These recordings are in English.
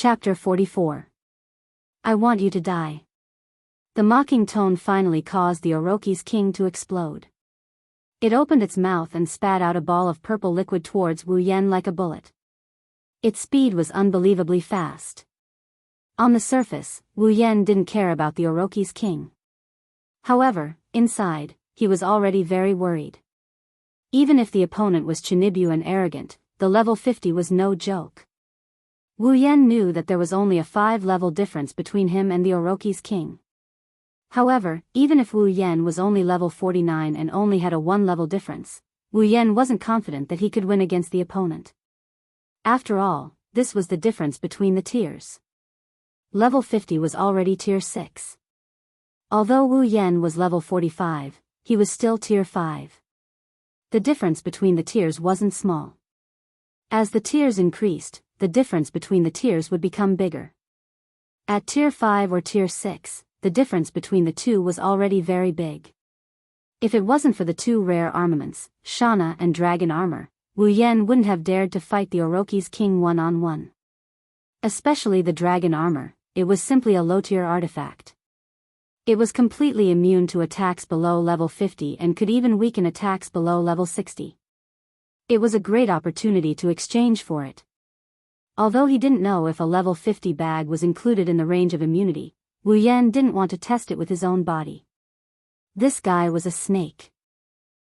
Chapter 44. I want you to die. The mocking tone finally caused the Orochi's king to explode. It opened its mouth and spat out a ball of purple liquid towards Wu Yen like a bullet. Its speed was unbelievably fast. On the surface, Wu Yen didn't care about the Orochi's king. However, inside, he was already very worried. Even if the opponent was Chinibyu and arrogant, the level 50 was no joke. Wu Yen knew that there was only a 5-level difference between him and the Orochi's king. However, even if Wu Yen was only level 49 and only had a 1-level difference, Wu Yen wasn't confident that he could win against the opponent. After all, this was the difference between the tiers. Level 50 was already tier 6. Although Wu Yen was level 45, he was still tier 5. The difference between the tiers wasn't small. As the tiers increased, the difference between the tiers would become bigger. At tier 5 or tier 6, the difference between the two was already very big. If it wasn't for the two rare armaments, Shana and Dragon Armor, Wu Yen wouldn't have dared to fight the Orochi's king one-on-one. Especially the Dragon Armor, it was simply a low-tier artifact. It was completely immune to attacks below level 50 and could even weaken attacks below level 60. It was a great opportunity to exchange for it. Although he didn't know if a level 50 bag was included in the range of immunity, Wu Yen didn't want to test it with his own body. This guy was a snake.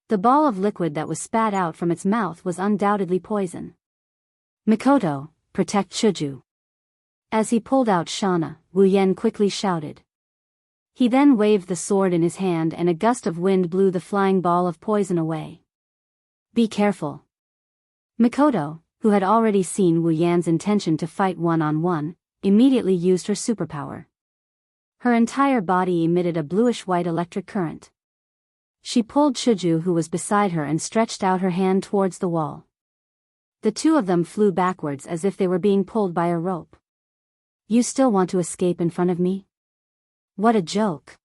The ball of liquid that was spat out from its mouth was undoubtedly poison. Mikoto, protect Chuju. As he pulled out Shana, Wu Yen quickly shouted. He then waved the sword in his hand and a gust of wind blew the flying ball of poison away. Be careful. Mikoto, who had already seen Wu Yan's intention to fight one-on-one, immediately used her superpower. Her entire body emitted a bluish-white electric current. She pulled Chuju who was beside her and stretched out her hand towards the wall. The two of them flew backwards as if they were being pulled by a rope. You still want to escape in front of me? What a joke.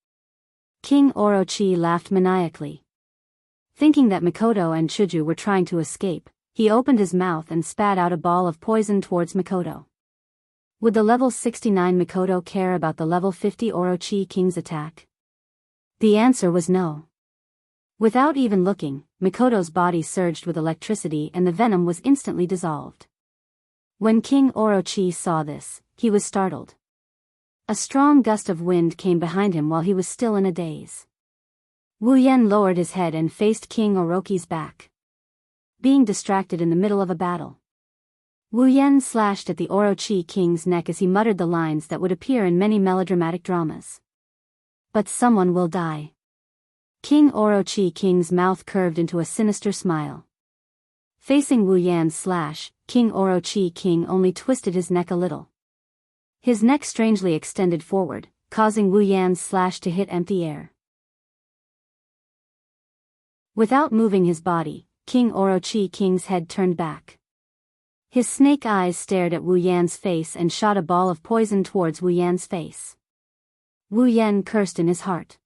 King Orochi laughed maniacally. Thinking that Mikoto and Chuju were trying to escape, he opened his mouth and spat out a ball of poison towards Mikoto. Would the level 69 Mikoto care about the level 50 Orochi King's attack? The answer was no. Without even looking, Mikoto's body surged with electricity and the venom was instantly dissolved. When King Orochi saw this, he was startled. A strong gust of wind came behind him while he was still in a daze. Wu Yen lowered his head and faced King Orochi's back. Being distracted in the middle of a battle. Wu Yen slashed at the Orochi King's neck as he muttered the lines that would appear in many melodramatic dramas. But someone will die. King Orochi King's mouth curved into a sinister smile. Facing Wu Yan's slash, King Orochi King only twisted his neck a little. His neck strangely extended forward, causing Wu Yan's slash to hit empty air. Without moving his body, King Orochi King's head turned back. His snake eyes stared at Wu Yan's face and shot a ball of poison towards Wu Yan's face. Wu Yan cursed in his heart.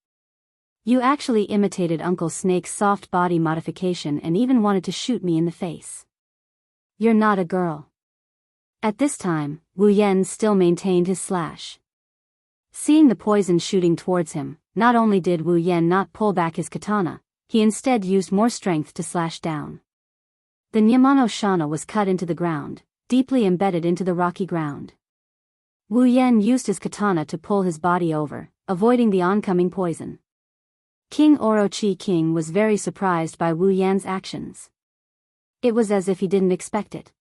You actually imitated Uncle Snake's soft body modification and even wanted to shoot me in the face. You're not a girl. At this time, Wu Yen still maintained his slash. Seeing the poison shooting towards him, not only did Wu Yen not pull back his katana, he instead used more strength to slash down. The Nyamano Shana was cut into the ground, deeply embedded into the rocky ground. Wu Yen used his katana to pull his body over, avoiding the oncoming poison. King Orochi King was very surprised by Wu Yan's actions. It was as if he didn't expect it.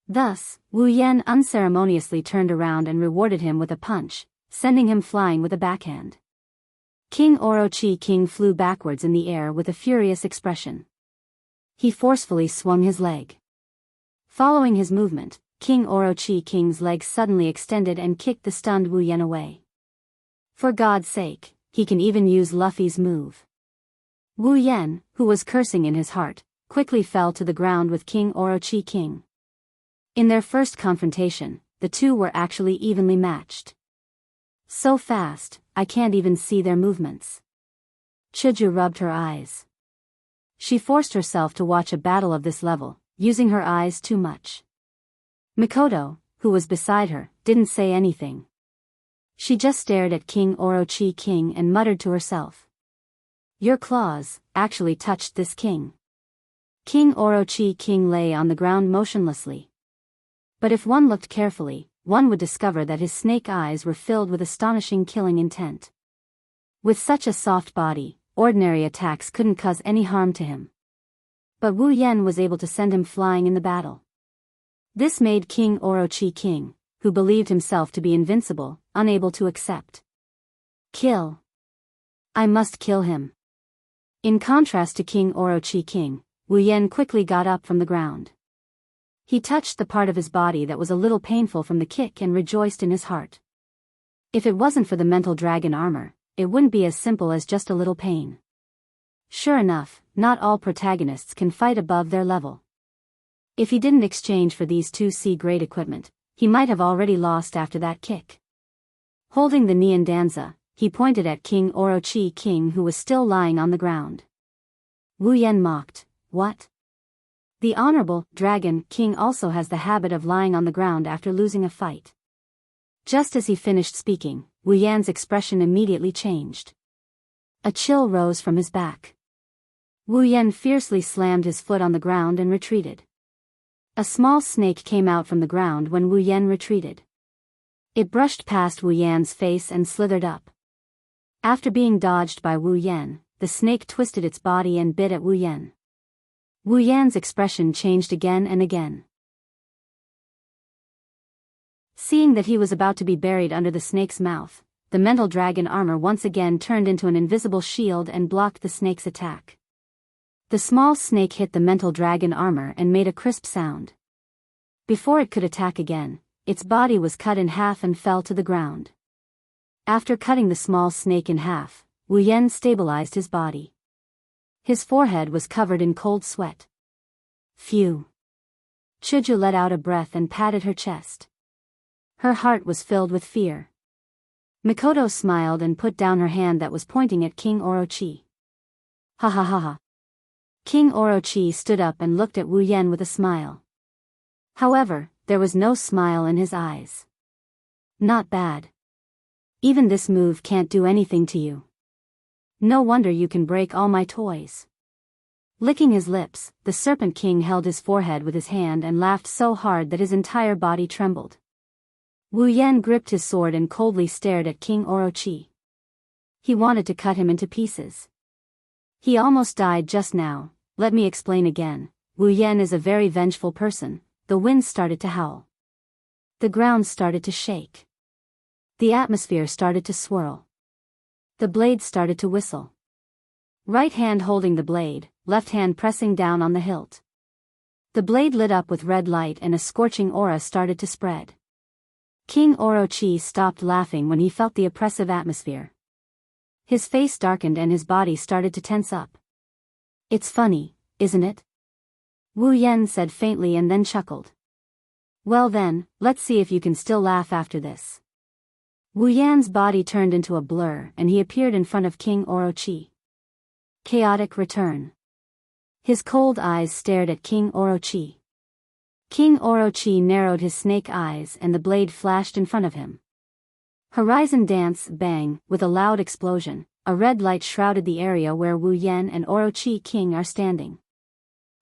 Thus, Wu Yen unceremoniously turned around and rewarded him with a punch, sending him flying with a backhand. King Orochi King flew backwards in the air with a furious expression. He forcefully swung his leg. Following his movement, King Orochi King's leg suddenly extended and kicked the stunned Wu Yen away. For God's sake, he can even use Luffy's move. Wu Yen, who was cursing in his heart, quickly fell to the ground with King Orochi King. In their first confrontation, the two were actually evenly matched. So fast, I can't even see their movements. Chuju rubbed her eyes. She forced herself to watch a battle of this level, using her eyes too much. Mikoto, who was beside her, didn't say anything. She just stared at King Orochi King and muttered to herself. Your claws actually touched this king. King Orochi King lay on the ground motionlessly. But if one looked carefully, one would discover that his snake eyes were filled with astonishing killing intent. With such a soft body, ordinary attacks couldn't cause any harm to him. But Wu Yan was able to send him flying in the battle. This made King Orochi King, who believed himself to be invincible, unable to accept. Kill. I must kill him. In contrast to King Orochi King, Wu Yan quickly got up from the ground. He touched the part of his body that was a little painful from the kick and rejoiced in his heart. If it wasn't for the mental dragon armor, it wouldn't be as simple as just a little pain. Sure enough, not all protagonists can fight above their level. If he didn't exchange for these 2C-grade equipment, he might have already lost after that kick. Holding the Neon Danza, he pointed at King Orochi King who was still lying on the ground. Wu Yan mocked, what? The Honorable Dragon King also has the habit of lying on the ground after losing a fight. Just as he finished speaking, Wu Yan's expression immediately changed. A chill rose from his back. Wu Yan fiercely slammed his foot on the ground and retreated. A small snake came out from the ground when Wu Yan retreated. It brushed past Wu Yan's face and slithered up. After being dodged by Wu Yan, the snake twisted its body and bit at Wu Yan. Wu Yan's expression changed again and again. Seeing that he was about to be buried under the snake's mouth, the mental dragon armor once again turned into an invisible shield and blocked the snake's attack. The small snake hit the mental dragon armor and made a crisp sound. Before it could attack again, its body was cut in half and fell to the ground. After cutting the small snake in half, Wu Yan stabilized his body. His forehead was covered in cold sweat. Phew. Chuju let out a breath and patted her chest. Her heart was filled with fear. Mikoto smiled and put down her hand that was pointing at King Orochi. Ha ha ha ha. King Orochi stood up and looked at Wu Yan with a smile. However, there was no smile in his eyes. Not bad. Even this move can't do anything to you. No wonder you can break all my toys. Licking his lips, the Serpent King held his forehead with his hand and laughed so hard that his entire body trembled. Wu Yan gripped his sword and coldly stared at King Orochi. He wanted to cut him into pieces. He almost died just now. Let me explain again. Wu Yan is a very vengeful person. The wind started to howl. The ground started to shake. The atmosphere started to swirl. The blade started to whistle. Right hand holding the blade, left hand pressing down on the hilt. The blade lit up with red light and a scorching aura started to spread. King Orochi stopped laughing when he felt the oppressive atmosphere. His face darkened and his body started to tense up. It's funny, isn't it? Wu Yan said faintly and then chuckled. Well then, let's see if you can still laugh after this. Wu Yan's body turned into a blur and he appeared in front of King Orochi. Chaotic return. His cold eyes stared at King Orochi. King Orochi narrowed his snake eyes and the blade flashed in front of him. Horizon dance, bang, with a loud explosion, a red light shrouded the area where Wu Yan and Orochi King are standing.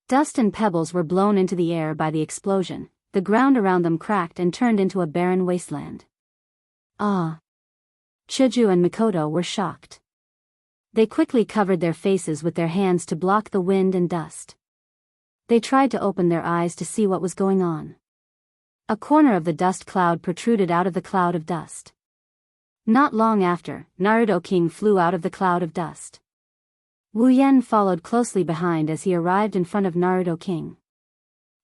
Dust and pebbles were blown into the air by the explosion, the ground around them cracked and turned into a barren wasteland. Ah! Chuju and Mikoto were shocked. They quickly covered their faces with their hands to block the wind and dust. They tried to open their eyes to see what was going on. A corner of the dust cloud protruded out of the cloud of dust. Not long after, Naruto King flew out of the cloud of dust. Wu Yan followed closely behind as he arrived in front of Naruto King.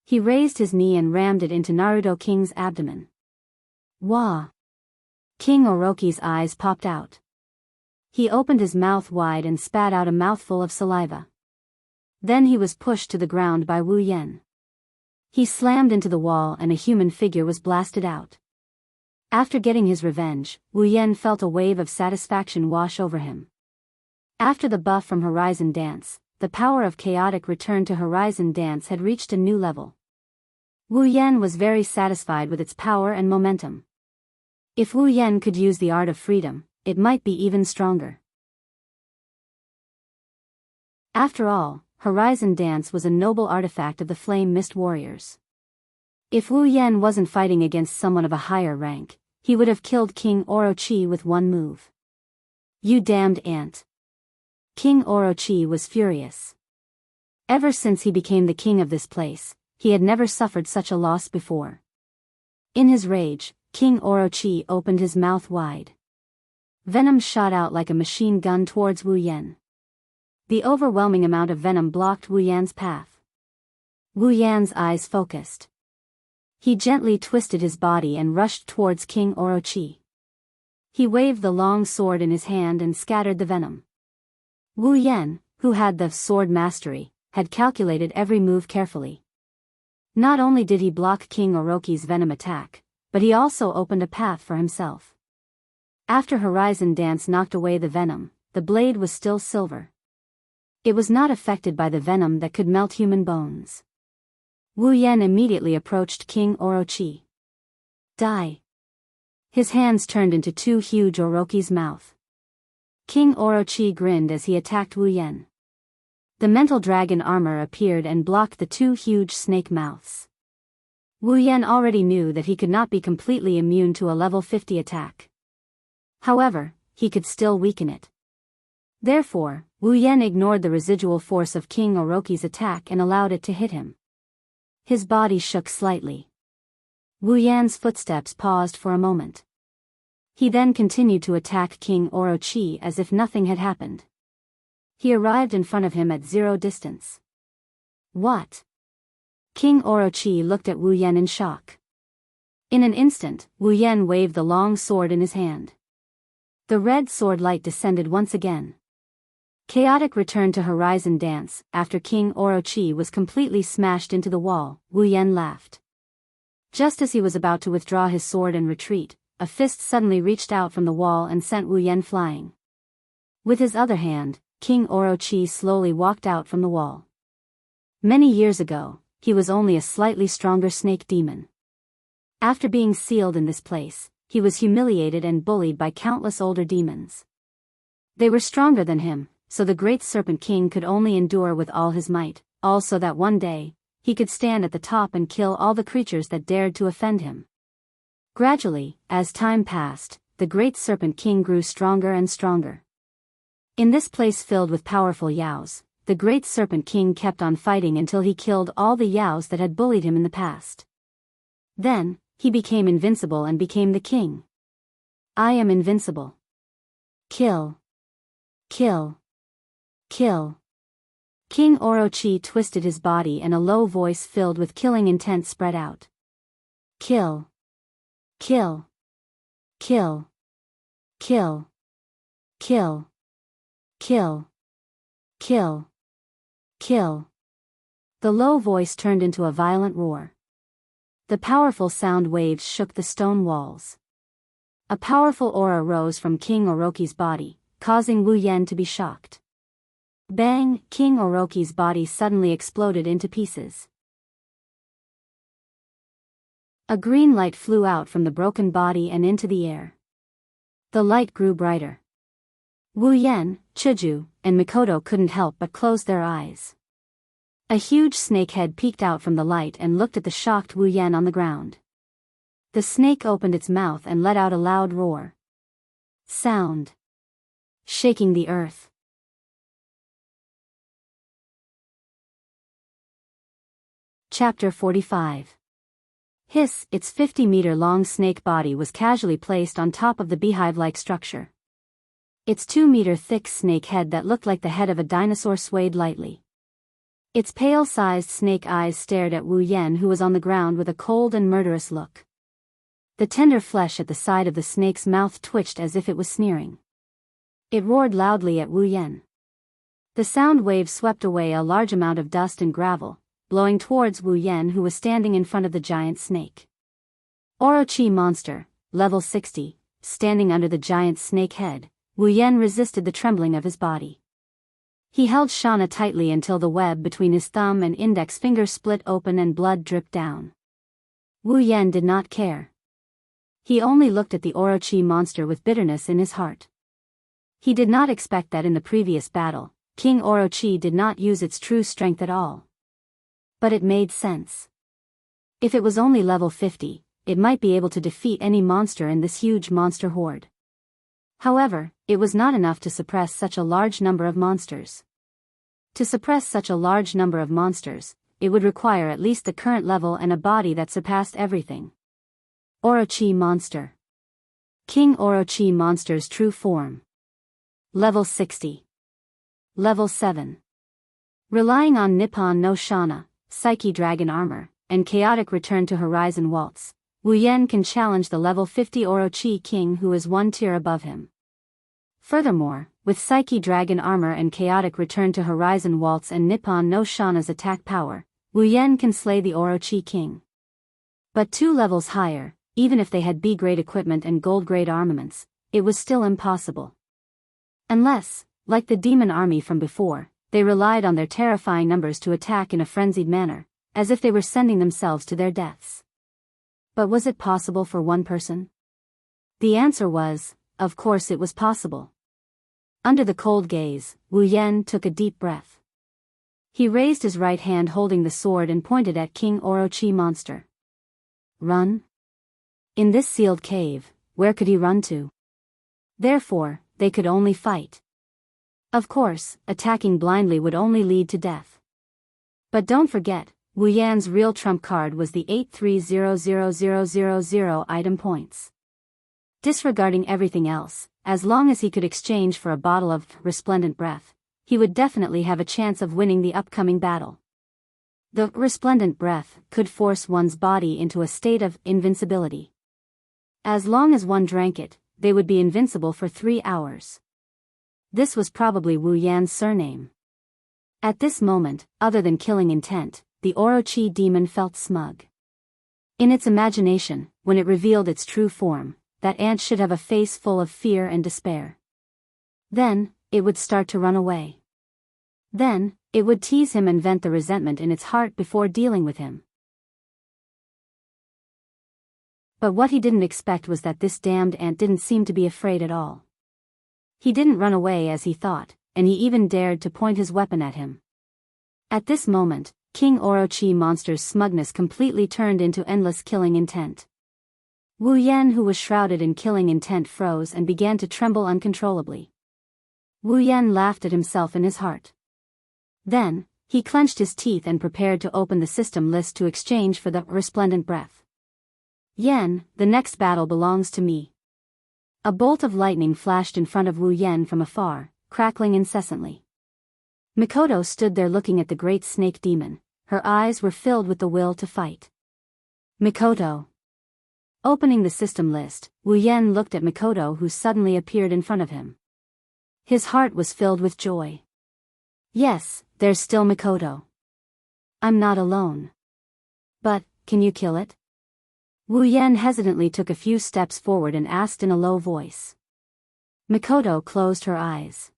He raised his knee and rammed it into Naruto King's abdomen. Wah! King Orochi's eyes popped out. He opened his mouth wide and spat out a mouthful of saliva. Then he was pushed to the ground by Wu Yan. He slammed into the wall and a human figure was blasted out. After getting his revenge, Wu Yan felt a wave of satisfaction wash over him. After the buff from Horizon Dance, the power of chaotic return to Horizon Dance had reached a new level. Wu Yan was very satisfied with its power and momentum. If Wu Yan could use the art of freedom, it might be even stronger. After all, Horizon Dance was a noble artifact of the Flame Mist Warriors. If Wu Yan wasn't fighting against someone of a higher rank, he would have killed King Orochi with one move. You damned ant. King Orochi was furious. Ever since he became the king of this place, he had never suffered such a loss before. In his rage, King Orochi opened his mouth wide. Venom shot out like a machine gun towards Wu Yan. The overwhelming amount of venom blocked Wu Yan's path. Wu Yan's eyes focused. He gently twisted his body and rushed towards King Orochi. He waved the long sword in his hand and scattered the venom. Wu Yan, who had the sword mastery, had calculated every move carefully. Not only did he block King Orochi's venom attack, but he also opened a path for himself. After Horizon Dance knocked away the venom, the blade was still silver. It was not affected by the venom that could melt human bones. Wu Yan immediately approached King Orochi. Die. His hands turned into two huge Orochi's mouth. King Orochi grinned as he attacked Wu Yan. The mental dragon armor appeared and blocked the two huge snake mouths. Wu Yan already knew that he could not be completely immune to a level 50 attack. However, he could still weaken it. Therefore, Wu Yan ignored the residual force of King Orochi's attack and allowed it to hit him. His body shook slightly. Wu Yan's footsteps paused for a moment. He then continued to attack King Orochi as if nothing had happened. He arrived in front of him at 0 distance. What? King Orochi looked at Wu Yan in shock. In an instant, Wu Yan waved the long sword in his hand. The red sword light descended once again. Chaotic returned to Horizon Dance. After King Orochi was completely smashed into the wall, Wu Yan laughed. Just as he was about to withdraw his sword and retreat, a fist suddenly reached out from the wall and sent Wu Yan flying. With his other hand, King Orochi slowly walked out from the wall. Many years ago, he was only a slightly stronger snake demon. After being sealed in this place, he was humiliated and bullied by countless older demons. They were stronger than him, so the great Serpent King could only endure with all his might, all so that one day, he could stand at the top and kill all the creatures that dared to offend him. Gradually, as time passed, the great Serpent King grew stronger and stronger. In this place filled with powerful yaos, the great Serpent King kept on fighting until he killed all the yaos that had bullied him in the past. Then, he became invincible and became the king. I am invincible. Kill. Kill. Kill. King Orochi twisted his body and a low voice filled with killing intent spread out. Kill. Kill. Kill. Kill. Kill. Kill. Kill. Kill. The low voice turned into a violent roar. The powerful sound waves shook the stone walls. A powerful aura rose from King Orochi's body, causing Wu Yan to be shocked. Bang! King Orochi's body suddenly exploded into pieces. A green light flew out from the broken body and into the air. The light grew brighter. Wu Yan, Chuju, and Mikoto couldn't help but close their eyes. A huge snake head peeked out from the light and looked at the shocked Wu Yan on the ground. The snake opened its mouth and let out a loud roar. Sound. Shaking the earth. Chapter 45. Hiss! Its 50-meter-long snake body was casually placed on top of the beehive-like structure. Its 2-meter-thick snake head that looked like the head of a dinosaur swayed lightly. Its pale-sized snake eyes stared at Wu Yan, who was on the ground with a cold and murderous look. The tender flesh at the side of the snake's mouth twitched as if it was sneering. It roared loudly at Wu Yan. The sound wave swept away a large amount of dust and gravel, blowing towards Wu Yan, who was standing in front of the giant snake. Orochi monster, level 60, standing under the giant snake head, Wu Yan resisted the trembling of his body. He held Shauna tightly until the web between his thumb and index finger split open and blood dripped down. Wu Yan did not care. He only looked at the Orochi monster with bitterness in his heart. He did not expect that in the previous battle, King Orochi did not use its true strength at all. But it made sense. If it was only level 50, it might be able to defeat any monster in this huge monster horde. However, it was not enough to suppress such a large number of monsters. To suppress such a large number of monsters, it would require at least the current level and a body that surpassed everything. Orochi monster. King Orochi monster's true form. Level 60. Level 7. Relying on Nippon no Shana, Psyche Dragon Armor, and Chaotic Return to Horizon Waltz, Wu Yan can challenge the level 50 Orochi King who is one tier above him. Furthermore, with Psyche Dragon Armor and Chaotic Return to Horizon Waltz and Nippon no Shana's attack power, Wu Yan can slay the Orochi King. But 2 levels higher, even if they had B-grade equipment and gold-grade armaments, it was still impossible. Unless, like the demon army from before, they relied on their terrifying numbers to attack in a frenzied manner, as if they were sending themselves to their deaths. But was it possible for one person? The answer was, of course it was possible. Under the cold gaze, Wu Yan took a deep breath. He raised his right hand holding the sword and pointed at King Orochi monster. Run? In this sealed cave, where could he run to? Therefore, they could only fight. Of course, attacking blindly would only lead to death. But don't forget, Wu Yan's real trump card was the 830000 item points. Disregarding everything else, as long as he could exchange for a bottle of resplendent breath, he would definitely have a chance of winning the upcoming battle. The resplendent breath could force one's body into a state of invincibility. As long as one drank it, they would be invincible for 3 hours. This was probably Wu Yan's surname. At this moment, other than killing intent, the Orochi demon felt smug. In its imagination, when it revealed its true form, that ant should have a face full of fear and despair. Then, it would start to run away. Then, it would tease him and vent the resentment in its heart before dealing with him. But what he didn't expect was that this damned ant didn't seem to be afraid at all. He didn't run away as he thought, and he even dared to point his weapon at him. At this moment, King Orochi monster's smugness completely turned into endless killing intent. Wu Yan, who was shrouded in killing intent, froze and began to tremble uncontrollably. Wu Yan laughed at himself in his heart. Then, he clenched his teeth and prepared to open the system list to exchange for the resplendent breath. Yan, the next battle belongs to me. A bolt of lightning flashed in front of Wu Yan from afar, crackling incessantly. Mikoto stood there looking at the great snake demon. Her eyes were filled with the will to fight. Mikoto. Opening the system list, Wu Yan looked at Mikoto, who suddenly appeared in front of him. His heart was filled with joy. Yes, there's still Mikoto. I'm not alone. But, can you kill it? Wu Yan hesitantly took a few steps forward and asked in a low voice. Mikoto closed her eyes.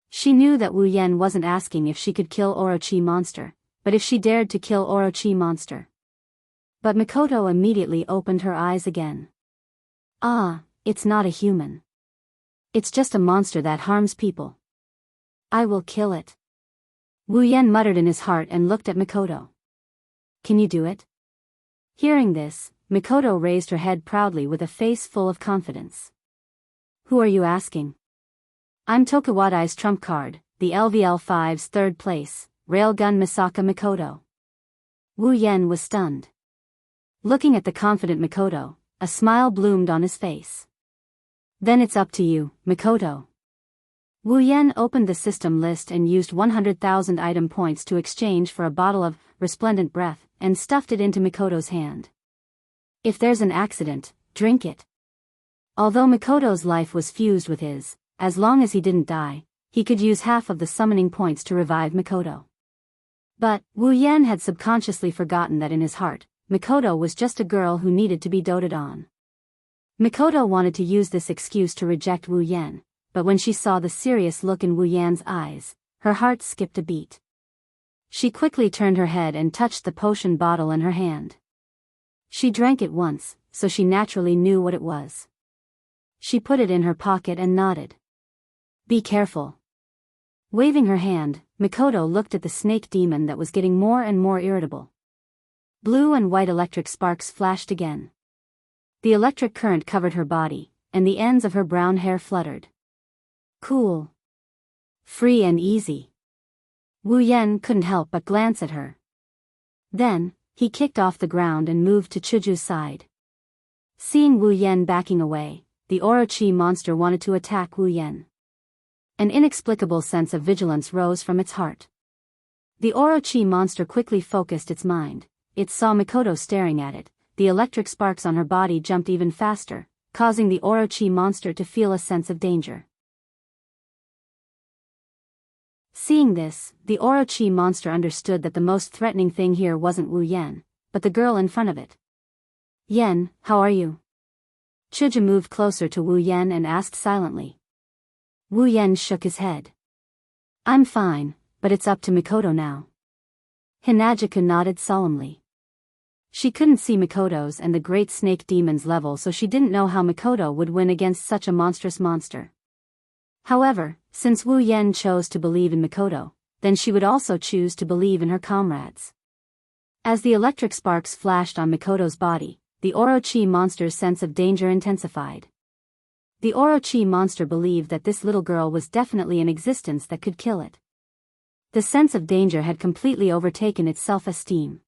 She knew that Wu Yan wasn't asking if she could kill Orochi monster, but if she dared to kill Orochi monster. But Mikoto immediately opened her eyes again. Ah, it's not a human. It's just a monster that harms people. I will kill it. Wu Yan muttered in his heart and looked at Mikoto. Can you do it? Hearing this, Mikoto raised her head proudly with a face full of confidence. Who are you asking? I'm Tokuwadai's trump card, the LVL5's third place, Railgun Misaka Mikoto. Wu Yan was stunned. Looking at the confident Mikoto, a smile bloomed on his face. Then it's up to you, Mikoto. Wu Yan opened the system list and used 100,000 item points to exchange for a bottle of resplendent breath and stuffed it into Mikoto's hand. If there's an accident, drink it. Although Mikoto's life was fused with his, as long as he didn't die, he could use half of the summoning points to revive Mikoto. But, Wu Yan had subconsciously forgotten that in his heart, Mikoto was just a girl who needed to be doted on. Mikoto wanted to use this excuse to reject Wu Yan, but when she saw the serious look in Wu Yan's eyes, her heart skipped a beat. She quickly turned her head and touched the potion bottle in her hand. She drank it once, so she naturally knew what it was. She put it in her pocket and nodded. Be careful. Waving her hand, Mikoto looked at the snake demon that was getting more and more irritable. Blue and white electric sparks flashed again. The electric current covered her body, and the ends of her brown hair fluttered. Cool. Free and easy. Wu Yen couldn't help but glance at her. Then, he kicked off the ground and moved to Chuju's side. Seeing Wu Yen backing away, the Orochi monster wanted to attack Wu Yen. An inexplicable sense of vigilance rose from its heart. The Orochi monster quickly focused its mind. It saw Mikoto staring at it. The electric sparks on her body jumped even faster, causing the Orochi monster to feel a sense of danger. Seeing this, the Orochi monster understood that the most threatening thing here wasn't Wu Yen, but the girl in front of it. Yen, how are you? Chuju moved closer to Wu Yen and asked silently. Wu Yen shook his head. I'm fine, but it's up to Mikoto now. Hinagika nodded solemnly. She couldn't see Mikoto's and the great snake demon's level, so she didn't know how Mikoto would win against such a monstrous monster. However, since Wu Yen chose to believe in Mikoto, then she would also choose to believe in her comrades. As the electric sparks flashed on Mikoto's body, the Orochi monster's sense of danger intensified. The Orochi monster believed that this little girl was definitely in existence that could kill it. The sense of danger had completely overtaken its self-esteem.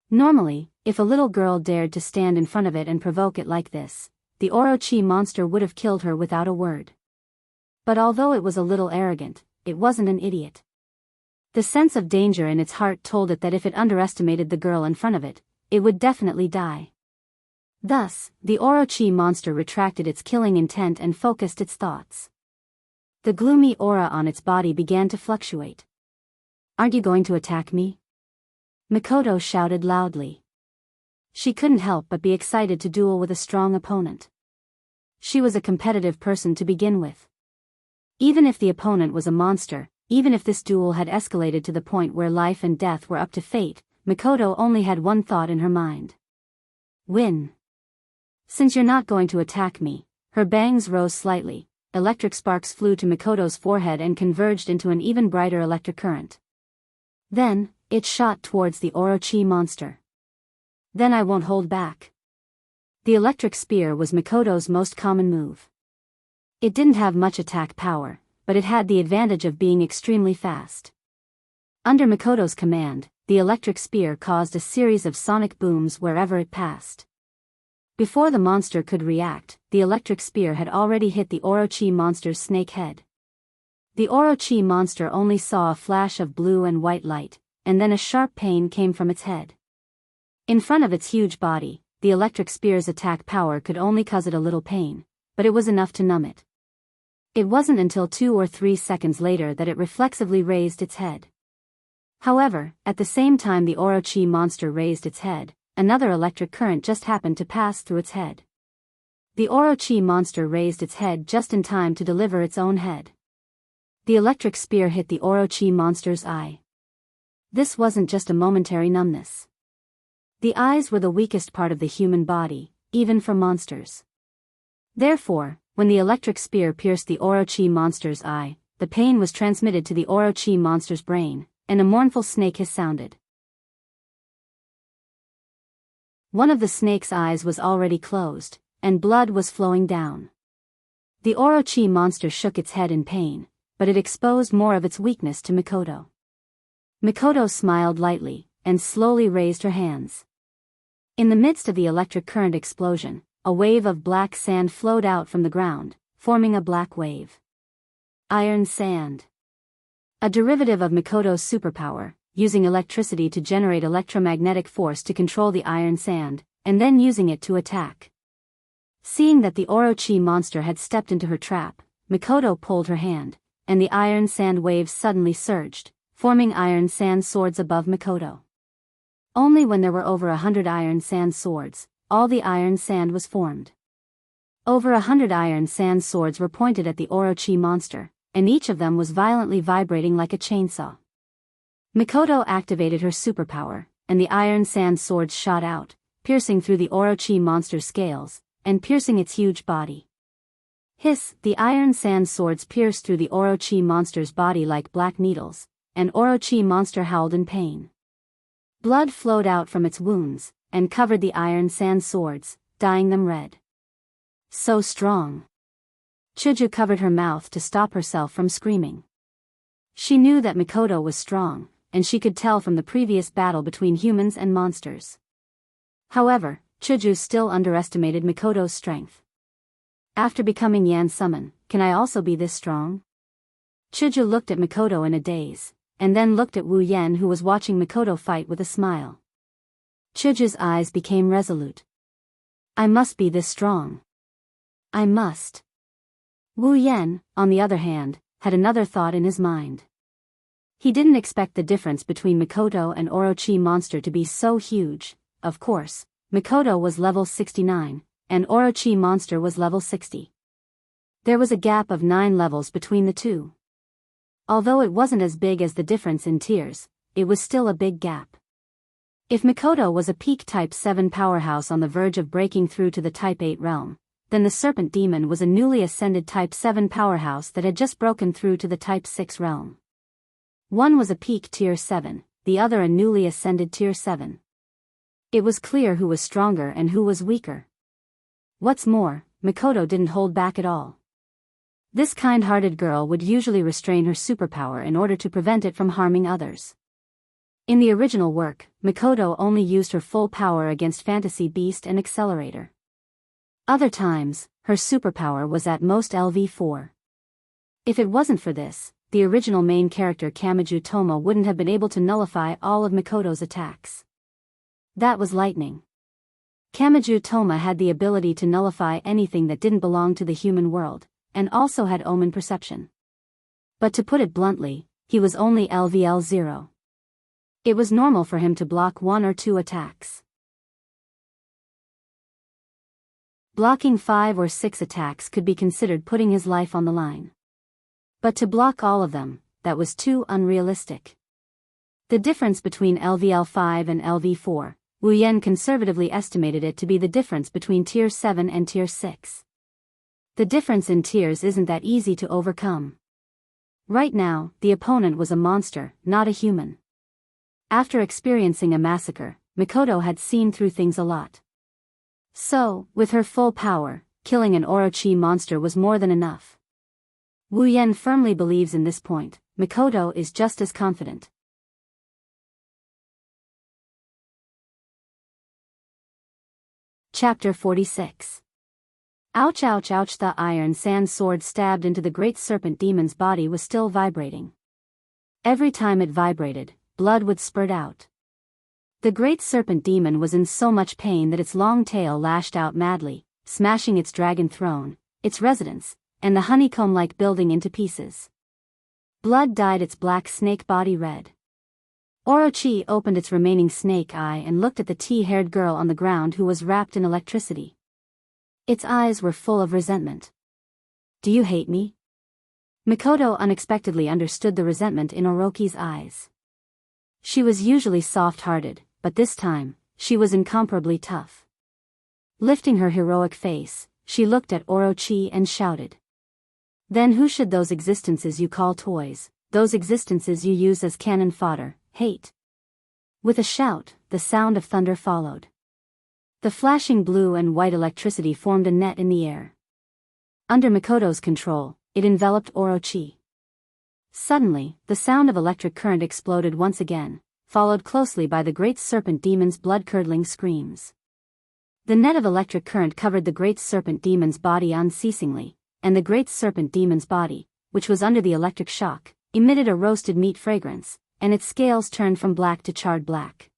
Normally, if a little girl dared to stand in front of it and provoke it like this, the Orochi monster would have killed her without a word. But although it was a little arrogant, it wasn't an idiot. The sense of danger in its heart told it that if it underestimated the girl in front of it, it would definitely die. Thus, the Orochi monster retracted its killing intent and focused its thoughts. The gloomy aura on its body began to fluctuate. Aren't you going to attack me? Mikoto shouted loudly. She couldn't help but be excited to duel with a strong opponent. She was a competitive person to begin with. Even if the opponent was a monster, even if this duel had escalated to the point where life and death were up to fate, Mikoto only had one thought in her mind. Win. Since you're not going to attack me, her bangs rose slightly, electric sparks flew to Mikoto's forehead and converged into an even brighter electric current. Then, it shot towards the Orochi monster. Then I won't hold back. The electric spear was Mikoto's most common move. It didn't have much attack power, but it had the advantage of being extremely fast. Under Mikoto's command, the electric spear caused a series of sonic booms wherever it passed. Before the monster could react, the electric spear had already hit the Orochi monster's snake head. The Orochi monster only saw a flash of blue and white light, and then a sharp pain came from its head. In front of its huge body, the electric spear's attack power could only cause it a little pain, but it was enough to numb it. It wasn't until 2 or 3 seconds later that it reflexively raised its head. However, at the same time the Orochi monster raised its head, another electric current just happened to pass through its head. The Orochi monster raised its head just in time to deliver its own head. The electric spear hit the Orochi monster's eye. This wasn't just a momentary numbness. The eyes were the weakest part of the human body, even for monsters. Therefore, when the electric spear pierced the Orochi monster's eye, the pain was transmitted to the Orochi monster's brain, and a mournful snake hiss sounded. One of the snake's eyes was already closed, and blood was flowing down. The Orochi monster shook its head in pain, but it exposed more of its weakness to Mikoto. Mikoto smiled lightly, and slowly raised her hands. In the midst of the electric current explosion, a wave of black sand flowed out from the ground, forming a black wave. Iron sand. A derivative of Mikoto's superpower, using electricity to generate electromagnetic force to control the iron sand, and then using it to attack. Seeing that the Orochi monster had stepped into her trap, Mikoto pulled her hand, and the iron sand waves suddenly surged, forming iron sand swords above Mikoto. Only when there were over 100 iron sand swords, all the iron sand was formed. Over 100 iron sand swords were pointed at the Orochi monster, and each of them was violently vibrating like a chainsaw. Mikoto activated her superpower, and the iron sand swords shot out, piercing through the Orochi monster's scales, and piercing its huge body. Hiss! The iron sand swords pierced through the Orochi monster's body like black needles, and Orochi monster howled in pain. Blood flowed out from its wounds, and covered the iron sand swords, dyeing them red. So strong. Chuju covered her mouth to stop herself from screaming. She knew that Mikoto was strong, and she could tell from the previous battle between humans and monsters. However, Chuju still underestimated Mikoto's strength. After becoming Yan Summon, can I also be this strong? Chuju looked at Mikoto in a daze, and then looked at Wu Yen, who was watching Mikoto fight with a smile. Chuju's eyes became resolute. I must be this strong. I must. Wu Yen, on the other hand, had another thought in his mind. He didn't expect the difference between Mikoto and Orochi monster to be so huge. Of course, Mikoto was level 69, and Orochi monster was level 60. There was a gap of 9 levels between the two. Although it wasn't as big as the difference in tiers, it was still a big gap. If Mikoto was a peak Type 7 powerhouse on the verge of breaking through to the Type 8 realm, then the Serpent Demon was a newly ascended Type 7 powerhouse that had just broken through to the Type 6 realm. One was a peak Tier 7, the other a newly ascended Tier 7. It was clear who was stronger and who was weaker. What's more, Mikoto didn't hold back at all. This kind-hearted girl would usually restrain her superpower in order to prevent it from harming others. In the original work, Mikoto only used her full power against Fantasy Beast and Accelerator. Other times, her superpower was at most LV4. If it wasn't for this, the original main character Kamiju Toma wouldn't have been able to nullify all of Mikoto's attacks. That was lightning. Kamiju Toma had the ability to nullify anything that didn't belong to the human world, and also had omen perception. But to put it bluntly, he was only LVL0. It was normal for him to block 1 or 2 attacks. Blocking 5 or 6 attacks could be considered putting his life on the line. But to block all of them, that was too unrealistic. The difference between LVL5 and LV4, Wu Yen conservatively estimated it to be the difference between Tier 7 and Tier 6. The difference in tiers isn't that easy to overcome. Right now, the opponent was a monster, not a human. After experiencing a massacre, Mikoto had seen through things a lot. So, with her full power, killing an Orochi monster was more than enough. Wu Yen firmly believes in this point. Mikoto is just as confident. Chapter 46. Ouch ouch ouch! The iron sand sword stabbed into the great serpent demon's body was still vibrating. Every time it vibrated, blood would spurt out. The great serpent demon was in so much pain that its long tail lashed out madly, smashing its dragon throne, its residence, and the honeycomb-like building into pieces. Blood dyed its black snake body red. Orochi opened its remaining snake eye and looked at the tea-haired girl on the ground who was wrapped in electricity. Its eyes were full of resentment. Do you hate me? Mikoto unexpectedly understood the resentment in Orochi's eyes. She was usually soft-hearted, but this time, she was incomparably tough. Lifting her heroic face, she looked at Orochi and shouted. Then who should those existences you call toys, those existences you use as cannon fodder, hate? With a shout, the sound of thunder followed. The flashing blue and white electricity formed a net in the air. Under Mikoto's control, it enveloped Orochi. Suddenly, the sound of electric current exploded once again, followed closely by the great serpent demon's blood-curdling screams. The net of electric current covered the great serpent demon's body unceasingly, and the great serpent demon's body, which was under the electric shock, emitted a roasted meat fragrance, and its scales turned from black to charred black.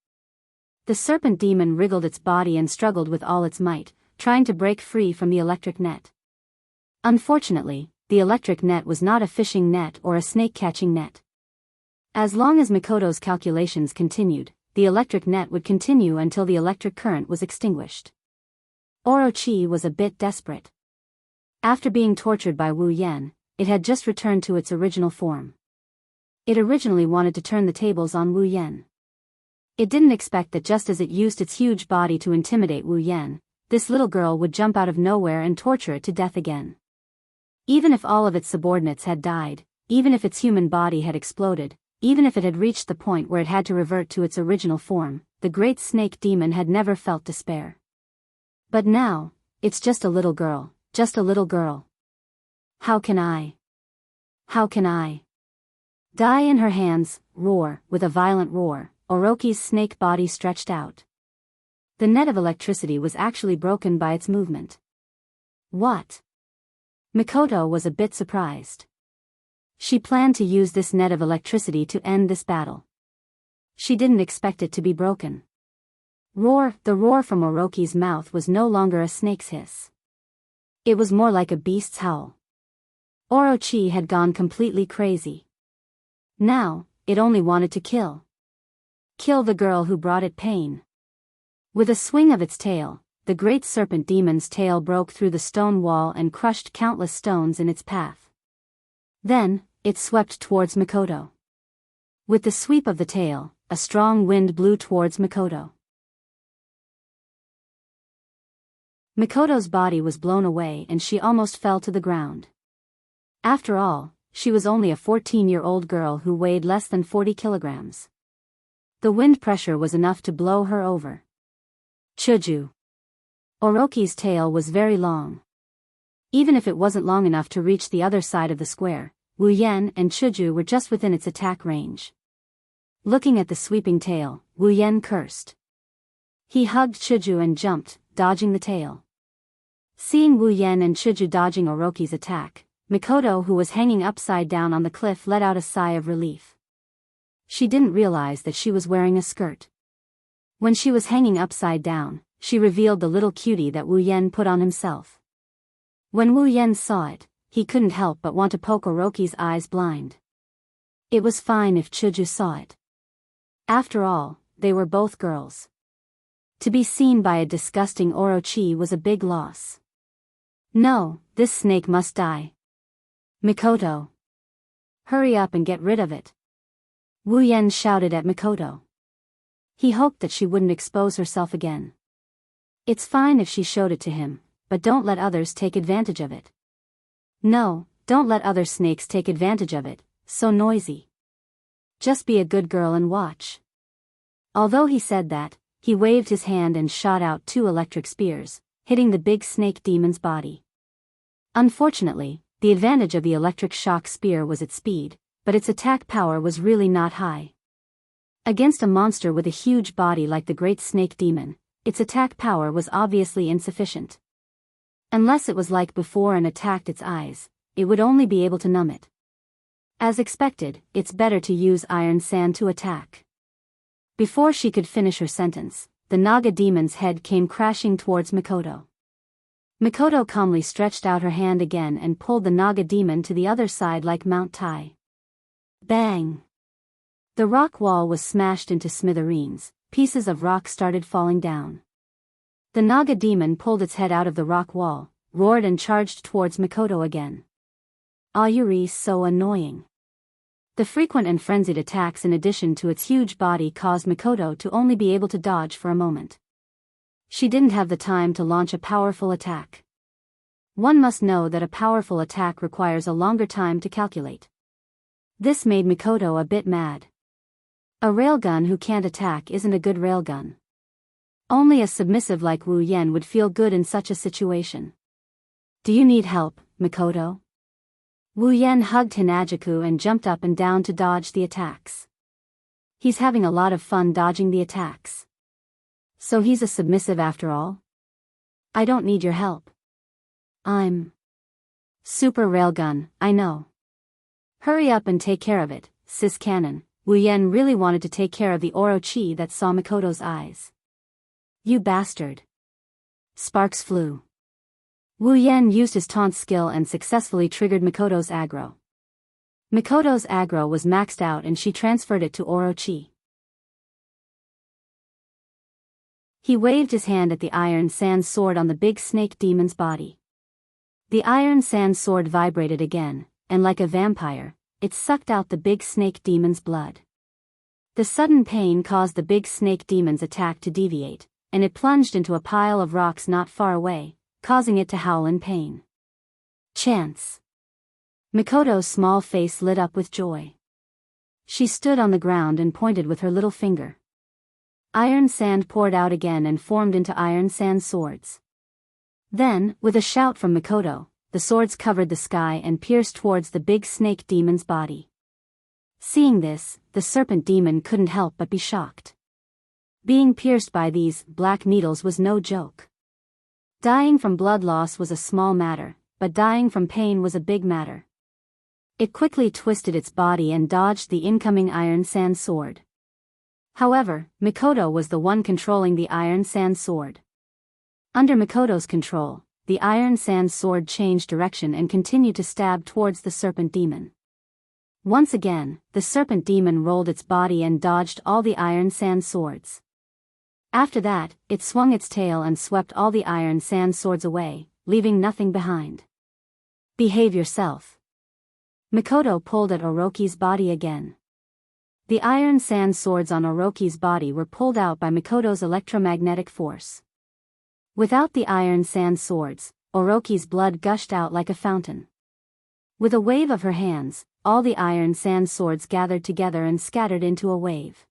The serpent demon wriggled its body and struggled with all its might, trying to break free from the electric net. Unfortunately, the electric net was not a fishing net or a snake-catching net. As long as Mikoto's calculations continued, the electric net would continue until the electric current was extinguished. Orochi was a bit desperate. After being tortured by Wu Yen, it had just returned to its original form. It originally wanted to turn the tables on Wu Yen. It didn't expect that just as it used its huge body to intimidate Wu Yan, this little girl would jump out of nowhere and torture it to death again. Even if all of its subordinates had died, even if its human body had exploded, even if it had reached the point where it had to revert to its original form, the great snake demon had never felt despair. But now, it's just a little girl, just a little girl. How can I die in her hands? Roar, with a violent roar, Orochi's snake body stretched out. The net of electricity was actually broken by its movement. What? Mikoto was a bit surprised. She planned to use this net of electricity to end this battle. She didn't expect it to be broken. Roar, the roar from Orochi's mouth was no longer a snake's hiss. It was more like a beast's howl. Orochi had gone completely crazy. Now, it only wanted to kill. Kill the girl who brought it pain. With a swing of its tail, the great serpent demon's tail broke through the stone wall and crushed countless stones in its path. Then, it swept towards Mikoto. With the sweep of the tail, a strong wind blew towards Mikoto. Mikoto's body was blown away and she almost fell to the ground. After all, she was only a 14-year-old girl who weighed less than 40 kilograms. The wind pressure was enough to blow her over. Chuju. Orochi's tail was very long. Even if it wasn't long enough to reach the other side of the square, Wu Yan and Chuju were just within its attack range. Looking at the sweeping tail, Wu Yan cursed. He hugged Chuju and jumped, dodging the tail. Seeing Wu Yan and Chuju dodging Orochi's attack, Mikoto, who was hanging upside down on the cliff, let out a sigh of relief. She didn't realize that she was wearing a skirt. When she was hanging upside down, she revealed the little cutie that Wu Yan put on himself. When Wu Yan saw it, he couldn't help but want to poke Orochi's eyes blind. It was fine if Chuju saw it. After all, they were both girls. To be seen by a disgusting Orochi was a big loss. No, this snake must die. Mikoto. Hurry up and get rid of it. Wu Yan shouted at Mikoto. He hoped that she wouldn't expose herself again. It's fine if she showed it to him, but don't let others take advantage of it. No, don't let other snakes take advantage of it, so noisy. Just be a good girl and watch. Although he said that, he waved his hand and shot out 2 electric spears, hitting the big snake demon's body. Unfortunately, the advantage of the electric shock spear was its speed, but its attack power was really not high. Against a monster with a huge body like the great snake demon, its attack power was obviously insufficient. Unless it was like before and attacked its eyes, it would only be able to numb it. As expected, it's better to use iron sand to attack. Before she could finish her sentence, the Naga demon's head came crashing towards Mikoto. Mikoto calmly stretched out her hand again and pulled the Naga demon to the other side like Mount Tai. Bang! The rock wall was smashed into smithereens, pieces of rock started falling down. The Naga demon pulled its head out of the rock wall, roared and charged towards Mikoto again. Ayuri, so annoying. The frequent and frenzied attacks in addition to its huge body caused Mikoto to only be able to dodge for a moment. She didn't have the time to launch a powerful attack. One must know that a powerful attack requires a longer time to calculate. This made Mikoto a bit mad. A railgun who can't attack isn't a good railgun. Only a submissive like Wu Yan would feel good in such a situation. Do you need help, Mikoto? Wu Yan hugged Hinajaku and jumped up and down to dodge the attacks. He's having a lot of fun dodging the attacks. So he's a submissive after all? I don't need your help. I'm Super Railgun, I know. Hurry up and take care of it, Sis Cannon. Wu Yan really wanted to take care of the Orochi that saw Mikoto's eyes. You bastard. Sparks flew. Wu Yan used his taunt skill and successfully triggered Mikoto's aggro. Mikoto's aggro was maxed out and she transferred it to Orochi. He waved his hand at the iron sand sword on the big snake demon's body. The iron sand sword vibrated again, and like a vampire, it sucked out the big snake demon's blood. The sudden pain caused the big snake demon's attack to deviate, and it plunged into a pile of rocks not far away, causing it to howl in pain. Chance! Mikoto's small face lit up with joy. She stood on the ground and pointed with her little finger. Iron sand poured out again and formed into iron sand swords. Then, with a shout from Mikoto, the swords covered the sky and pierced towards the big snake demon's body. Seeing this, the serpent demon couldn't help but be shocked. Being pierced by these black needles was no joke. Dying from blood loss was a small matter, but dying from pain was a big matter. It quickly twisted its body and dodged the incoming iron sand sword. However, Mikoto was the one controlling the iron sand sword. Under Mikoto's control, the iron sand sword changed direction and continued to stab towards the serpent demon. Once again, the serpent demon rolled its body and dodged all the iron sand swords. After that, it swung its tail and swept all the iron sand swords away, leaving nothing behind. Behave yourself. Mikoto pulled at Orochi's body again. The iron sand swords on Orochi's body were pulled out by Mikoto's electromagnetic force. Without the iron sand swords, Orochi's blood gushed out like a fountain. With a wave of her hands, all the iron sand swords gathered together and scattered into a wave.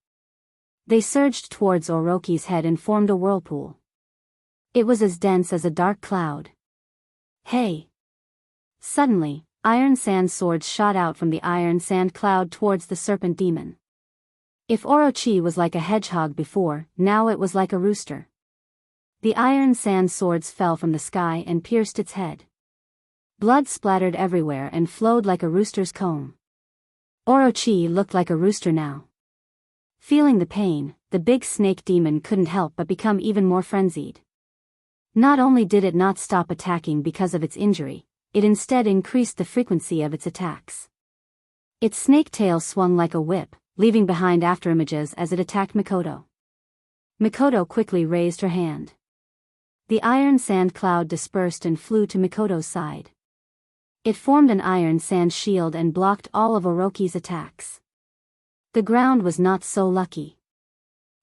They surged towards Orochi's head and formed a whirlpool. It was as dense as a dark cloud. Hey! Suddenly, iron sand swords shot out from the iron sand cloud towards the serpent demon. If Orochi was like a hedgehog before, now it was like a rooster. The iron sand swords fell from the sky and pierced its head. Blood splattered everywhere and flowed like a rooster's comb. Orochi looked like a rooster now. Feeling the pain, the big snake demon couldn't help but become even more frenzied. Not only did it not stop attacking because of its injury, it instead increased the frequency of its attacks. Its snake tail swung like a whip, leaving behind afterimages as it attacked Mikoto. Mikoto quickly raised her hand. The iron sand cloud dispersed and flew to Mikoto's side. It formed an iron sand shield and blocked all of Orochi's attacks. The ground was not so lucky.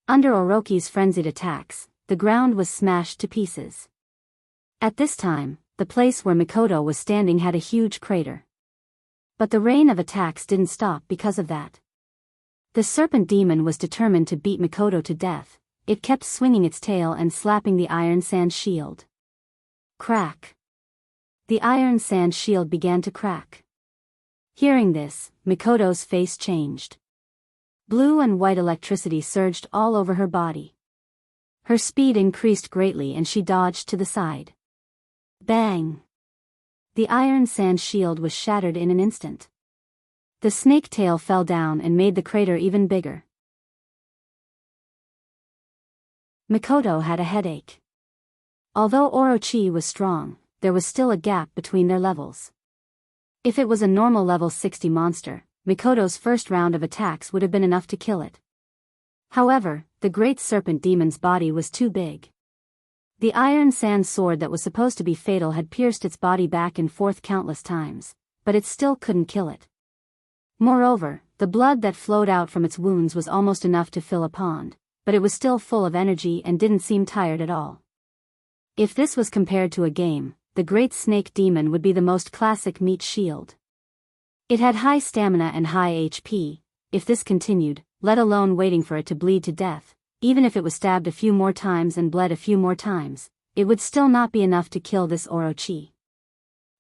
Under Orochi's frenzied attacks, the ground was smashed to pieces. At this time, the place where Mikoto was standing had a huge crater. But the rain of attacks didn't stop because of that. The serpent demon was determined to beat Mikoto to death. It kept swinging its tail and slapping the iron sand shield. Crack! The iron sand shield began to crack. Hearing this, Mikoto's face changed. Blue and white electricity surged all over her body. Her speed increased greatly and she dodged to the side. Bang! The iron sand shield was shattered in an instant. The snake tail fell down and made the crater even bigger. Mikoto had a headache. Although Orochi was strong, there was still a gap between their levels. If it was a normal level 60 monster, Mikoto's first round of attacks would have been enough to kill it. However, the great serpent demon's body was too big. The iron sand sword that was supposed to be fatal had pierced its body back and forth countless times, but it still couldn't kill it. Moreover, the blood that flowed out from its wounds was almost enough to fill a pond, but it was still full of energy and didn't seem tired at all. If this was compared to a game, the great snake demon would be the most classic meat shield. It had high stamina and high HP. If this continued, let alone waiting for it to bleed to death, even if it was stabbed a few more times and bled a few more times, it would still not be enough to kill this Orochi.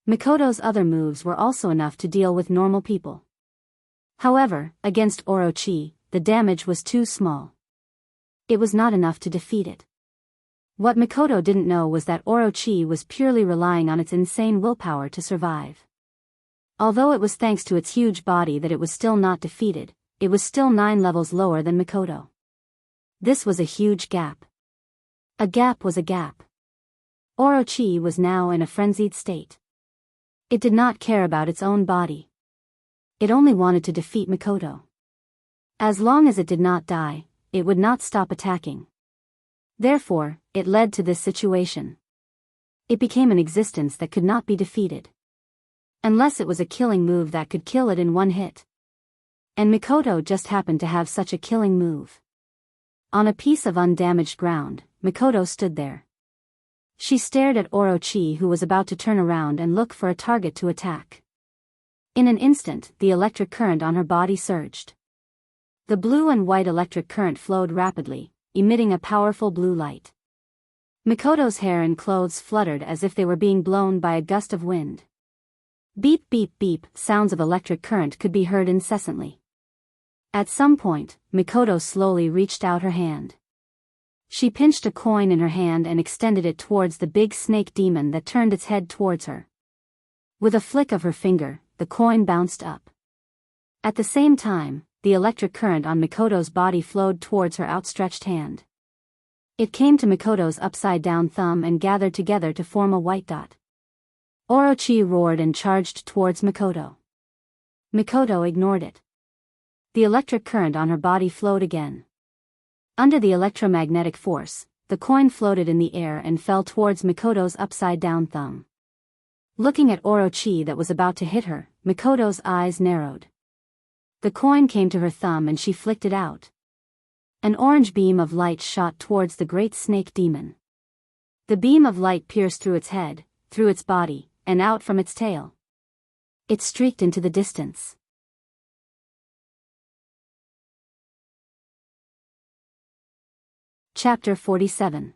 Mikoto's other moves were also enough to deal with normal people. However, against Orochi, the damage was too small. It was not enough to defeat it. What Mikoto didn't know was that Orochi was purely relying on its insane willpower to survive. Although it was thanks to its huge body that it was still not defeated, it was still 9 levels lower than Mikoto. This was a huge gap. A gap was a gap. Orochi was now in a frenzied state. It did not care about its own body. It only wanted to defeat Mikoto. As long as it did not die, it would not stop attacking. Therefore, it led to this situation. It became an existence that could not be defeated. Unless it was a killing move that could kill it in one hit. And Mikoto just happened to have such a killing move. On a piece of undamaged ground, Mikoto stood there. She stared at Orochi, who was about to turn around and look for a target to attack. In an instant, the electric current on her body surged. The blue and white electric current flowed rapidly, emitting a powerful blue light. Mikoto's hair and clothes fluttered as if they were being blown by a gust of wind. Beep beep beep, sounds of electric current could be heard incessantly. At some point, Mikoto slowly reached out her hand. She pinched a coin in her hand and extended it towards the big snake demon that turned its head towards her. With a flick of her finger, the coin bounced up. At the same time, the electric current on Mikoto's body flowed towards her outstretched hand. It came to Mikoto's upside-down thumb and gathered together to form a white dot. Orochi roared and charged towards Mikoto. Mikoto ignored it. The electric current on her body flowed again. Under the electromagnetic force, the coin floated in the air and fell towards Mikoto's upside-down thumb. Looking at Orochi that was about to hit her, Mikoto's eyes narrowed. The coin came to her thumb and she flicked it out. An orange beam of light shot towards the great snake demon. The beam of light pierced through its head, through its body, and out from its tail. It streaked into the distance. Chapter 47.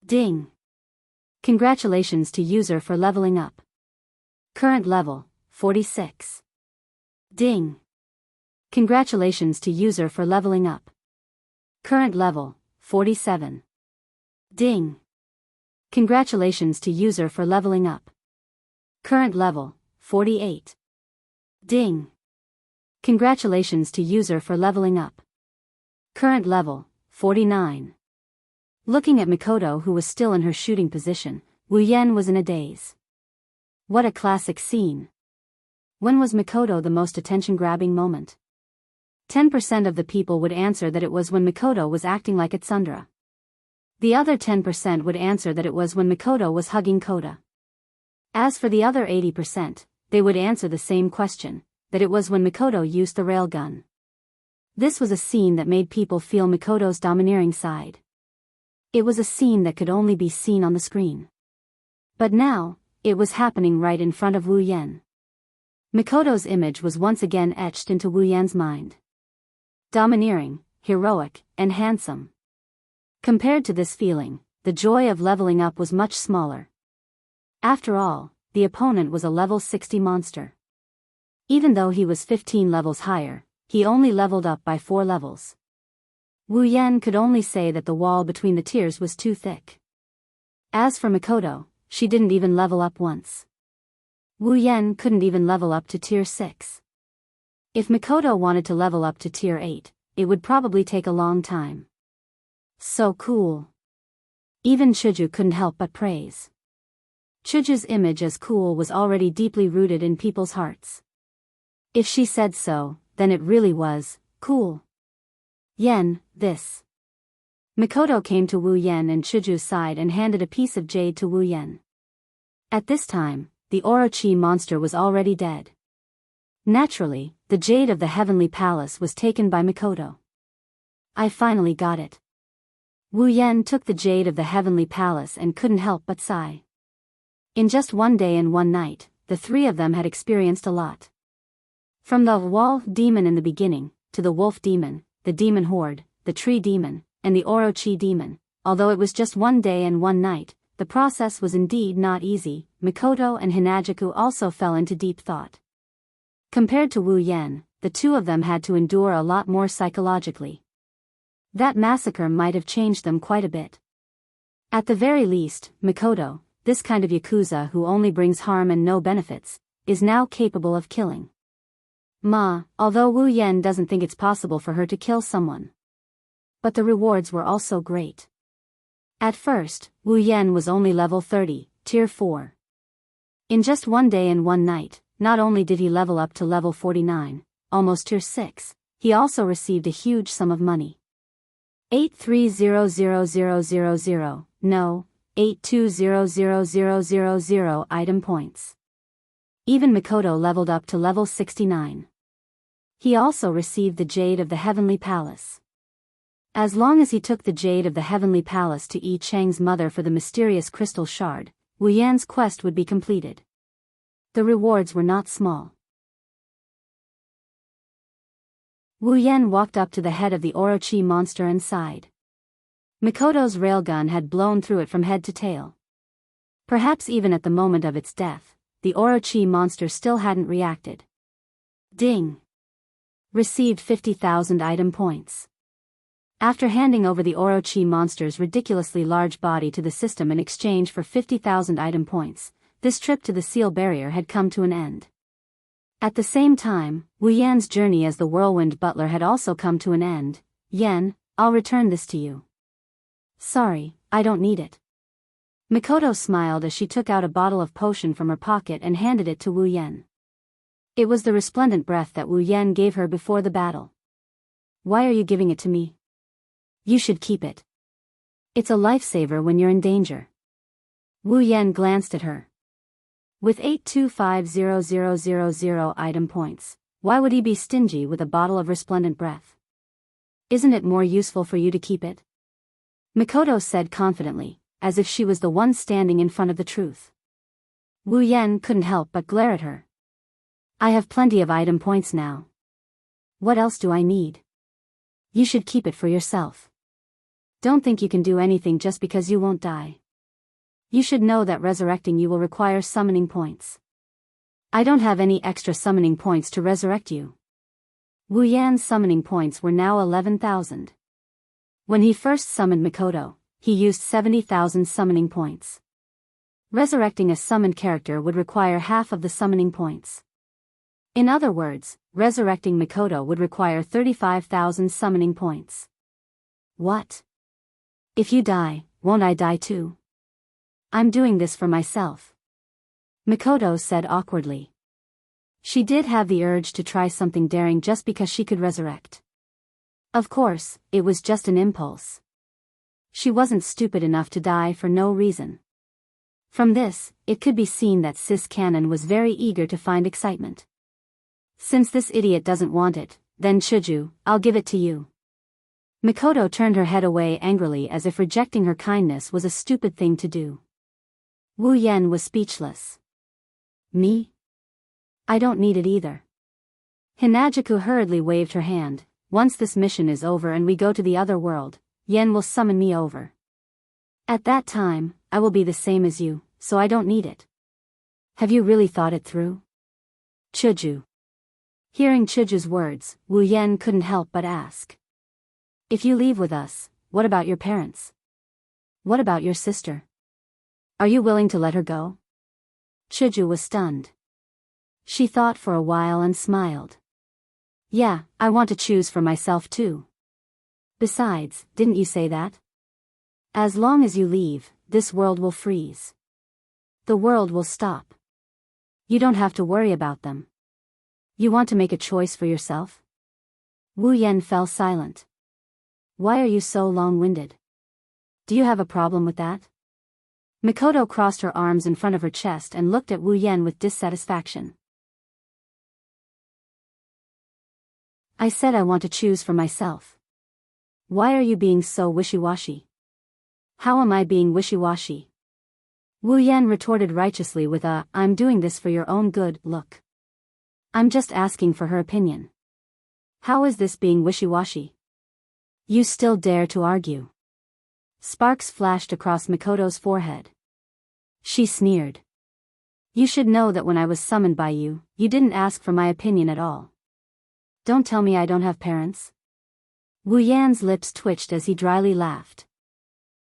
Ding! Congratulations to user for leveling up. Current level, 46. Ding! Congratulations to user for leveling up. Current level, 47. Ding! Congratulations to user for leveling up. Current level, 48. Ding! Congratulations to user for leveling up. Current level, 49. Looking at Mikoto, who was still in her shooting position, Wu Yen was in a daze. What a classic scene. When was Mikoto the most attention-grabbing moment? 10% of the people would answer that it was when Mikoto was acting like Itsundra. The other 10% would answer that it was when Mikoto was hugging Kota. As for the other 80%, they would answer the same question, that it was when Mikoto used the railgun. This was a scene that made people feel Mikoto's domineering side. It was a scene that could only be seen on the screen. But now, it was happening right in front of Wu Yen. Mikoto's image was once again etched into Wu Yen's mind. Domineering, heroic, and handsome. Compared to this feeling, the joy of leveling up was much smaller. After all, the opponent was a level 60 monster. Even though he was 15 levels higher, he only leveled up by 4 levels. Wu Yen could only say that the wall between the tiers was too thick. As for Mikoto, she didn't even level up once. Wu Yen couldn't even level up to tier 6. If Mikoto wanted to level up to tier 8, it would probably take a long time. So cool. Even Chuju couldn't help but praise. Chuju's image as cool was already deeply rooted in people's hearts. If she said so, then it really was cool. Yen, this. Mikoto came to Wu Yen and Chuju's side and handed a piece of jade to Wu Yen. At this time, the Orochi monster was already dead. Naturally, the jade of the Heavenly Palace was taken by Mikoto. I finally got it. Wu Yen took the jade of the Heavenly Palace and couldn't help but sigh. In just one day and one night, the three of them had experienced a lot. From the wall demon in the beginning, to the wolf demon, the demon horde, the tree demon, and the Orochi demon, although it was just one day and one night, the process was indeed not easy. Mikoto and Hinajuku also fell into deep thought. Compared to Wu Yen, the two of them had to endure a lot more psychologically. That massacre might have changed them quite a bit. At the very least, Mikoto, this kind of Yakuza who only brings harm and no benefits, is now capable of killing. Although Wu Yen doesn't think it's possible for her to kill someone. But the rewards were also great. At first, Wu Yen was only level 30, tier 4. In just one day and one night, not only did he level up to level 49, almost tier 6, he also received a huge sum of money. 8300000, no, 8200000 item points. Even Mikoto leveled up to level 69. He also received the jade of the Heavenly Palace. As long as he took the jade of the Heavenly Palace to Yi Chang's mother for the mysterious crystal shard, Wu Yan's quest would be completed. The rewards were not small. Wu Yan walked up to the head of the Orochi monster and sighed. Mikoto's railgun had blown through it from head to tail. Perhaps even at the moment of its death, the Orochi monster still hadn't reacted. Ding! Received 50,000 item points. After handing over the Orochi monster's ridiculously large body to the system in exchange for 50,000 item points, this trip to the seal barrier had come to an end. At the same time, Wu Yan's journey as the whirlwind butler had also come to an end. Yan, I'll return this to you. Sorry, I don't need it. Mikoto smiled as she took out a bottle of potion from her pocket and handed it to Wu Yan. It was the resplendent breath that Wu Yan gave her before the battle. Why are you giving it to me? You should keep it. It's a lifesaver when you're in danger. Wu Yan glanced at her. With 825,000 item points, why would he be stingy with a bottle of resplendent breath? Isn't it more useful for you to keep it? Mikoto said confidently, as if she was the one standing in front of the truth. Wu Yan couldn't help but glare at her. I have plenty of item points now. What else do I need? You should keep it for yourself. Don't think you can do anything just because you won't die. You should know that resurrecting you will require summoning points. I don't have any extra summoning points to resurrect you. Wu Yan's summoning points were now 11,000. When he first summoned Mikoto, he used 70,000 summoning points. Resurrecting a summoned character would require half of the summoning points. In other words, resurrecting Mikoto would require 35,000 summoning points. What? If you die, won't I die too? I'm doing this for myself. Mikoto said awkwardly. She did have the urge to try something daring just because she could resurrect. Of course, it was just an impulse. She wasn't stupid enough to die for no reason. From this, it could be seen that Sis Cannon was very eager to find excitement. Since this idiot doesn't want it, then Chuju, I'll give it to you. Mikoto turned her head away angrily as if rejecting her kindness was a stupid thing to do. Wu Yan was speechless. Me? I don't need it either. Hinajuku hurriedly waved her hand. Once this mission is over and we go to the other world, Yen will summon me over. At that time, I will be the same as you, so I don't need it. Have you really thought it through? Chuju. Hearing Chuju's words, Wu Yan couldn't help but ask. If you leave with us, what about your parents? What about your sister? Are you willing to let her go? Chuju was stunned. She thought for a while and smiled. Yeah, I want to choose for myself too. Besides, didn't you say that? As long as you leave, this world will freeze. The world will stop. You don't have to worry about them. You want to make a choice for yourself? Wu Yan fell silent. Why are you so long-winded? Do you have a problem with that? Mikoto crossed her arms in front of her chest and looked at Wu Yan with dissatisfaction. I said I want to choose for myself. Why are you being so wishy-washy? How am I being wishy-washy? Wu Yan retorted righteously with a, I'm doing this for your own good, look. I'm just asking for her opinion. How is this being wishy-washy? You still dare to argue. Sparks flashed across Mikoto's forehead. She sneered. You should know that when I was summoned by you, you didn't ask for my opinion at all. Don't tell me I don't have parents. Wu Yan's lips twitched as he dryly laughed.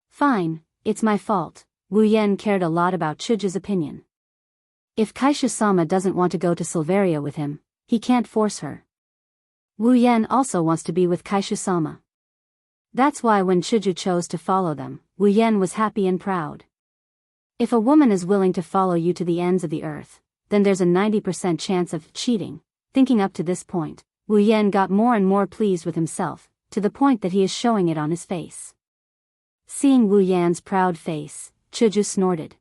Fine, it's my fault. Wu Yan cared a lot about Chuju's opinion. If Kaishu-sama doesn't want to go to Silveria with him, he can't force her. Wu Yan also wants to be with Kaishu-sama. That's why when Chuju chose to follow them, Wu Yan was happy and proud. If a woman is willing to follow you to the ends of the earth, then there's a 90% chance of cheating. Thinking up to this point, Wu Yan got more and more pleased with himself, to the point that he is showing it on his face. Seeing Wu Yan's proud face, Chuju snorted.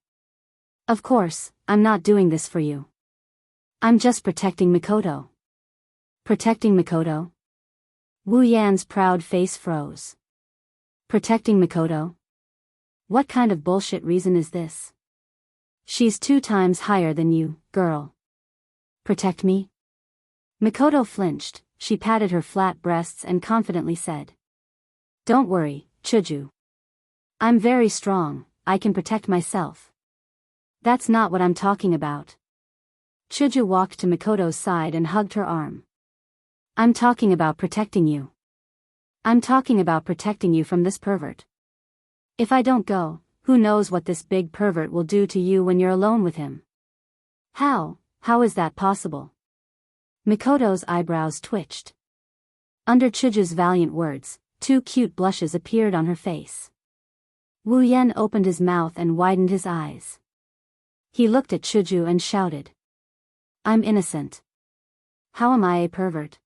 Of course, I'm not doing this for you. I'm just protecting Mikoto. Protecting Mikoto? Wu Yan's proud face froze. Protecting Mikoto? What kind of bullshit reason is this? She's 2 times higher than you, girl. Protect me? Mikoto flinched, she patted her flat breasts and confidently said. Don't worry, Chuju. I'm very strong, I can protect myself. That's not what I'm talking about. Chuju walked to Mikoto's side and hugged her arm. I'm talking about protecting you. I'm talking about protecting you from this pervert. If I don't go, who knows what this big pervert will do to you when you're alone with him? How is that possible? Mikoto's eyebrows twitched. Under Chuju's valiant words, 2 cute blushes appeared on her face. Wu Yan opened his mouth and widened his eyes. He looked at Chuju and shouted. I'm innocent. How am I a pervert?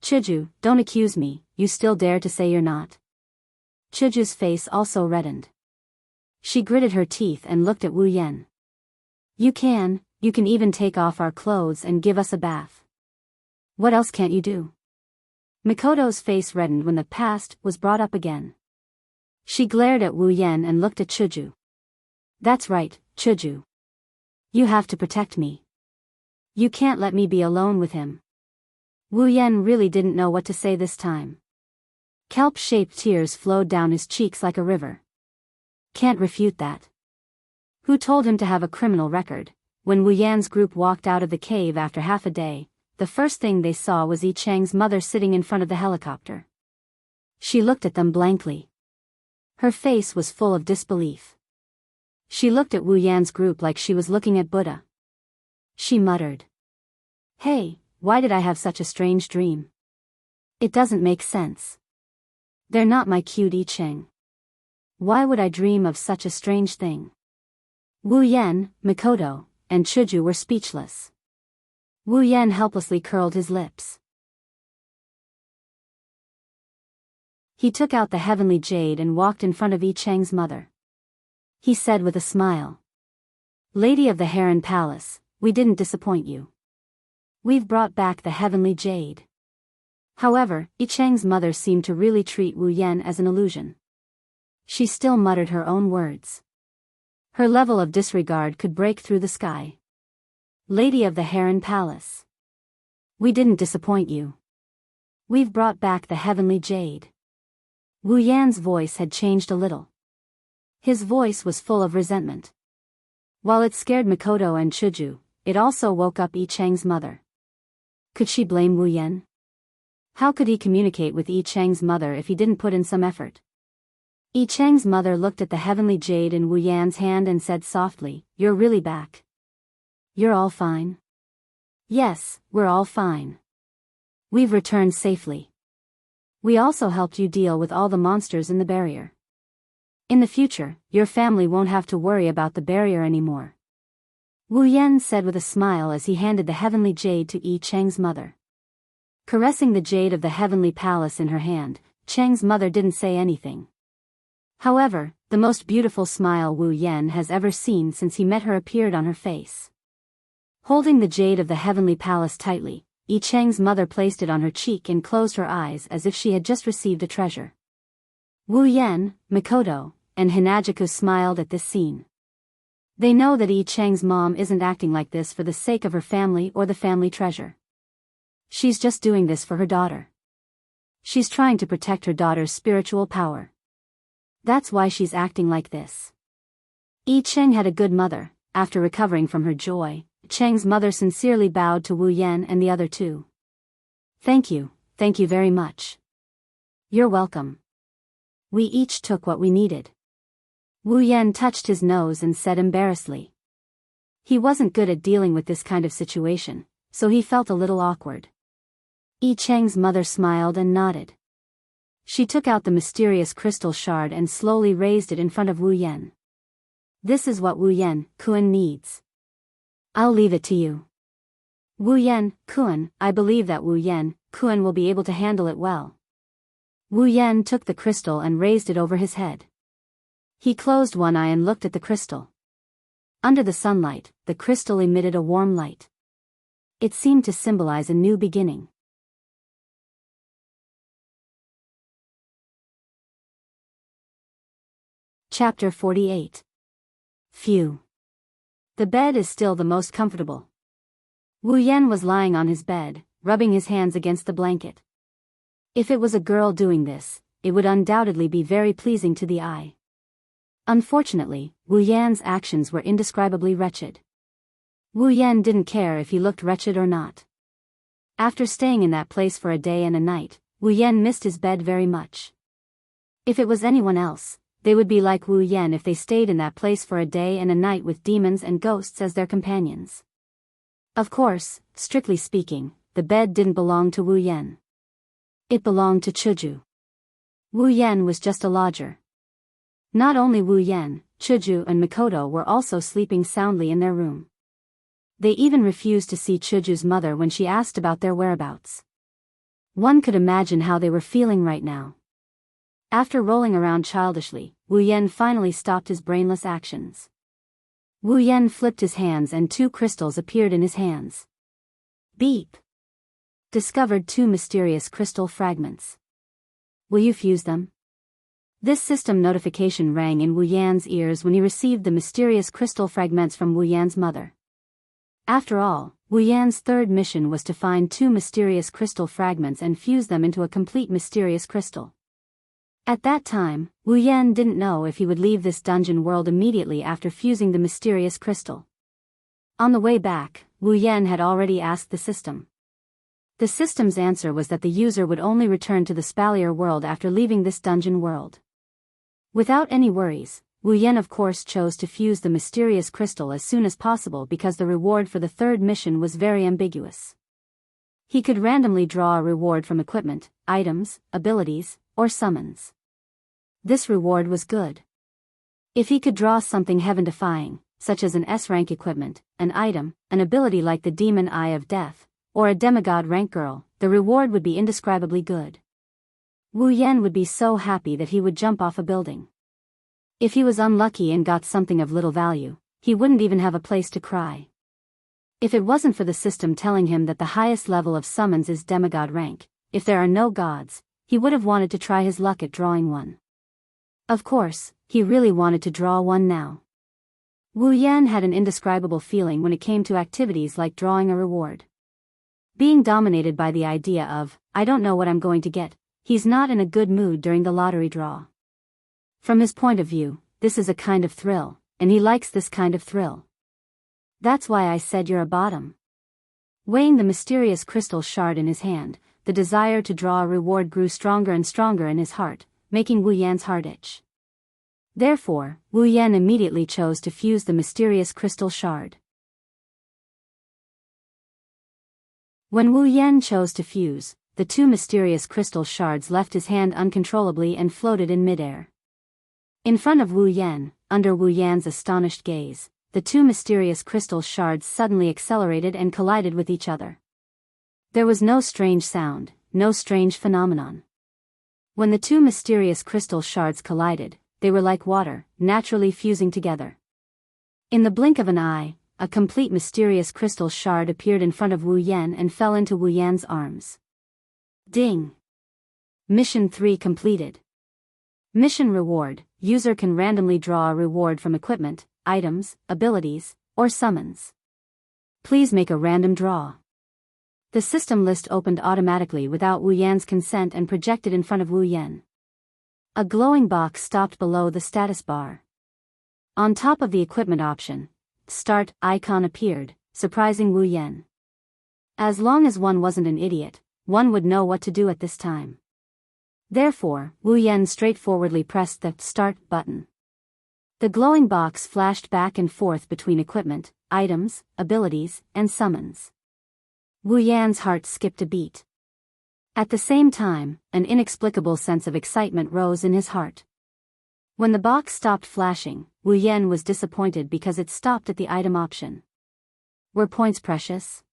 Chuju, don't accuse me, you still dare to say you're not? Chuju's face also reddened. She gritted her teeth and looked at Wu Yan. You can even take off our clothes and give us a bath. What else can't you do? Mikoto's face reddened when the past was brought up again. She glared at Wu Yan and looked at Chuju. That's right, Chuju. You have to protect me. You can't let me be alone with him. Wu Yan really didn't know what to say this time. Kelp-shaped tears flowed down his cheeks like a river. Can't refute that. Who told him to have a criminal record? When Wu Yan's group walked out of the cave after half a day, the first thing they saw was Yi Cheng's mother sitting in front of the helicopter. She looked at them blankly. Her face was full of disbelief. She looked at Wu Yan's group like she was looking at Buddha. She muttered. Hey, why did I have such a strange dream? It doesn't make sense. They're not my cute Yi Cheng. Why would I dream of such a strange thing? Wu Yan, Mikoto, and Chuju were speechless. Wu Yan helplessly curled his lips. He took out the heavenly jade and walked in front of Yi Cheng's mother. He said with a smile. Lady of the Heron Palace, we didn't disappoint you. We've brought back the heavenly jade. However, Yi Cheng's mother seemed to really treat Wu Yan as an illusion. She still muttered her own words. Her level of disregard could break through the sky. Lady of the Heron Palace. We didn't disappoint you. We've brought back the heavenly jade. Wu Yan's voice had changed a little. His voice was full of resentment. While it scared Mikoto and Chuju, it also woke up Yi Cheng's mother. Could she blame Wu Yan? How could he communicate with Yi Cheng's mother if he didn't put in some effort? Yi Cheng's mother looked at the heavenly jade in Wu Yan's hand and said softly, You're really back. You're all fine? Yes, we're all fine. We've returned safely. We also helped you deal with all the monsters in the barrier. In the future, your family won't have to worry about the barrier anymore. Wu Yan said with a smile as he handed the heavenly jade to Yi Cheng's mother. Caressing the jade of the heavenly palace in her hand, Cheng's mother didn't say anything. However, the most beautiful smile Wu Yan has ever seen since he met her appeared on her face. Holding the jade of the heavenly palace tightly, Yi Cheng's mother placed it on her cheek and closed her eyes as if she had just received a treasure. Wu Yan, Mikoto, and Hinajaku smiled at this scene. They know that Yi Cheng's mom isn't acting like this for the sake of her family or the family treasure. She's just doing this for her daughter. She's trying to protect her daughter's spiritual power. That's why she's acting like this. Yi Cheng had a good mother. After recovering from her joy, Cheng's mother sincerely bowed to Wu Yan and the other two. Thank you very much. You're welcome. We each took what we needed. Wu Yan touched his nose and said embarrassedly. He wasn't good at dealing with this kind of situation, so he felt a little awkward. Yi Cheng's mother smiled and nodded. She took out the mysterious crystal shard and slowly raised it in front of Wu Yan. This is what Wu Yan, Kun needs. I'll leave it to you. Wu Yan, Kun, I believe that Wu Yan, Kun will be able to handle it well. Wu Yan took the crystal and raised it over his head. He closed one eye and looked at the crystal. Under the sunlight, the crystal emitted a warm light. It seemed to symbolize a new beginning. Chapter 48. Phew. The bed is still the most comfortable. Wu Yan was lying on his bed, rubbing his hands against the blanket. If it was a girl doing this, it would undoubtedly be very pleasing to the eye. Unfortunately, Wu Yan's actions were indescribably wretched. Wu Yan didn't care if he looked wretched or not. After staying in that place for a day and a night, Wu Yan missed his bed very much. If it was anyone else, they would be like Wu Yan if they stayed in that place for a day and a night with demons and ghosts as their companions. Of course, strictly speaking, the bed didn't belong to Wu Yan. It belonged to Chuju. Wu Yan was just a lodger. Not only Wu Yan, Chuju and Mikoto were also sleeping soundly in their room. They even refused to see Chuju's mother when she asked about their whereabouts. One could imagine how they were feeling right now. After rolling around childishly, Wu Yan finally stopped his brainless actions. Wu Yan flipped his hands and 2 crystals appeared in his hands. Beep. Discovered 2 mysterious crystal fragments. Will you fuse them? This system notification rang in Wu Yan's ears when he received the mysterious crystal fragments from Wu Yan's mother. After all, Wu Yan's third mission was to find 2 mysterious crystal fragments and fuse them into a complete mysterious crystal. At that time, Wu Yan didn't know if he would leave this dungeon world immediately after fusing the mysterious crystal. On the way back, Wu Yan had already asked the system. The system's answer was that the user would only return to the Spalier world after leaving this dungeon world. Without any worries, Wu Yan of course chose to fuse the mysterious crystal as soon as possible because the reward for the third mission was very ambiguous. He could randomly draw a reward from equipment, items, abilities, or summons. This reward was good. If he could draw something heaven-defying, such as an S-rank equipment, an item, an ability like the Demon Eye of Death, or a demigod rank girl, the reward would be indescribably good. Wu Yan would be so happy that he would jump off a building. If he was unlucky and got something of little value, he wouldn't even have a place to cry. If it wasn't for the system telling him that the highest level of summons is demigod rank, if there are no gods, he would have wanted to try his luck at drawing one. Of course, he really wanted to draw one now. Wu Yan had an indescribable feeling when it came to activities like drawing a reward. Being dominated by the idea of, I don't know what I'm going to get, he's not in a good mood during the lottery draw. From his point of view, this is a kind of thrill, and he likes this kind of thrill. That's why I said you're a bottom. Weighing the mysterious crystal shard in his hand, the desire to draw a reward grew stronger and stronger in his heart, making Wu Yan's heart itch. Therefore, Wu Yan immediately chose to fuse the mysterious crystal shard. When Wu Yan chose to fuse, the 2 mysterious crystal shards left his hand uncontrollably and floated in midair. In front of Wu Yan, under Wu Yan's astonished gaze, the 2 mysterious crystal shards suddenly accelerated and collided with each other. There was no strange sound, no strange phenomenon. When the 2 mysterious crystal shards collided, they were like water, naturally fusing together. In the blink of an eye, a complete mysterious crystal shard appeared in front of Wu Yan and fell into Wu Yan's arms. Ding! Mission 3 completed. Mission reward: user can randomly draw a reward from equipment, items, abilities, or summons. Please make a random draw. The system list opened automatically without Wu Yan's consent and projected in front of Wu Yan. A glowing box stopped below the status bar. On top of the equipment option, Start icon appeared, surprising Wu Yan. As long as one wasn't an idiot, one would know what to do at this time. Therefore, Wu Yan straightforwardly pressed the Start button. The glowing box flashed back and forth between equipment, items, abilities, and summons. Wu Yan's heart skipped a beat. At the same time, an inexplicable sense of excitement rose in his heart. When the box stopped flashing, Wu Yan was disappointed because it stopped at the item option. Were points precious?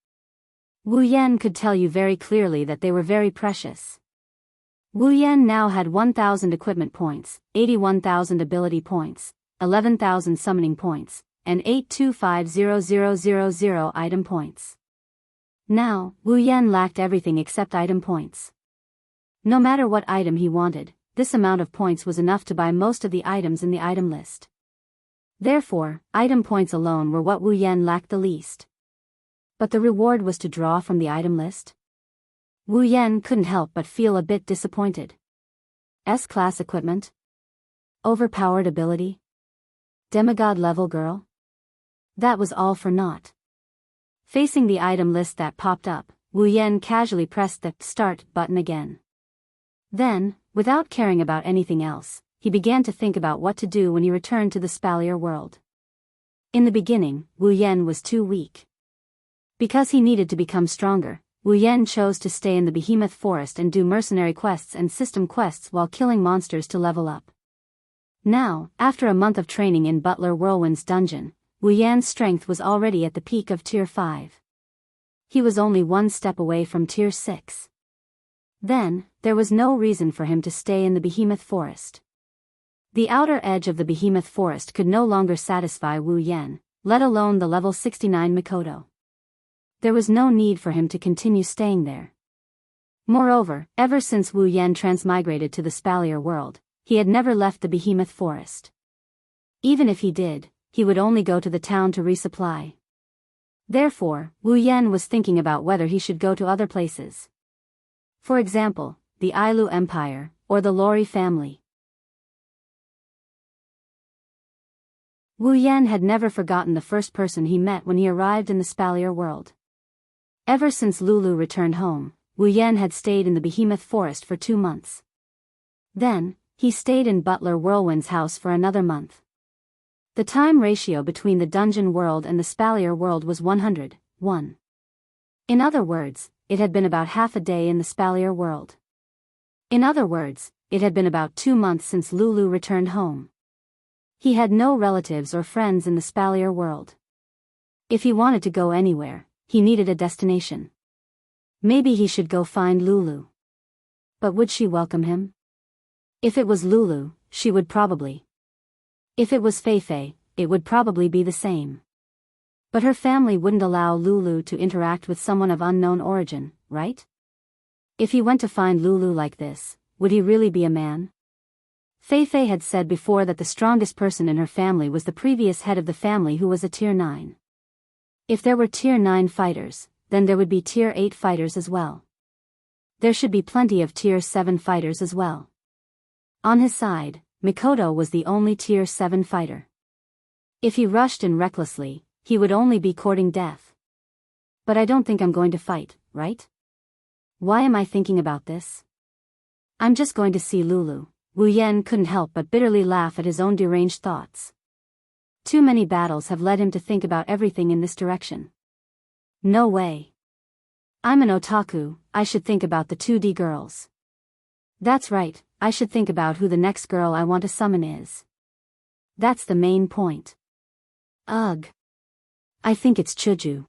Wu Yan could tell you very clearly that they were very precious. Wu Yan now had 1,000 equipment points, 81,000 ability points, 11,000 summoning points, and 825,000 item points. Now, Wu Yan lacked everything except item points. No matter what item he wanted, this amount of points was enough to buy most of the items in the item list. Therefore, item points alone were what Wu Yan lacked the least. But the reward was to draw from the item list? Wu Yan couldn't help but feel a bit disappointed. S-class equipment? Overpowered ability? Demigod level girl? That was all for naught. Facing the item list that popped up, Wu Yan casually pressed the Start button again. Then, without caring about anything else, he began to think about what to do when he returned to the Spalier world. In the beginning, Wu Yan was too weak. Because he needed to become stronger, Wu Yan chose to stay in the Behemoth Forest and do mercenary quests and system quests while killing monsters to level up. Now, after a month of training in Butler Whirlwind's dungeon, Wu Yan's strength was already at the peak of Tier 5. He was only one step away from Tier 6. Then, there was no reason for him to stay in the Behemoth Forest. The outer edge of the Behemoth Forest could no longer satisfy Wu Yan, let alone the level 69 Mikoto. There was no need for him to continue staying there. Moreover, ever since Wu Yan transmigrated to the Spalier world, he had never left the Behemoth Forest. Even if he did, he would only go to the town to resupply. Therefore, Wu Yan was thinking about whether he should go to other places. For example, the Ailu Empire, or the Lori family. Wu Yan had never forgotten the first person he met when he arrived in the Spalier world. Ever since Lulu returned home, Wu Yan had stayed in the Behemoth Forest for 2 months. Then, he stayed in Butler Whirlwind's house for another month. The time ratio between the dungeon world and the Spalier world was 100:1. In other words, it had been about half a day in the Spalier world. In other words, it had been about 2 months since Lulu returned home. He had no relatives or friends in the Spalier world. If he wanted to go anywhere, he needed a destination. Maybe he should go find Lulu. But would she welcome him? If it was Lulu, she would probably. If it was Feifei, it would probably be the same. But her family wouldn't allow Lulu to interact with someone of unknown origin, right? If he went to find Lulu like this, would he really be a man? Feifei had said before that the strongest person in her family was the previous head of the family who was a Tier 9. If there were Tier 9 fighters, then there would be Tier 8 fighters as well. There should be plenty of Tier 7 fighters as well. On his side, Mikoto was the only Tier 7 fighter. If he rushed in recklessly, he would only be courting death. But I don't think I'm going to fight, right? Why am I thinking about this? I'm just going to see Lulu. Wu Yan couldn't help but bitterly laugh at his own deranged thoughts. Too many battles have led him to think about everything in this direction. No way. I'm an otaku, I should think about the 2D girls. That's right, I should think about who the next girl I want to summon is. That's the main point. Ugh. I think it's Chuju.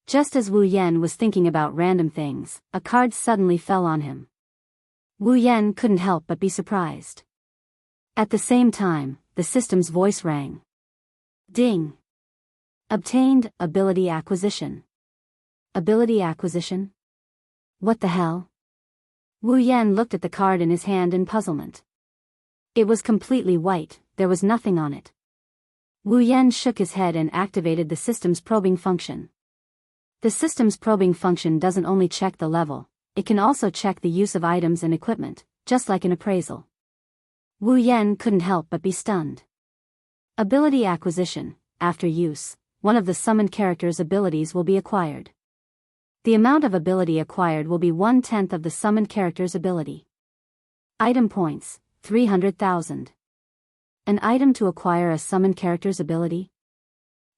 Just as Wu Yan was thinking about random things, a card suddenly fell on him. Wu Yan couldn't help but be surprised. At the same time, the system's voice rang. Ding. Obtained, ability acquisition. Ability acquisition? What the hell? Wu Yan looked at the card in his hand in puzzlement. It was completely white, there was nothing on it. Wu Yan shook his head and activated the system's probing function. The system's probing function doesn't only check the level, it can also check the use of items and equipment, just like an appraisal. Wu Yan couldn't help but be stunned. Ability acquisition. After use, one of the summoned character's abilities will be acquired. The amount of ability acquired will be 1/10 of the summoned character's ability. Item points, 300,000. An item to acquire a summoned character's ability?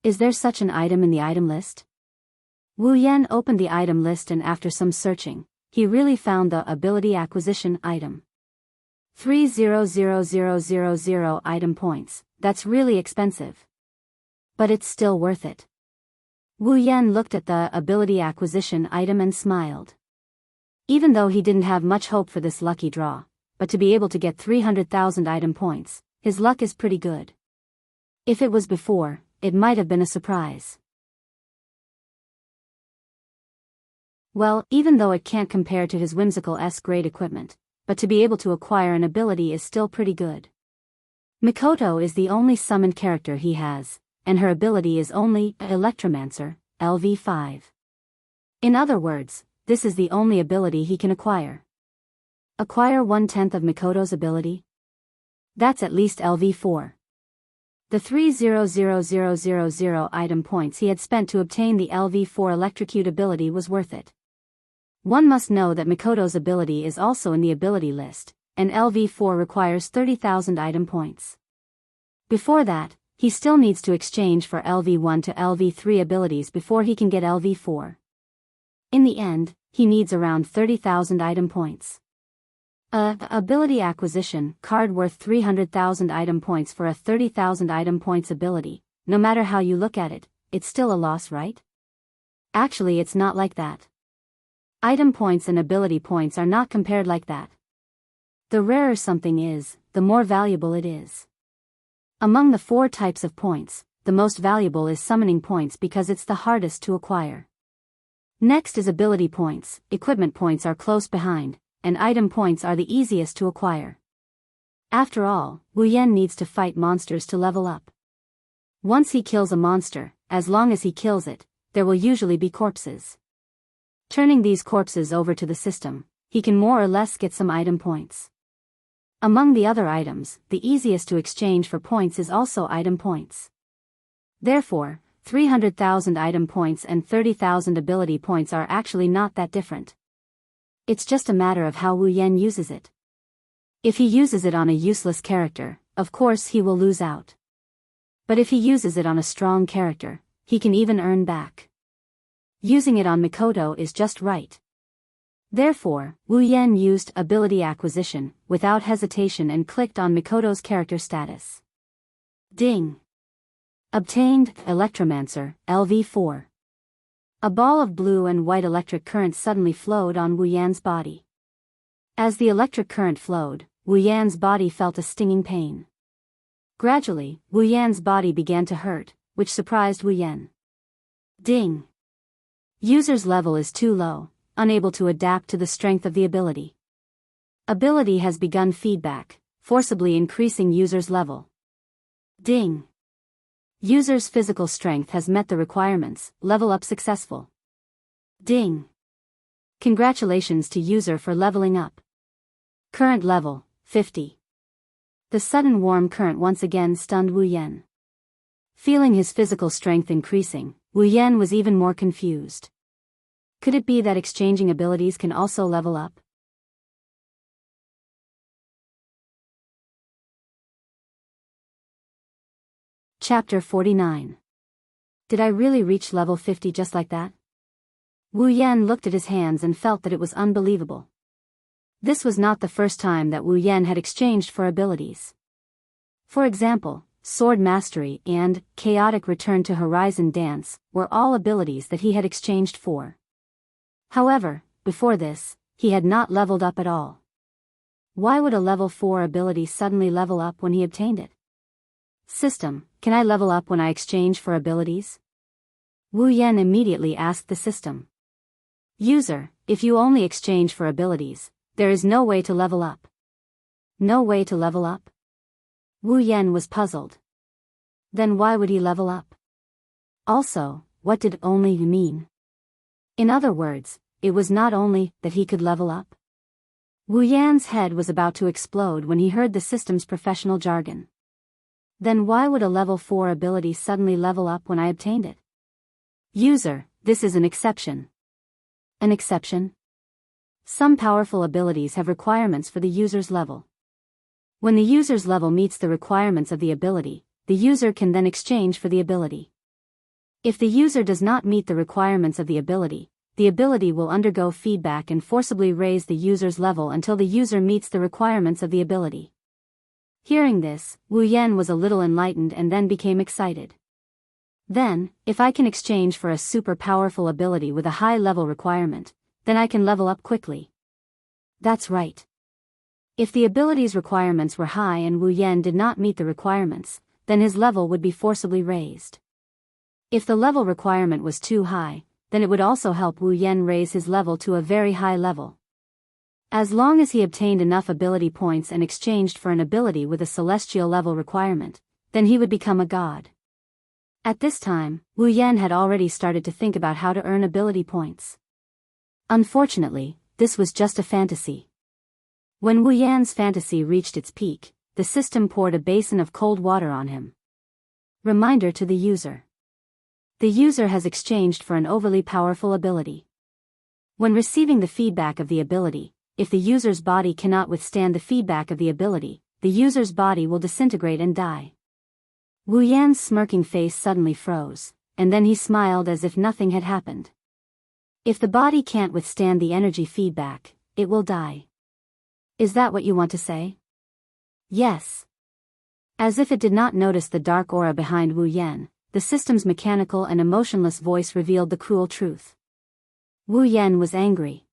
Is there such an item in the item list? Wu Yan opened the item list and after some searching, he really found the ability acquisition item. 300,000 item points, that's really expensive. But it's still worth it. Wu Yan looked at the ability acquisition item and smiled. Even though he didn't have much hope for this lucky draw, but to be able to get 300,000 item points, his luck is pretty good. If it was before, it might have been a surprise. Well, even though it can't compare to his whimsical S-grade equipment, but to be able to acquire an ability is still pretty good. Mikoto is the only summoned character he has, and her ability is only Electromancer, LV5. In other words, this is the only ability he can acquire. Acquire 1/10 of Mikoto's ability? That's at least LV4. The 300,000 item points he had spent to obtain the LV4 Electrocute ability was worth it. One must know that Mikoto's ability is also in the ability list, and LV4 requires 30,000 item points. Before that, he still needs to exchange for LV1 to LV3 abilities before he can get LV4. In the end, he needs around 30,000 item points. Ability acquisition card worth 300,000 item points for a 30,000 item points ability. No matter how you look at it, it's still a loss, right? Actually, it's not like that. Item points and ability points are not compared like that. The rarer something is, the more valuable it is. Among the 4 types of points, the most valuable is summoning points because it's the hardest to acquire. Next is ability points. Equipment points are close behind, and item points are the easiest to acquire. After all, Wu Yan needs to fight monsters to level up. Once he kills a monster, as long as he kills it, there will usually be corpses. Turning these corpses over to the system, he can more or less get some item points. Among the other items, the easiest to exchange for points is also item points. Therefore, 300,000 item points and 30,000 ability points are actually not that different. It's just a matter of how Wu Yan uses it. If he uses it on a useless character, of course he will lose out. But if he uses it on a strong character, he can even earn back. Using it on Mikoto is just right. Therefore, Wu Yan used ability acquisition without hesitation and clicked on Mikoto's character status. Ding! Obtained Electromancer, LV4. A ball of blue and white electric current suddenly flowed on Wu Yan's body. As the electric current flowed, Wu Yan's body felt a stinging pain. Gradually, Wu Yan's body began to hurt, which surprised Wu Yan. Ding! User's level is too low, unable to adapt to the strength of the ability. Ability has begun feedback, forcibly increasing user's level. Ding! User's physical strength has met the requirements, level up successful. Ding! Congratulations to user for leveling up. Current level, 50. The sudden warm current once again stunned Wu Yan. Feeling his physical strength increasing, Wu Yan was even more confused. Could it be that exchanging abilities can also level up? Chapter 49. Did I really reach level 50 just like that? Wu Yan looked at his hands and felt that it was unbelievable. This was not the first time that Wu Yan had exchanged for abilities. For example, Sword Mastery and Chaotic Return to Horizon Dance were all abilities that he had exchanged for. However, before this, he had not leveled up at all. Why would a level 4 ability suddenly level up when he obtained it? System, can I level up when I exchange for abilities? Wu Yan immediately asked the system. User, if you only exchange for abilities, there is no way to level up. No way to level up? Wu Yan was puzzled. Then why would he level up? Also, what did only mean? In other words, it was not only that he could level up. Wu Yan's head was about to explode when he heard the system's professional jargon. Then why would a level 4 ability suddenly level up when I obtained it? User, this is an exception. An exception? Some powerful abilities have requirements for the user's level. When the user's level meets the requirements of the ability, the user can then exchange for the ability. If the user does not meet the requirements of the ability will undergo feedback and forcibly raise the user's level until the user meets the requirements of the ability. Hearing this, Wu Yan was a little enlightened and then became excited. Then, if I can exchange for a super powerful ability with a high level requirement, then I can level up quickly. That's right. If the ability's requirements were high and Wu Yan did not meet the requirements, then his level would be forcibly raised. If the level requirement was too high, then it would also help Wu Yan raise his level to a very high level. As long as he obtained enough ability points and exchanged for an ability with a celestial level requirement, then he would become a god. At this time, Wu Yan had already started to think about how to earn ability points. Unfortunately, this was just a fantasy. When Wu Yan's fantasy reached its peak, the system poured a basin of cold water on him. Reminder to the user. The user has exchanged for an overly powerful ability. When receiving the feedback of the ability, if the user's body cannot withstand the feedback of the ability, the user's body will disintegrate and die. Wu Yan's smirking face suddenly froze, and then he smiled as if nothing had happened. If the body can't withstand the energy feedback, it will die. Is that what you want to say? Yes. As if it did not notice the dark aura behind Wu Yan, the system's mechanical and emotionless voice revealed the cruel truth. Wu Yan was angry.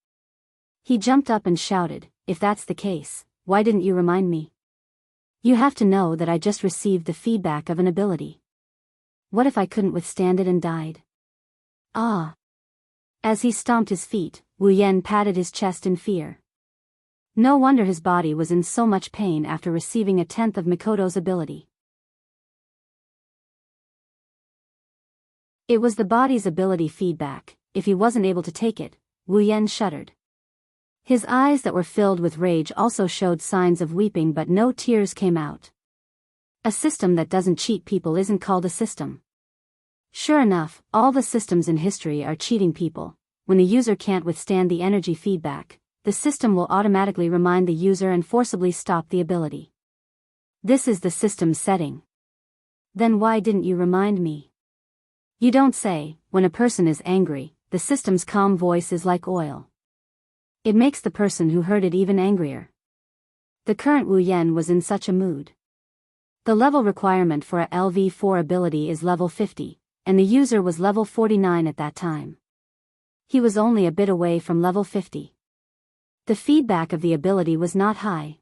He jumped up and shouted, "If that's the case, why didn't you remind me? You have to know that I just received the feedback of an ability. What if I couldn't withstand it and died?" Ah! As he stomped his feet, Wu Yan patted his chest in fear. No wonder his body was in so much pain after receiving a tenth of Mikoto's ability. It was the body's ability feedback. If he wasn't able to take it, Wu Yan shuddered. His eyes that were filled with rage also showed signs of weeping, but no tears came out. A system that doesn't cheat people isn't called a system. Sure enough, all the systems in history are cheating people. When the user can't withstand the energy feedback, the system will automatically remind the user and forcibly stop the ability. This is the system's setting. Then why didn't you remind me? You don't say. When a person is angry, the system's calm voice is like oil. It makes the person who heard it even angrier. The current Wu Yan was in such a mood. The level requirement for a LV4 ability is level 50, and the user was level 49 at that time. He was only a bit away from level 50. The feedback of the ability was not high.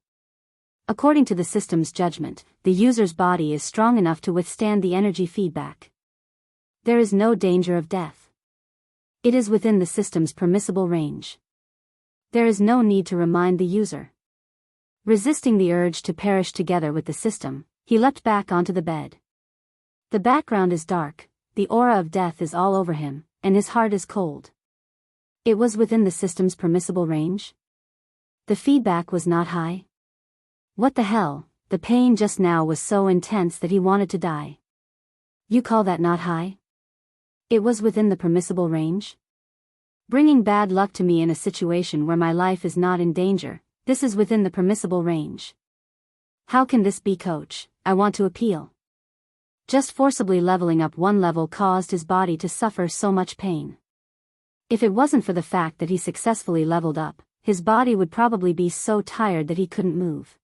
According to the system's judgment, the user's body is strong enough to withstand the energy feedback. There is no danger of death. It is within the system's permissible range. There is no need to remind the user. Resisting the urge to perish together with the system, he leapt back onto the bed. The background is dark, the aura of death is all over him, and his heart is cold. It was within the system's permissible range? The feedback was not high? What the hell, the pain just now was so intense that he wanted to die. You call that not high? It was within the permissible range? Bringing bad luck to me in a situation where my life is not in danger, this is within the permissible range. How can this be, coach? I want to appeal. Just forcibly leveling up one level caused his body to suffer so much pain. If it wasn't for the fact that he successfully leveled up, his body would probably be so tired that he couldn't move.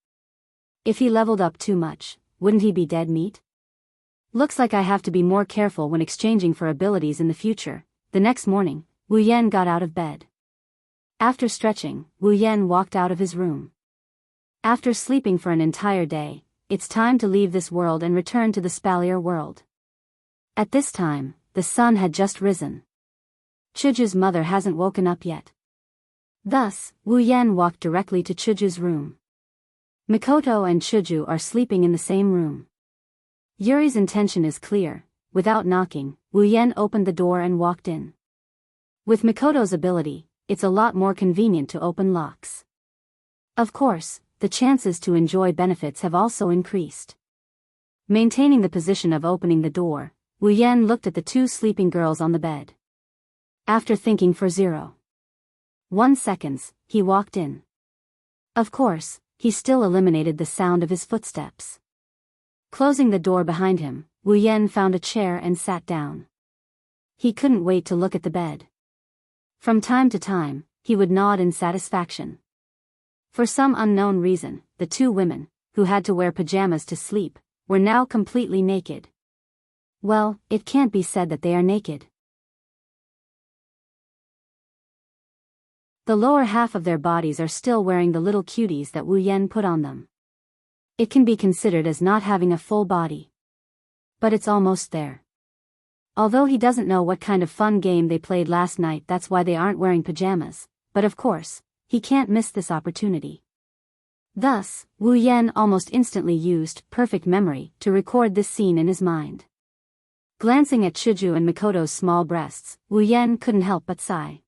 If he leveled up too much, wouldn't he be dead meat? Looks like I have to be more careful when exchanging for abilities in the future. The next morning, Wu Yan got out of bed. After stretching, Wu Yan walked out of his room. After sleeping for an entire day, it's time to leave this world and return to the Spalier world. At this time, the sun had just risen. Chuju's mother hasn't woken up yet. Thus, Wu Yan walked directly to Chuju's room. Mikoto and Chuju are sleeping in the same room. Yuri's intention is clear. Without knocking, Wu Yan opened the door and walked in. With Mikoto's ability, it's a lot more convenient to open locks. Of course, the chances to enjoy benefits have also increased. Maintaining the position of opening the door, Wu Yan looked at the two sleeping girls on the bed. After thinking for 0.1 seconds, he walked in. Of course, he still eliminated the sound of his footsteps. Closing the door behind him, Wu Yan found a chair and sat down. He couldn't wait to look at the bed. From time to time, he would nod in satisfaction. For some unknown reason, the two women, who had to wear pajamas to sleep, were now completely naked. Well, it can't be said that they are naked. The lower half of their bodies are still wearing the little cuties that Wu Yan put on them. It can be considered as not having a full body. But it's almost there. Although he doesn't know what kind of fun game they played last night, that's why they aren't wearing pajamas, but of course, he can't miss this opportunity. Thus, Wu Yan almost instantly used perfect memory to record this scene in his mind. Glancing at Shiju and Mikoto's small breasts, Wu Yan couldn't help but sigh.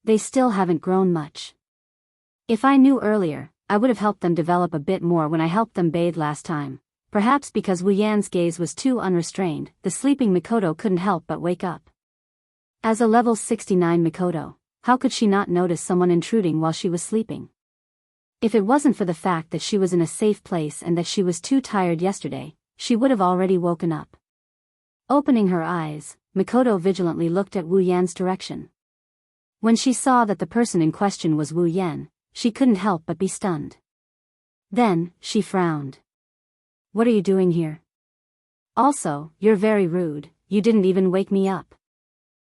They still haven't grown much. If I knew earlier, I would have helped them develop a bit more when I helped them bathe last time. Perhaps because Wu Yan's gaze was too unrestrained, the sleeping Mikoto couldn't help but wake up. As a level 69 Mikoto, how could she not notice someone intruding while she was sleeping? If it wasn't for the fact that she was in a safe place and that she was too tired yesterday, she would have already woken up. Opening her eyes, Mikoto vigilantly looked at Wu Yan's direction. When she saw that the person in question was Wu Yan, she couldn't help but be stunned. Then, she frowned. What are you doing here? Also, you're very rude, you didn't even wake me up.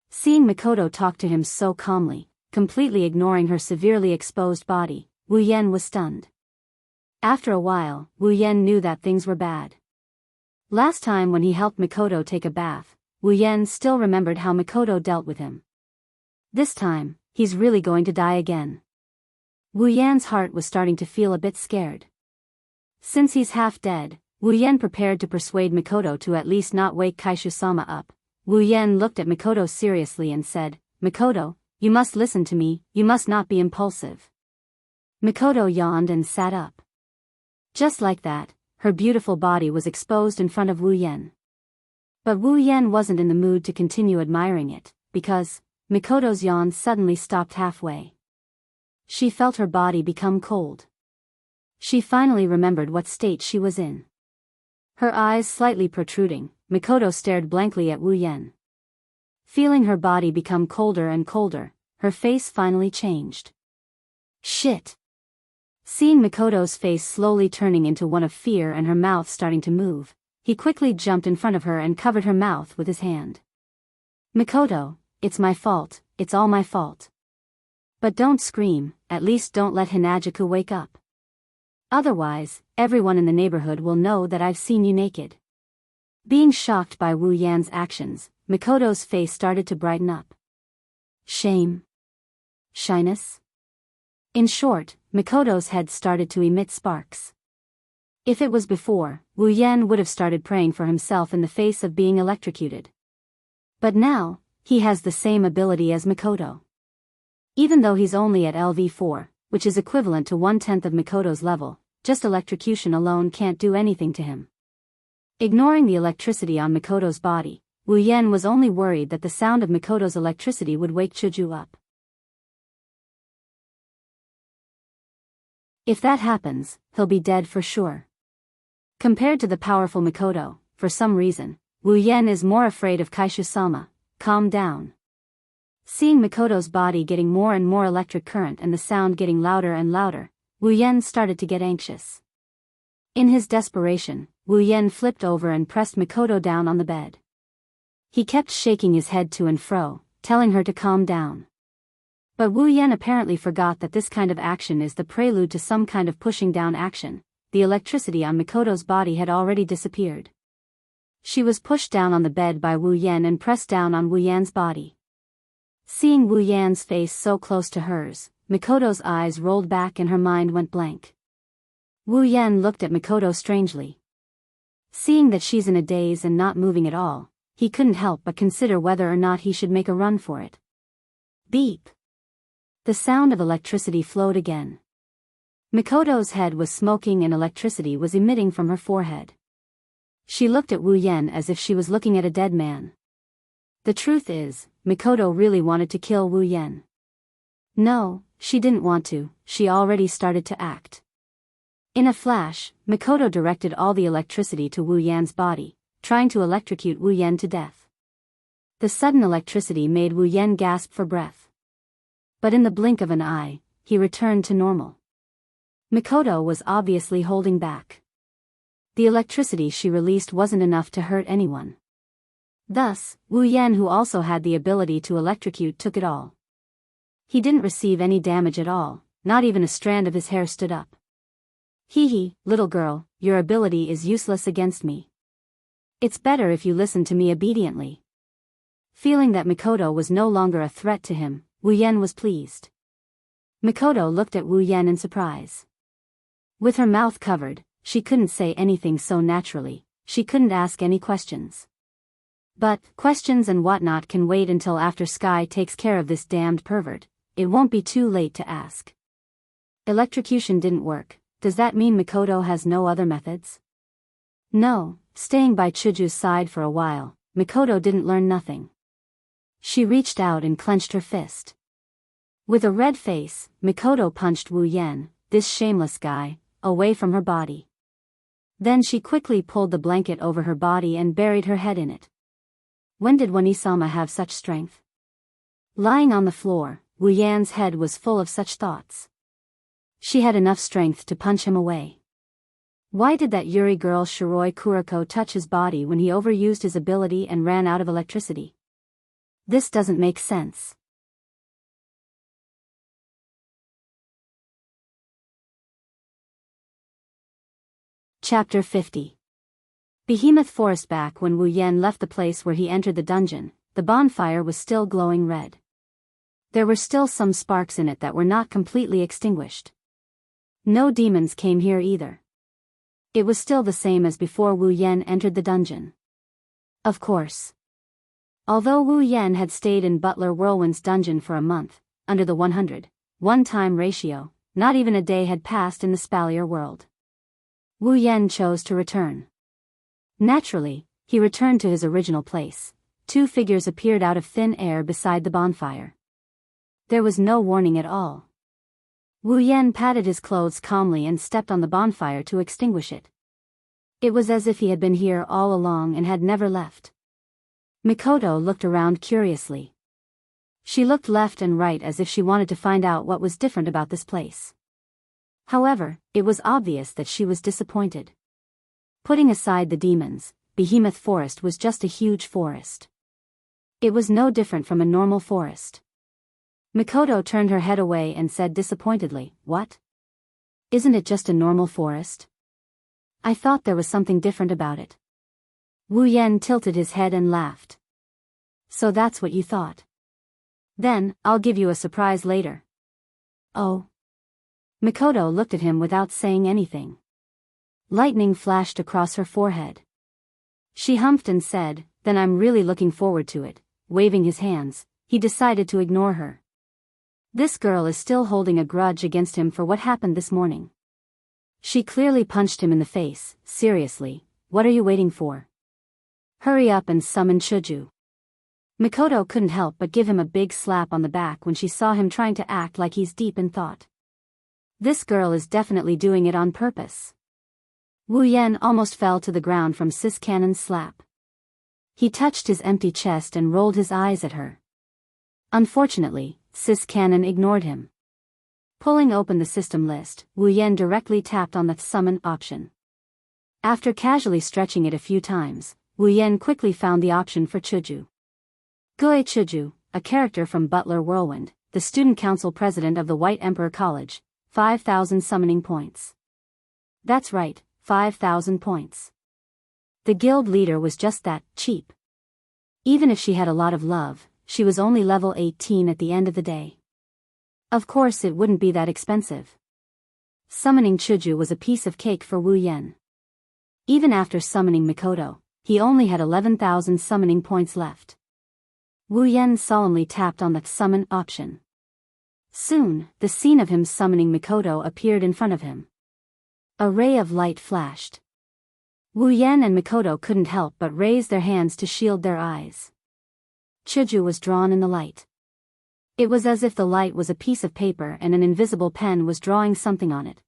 Seeing Mikoto talk to him so calmly, completely ignoring her severely exposed body, Wu Yan was stunned. After a while, Wu Yan knew that things were bad. Last time when he helped Mikoto take a bath, Wu Yan still remembered how Mikoto dealt with him. This time, he's really going to die again. Wu Yan's heart was starting to feel a bit scared. Since he's half dead, Wu Yan prepared to persuade Mikoto to at least not wake Kaishu-sama up. Wu Yan looked at Mikoto seriously and said, Mikoto, you must listen to me, you must not be impulsive. Mikoto yawned and sat up. Just like that, her beautiful body was exposed in front of Wu Yan. But Wu Yan wasn't in the mood to continue admiring it, because Mikoto's yawn suddenly stopped halfway. She felt her body become cold. She finally remembered what state she was in. Her eyes slightly protruding, Mikoto stared blankly at Wu Yan. Feeling her body become colder and colder, her face finally changed. Shit! Seeing Mikoto's face slowly turning into one of fear and her mouth starting to move, he quickly jumped in front of her and covered her mouth with his hand. Mikoto, it's my fault, it's all my fault. But don't scream, at least don't let Hinajuku wake up. Otherwise, everyone in the neighborhood will know that I've seen you naked. Being shocked by Wu Yan's actions, Mikoto's face started to brighten up. Shame? Shyness? In short, Mikoto's head started to emit sparks. If it was before, Wu Yan would have started praying for himself in the face of being electrocuted. But now, he has the same ability as Mikoto. Even though he's only at LV4, which is equivalent to 1/10 of Mikoto's level, just electrocution alone can't do anything to him. Ignoring the electricity on Mikoto's body, Wu Yan was only worried that the sound of Mikoto's electricity would wake Chuju up. If that happens, he'll be dead for sure. Compared to the powerful Mikoto, for some reason, Wu Yan is more afraid of Kaishu-sama. Calm down. Seeing Mikoto's body getting more and more electric current and the sound getting louder and louder, Wu Yan started to get anxious. In his desperation, Wu Yan flipped over and pressed Mikoto down on the bed. He kept shaking his head to and fro, telling her to calm down. But Wu Yan apparently forgot that this kind of action is the prelude to some kind of pushing down action. The electricity on Mikoto's body had already disappeared. She was pushed down on the bed by Wu Yan and pressed down on Wu Yan's body. Seeing Wu Yan's face so close to hers, Mikoto's eyes rolled back and her mind went blank. Wu Yan looked at Mikoto strangely. Seeing that she's in a daze and not moving at all, he couldn't help but consider whether or not he should make a run for it. Beep! The sound of electricity flowed again. Mikoto's head was smoking and electricity was emitting from her forehead. She looked at Wu Yan as if she was looking at a dead man. The truth is, Mikoto really wanted to kill Wu Yan. No, she didn't want to, she already started to act. In a flash, Mikoto directed all the electricity to Wu Yan's body, trying to electrocute Wu Yan to death. The sudden electricity made Wu Yan gasp for breath. But in the blink of an eye, he returned to normal. Mikoto was obviously holding back. The electricity she released wasn't enough to hurt anyone. Thus, Wu Yan, who also had the ability to electrocute, took it all. He didn't receive any damage at all, not even a strand of his hair stood up. Hee, little girl, your ability is useless against me. It's better if you listen to me obediently. Feeling that Mikoto was no longer a threat to him, Wu Yan was pleased. Mikoto looked at Wu Yan in surprise. With her mouth covered, she couldn't say anything so naturally, she couldn't ask any questions. But, questions and whatnot can wait until after Sky takes care of this damned pervert, it won't be too late to ask. Electrocution didn't work, does that mean Mikoto has no other methods? No, staying by Chuju's side for a while, Mikoto didn't learn nothing. She reached out and clenched her fist. With a red face, Mikoto punched Wu Yan, this shameless guy, away from her body. Then she quickly pulled the blanket over her body and buried her head in it. When did Wanisama have such strength? Lying on the floor, Wu Yan's head was full of such thoughts. She had enough strength to punch him away. Why did that Yuri girl Shiroi Kuriko touch his body when he overused his ability and ran out of electricity? This doesn't make sense. Chapter 50. Behemoth Forest. Back when Wu Yan left the place where he entered the dungeon, the bonfire was still glowing red. There were still some sparks in it that were not completely extinguished. No demons came here either. It was still the same as before Wu Yan entered the dungeon. Of course. Although Wu Yan had stayed in Butler Whirlwind's dungeon for a month, under the 100:1 ratio, not even a day had passed in the Spalier world. Wu Yan chose to return. Naturally, he returned to his original place. Two figures appeared out of thin air beside the bonfire. There was no warning at all. Wu Yan patted his clothes calmly and stepped on the bonfire to extinguish it. It was as if he had been here all along and had never left. Mikoto looked around curiously. She looked left and right as if she wanted to find out what was different about this place. However, it was obvious that she was disappointed. Putting aside the demons, Behemoth Forest was just a huge forest. It was no different from a normal forest. Mikoto turned her head away and said disappointedly, "What? Isn't it just a normal forest? I thought there was something different about it." Wu Yan tilted his head and laughed. "So that's what you thought? Then, I'll give you a surprise later." "Oh?" Mikoto looked at him without saying anything. Lightning flashed across her forehead. She humphed and said, "Then I'm really looking forward to it." Waving his hands, he decided to ignore her. This girl is still holding a grudge against him for what happened this morning. She clearly punched him in the face. Seriously, what are you waiting for? Hurry up and summon Chuju. Mikoto couldn't help but give him a big slap on the back when she saw him trying to act like he's deep in thought. This girl is definitely doing it on purpose. Wu Yan almost fell to the ground from Sis Cannon's slap. He touched his empty chest and rolled his eyes at her. Unfortunately, Sis Cannon ignored him. Pulling open the system list, Wu Yan directly tapped on the summon option. After casually stretching it a few times, Wu Yan quickly found the option for Chuju. Gue Chuju, a character from Butler Whirlwind, the student council president of the White Emperor College, 5,000 summoning points. That's right, 5,000 points. The guild leader was just that, cheap. Even if she had a lot of love, she was only level 18 at the end of the day. Of course it wouldn't be that expensive. Summoning Chuju was a piece of cake for Wu Yan. Even after summoning Mikoto, he only had 11,000 summoning points left. Wu Yan solemnly tapped on the summon option. Soon, the scene of him summoning Mikoto appeared in front of him. A ray of light flashed. Wu Yan and Mikoto couldn't help but raise their hands to shield their eyes. Chuju was drawn in the light. It was as if the light was a piece of paper and an invisible pen was drawing something on it.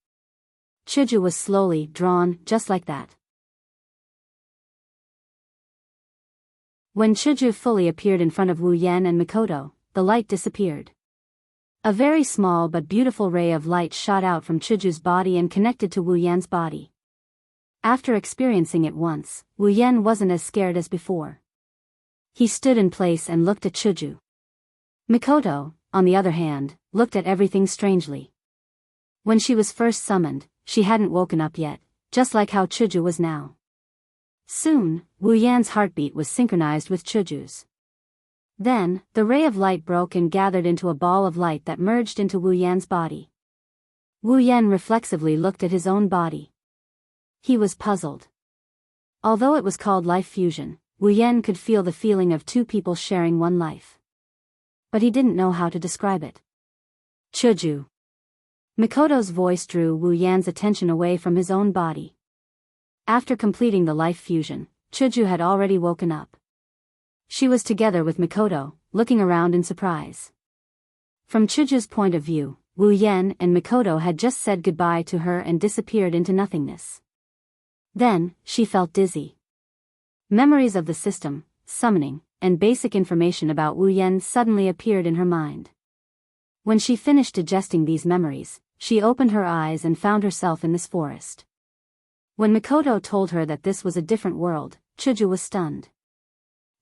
Chuju was slowly drawn, just like that. When Chuju fully appeared in front of Wu Yan and Mikoto, the light disappeared. A very small but beautiful ray of light shot out from Chuju's body and connected to Wu Yan's body. After experiencing it once, Wu Yan wasn't as scared as before. He stood in place and looked at Chuju. Mikoto, on the other hand, looked at everything strangely. When she was first summoned, she hadn't woken up yet, just like how Chuju was now. Soon, Wu Yan's heartbeat was synchronized with Chuju's. Then, the ray of light broke and gathered into a ball of light that merged into Wu Yan's body. Wu Yan reflexively looked at his own body. He was puzzled. Although it was called life fusion, Wu Yan could feel the feeling of two people sharing one life. But he didn't know how to describe it. Chuju. Mikoto's voice drew Wu Yan's attention away from his own body. After completing the life fusion, Chuju had already woken up. She was together with Mikoto, looking around in surprise. From Chuju's point of view, Wu Yan and Mikoto had just said goodbye to her and disappeared into nothingness. Then, she felt dizzy. Memories of the system, summoning, and basic information about Wu Yan suddenly appeared in her mind. When she finished digesting these memories, she opened her eyes and found herself in this forest. When Mikoto told her that this was a different world, Chuju was stunned.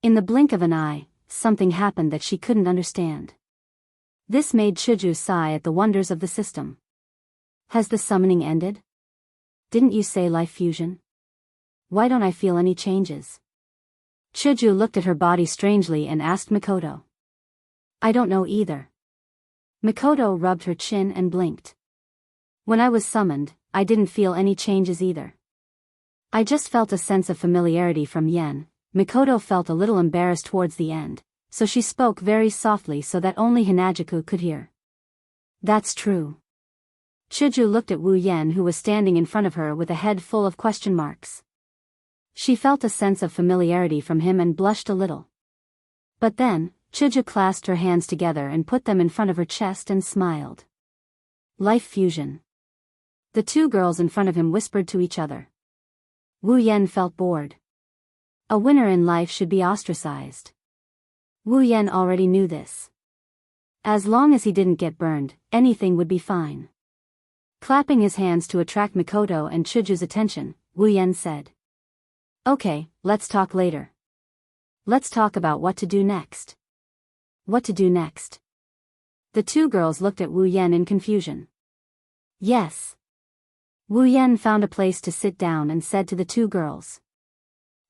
In the blink of an eye, something happened that she couldn't understand. This made Chuju sigh at the wonders of the system. Has the summoning ended? Didn't you say life fusion? Why don't I feel any changes? Chuju looked at her body strangely and asked Mikoto. I don't know either. Mikoto rubbed her chin and blinked. When I was summoned, I didn't feel any changes either. I just felt a sense of familiarity from Yen. Mikoto felt a little embarrassed towards the end, so she spoke very softly so that only Hinajuku could hear. That's true. Chuju looked at Wu Yan who was standing in front of her with a head full of question marks. She felt a sense of familiarity from him and blushed a little. But then, Chuju clasped her hands together and put them in front of her chest and smiled. Life fusion. The two girls in front of him whispered to each other. Wu Yan felt bored. A winner in life should be ostracized. Wu Yan already knew this. As long as he didn't get burned, anything would be fine. Clapping his hands to attract Mikoto and Chuju's attention, Wu Yan said. Okay, let's talk later. Let's talk about what to do next. What to do next? The two girls looked at Wu Yan in confusion. Yes. Wu Yan found a place to sit down and said to the two girls.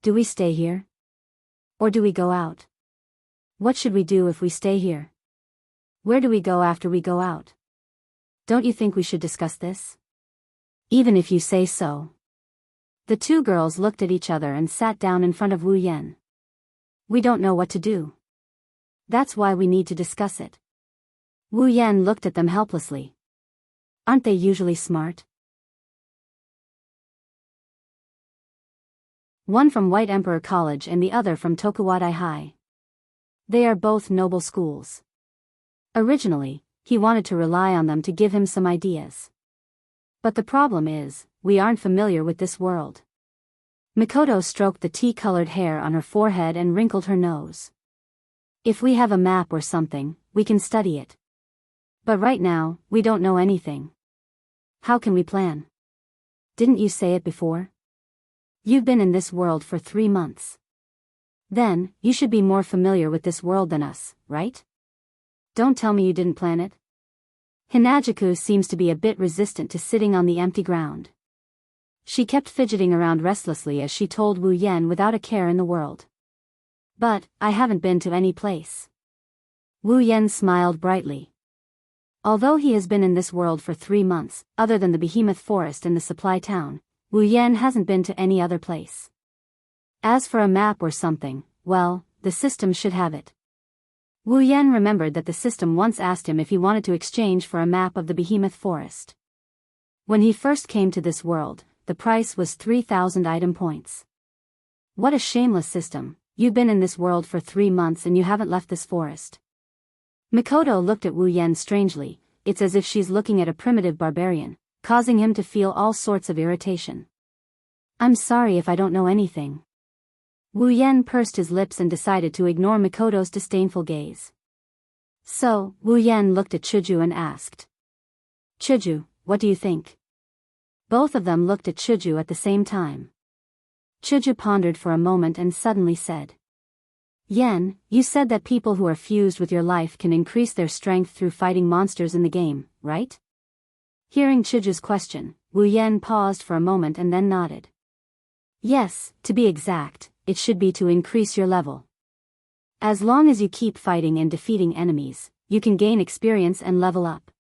Do we stay here? Or do we go out? What should we do if we stay here? Where do we go after we go out? Don't you think we should discuss this? Even if you say so. The two girls looked at each other and sat down in front of Wu Yan. We don't know what to do. That's why we need to discuss it. Wu Yan looked at them helplessly. Aren't they usually smart? One from White Emperor College and the other from Tokuwadai High. They are both noble schools. Originally, he wanted to rely on them to give him some ideas. But the problem is, we aren't familiar with this world. Mikoto stroked the tea-colored hair on her forehead and wrinkled her nose. If we have a map or something, we can study it. But right now, we don't know anything. How can we plan? Didn't you say it before? You've been in this world for 3 months. Then, you should be more familiar with this world than us, right? Don't tell me you didn't plan it. Hinajuku seems to be a bit resistant to sitting on the empty ground. She kept fidgeting around restlessly as she told Wu Yan without a care in the world. But, I haven't been to any place. Wu Yan smiled brightly. Although he has been in this world for 3 months, other than the behemoth forest and the supply town, Wu Yan hasn't been to any other place. As for a map or something, well, the system should have it. Wu Yan remembered that the system once asked him if he wanted to exchange for a map of the behemoth forest. When he first came to this world, the price was 3,000 item points. What a shameless system, you've been in this world for 3 months and you haven't left this forest. Mikoto looked at Wu Yan strangely, it's as if she's looking at a primitive barbarian, causing him to feel all sorts of irritation. I'm sorry if I don't know anything. Wu Yan pursed his lips and decided to ignore Mikoto's disdainful gaze. So, Wu Yan looked at Chuju and asked. Chuju, what do you think? Both of them looked at Chuju at the same time. Chuju pondered for a moment and suddenly said. Yen, you said that people who are fused with your life can increase their strength through fighting monsters in the game, right? Hearing Chuju's question, Wu Yan paused for a moment and then nodded. Yes, to be exact, it should be to increase your level. As long as you keep fighting and defeating enemies, you can gain experience and level up.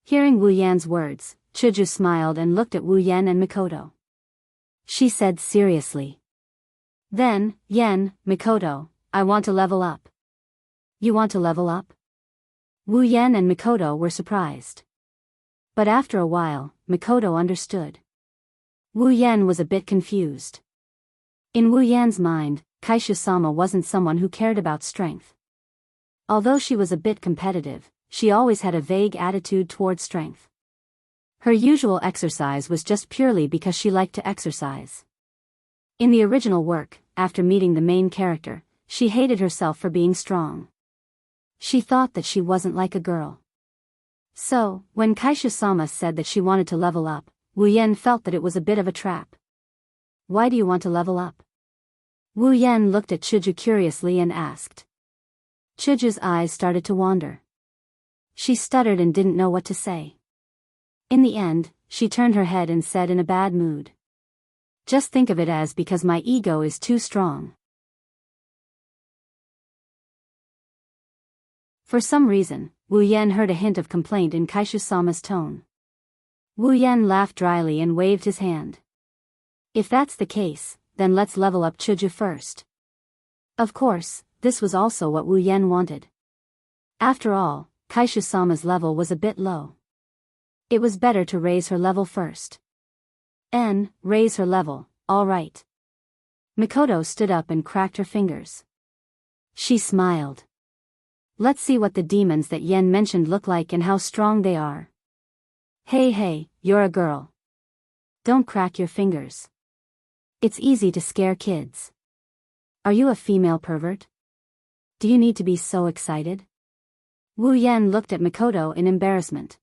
Hearing Wu Yan's words, Chuju smiled and looked at Wu Yan and Mikoto. She said seriously. Then, Yan, Mikoto, I want to level up. You want to level up? Wu Yan and Mikoto were surprised. But after a while, Mikoto understood. Wu Yan was a bit confused. In Wu Yan's mind, Kaishu-sama wasn't someone who cared about strength. Although she was a bit competitive, she always had a vague attitude toward strength. Her usual exercise was just purely because she liked to exercise. In the original work, after meeting the main character, she hated herself for being strong. She thought that she wasn't like a girl. So, when Kaishu-sama said that she wanted to level up, Wu Yan felt that it was a bit of a trap. Why do you want to level up? Wu Yan looked at Chuju curiously and asked. Chuju's eyes started to wander. She stuttered and didn't know what to say. In the end, she turned her head and said in a bad mood. Just think of it as because my ego is too strong. For some reason, Wu Yan heard a hint of complaint in Kaishu-sama's tone. Wu Yan laughed dryly and waved his hand. If that's the case, then let's level up Chuju first. Of course, this was also what Wu Yan wanted. After all, Kaishu-sama's level was a bit low. It was better to raise her level first. Raise her level, all right. Mikoto stood up and cracked her fingers. She smiled. Let's see what the demons that Yen mentioned look like and how strong they are. Hey, you're a girl. Don't crack your fingers. It's easy to scare kids. Are you a female pervert? Do you need to be so excited? Wu Yan looked at Mikoto in embarrassment.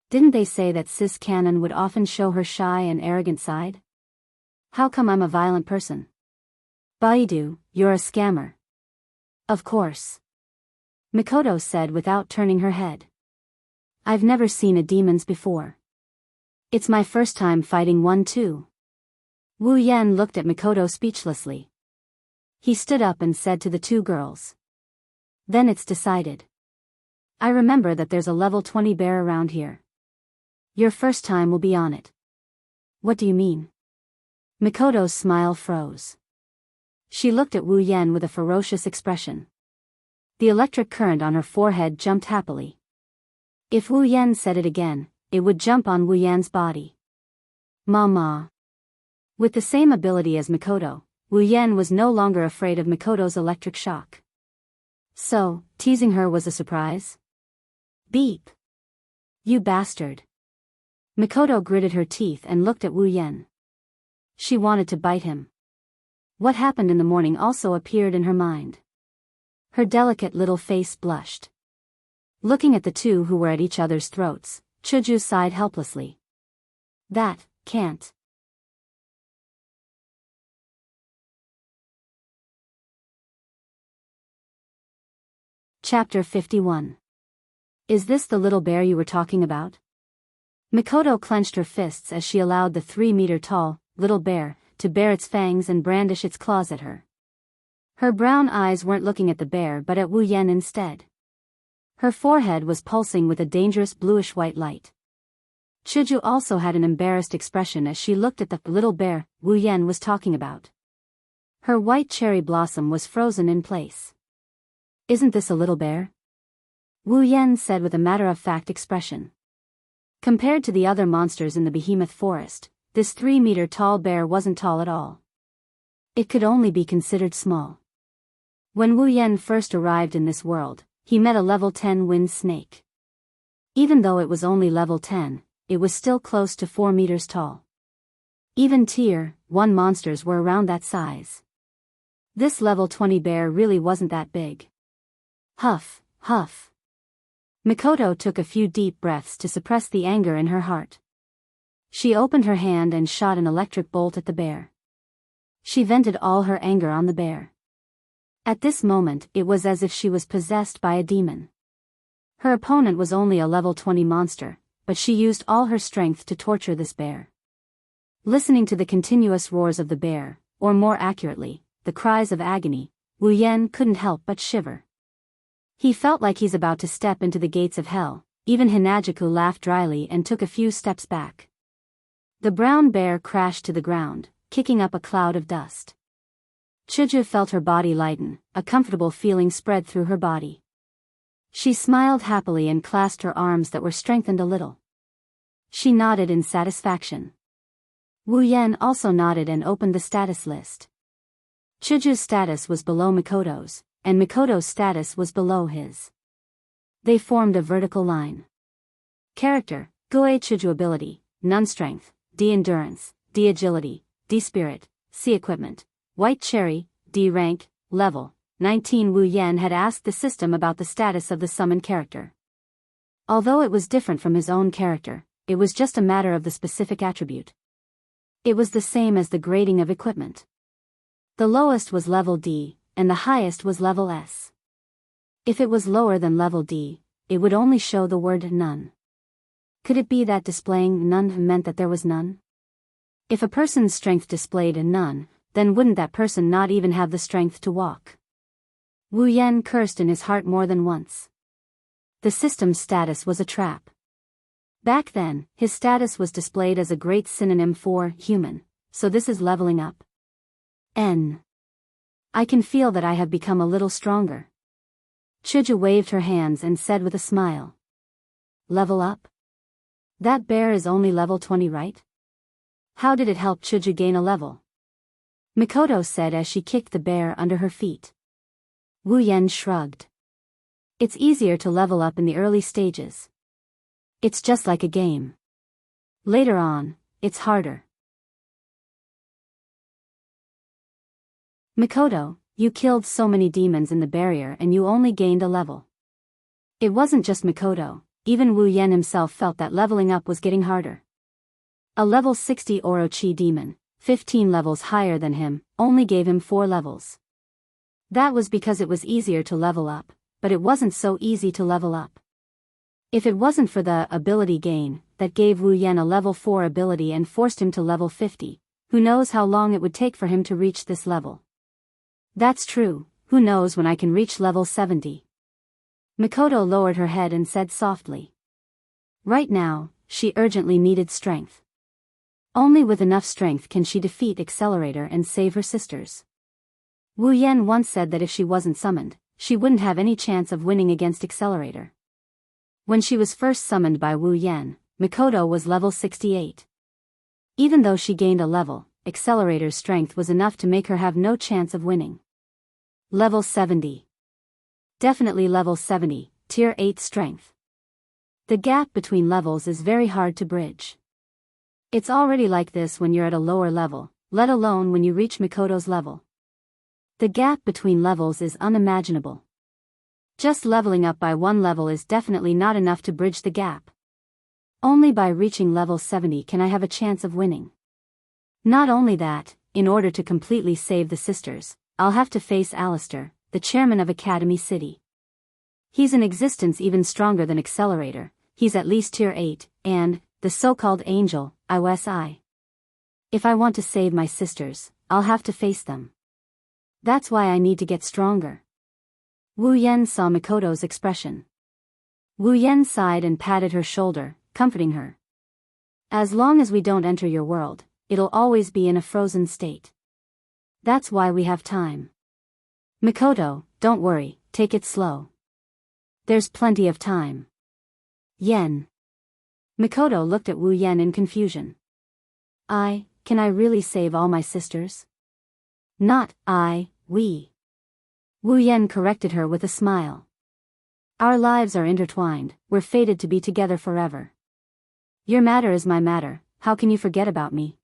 Didn't they say that cis canon would often show her shy and arrogant side? How come I'm a violent person? Baidu, you're a scammer. Of course. Mikoto said without turning her head. I've never seen a demons before. It's my first time fighting one too. Wu Yan looked at Mikoto speechlessly. He stood up and said to the two girls. Then it's decided. I remember that there's a level 20 bear around here. Your first time will be on it. What do you mean? Mikoto's smile froze. She looked at Wu Yan with a ferocious expression. The electric current on her forehead jumped happily. If Wu Yan said it again, it would jump on Wu Yan's body. Mama. With the same ability as Mikoto, Wu Yan was no longer afraid of Mikoto's electric shock. So, teasing her was a surprise? Beep. You bastard. Mikoto gritted her teeth and looked at Wu Yan. She wanted to bite him. What happened in the morning also appeared in her mind. Her delicate little face blushed. Looking at the two who were at each other's throats, Chuju sighed helplessly. That can't. Chapter 51. Is this the little bear you were talking about? Mikoto clenched her fists as she allowed the 3-meter-tall, little bear, to bare its fangs and brandish its claws at her. Her brown eyes weren't looking at the bear but at Wu Yan instead. Her forehead was pulsing with a dangerous bluish-white light. Chuju also had an embarrassed expression as she looked at the little bear Wu Yan was talking about. Her white cherry blossom was frozen in place. Isn't this a little bear? Wu Yan said with a matter-of-fact expression. Compared to the other monsters in the behemoth forest, this 3-meter-tall bear wasn't tall at all. It could only be considered small. When Wu Yan first arrived in this world, he met a level 10 wind snake. Even though it was only level 10, it was still close to 4 meters tall. Even tier 1 monsters were around that size. This level 20 bear really wasn't that big. Huff, huff. Mikoto took a few deep breaths to suppress the anger in her heart. She opened her hand and shot an electric bolt at the bear. She vented all her anger on the bear. At this moment, it was as if she was possessed by a demon. Her opponent was only a level 20 monster, but she used all her strength to torture this bear. Listening to the continuous roars of the bear, or more accurately, the cries of agony, Wu Yan couldn't help but shiver. He felt like he's about to step into the gates of hell. Even Hinajaku laughed dryly and took a few steps back. The brown bear crashed to the ground, kicking up a cloud of dust. Chuju felt her body lighten, a comfortable feeling spread through her body. She smiled happily and clasped her arms that were strengthened a little. She nodded in satisfaction. Wu Yan also nodded and opened the status list. Chuju's status was below Mikoto's, and Mikoto's status was below his. They formed a vertical line. Character: Goei Chuju. Ability: None. Strength: D. Endurance, D. Agility, D. Spirit, C. Equipment. White Cherry, D. Rank, Level 19. Wu Yan had asked the system about the status of the summoned character. Although it was different from his own character, it was just a matter of the specific attribute. It was the same as the grading of equipment. The lowest was level D, and the highest was level S. If it was lower than level D, it would only show the word none. Could it be that displaying none meant that there was none? If a person's strength displayed a none, then wouldn't that person not even have the strength to walk? Wu Yan cursed in his heart more than once. The system's status was a trap. Back then, his status was displayed as a great synonym for human, so this is leveling up. I can feel that I have become a little stronger. Chuju waved her hands and said with a smile. Level up? That bear is only level 20, right? How did it help Chuju gain a level? Mikoto said as she kicked the bear under her feet. Wu Yan shrugged. It's easier to level up in the early stages. It's just like a game. Later on, it's harder. Mikoto, you killed so many demons in the barrier and you only gained a level. It wasn't just Mikoto, even Wu Yan himself felt that leveling up was getting harder. A level 60 Orochi demon, 15 levels higher than him, only gave him 4 levels. That was because it was easier to level up, but it wasn't so easy to level up. If it wasn't for the ability gain that gave Wu Yan a level 4 ability and forced him to level 50, who knows how long it would take for him to reach this level. That's true, who knows when I can reach level 70. Mikoto lowered her head and said softly. Right now, she urgently needed strength. Only with enough strength can she defeat Accelerator and save her sisters. Wu Yan once said that if she wasn't summoned, she wouldn't have any chance of winning against Accelerator. When she was first summoned by Wu Yan, Mikoto was level 68. Even though she gained a level, Accelerator's strength was enough to make her have no chance of winning. Level 70. Definitely level 70, Tier 8 strength. The gap between levels is very hard to bridge. It's already like this when you're at a lower level, let alone when you reach Mikoto's level. The gap between levels is unimaginable. Just leveling up by one level is definitely not enough to bridge the gap. Only by reaching level 70 can I have a chance of winning. Not only that, in order to completely save the sisters, I'll have to face Alistair, the chairman of Academy City. He's in existence even stronger than Accelerator, he's at least Tier 8, and the so-called Angel, IOSI. If I want to save my sisters, I'll have to face them. That's why I need to get stronger. Wu Yan saw Mikoto's expression. Wu Yan sighed and patted her shoulder, comforting her. As long as we don't enter your world, it'll always be in a frozen state. That's why we have time. Mikoto, don't worry, take it slow. There's plenty of time. Yen. Mikoto looked at Wu Yan in confusion. Can I really save all my sisters? Not we. Wu Yan corrected her with a smile. Our lives are intertwined, we're fated to be together forever. Your matter is my matter, how can you forget about me?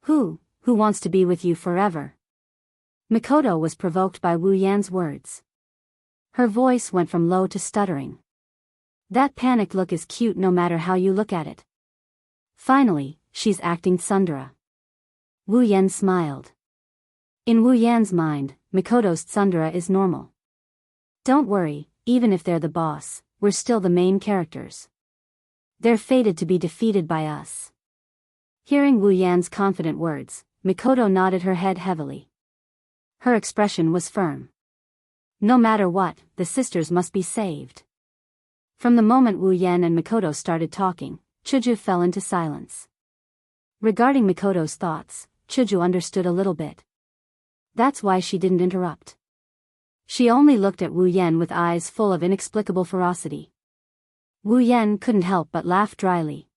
Who wants to be with you forever? Mikoto was provoked by Wu Yan's words. Her voice went from low to stuttering. That panicked look is cute no matter how you look at it. Finally, she's acting tsundere. Wu Yan smiled. In Wu Yan's mind, Mikoto's tsundere is normal. Don't worry, even if they're the boss, we're still the main characters. They're fated to be defeated by us. Hearing Wu Yan's confident words, Mikoto nodded her head heavily. Her expression was firm. No matter what, the sisters must be saved. From the moment Wu Yan and Mikoto started talking, Chuju fell into silence. Regarding Mikoto's thoughts, Chuju understood a little bit. That's why she didn't interrupt. She only looked at Wu Yan with eyes full of inexplicable ferocity. Wu Yan couldn't help but laugh dryly.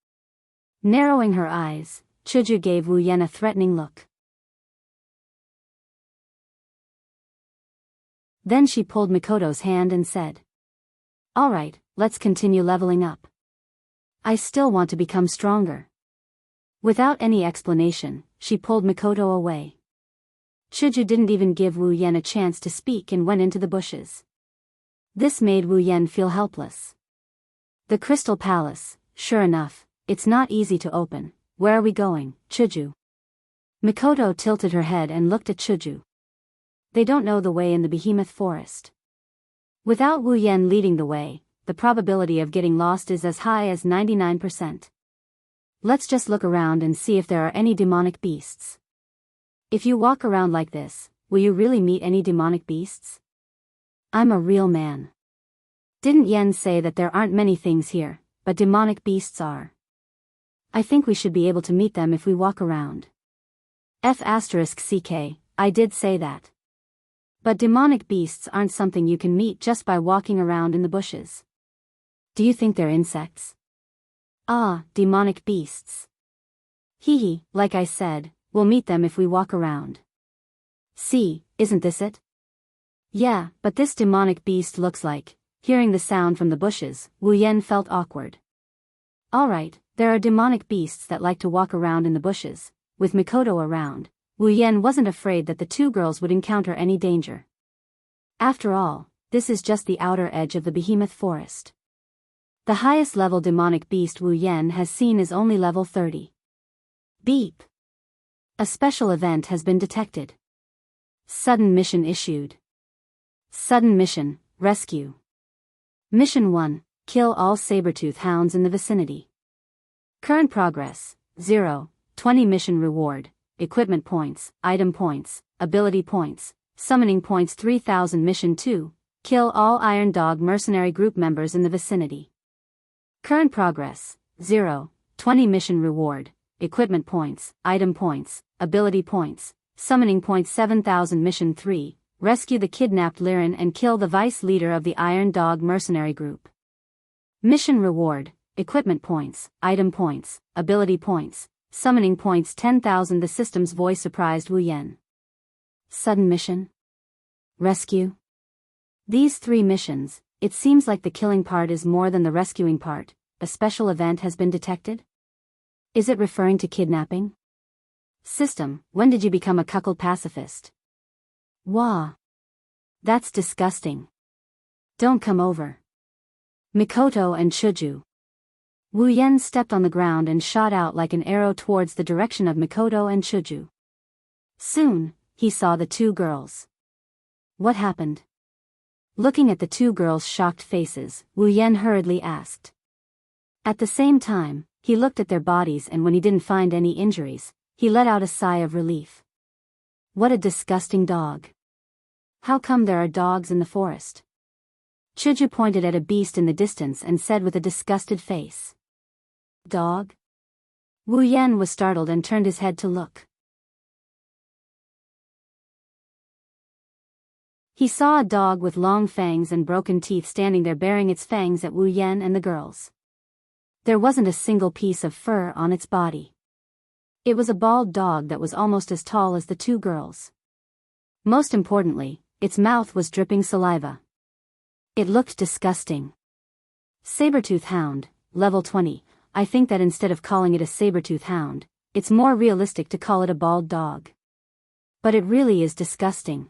Narrowing her eyes, Chuju gave Wu Yan a threatening look. Then she pulled Mikoto's hand and said, "Alright, let's continue leveling up. I still want to become stronger." Without any explanation, she pulled Mikoto away. Chuju didn't even give Wu Yan a chance to speak and went into the bushes. This made Wu Yan feel helpless. The Crystal Palace, sure enough, it's not easy to open. Where are we going, Chuju? Mikoto tilted her head and looked at Chuju. They don't know the way in the Behemoth Forest. Without Wu Yan leading the way, the probability of getting lost is as high as 99%. Let's just look around and see if there are any demonic beasts. If you walk around like this, will you really meet any demonic beasts? I'm a real man. Didn't Yen say that there aren't many things here, but demonic beasts are? I think we should be able to meet them if we walk around. F***ck, I did say that. But demonic beasts aren't something you can meet just by walking around in the bushes. Do you think they're insects? Ah, demonic beasts. Hee, like I said, we'll meet them if we walk around. See, isn't this it? Yeah, but this demonic beast looks like. Hearing the sound from the bushes, Wu Yan felt awkward. Alright, there are demonic beasts that like to walk around in the bushes. With Mikoto around, Wu Yan wasn't afraid that the two girls would encounter any danger. After all, this is just the outer edge of the Behemoth Forest. The highest level demonic beast Wu Yan has seen is only level 30. Beep. A special event has been detected. Sudden mission issued. Sudden mission, rescue. Mission 1, kill all saber-tooth hounds in the vicinity. Current progress, 0, 20 mission reward. Equipment points, item points, ability points, summoning points 3000. Mission 2, kill all Iron Dog mercenary group members in the vicinity. Current progress, 0, 20 mission reward, equipment points, item points, ability points, summoning points 7000. Mission 3, rescue the kidnapped Liren and kill the vice leader of the Iron Dog mercenary group. Mission reward, equipment points, item points, ability points, summoning points 10,000. The system's voice surprised Wu Yan. Sudden mission? Rescue? These 3 missions, it seems like the killing part is more than the rescuing part. A special event has been detected? Is it referring to kidnapping? System, when did you become a cuckold pacifist? Wah. That's disgusting. Don't come over. Mikoto and Chuju. Wu Yan stepped on the ground and shot out like an arrow towards the direction of Mikoto and Chuju. Soon, he saw the 2 girls. What happened? Looking at the 2 girls' shocked faces, Wu Yan hurriedly asked. At the same time, he looked at their bodies and when he didn't find any injuries, he let out a sigh of relief. What a disgusting dog. How come there are dogs in the forest? Chuju pointed at a beast in the distance and said with a disgusted face. Dog? Wu Yan was startled and turned his head to look. He saw a dog with long fangs and broken teeth standing there baring its fangs at Wu Yan and the girls. There wasn't a single piece of fur on its body. It was a bald dog that was almost as tall as the 2 girls. Most importantly, its mouth was dripping saliva. It looked disgusting. Saber-tooth hound, level 20. I think that instead of calling it a saber-tooth hound, it's more realistic to call it a bald dog. But it really is disgusting.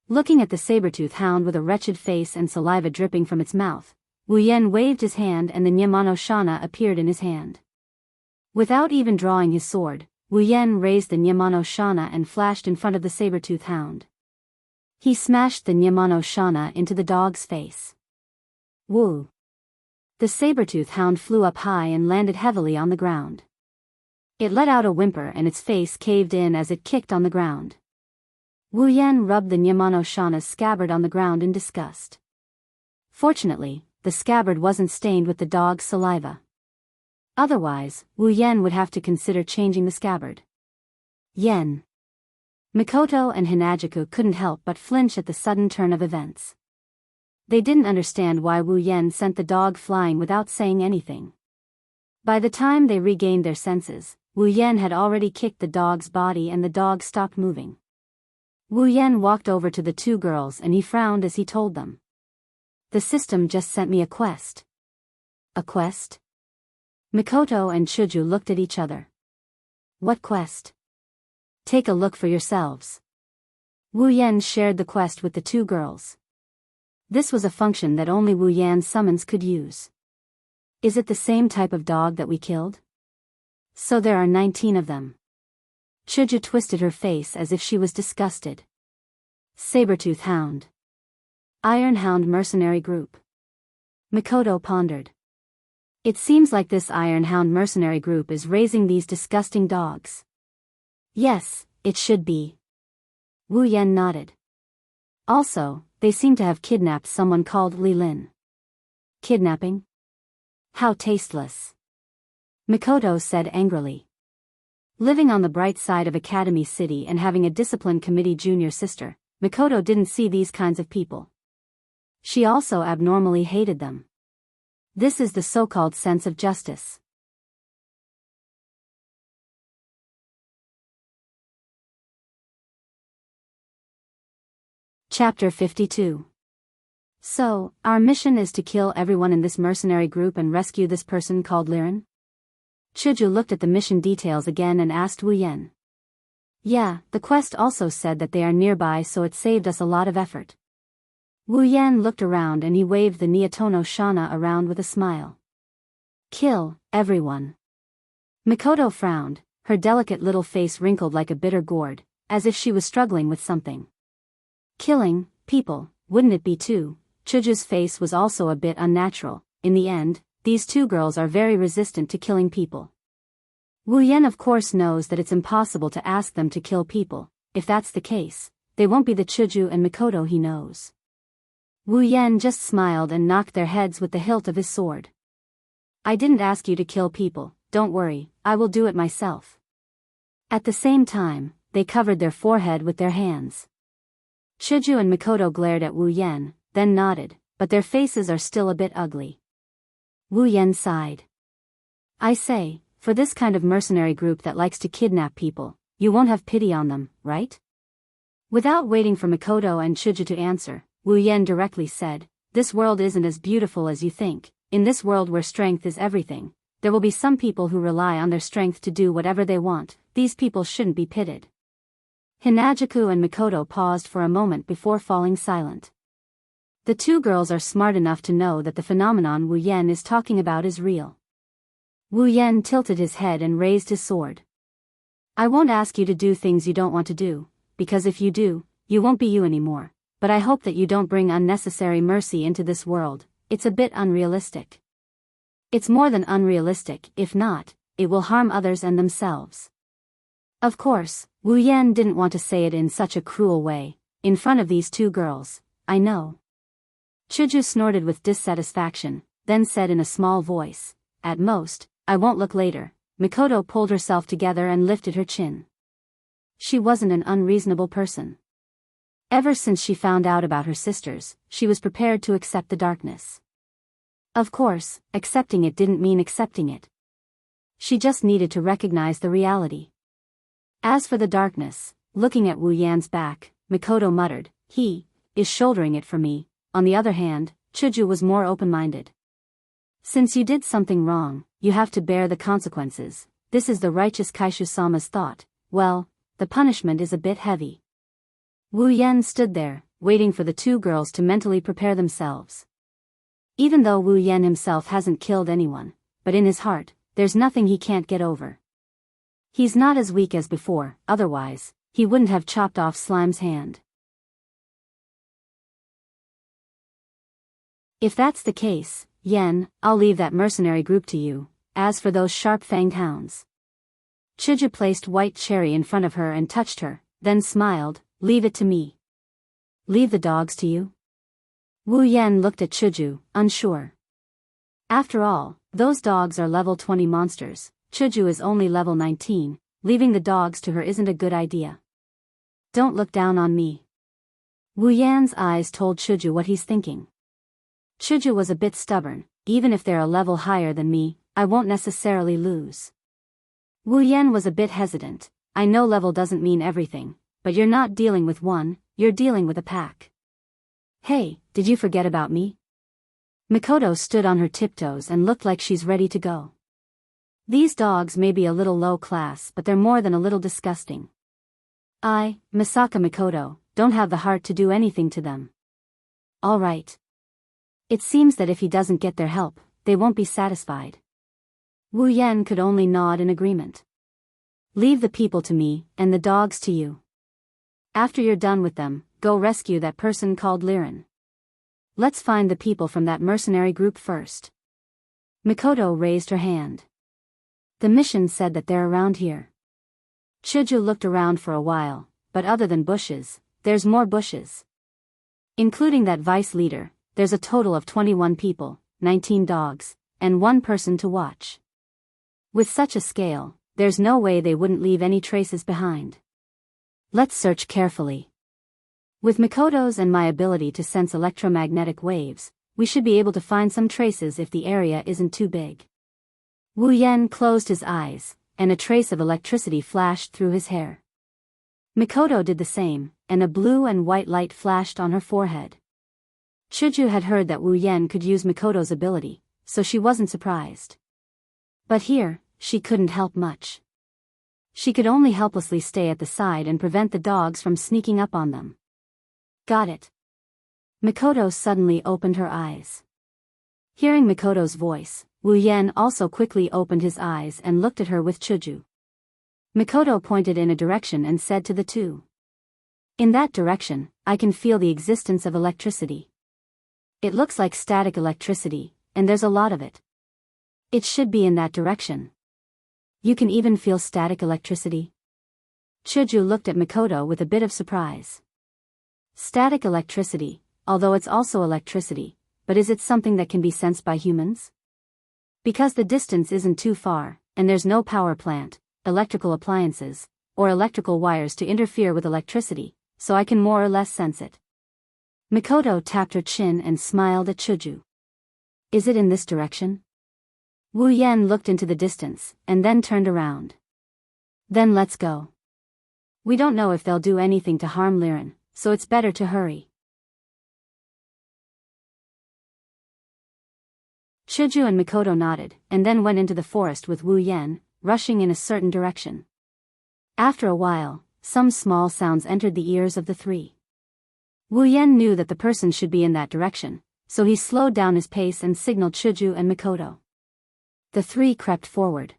Looking at the saber-tooth hound with a wretched face and saliva dripping from its mouth, Wu Yan waved his hand and the Nyamano Shana appeared in his hand. Without even drawing his sword, Wu Yan raised the Nyamano Shana and flashed in front of the saber-tooth hound. He smashed the Nyamano Shana into the dog's face. Woo! The saber-tooth hound flew up high and landed heavily on the ground. It let out a whimper and its face caved in as it kicked on the ground. Wu Yan rubbed the Nyamano Shana's scabbard on the ground in disgust. Fortunately, the scabbard wasn't stained with the dog's saliva. Otherwise, Wu Yan would have to consider changing the scabbard. Yen. Mikoto and Hinagiku couldn't help but flinch at the sudden turn of events. They didn't understand why Wu Yan sent the dog flying without saying anything. By the time they regained their senses, Wu Yan had already kicked the dog's body and the dog stopped moving. Wu Yan walked over to the two girls and he frowned as he told them. The system just sent me a quest. A quest? Mikoto and Chuju looked at each other. What quest? Take a look for yourselves. Wu Yan shared the quest with the two girls. This was a function that only Wu Yan's summons could use. Is it the same type of dog that we killed? So there are 19 of them. Chuju twisted her face as if she was disgusted. Saber-tooth hound. Iron Hound mercenary group. Mikoto pondered. It seems like this Iron Hound mercenary group is raising these disgusting dogs. Yes, it should be. Wu Yan nodded. Also, they seem to have kidnapped someone called Li Lin. Kidnapping? How tasteless. Mikoto said angrily. Living on the bright side of Academy City and having a discipline committee junior sister, Mikoto didn't see these kinds of people. She also abnormally hated them. This is the so-called sense of justice. Chapter 52. So, our mission is to kill everyone in this mercenary group and rescue this person called Liren? Chuju looked at the mission details again and asked Wu Yan. Yeah, the quest also said that they are nearby, so it saved us a lot of effort. Wu Yan looked around and he waved the Niatono Shana around with a smile. Kill everyone. Mikoto frowned, her delicate little face wrinkled like a bitter gourd, as if she was struggling with something. Killing people, wouldn't it be too? Chuju's face was also a bit unnatural. In the end, these two girls are very resistant to killing people. Wu Yan of course knows that it's impossible to ask them to kill people. If that's the case, they won't be the Chuju and Mikoto he knows. Wu Yan just smiled and knocked their heads with the hilt of his sword. I didn't ask you to kill people, don't worry, I will do it myself. At the same time, they covered their forehead with their hands. Chuju and Mikoto glared at Wu Yan, then nodded, but their faces are still a bit ugly. Wu Yan sighed. I say, for this kind of mercenary group that likes to kidnap people, you won't have pity on them, right? Without waiting for Mikoto and Chuju to answer, Wu Yan directly said, this world isn't as beautiful as you think. In this world where strength is everything, there will be some people who rely on their strength to do whatever they want. These people shouldn't be pitied. Hinagiku and Mikoto paused for a moment before falling silent. The two girls are smart enough to know that the phenomenon Wu Yan is talking about is real. Wu Yan tilted his head and raised his sword. I won't ask you to do things you don't want to do, because if you do, you won't be you anymore. But I hope that you don't bring unnecessary mercy into this world. It's a bit unrealistic. It's more than unrealistic. If not, it will harm others and themselves. Of course, Wu Yan didn't want to say it in such a cruel way, in front of these two girls. I know. Chuju snorted with dissatisfaction, then said in a small voice, at most, I won't look later. Mikoto pulled herself together and lifted her chin. She wasn't an unreasonable person. Ever since she found out about her sisters, she was prepared to accept the darkness. Of course, accepting it didn't mean accepting it. She just needed to recognize the reality. As for the darkness, looking at Wu Yan's back, Mikoto muttered, he is shouldering it for me. On the other hand, Chuju was more open-minded. Since you did something wrong, you have to bear the consequences. This is the righteous Kaishu-sama's thought. Well, the punishment is a bit heavy. Wu Yan stood there, waiting for the two girls to mentally prepare themselves. Even though Wu Yan himself hasn't killed anyone, but in his heart, there's nothing he can't get over. He's not as weak as before, otherwise, he wouldn't have chopped off Slime's hand. If that's the case, Yen, I'll leave that mercenary group to you. As for those sharp-fanged hounds. Chuju placed White Cherry in front of her and touched her, then smiled, Leave it to me. Leave the dogs to you? Wu Yan looked at Chuju, unsure. After all, those dogs are level 20 monsters. Chuju is only level 19, leaving the dogs to her isn't a good idea. Don't look down on me. Wu Yan's eyes told Chuju what he's thinking. Chuju was a bit stubborn. Even if they're a level higher than me, I won't necessarily lose. Wu Yan was a bit hesitant. I know level doesn't mean everything, but you're not dealing with one, you're dealing with a pack. Hey, did you forget about me? Mikoto stood on her tiptoes and looked like she's ready to go. These dogs may be a little low class, but they're more than a little disgusting. I, Misaka Mikoto, don't have the heart to do anything to them. All right. It seems that if he doesn't get their help, they won't be satisfied. Wu Yan could only nod in agreement. Leave the people to me, and the dogs to you. After you're done with them, go rescue that person called Liren. Let's find the people from that mercenary group first. Mikoto raised her hand. The mission said that they're around here. Chuju looked around for a while, but other than bushes, there's more bushes. Including that vice leader, there's a total of 21 people, 19 dogs, and 1 person to watch. With such a scale, there's no way they wouldn't leave any traces behind. Let's search carefully. With Mikoto's and my ability to sense electromagnetic waves, we should be able to find some traces if the area isn't too big. Wu Yan closed his eyes, and a trace of electricity flashed through his hair. Mikoto did the same, and a blue and white light flashed on her forehead. Chuju had heard that Wu Yan could use Mikoto's ability, so she wasn't surprised. But here, she couldn't help much. She could only helplessly stay at the side and prevent the dogs from sneaking up on them. Got it. Mikoto suddenly opened her eyes. Hearing Mikoto's voice, Wu Yan also quickly opened his eyes and looked at her with Chuju. Mikoto pointed in a direction and said to the two. In that direction, I can feel the existence of electricity. It looks like static electricity, and there's a lot of it. It should be in that direction. You can even feel static electricity? Chuju looked at Mikoto with a bit of surprise. Static electricity, although it's also electricity, but is it something that can be sensed by humans? Because the distance isn't too far, and there's no power plant, electrical appliances, or electrical wires to interfere with electricity, so I can more or less sense it. Mikoto tapped her chin and smiled at Chuju. Is it in this direction? Wu Yan looked into the distance, and then turned around. Then let's go. We don't know if they'll do anything to harm Liren, so it's better to hurry. Chuju and Mikoto nodded, and then went into the forest with Wu Yan, rushing in a certain direction. After a while, some small sounds entered the ears of the three. Wu Yan knew that the person should be in that direction, so he slowed down his pace and signaled Chuju and Mikoto. The three crept forward.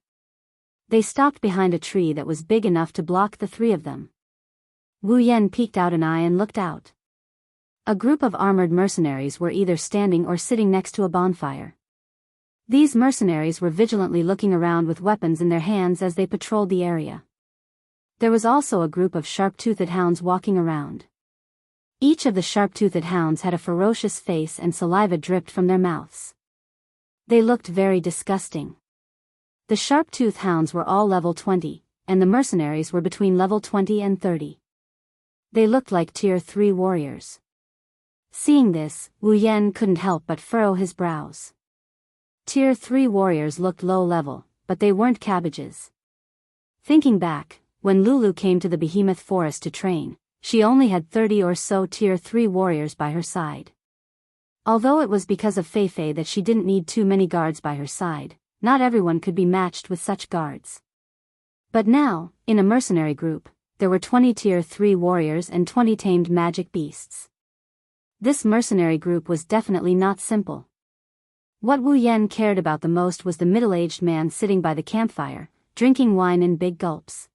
They stopped behind a tree that was big enough to block the three of them. Wu Yan peeked out an eye and looked out. A group of armored mercenaries were either standing or sitting next to a bonfire. These mercenaries were vigilantly looking around with weapons in their hands as they patrolled the area. There was also a group of sharp-toothed hounds walking around. Each of the sharp-toothed hounds had a ferocious face and saliva dripped from their mouths. They looked very disgusting. The sharp-toothed hounds were all level 20, and the mercenaries were between level 20 and 30. They looked like tier 3 warriors. Seeing this, Wu Yan couldn't help but furrow his brows. Tier 3 warriors looked low level, but they weren't cabbages. Thinking back, when Lulu came to the behemoth forest to train, she only had 30 or so tier 3 warriors by her side. Although it was because of Fei-Fei that she didn't need too many guards by her side, not everyone could be matched with such guards. But now, in a mercenary group, there were 20 tier 3 warriors and 20 tamed magic beasts. This mercenary group was definitely not simple. What Wu Yan cared about the most was the middle-aged man sitting by the campfire, drinking wine in big gulps.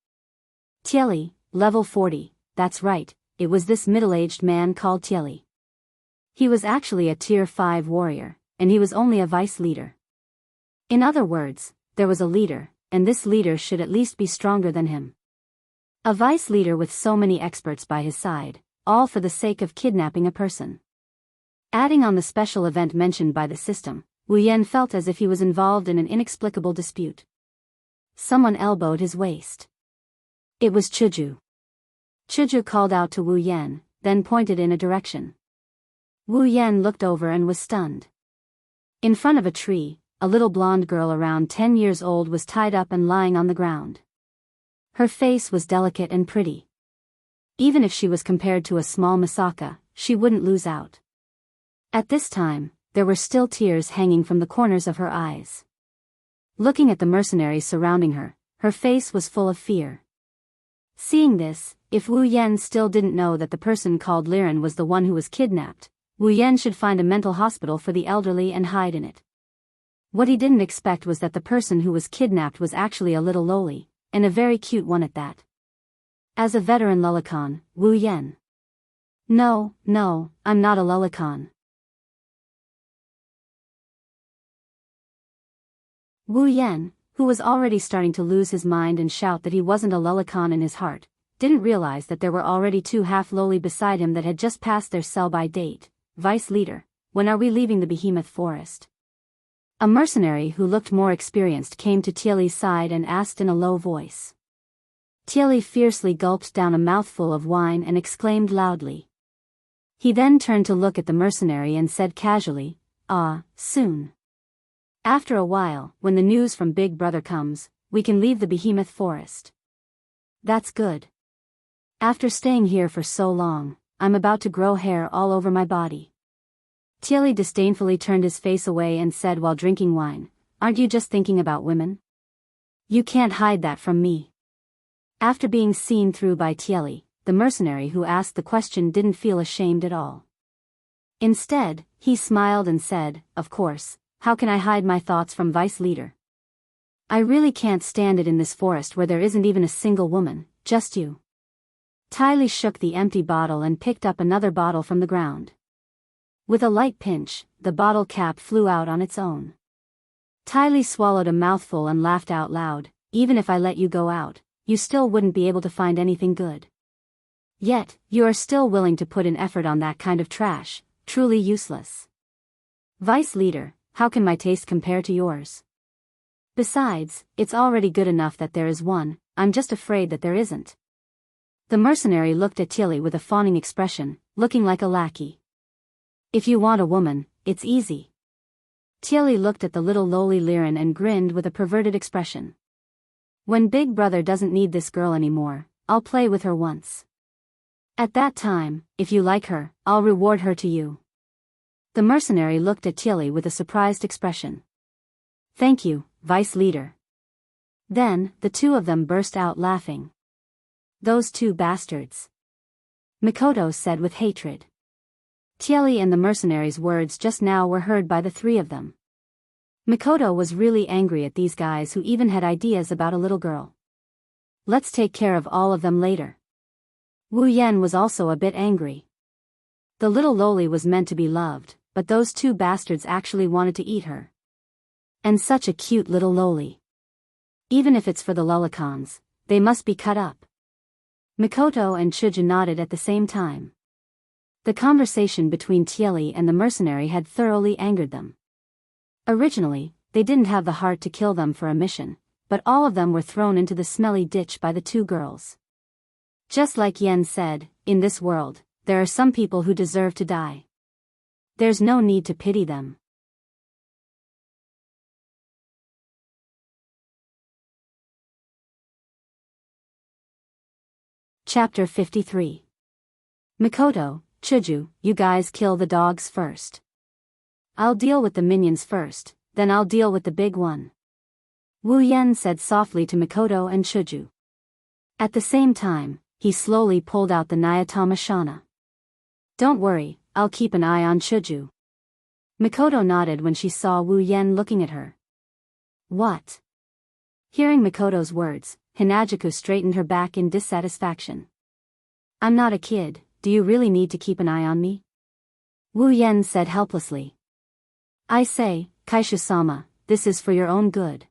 Tieli, level 40, that's right, it was this middle-aged man called Tieli. He was actually a tier 5 warrior, and he was only a vice leader. In other words, there was a leader, and this leader should at least be stronger than him. A vice leader with so many experts by his side, all for the sake of kidnapping a person. Adding on the special event mentioned by the system, Wu Yan felt as if he was involved in an inexplicable dispute. Someone elbowed his waist. It was Chuju. Chuju called out to Wu Yan, then pointed in a direction. Wu Yan looked over and was stunned. In front of a tree, a little blonde girl around 10 years old was tied up and lying on the ground. Her face was delicate and pretty. Even if she was compared to a small Masaka, she wouldn't lose out. At this time, there were still tears hanging from the corners of her eyes. Looking at the mercenaries surrounding her, her face was full of fear. Seeing this, if Wu Yan still didn't know that the person called Liren was the one who was kidnapped, Wu Yan should find a mental hospital for the elderly and hide in it. What he didn't expect was that the person who was kidnapped was actually a little loli, and a very cute one at that. As a veteran lolicon, Wu Yan. No, I'm not a lolicon. Wu Yan, who was already starting to lose his mind and shout that he wasn't a lolicon in his heart, didn't realize that there were already two half-loli beside him that had just passed their sell-by date. Vice leader, when are we leaving the behemoth forest? A mercenary who looked more experienced came to Tieli's side and asked in a low voice. Tieli fiercely gulped down a mouthful of wine and exclaimed loudly. He then turned to look at the mercenary and said casually, soon. After a while, when the news from Big Brother comes, we can leave the behemoth forest. That's good. After staying here for so long, I'm about to grow hair all over my body. Tieli disdainfully turned his face away and said while drinking wine, aren't you just thinking about women? You can't hide that from me. After being seen through by Tieli, the mercenary who asked the question didn't feel ashamed at all. Instead, he smiled and said, of course, how can I hide my thoughts from Vice Leader? I really can't stand it in this forest where there isn't even a single woman, just you. Tieli shook the empty bottle and picked up another bottle from the ground. With a light pinch, the bottle cap flew out on its own. Tieli swallowed a mouthful and laughed out loud, even if I let you go out, you still wouldn't be able to find anything good. Yet, you are still willing to put in effort on that kind of trash, truly useless. Vice Leader, how can my taste compare to yours? Besides, it's already good enough that there is one, I'm just afraid that there isn't. The mercenary looked at Tieli with a fawning expression, looking like a lackey. If you want a woman, it's easy. Tieli looked at the little lowly Liren and grinned with a perverted expression. When Big Brother doesn't need this girl anymore, I'll play with her once. At that time, if you like her, I'll reward her to you. The mercenary looked at Tieli with a surprised expression. Thank you, Vice Leader. Then, the two of them burst out laughing. Those two bastards. Mikoto said with hatred. Tieli and the mercenary's words just now were heard by the three of them. Mikoto was really angry at these guys who even had ideas about a little girl. Let's take care of all of them later. Wu Yan was also a bit angry. The little loli was meant to be loved, but those two bastards actually wanted to eat her. And such a cute little loli. Even if it's for the lolicons, they must be cut up. Mikoto and Chuju nodded at the same time. The conversation between Tieli and the mercenary had thoroughly angered them. Originally, they didn't have the heart to kill them for a mission, but all of them were thrown into the smelly ditch by the two girls. Just like Yen said, in this world, there are some people who deserve to die. There's no need to pity them. Chapter 53. Mikoto, Chuju, you guys kill the dogs first. I'll deal with the minions first, then I'll deal with the big one. Wu Yan said softly to Mikoto and Chuju. At the same time, he slowly pulled out the Nyatama Shana. Don't worry, I'll keep an eye on Chuju. Mikoto nodded when she saw Wu Yan looking at her. What? Hearing Mikoto's words, Hinajuku straightened her back in dissatisfaction. I'm not a kid, do you really need to keep an eye on me? Wu Yan said helplessly. I say, Kaishu-sama, this is for your own good.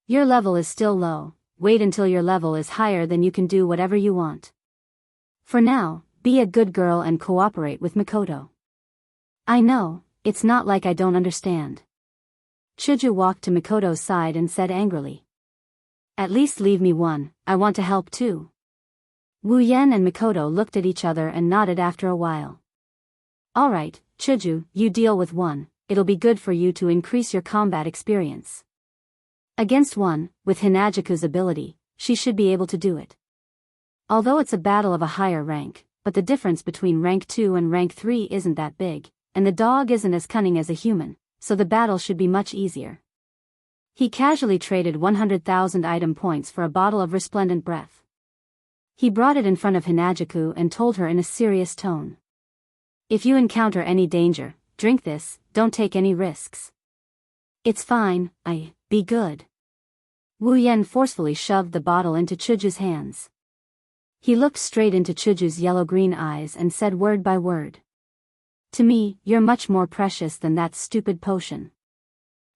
Your level is still low, wait until your level is higher, then you can do whatever you want. For now, be a good girl and cooperate with Makoto. I know, it's not like I don't understand. Chuju walked to Makoto's side and said angrily. At least leave me one, I want to help too. Wu Yan and Makoto looked at each other and nodded after a while. Alright, Chuju, you deal with one, it'll be good for you to increase your combat experience. Against one, with Hinagiku's ability, she should be able to do it. Although it's a battle of a higher rank, but the difference between rank 2 and rank 3 isn't that big, and the dog isn't as cunning as a human, so the battle should be much easier. He casually traded 100,000 item points for a bottle of resplendent breath. He brought it in front of Hinagiku and told her in a serious tone. If you encounter any danger, drink this, don't take any risks. It's fine, be good. Wu Yan forcefully shoved the bottle into Chuju's hands. He looked straight into Chuju's yellow-green eyes and said word by word. To me, you're much more precious than that stupid potion.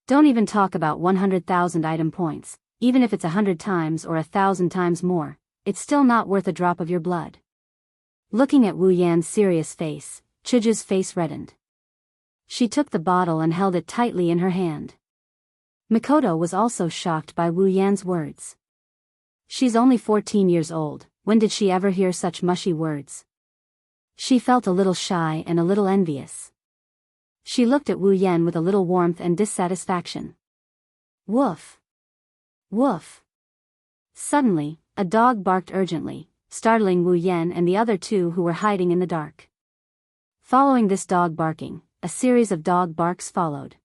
Don't even talk about 100,000 item points, even if it's 100 times or 1,000 times more, it's still not worth a drop of your blood. Looking at Wu Yan's serious face, Chuju's face reddened. She took the bottle and held it tightly in her hand. Makoto was also shocked by Wu Yan's words. She's only 14 years old, when did she ever hear such mushy words? She felt a little shy and a little envious. She looked at Wu Yan with a little warmth and dissatisfaction. Woof! Woof! Suddenly, a dog barked urgently, startling Wu Yan and the other two who were hiding in the dark. Following this dog barking, a series of dog barks followed.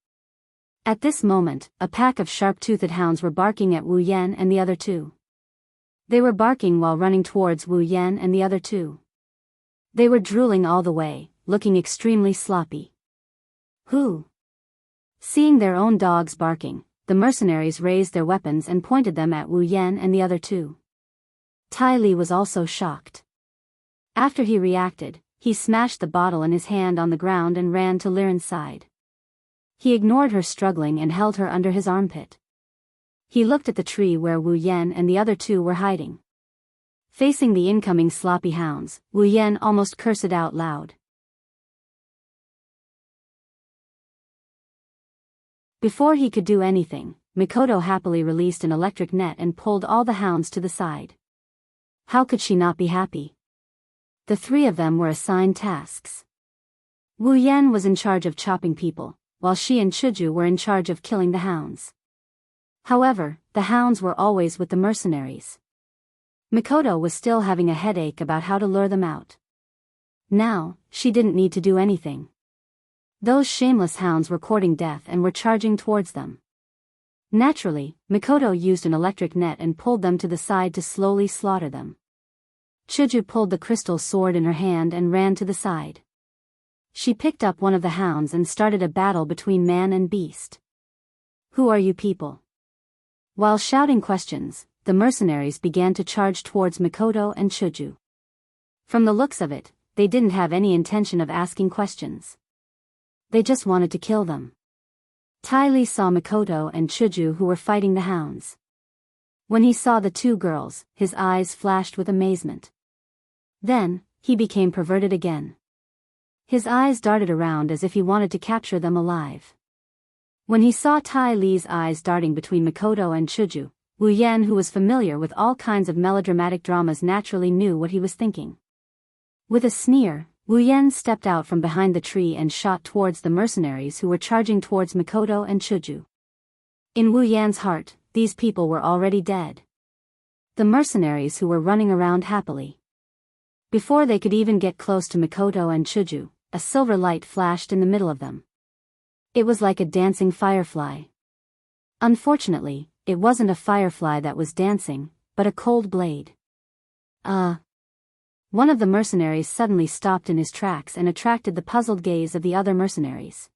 At this moment, a pack of sharp-toothed hounds were barking at Wu Yan and the other two. They were barking while running towards Wu Yan and the other two. They were drooling all the way, looking extremely sloppy. Who? Seeing their own dogs barking, the mercenaries raised their weapons and pointed them at Wu Yan and the other two. Tai Li was also shocked. After he reacted, he smashed the bottle in his hand on the ground and ran to Liren's side. He ignored her struggling and held her under his armpit. He looked at the tree where Wu Yan and the other two were hiding. Facing the incoming sloppy hounds, Wu Yan almost cursed out loud. Before he could do anything, Makoto happily released an electric net and pulled all the hounds to the side. How could she not be happy? The three of them were assigned tasks. Wu Yan was in charge of chopping people, while she and Chuju were in charge of killing the hounds. However, the hounds were always with the mercenaries. Makoto was still having a headache about how to lure them out. Now, she didn't need to do anything. Those shameless hounds were courting death and were charging towards them. Naturally, Makoto used an electric net and pulled them to the side to slowly slaughter them. Chuju pulled the crystal sword in her hand and ran to the side. She picked up one of the hounds and started a battle between man and beast. Who are you people? While shouting questions, the mercenaries began to charge towards Makoto and Chuju. From the looks of it, they didn't have any intention of asking questions. They just wanted to kill them. Tai Li saw Makoto and Chuju who were fighting the hounds. When he saw the two girls, his eyes flashed with amazement. Then, he became perverted again. His eyes darted around as if he wanted to capture them alive. When he saw Tai Li's eyes darting between Makoto and Chuju, Wu Yan, who was familiar with all kinds of melodramatic dramas, naturally knew what he was thinking. With a sneer, Wu Yan stepped out from behind the tree and shot towards the mercenaries who were charging towards Makoto and Chuju. In Wu Yan's heart, these people were already dead. The mercenaries who were running around happily. Before they could even get close to Makoto and Chuju, a silver light flashed in the middle of them. It was like a dancing firefly. Unfortunately, it wasn't a firefly that was dancing, but a cold blade. One of the mercenaries suddenly stopped in his tracks and attracted the puzzled gaze of the other mercenaries.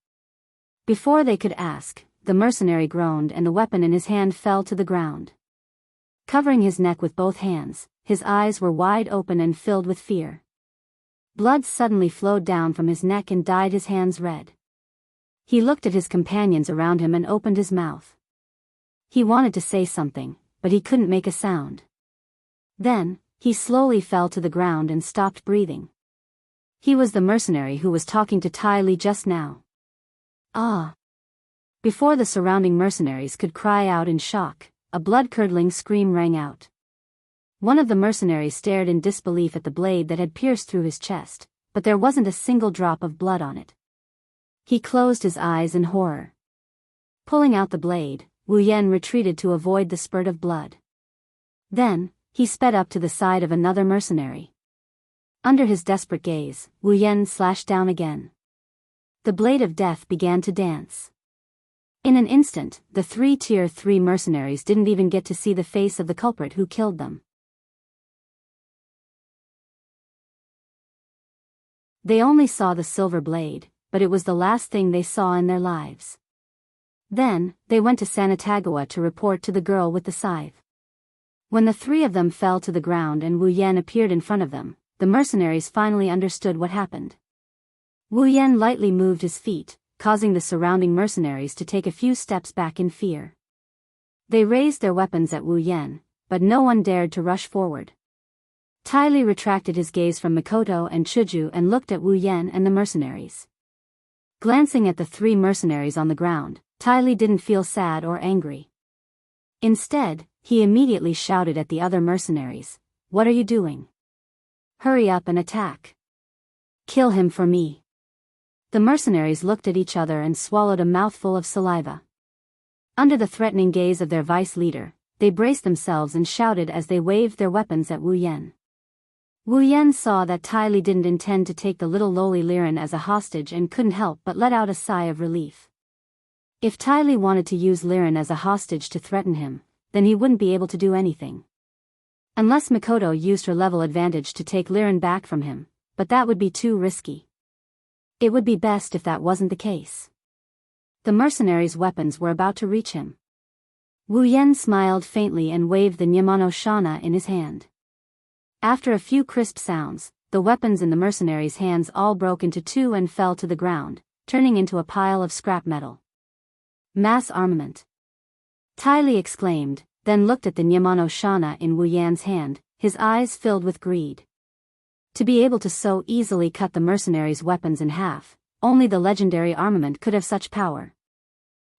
Before they could ask, the mercenary groaned and the weapon in his hand fell to the ground. Covering his neck with both hands, his eyes were wide open and filled with fear. Blood suddenly flowed down from his neck and dyed his hands red. He looked at his companions around him and opened his mouth. He wanted to say something, but he couldn't make a sound. Then, he slowly fell to the ground and stopped breathing. He was the mercenary who was talking to Tai Li just now. Ah! Before the surrounding mercenaries could cry out in shock, a blood-curdling scream rang out. One of the mercenaries stared in disbelief at the blade that had pierced through his chest, but there wasn't a single drop of blood on it. He closed his eyes in horror. Pulling out the blade, Wu Yan retreated to avoid the spurt of blood. Then, he sped up to the side of another mercenary. Under his desperate gaze, Wu Yan slashed down again. The blade of death began to dance. In an instant, the 3 Tier 3 mercenaries didn't even get to see the face of the culprit who killed them. They only saw the silver blade, but it was the last thing they saw in their lives. Then, they went to Sanatagawa to report to the girl with the scythe. When the 3 of them fell to the ground and Wu Yan appeared in front of them, the mercenaries finally understood what happened. Wu Yan lightly moved his feet, causing the surrounding mercenaries to take a few steps back in fear. They raised their weapons at Wu Yan, but no one dared to rush forward. Tai Li retracted his gaze from Mikoto and Chuju and looked at Wu Yan and the mercenaries. Glancing at the 3 mercenaries on the ground, Tai Li didn't feel sad or angry. Instead, he immediately shouted at the other mercenaries, "What are you doing? Hurry up and attack. Kill him for me." The mercenaries looked at each other and swallowed a mouthful of saliva. Under the threatening gaze of their vice leader, they braced themselves and shouted as they waved their weapons at Wu Yan. Wu Yan saw that Tai Li didn't intend to take the little lowly Liren as a hostage and couldn't help but let out a sigh of relief. If Tai Li wanted to use Liren as a hostage to threaten him, then he wouldn't be able to do anything. Unless Mikoto used her level advantage to take Liren back from him, but that would be too risky. It would be best if that wasn't the case. The mercenaries' weapons were about to reach him. Wu Yan smiled faintly and waved the Nyamano Shana in his hand. After a few crisp sounds, the weapons in the mercenaries' hands all broke into 2 and fell to the ground, turning into a pile of scrap metal. Mass armament. Tai Li exclaimed, then looked at the Nyamano Shana in Wu Yan's hand, his eyes filled with greed. To be able to so easily cut the mercenaries' weapons in half, only the legendary armament could have such power.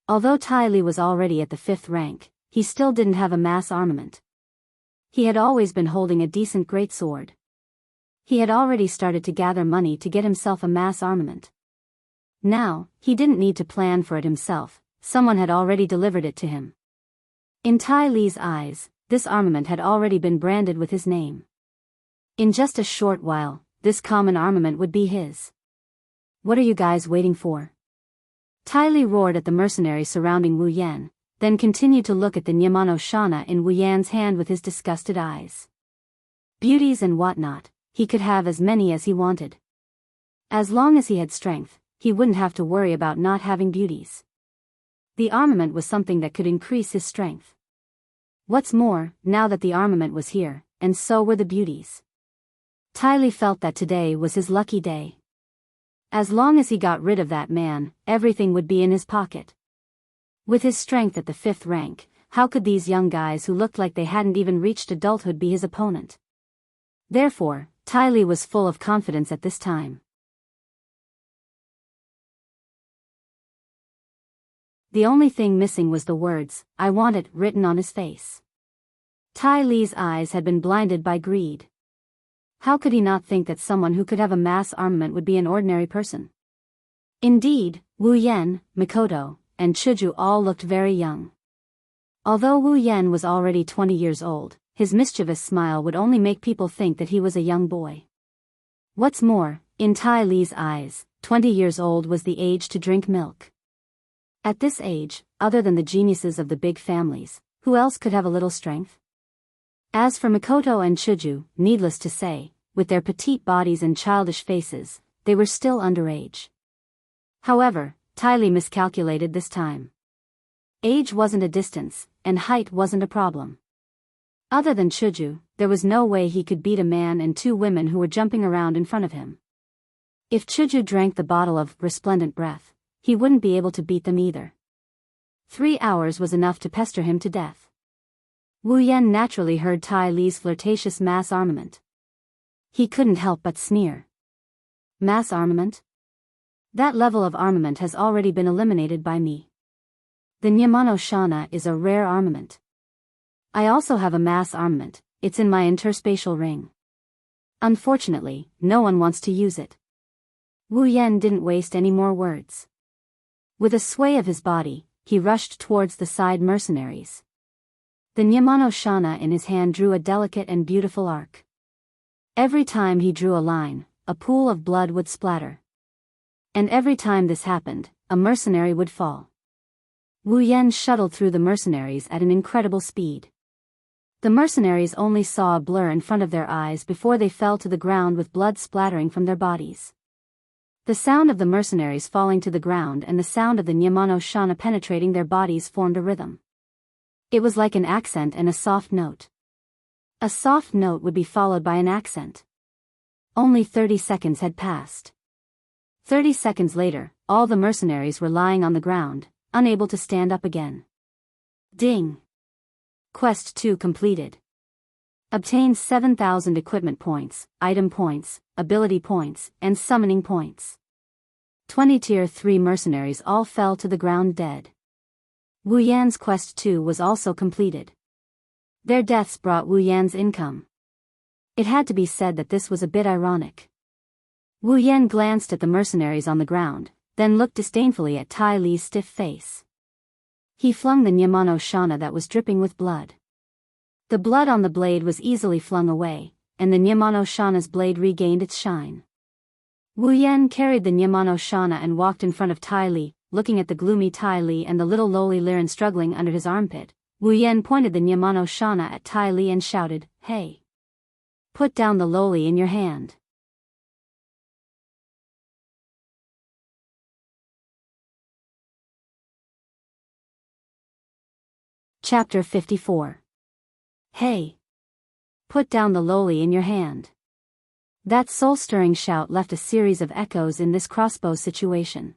Although Tai Li was already at the 5th rank, he still didn't have a mass armament. He had always been holding a decent greatsword. He had already started to gather money to get himself a mass armament. Now, he didn't need to plan for it himself, someone had already delivered it to him. In Tai Li's eyes, this armament had already been branded with his name. In just a short while, this common armament would be his. "What are you guys waiting for?" Tai Li roared at the mercenaries surrounding Wu Yan, then continued to look at the Nyamano Shana in Wu Yan's hand with his disgusted eyes. Beauties and whatnot, he could have as many as he wanted. As long as he had strength, he wouldn't have to worry about not having beauties. The armament was something that could increase his strength. What's more, now that the armament was here, and so were the beauties. Tai Li felt that today was his lucky day. As long as he got rid of that man, everything would be in his pocket. With his strength at the 5th rank, how could these young guys who looked like they hadn't even reached adulthood be his opponent? Therefore, Tai Li was full of confidence at this time. The only thing missing was the words, "I want it," written on his face. Tai Li's eyes had been blinded by greed. How could he not think that someone who could have a mass armament would be an ordinary person? Indeed, Wu Yan, Mikoto, and Chuju all looked very young. Although Wu Yan was already 20 years old, his mischievous smile would only make people think that he was a young boy. What's more, in Tai Li's eyes, 20 years old was the age to drink milk. At this age, other than the geniuses of the big families, who else could have a little strength? As for Mikoto and Chuju, needless to say, with their petite bodies and childish faces, they were still underage. However, Tai Li miscalculated this time. Age wasn't a distance, and height wasn't a problem. Other than Chuju, there was no way he could beat a man and 2 women who were jumping around in front of him. If Chuju drank the bottle of resplendent breath, he wouldn't be able to beat them either. 3 hours was enough to pester him to death. Wu Yan naturally heard Tai Li's flirtatious mass armament. He couldn't help but sneer. Mass armament? That level of armament has already been eliminated by me. The Nyamano Shana is a rare armament. I also have a mass armament, it's in my interspatial ring. Unfortunately, no one wants to use it. Wu Yan didn't waste any more words. With a sway of his body, he rushed towards the side mercenaries. The Nyamano Shana in his hand drew a delicate and beautiful arc. Every time he drew a line, a pool of blood would splatter. And every time this happened, a mercenary would fall. Wu Yan shuttled through the mercenaries at an incredible speed. The mercenaries only saw a blur in front of their eyes before they fell to the ground with blood splattering from their bodies. The sound of the mercenaries falling to the ground and the sound of the Nyamano Shana penetrating their bodies formed a rhythm. It was like an accent and a soft note. A soft note would be followed by an accent. Only 30 seconds had passed. 30 seconds later, all the mercenaries were lying on the ground, unable to stand up again. Ding! Quest 2 completed. Obtained 7,000 equipment points, item points, ability points, and summoning points. 20 Tier 3 mercenaries all fell to the ground dead. Wu Yan's Quest 2 was also completed. Their deaths brought Wu Yan's income. It had to be said that this was a bit ironic. Wu Yan glanced at the mercenaries on the ground, then looked disdainfully at Tai Li's stiff face. He flung the Nyamano Shana that was dripping with blood. The blood on the blade was easily flung away, and the Nyamano Shana's blade regained its shine. Wu Yan carried the Nyamano Shana and walked in front of Tai Li, looking at the gloomy Tai Li and the little lowly Liren struggling under his armpit. Wu Yan pointed the Nyamano Shana at Tai Li and shouted, "Hey! Put down the lowly in your hand." Chapter 54. Hey! Put down the lowly in your hand. That soul-stirring shout left a series of echoes in this crossbow situation.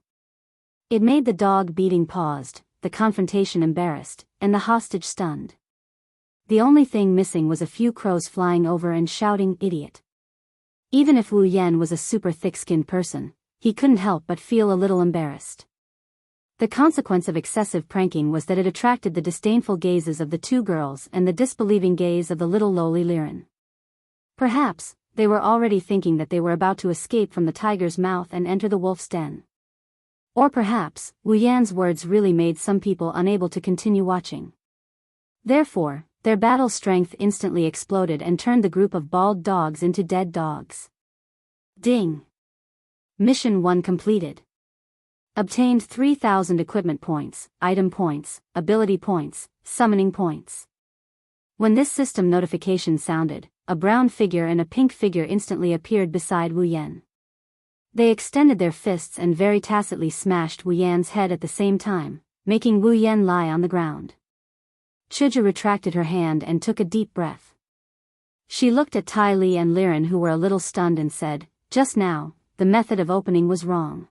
It made the dog beating paused, the confrontation embarrassed, and the hostage stunned. The only thing missing was a few crows flying over and shouting, "Idiot." Even if Wu Yan was a super thick-skinned person, he couldn't help but feel a little embarrassed. The consequence of excessive pranking was that it attracted the disdainful gazes of the two girls and the disbelieving gaze of the little lowly Liren. Perhaps, they were already thinking that they were about to escape from the tiger's mouth and enter the wolf's den. Or perhaps, Wu Yan's words really made some people unable to continue watching. Therefore, their battle strength instantly exploded and turned the group of bald dogs into dead dogs. Ding! Mission 1 completed. Obtained 3,000 equipment points, item points, ability points, summoning points. When this system notification sounded, a brown figure and a pink figure instantly appeared beside Wu Yan. They extended their fists and very tacitly smashed Wu Yan's head at the same time, making Wu Yan lie on the ground. Chuju retracted her hand and took a deep breath. She looked at Tai Li and Liren, who were a little stunned, and said, "Just now, the method of opening was wrong.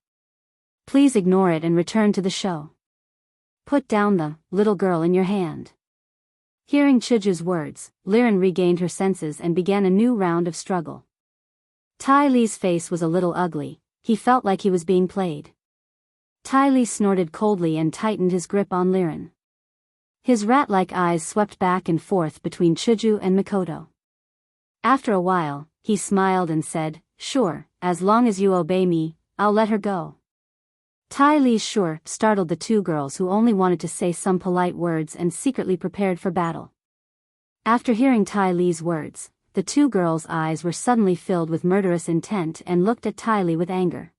Please ignore it and return to the show. Put down the little girl in your hand." Hearing Chuju's words, Liren regained her senses and began a new round of struggle. Tai Li's face was a little ugly, he felt like he was being played. Tai Li snorted coldly and tightened his grip on Liren. His rat-like eyes swept back and forth between Chuju and Mikoto. After a while, he smiled and said, "Sure, as long as you obey me, I'll let her go." Tai Li's "sure" startled the two girls, who only wanted to say some polite words and secretly prepared for battle. After hearing Tai Li's words, the two girls' eyes were suddenly filled with murderous intent and looked at Tai Li with anger.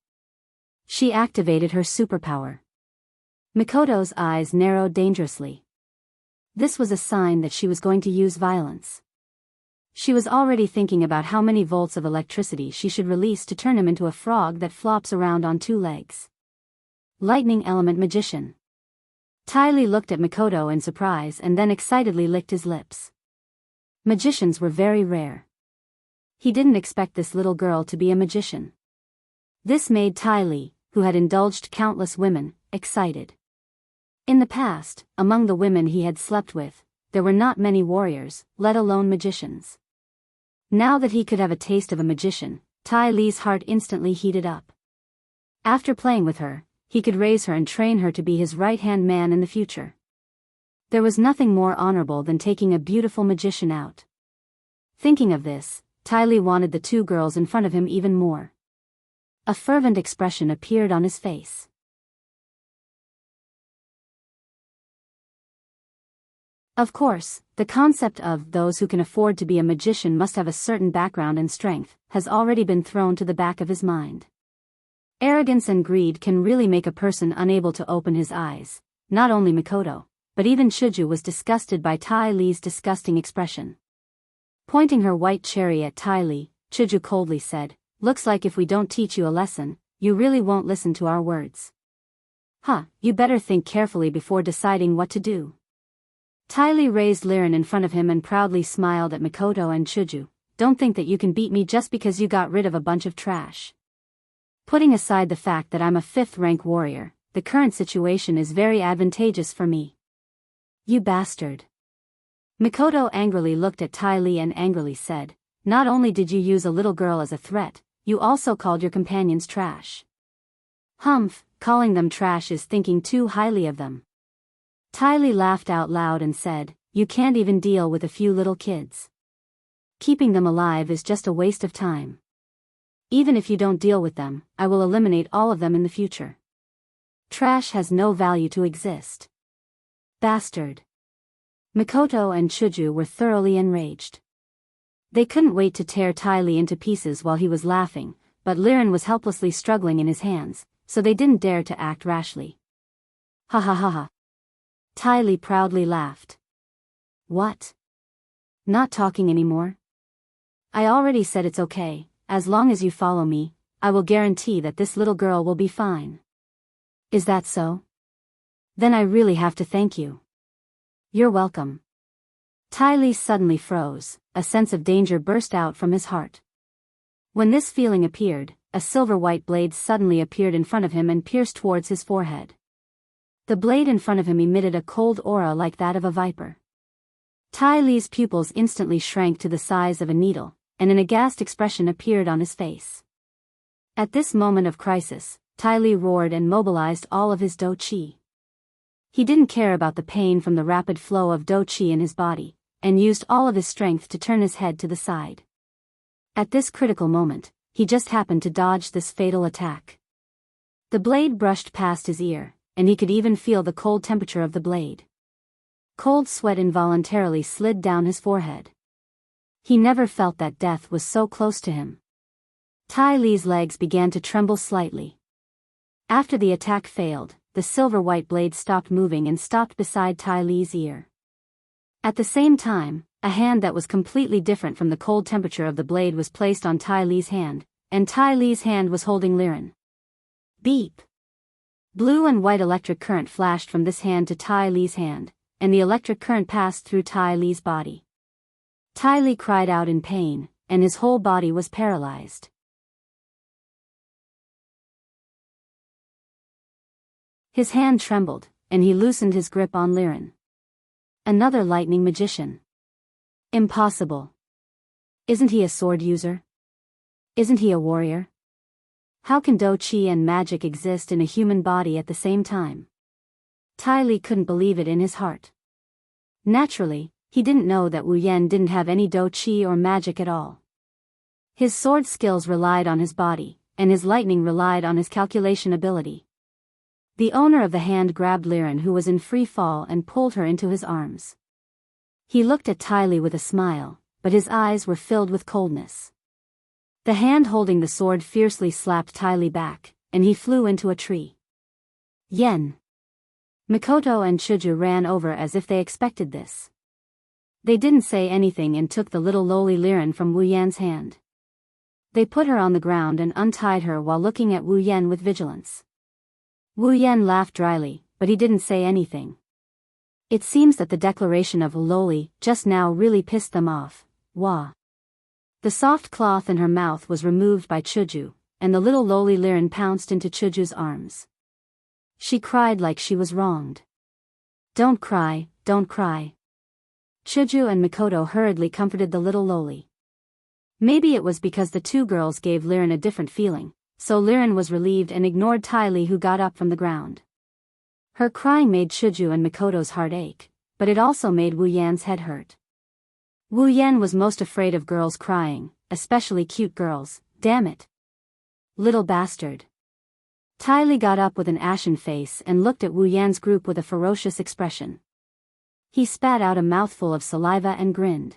She activated her superpower. Mikoto's eyes narrowed dangerously. This was a sign that she was going to use violence. She was already thinking about how many volts of electricity she should release to turn him into a frog that flops around on two legs. Lightning element magician. Tai Li looked at Mikoto in surprise and then excitedly licked his lips. Magicians were very rare. He didn't expect this little girl to be a magician. This made Tai Li, who had indulged countless women, excited. In the past, among the women he had slept with, there were not many warriors, let alone magicians. Now that he could have a taste of a magician, Ty Lee's heart instantly heated up. After playing with her, he could raise her and train her to be his right-hand man in the future. There was nothing more honorable than taking a beautiful magician out. Thinking of this, Ty Lee wanted the two girls in front of him even more. A fervent expression appeared on his face. Of course, the concept of those who can afford to be a magician must have a certain background and strength has already been thrown to the back of his mind. Arrogance and greed can really make a person unable to open his eyes. Not only Mikoto, but even Chuju was disgusted by Ty Lee's disgusting expression. Pointing her white cherry at Ty Lee, Chuju coldly said, "Looks like if we don't teach you a lesson, you really won't listen to our words. You better think carefully before deciding what to do." Ty Lee raised Liren in front of him and proudly smiled at Mikoto and Chuju. "Don't think that you can beat me just because you got rid of a bunch of trash. Putting aside the fact that I'm a 5th-rank warrior, the current situation is very advantageous for me." "You bastard." Mikoto angrily looked at Ty Lee and angrily said, "Not only did you use a little girl as a threat, you also called your companions trash." "Humph, calling them trash is thinking too highly of them." Ty Lee laughed out loud and said, "You can't even deal with a few little kids. Keeping them alive is just a waste of time. Even if you don't deal with them, I will eliminate all of them in the future. Trash has no value to exist." "Bastard." Mikoto and Chuju were thoroughly enraged. They couldn't wait to tear Ty Lee into pieces while he was laughing, but Liren was helplessly struggling in his hands, so they didn't dare to act rashly. "Ha ha ha ha." Ty Lee proudly laughed. "What? Not talking anymore? I already said it's okay, as long as you follow me, I will guarantee that this little girl will be fine." "Is that so? Then I really have to thank you." "You're welcome." Ty Lee suddenly froze, a sense of danger burst out from his heart. When this feeling appeared, a silver-white blade suddenly appeared in front of him and pierced towards his forehead. The blade in front of him emitted a cold aura like that of a viper. Ty Lee's pupils instantly shrank to the size of a needle, and an aghast expression appeared on his face. At this moment of crisis, Ty Lee roared and mobilized all of his Do Chi. He didn't care about the pain from the rapid flow of Do Chi in his body, and used all of his strength to turn his head to the side. At this critical moment, he just happened to dodge this fatal attack. The blade brushed past his ear, and he could even feel the cold temperature of the blade. Cold sweat involuntarily slid down his forehead. He never felt that death was so close to him. Ty Lee's legs began to tremble slightly. After the attack failed, the silver-white blade stopped moving and stopped beside Ty Lee's ear. At the same time, a hand that was completely different from the cold temperature of the blade was placed on Ty Lee's hand, and Ty Lee's hand was holding Liren. Beep! Blue and white electric current flashed from this hand to Ty Lee's hand, and the electric current passed through Ty Lee's body. Ty Lee cried out in pain, and his whole body was paralyzed. His hand trembled, and he loosened his grip on Liren. Another lightning magician. Impossible. Isn't he a sword user? Isn't he a warrior? How can Do Chi and magic exist in a human body at the same time? Ty Lee couldn't believe it in his heart. Naturally, he didn't know that Wu Yan didn't have any Do Chi or magic at all. His sword skills relied on his body, and his lightning relied on his calculation ability. The owner of the hand grabbed Liren, who was in free fall, and pulled her into his arms. He looked at Ty Lee with a smile, but his eyes were filled with coldness. The hand holding the sword fiercely slapped Ty Lee back, and he flew into a tree. Yen. Mikoto and Chuju ran over as if they expected this. They didn't say anything and took the little lowly Liren from Wu Yan's hand. They put her on the ground and untied her while looking at Wu Yan with vigilance. Wu Yan laughed dryly, but he didn't say anything. It seems that the declaration of lowly just now really pissed them off. Wah. The soft cloth in her mouth was removed by Chuju, and the little lowly Liren pounced into Chuju's arms. She cried like she was wronged. Don't cry, don't cry. Chuju and Mikoto hurriedly comforted the little loli. Maybe it was because the two girls gave Liren a different feeling, so Liren was relieved and ignored Ty Lee, who got up from the ground. Her crying made Chuju and Mikoto's heart ache, but it also made Wu Yan's head hurt. Wu Yan was most afraid of girls crying, especially cute girls. Damn it. Little bastard. Ty Lee got up with an ashen face and looked at Wu Yan's group with a ferocious expression. He spat out a mouthful of saliva and grinned.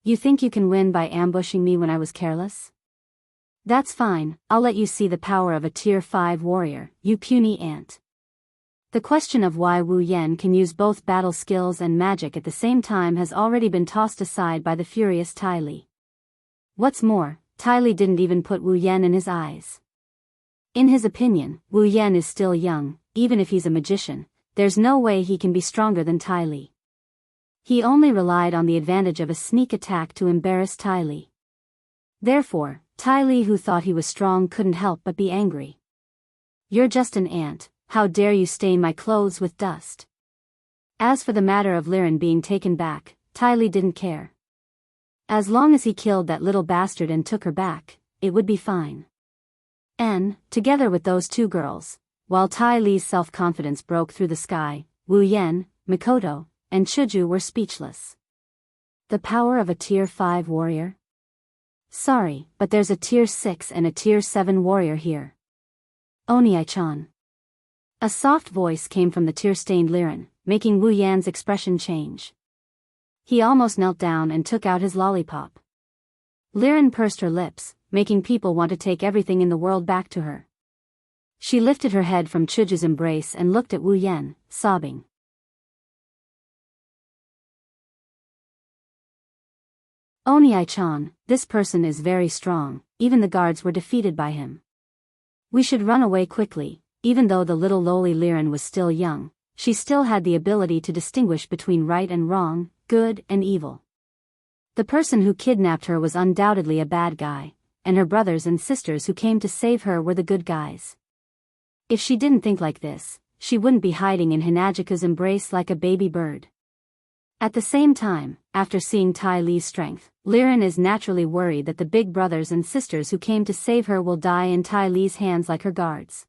You think you can win by ambushing me when I was careless? That's fine, I'll let you see the power of a Tier 5 warrior, you puny ant. The question of why Wu Yan can use both battle skills and magic at the same time has already been tossed aside by the furious Ty Lee. What's more, Ty Lee didn't even put Wu Yan in his eyes. In his opinion, Wu Yan is still young. Even if he's a magician, there's no way he can be stronger than Ty Lee. He only relied on the advantage of a sneak attack to embarrass Ty Lee. Therefore, Ty Lee, who thought he was strong, couldn't help but be angry. You're just an ant, how dare you stain my clothes with dust? As for the matter of Liren being taken back, Ty Lee didn't care. As long as he killed that little bastard and took her back, it would be fine. And, together with those two girls, while Ty Lee's self-confidence broke through the sky, Wu Yan, Mikoto, and Chuju were speechless. The power of a Tier 5 warrior? Sorry, but there's a Tier 6 and a Tier 7 warrior here. Oni-chan. A soft voice came from the tear-stained Liren, making Wu Yan's expression change. He almost knelt down and took out his lollipop. Liren pursed her lips, making people want to take everything in the world back to her. She lifted her head from Chuju's embrace and looked at Wu Yan, sobbing. Oni-chan, this person is very strong, even the guards were defeated by him. We should run away quickly. Even though the little loli Liren was still young, she still had the ability to distinguish between right and wrong, good and evil. The person who kidnapped her was undoubtedly a bad guy, and her brothers and sisters who came to save her were the good guys. If she didn't think like this, she wouldn't be hiding in Hinajika's embrace like a baby bird. At the same time, after seeing Ty Lee's strength, Liren is naturally worried that the big brothers and sisters who came to save her will die in Ty Lee's hands like her guards.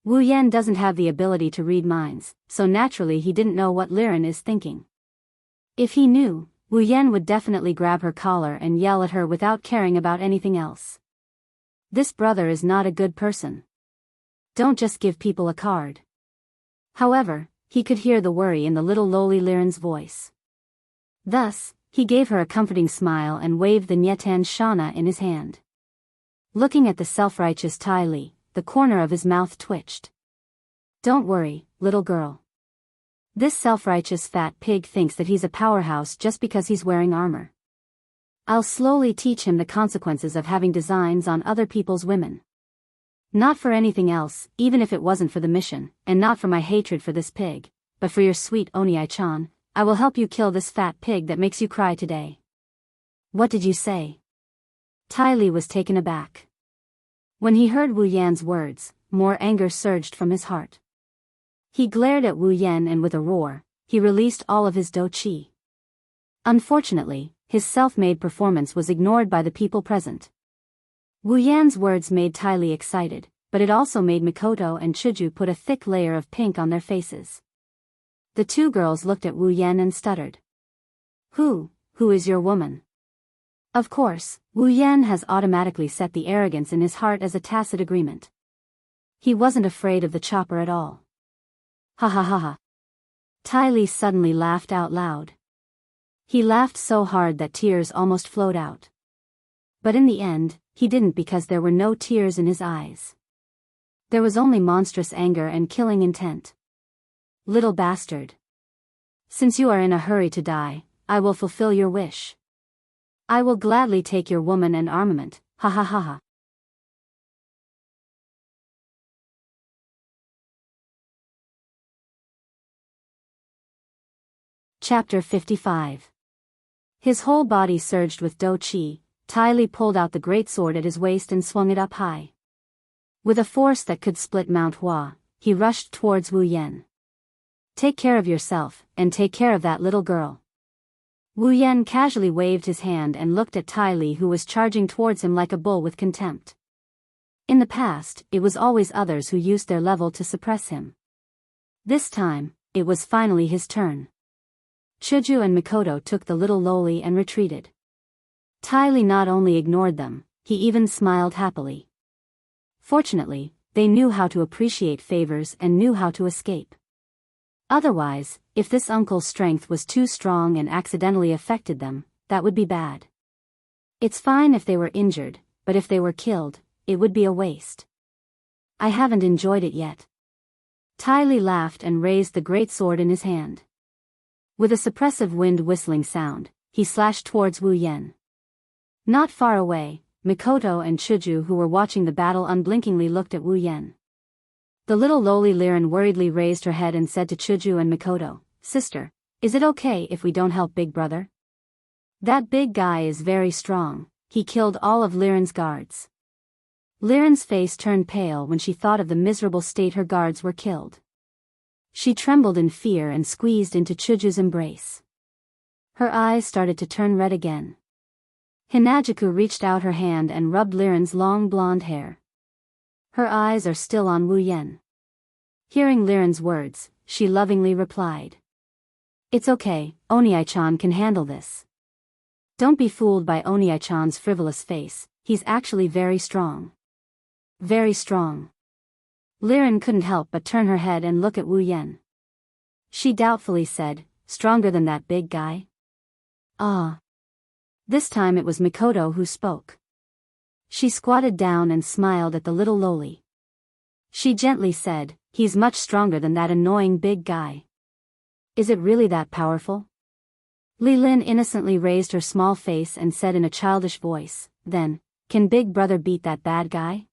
Wu Yan doesn't have the ability to read minds, so naturally he didn't know what Liren is thinking. If he knew, Wu Yan would definitely grab her collar and yell at her without caring about anything else. This brother is not a good person. Don't just give people a card. However, he could hear the worry in the little loli Liren's voice. Thus, he gave her a comforting smile and waved the Nyetan Shana in his hand. Looking at the self-righteous Ty Lee, the corner of his mouth twitched. Don't worry, little girl. This self-righteous fat pig thinks that he's a powerhouse just because he's wearing armor. I'll slowly teach him the consequences of having designs on other people's women. Not for anything else, even if it wasn't for the mission, and not for my hatred for this pig, but for your sweet Oni-chan, I will help you kill this fat pig that makes you cry today. What did you say? Ty Lee was taken aback. When he heard Wu Yan's words, more anger surged from his heart. He glared at Wu Yan and with a roar, he released all of his do-chi. Unfortunately, his self-made performance was ignored by the people present. Wu Yan's words made Ty Lee excited, but it also made Mikoto and Chuju put a thick layer of pink on their faces. The two girls looked at Wu Yan and stuttered. Who is your woman? Of course, Wu Yan has automatically set the arrogance in his heart as a tacit agreement. He wasn't afraid of the chopper at all. Ha ha ha ha. Ty Lee suddenly laughed out loud. He laughed so hard that tears almost flowed out. But in the end, he didn't, because there were no tears in his eyes. There was only monstrous anger and killing intent. Little bastard. Since you are in a hurry to die, I will fulfill your wish. I will gladly take your woman and armament, ha ha ha ha. Chapter 55. His whole body surged with do-chi. Ty Lee pulled out the great sword at his waist and swung it up high. With a force that could split Mount Hua, he rushed towards Wu Yan. Take care of yourself, and take care of that little girl. Wu Yan casually waved his hand and looked at Tai Li, who was charging towards him like a bull with contempt. In the past, it was always others who used their level to suppress him. This time, it was finally his turn. Chuju and Mikoto took the little loli and retreated. Tai Li not only ignored them, he even smiled happily. Fortunately, they knew how to appreciate favors and knew how to escape. Otherwise, if this uncle's strength was too strong and accidentally affected them, that would be bad. It's fine if they were injured, but if they were killed, it would be a waste. I haven't enjoyed it yet. Tai Li laughed and raised the great sword in his hand. With a suppressive wind whistling sound, he slashed towards Wu Yan. Not far away, Mikoto and Chuju, who were watching the battle unblinkingly, looked at Wu Yan. The little loli Liren worriedly raised her head and said to Chuju and Mikoto, "Sister, is it okay if we don't help Big Brother? That big guy is very strong, he killed all of Liren's guards." Liren's face turned pale when she thought of the miserable state her guards were killed. She trembled in fear and squeezed into Chuju's embrace. Her eyes started to turn red again. Hinajuku reached out her hand and rubbed Liren's long blonde hair. Her eyes are still on Wu Yan. Hearing Liren's words, she lovingly replied, "It's okay, Oniai-chan can handle this." Don't be fooled by Oniai-chan's frivolous face, he's actually very strong. Very strong. Liren couldn't help but turn her head and look at Wu Yan. She doubtfully said, "Stronger than that big guy?" "Ah." This time it was Mikoto who spoke. She squatted down and smiled at the little loli. She gently said, "He's much stronger than that annoying big guy." "Is it really that powerful?" Li Lin innocently raised her small face and said in a childish voice, "Then, can Big Brother beat that bad guy?"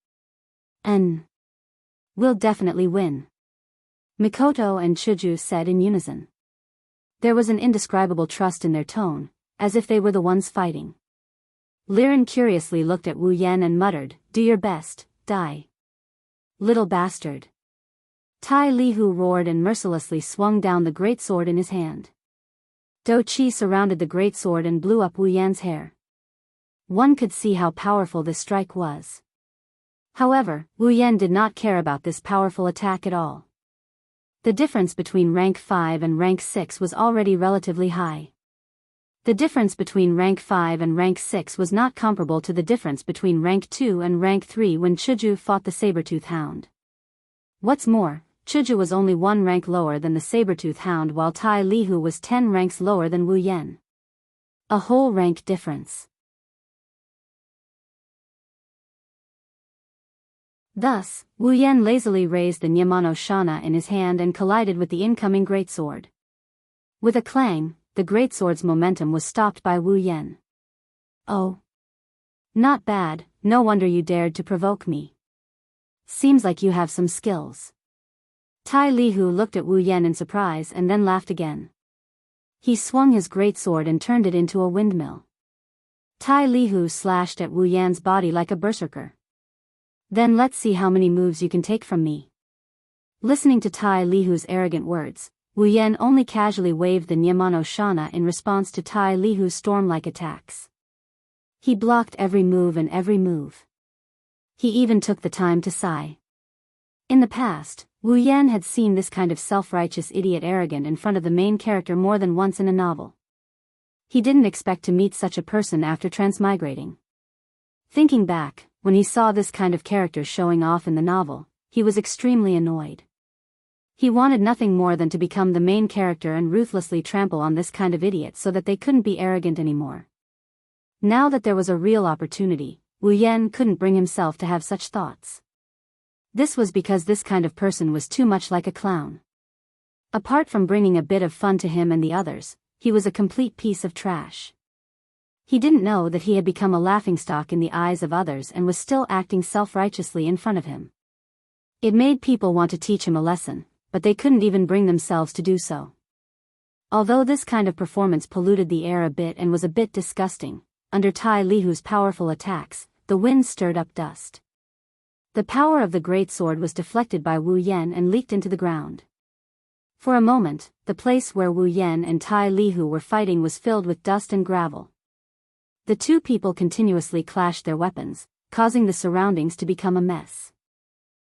"We'll definitely win," Mikoto and Chuju said in unison. There was an indescribable trust in their tone, as if they were the ones fighting. Liren curiously looked at Wu Yan and muttered, "Do your best, die. Little bastard." Tai Li Hu roared and mercilessly swung down the great sword in his hand. Do Chi surrounded the great sword and blew up Wu Yan's hair. One could see how powerful this strike was. However, Wu Yan did not care about this powerful attack at all. The difference between rank 5 and rank 6 was already relatively high. The difference between rank 5 and rank 6 was not comparable to the difference between rank 2 and rank 3 when Chuju fought the Sabertooth Hound. What's more, Chuju was only 1 rank lower than the Sabertooth Hound, while Tai Li Hu was 10 ranks lower than Wu Yan. A whole rank difference. Thus, Wu Yan lazily raised the Nyamano Shana in his hand and collided with the incoming greatsword. With a clang, the greatsword's momentum was stopped by Wu Yan. "Oh. Not bad, no wonder you dared to provoke me. Seems like you have some skills." Tai Li Hu looked at Wu Yan in surprise and then laughed again. He swung his greatsword and turned it into a windmill. Tai Li Hu slashed at Wu Yan's body like a berserker. "Then let's see how many moves you can take from me." Listening to Tai Li Hu's arrogant words, Wu Yan only casually waved the Nyamano Shana in response to Tai Li Hu's storm-like attacks. He blocked every move and every move. He even took the time to sigh. In the past, Wu Yan had seen this kind of self-righteous idiot arrogant in front of the main character more than once in a novel. He didn't expect to meet such a person after transmigrating. Thinking back, when he saw this kind of character showing off in the novel, he was extremely annoyed. He wanted nothing more than to become the main character and ruthlessly trample on this kind of idiot so that they couldn't be arrogant anymore. Now that there was a real opportunity, Wu Yan couldn't bring himself to have such thoughts. This was because this kind of person was too much like a clown. Apart from bringing a bit of fun to him and the others, he was a complete piece of trash. He didn't know that he had become a laughingstock in the eyes of others and was still acting self-righteously in front of him. It made people want to teach him a lesson, but they couldn't even bring themselves to do so. Although this kind of performance polluted the air a bit and was a bit disgusting, under Tai Li Hu's powerful attacks, the wind stirred up dust. The power of the great sword was deflected by Wu Yan and leaked into the ground. For a moment, the place where Wu Yan and Tai Lihu were fighting was filled with dust and gravel. The two people continuously clashed their weapons, causing the surroundings to become a mess.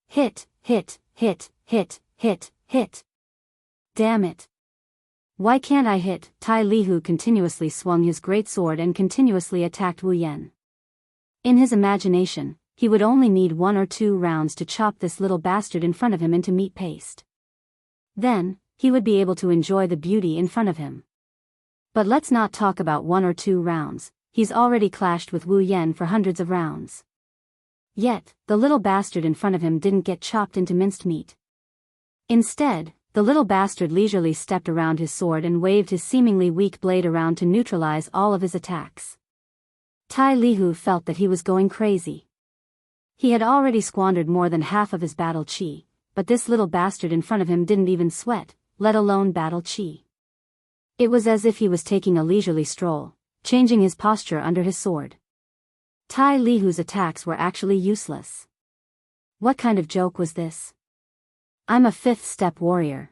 Hit, hit, hit, hit, hit, hit. Damn it. Why can't I hit? Tai Lihu continuously swung his great sword and continuously attacked Wu Yan. In his imagination, he would only need 1 or 2 rounds to chop this little bastard in front of him into meat paste. Then, he would be able to enjoy the beauty in front of him. But let's not talk about 1 or 2 rounds, he's already clashed with Wu Yan for hundreds of rounds. Yet, the little bastard in front of him didn't get chopped into minced meat. Instead, the little bastard leisurely stepped around his sword and waved his seemingly weak blade around to neutralize all of his attacks. Tai Lihu felt that he was going crazy. He had already squandered more than half of his battle chi, but this little bastard in front of him didn't even sweat, let alone battle chi. It was as if he was taking a leisurely stroll, changing his posture under his sword. Tai Lihu's attacks were actually useless. What kind of joke was this? I'm a 5th step warrior.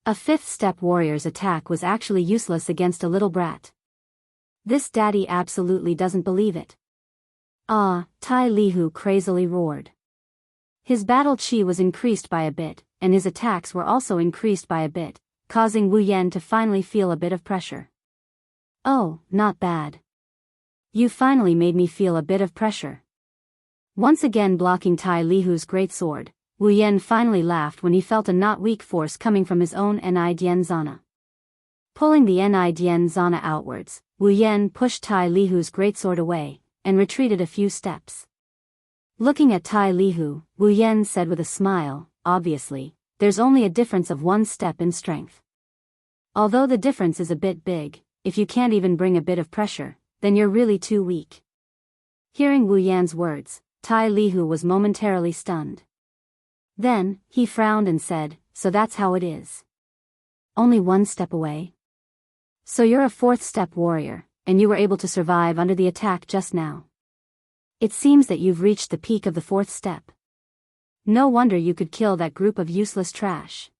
A 5th step warrior's attack was actually useless against a little brat. This daddy absolutely doesn't believe it. Ah, Tai Lihu crazily roared. His battle chi was increased by a bit, and his attacks were also increased by a bit, causing Wu Yan to finally feel a bit of pressure. Oh, not bad. You finally made me feel a bit of pressure. Once again blocking Tai Lihu's great sword, Wu Yan finally laughed when he felt a not weak force coming from his own Ni Dian Zana. Pulling the Ni Dian Zana outwards, Wu Yan pushed Tai Lihu's greatsword away, and retreated a few steps. Looking at Tai Lihu, Wu Yan said with a smile, obviously, there's only a difference of 1 step in strength. Although the difference is a bit big, if you can't even bring a bit of pressure, then you're really too weak. Hearing Wu Yan's words, Tai Lihu was momentarily stunned. Then, he frowned and said, so that's how it is. Only 1 step away? So you're a 4th step warrior, and you were able to survive under the attack just now. It seems that you've reached the peak of the 4th step. No wonder you could kill that group of useless trash.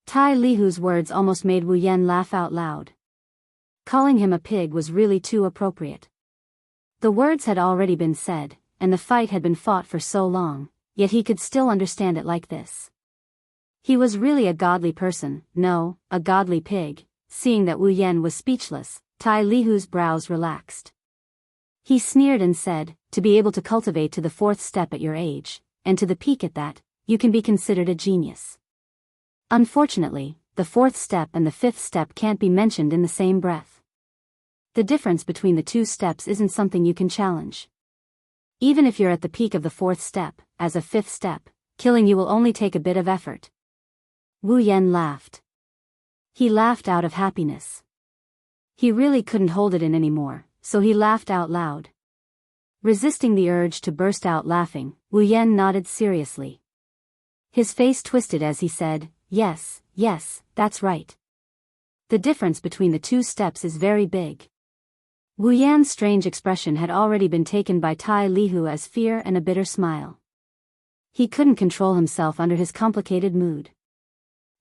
Tai Lihu's words almost made Wu Yan laugh out loud. Calling him a pig was really too appropriate. The words had already been said, and the fight had been fought for so long, yet he could still understand it like this. He was really a godly person, no, a godly pig. Seeing that Wu Yan was speechless, Tai Lihu's brows relaxed. He sneered and said, to be able to cultivate to the 4th step at your age, and to the peak at that, you can be considered a genius. Unfortunately, the 4th step and the 5th step can't be mentioned in the same breath. The difference between the 2 steps isn't something you can challenge. Even if you're at the peak of the 4th step, as a 5th step, killing you will only take a bit of effort. Wu Yan laughed. He laughed out of happiness. He really couldn't hold it in anymore, so he laughed out loud. Resisting the urge to burst out laughing, Wu Yan nodded seriously. His face twisted as he said, yes, yes, that's right. The difference between the 2 steps is very big. Wu Yan's strange expression had already been taken by Tai Lihu as fear and a bitter smile. He couldn't control himself under his complicated mood.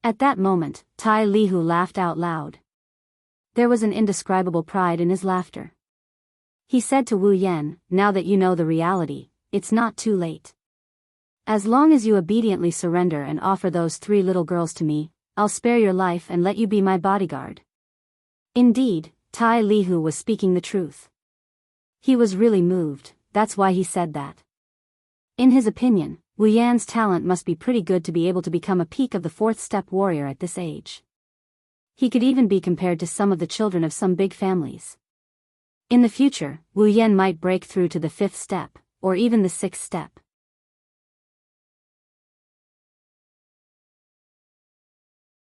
At that moment, Tai Lihu laughed out loud. There was an indescribable pride in his laughter. He said to Wu Yan, now that you know the reality, it's not too late. As long as you obediently surrender and offer those 3 little girls to me, I'll spare your life and let you be my bodyguard. Indeed, Tai Lihu was speaking the truth. He was really moved, that's why he said that. In his opinion, Wu Yan's talent must be pretty good to be able to become a peak of the 4th step warrior at this age. He could even be compared to some of the children of some big families. In the future, Wu Yan might break through to the 5th step, or even the 6th step.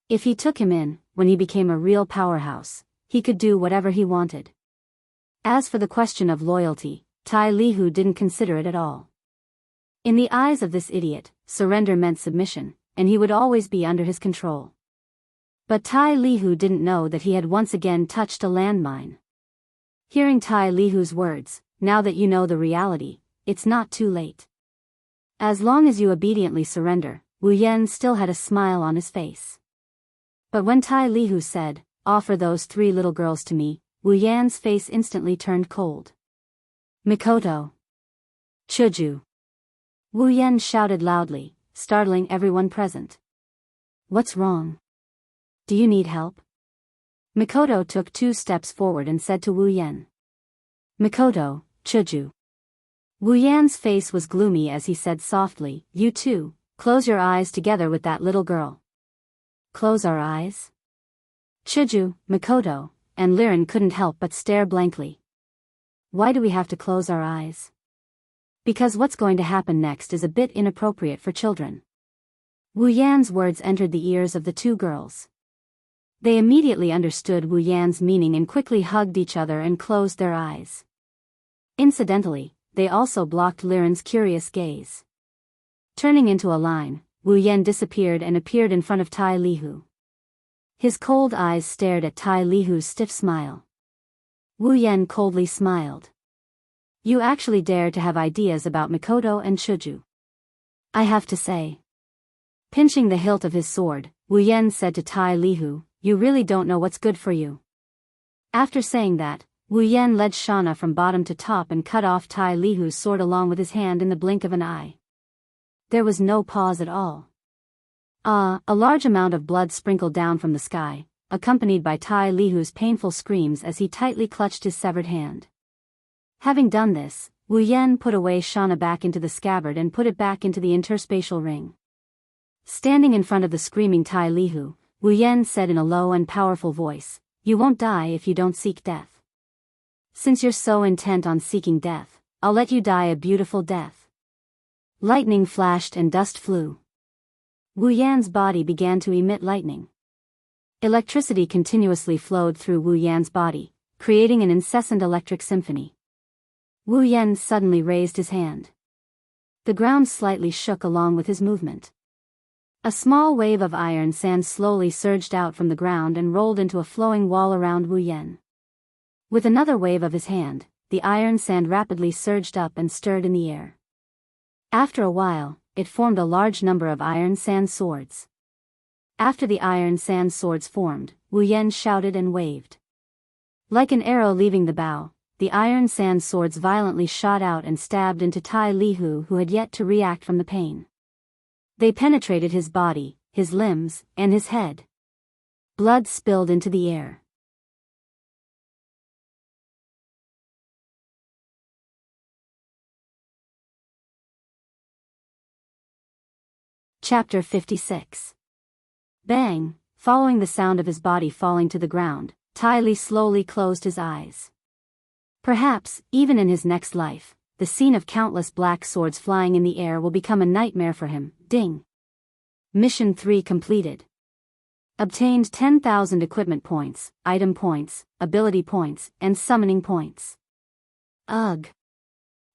If he took him in, when he became a real powerhouse, he could do whatever he wanted. As for the question of loyalty, Tai Lihu didn't consider it at all. In the eyes of this idiot, surrender meant submission, and he would always be under his control. But Tai Lihu didn't know that he had once again touched a landmine. Hearing Tai Lihu's words, now that you know the reality, it's not too late. As long as you obediently surrender, Wu Yan still had a smile on his face. But when Tai Lihu said, "Offer those 3 little girls to me," Wu Yan's face instantly turned cold. "Mikoto! Chuju!" Wu Yan shouted loudly, startling everyone present. "What's wrong? Do you need help?" Mikoto took 2 steps forward and said to Wu Yan. "Mikoto, Chuju." Wu Yan's face was gloomy as he said softly, "You two, close your eyes together with that little girl." "Close our eyes?" Chuju, Mikoto, and Liren couldn't help but stare blankly. "Why do we have to close our eyes?" "Because what's going to happen next is a bit inappropriate for children." Wu Yan's words entered the ears of the 2 girls. They immediately understood Wu Yan's meaning and quickly hugged each other and closed their eyes. Incidentally, they also blocked Liren's curious gaze. Turning into a line, Wu Yan disappeared and appeared in front of Tai Lihu. His cold eyes stared at Tai Lihu's stiff smile. Wu Yan coldly smiled. "You actually dare to have ideas about Mikoto and Chuju. I have to say." Pinching the hilt of his sword, Wu Yan said to Tai Lihu, "You really don't know what's good for you." After saying that, Wu Yan led Shauna from bottom to top and cut off Tai Lihu's sword along with his hand in the blink of an eye. There was no pause at all. A large amount of blood sprinkled down from the sky, accompanied by Tai Lihu's painful screams as he tightly clutched his severed hand. Having done this, Wu Yan put away Shauna back into the scabbard and put it back into the interspatial ring. Standing in front of the screaming Tai Lihu, Wu Yan said in a low and powerful voice, "You won't die if you don't seek death. Since you're so intent on seeking death, I'll let you die a beautiful death." Lightning flashed and dust flew. Wu Yan's body began to emit lightning. Electricity continuously flowed through Wu Yan's body, creating an incessant electric symphony. Wu Yan suddenly raised his hand. The ground slightly shook along with his movement. A small wave of iron sand slowly surged out from the ground and rolled into a flowing wall around Wu Yan. With another wave of his hand, the iron sand rapidly surged up and stirred in the air. After a while, it formed a large number of iron sand swords. After the iron sand swords formed, Wu Yan shouted and waved. Like an arrow leaving the bow, the iron sand swords violently shot out and stabbed into Tai Lihu, who had yet to react from the pain. They penetrated his body, his limbs, and his head. Blood spilled into the air. Chapter 56. Bang! Following the sound of his body falling to the ground, Tai Li slowly closed his eyes. Perhaps, even in his next life, the scene of countless black swords flying in the air will become a nightmare for him. Ding! Mission 3 completed. Obtained 10,000 equipment points, item points, ability points, and summoning points. Ugh!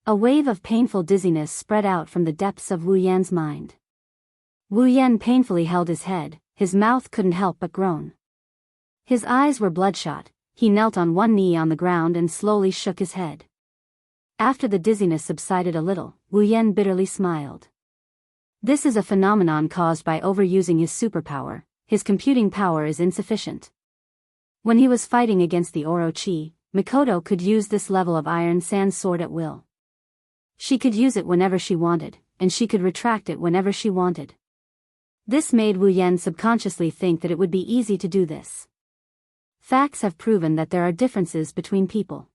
A wave of painful dizziness spread out from the depths of Wu Yan's mind. Wu Yan painfully held his head, his mouth couldn't help but groan. His eyes were bloodshot, he knelt on one knee on the ground and slowly shook his head. After the dizziness subsided a little, Wu Yan bitterly smiled. This is a phenomenon caused by overusing his superpower. His computing power is insufficient. When he was fighting against the Orochi, Mikoto could use this level of iron sand sword at will. She could use it whenever she wanted, and she could retract it whenever she wanted. This made Wu Yan subconsciously think that it would be easy to do this. Facts have proven that there are differences between people.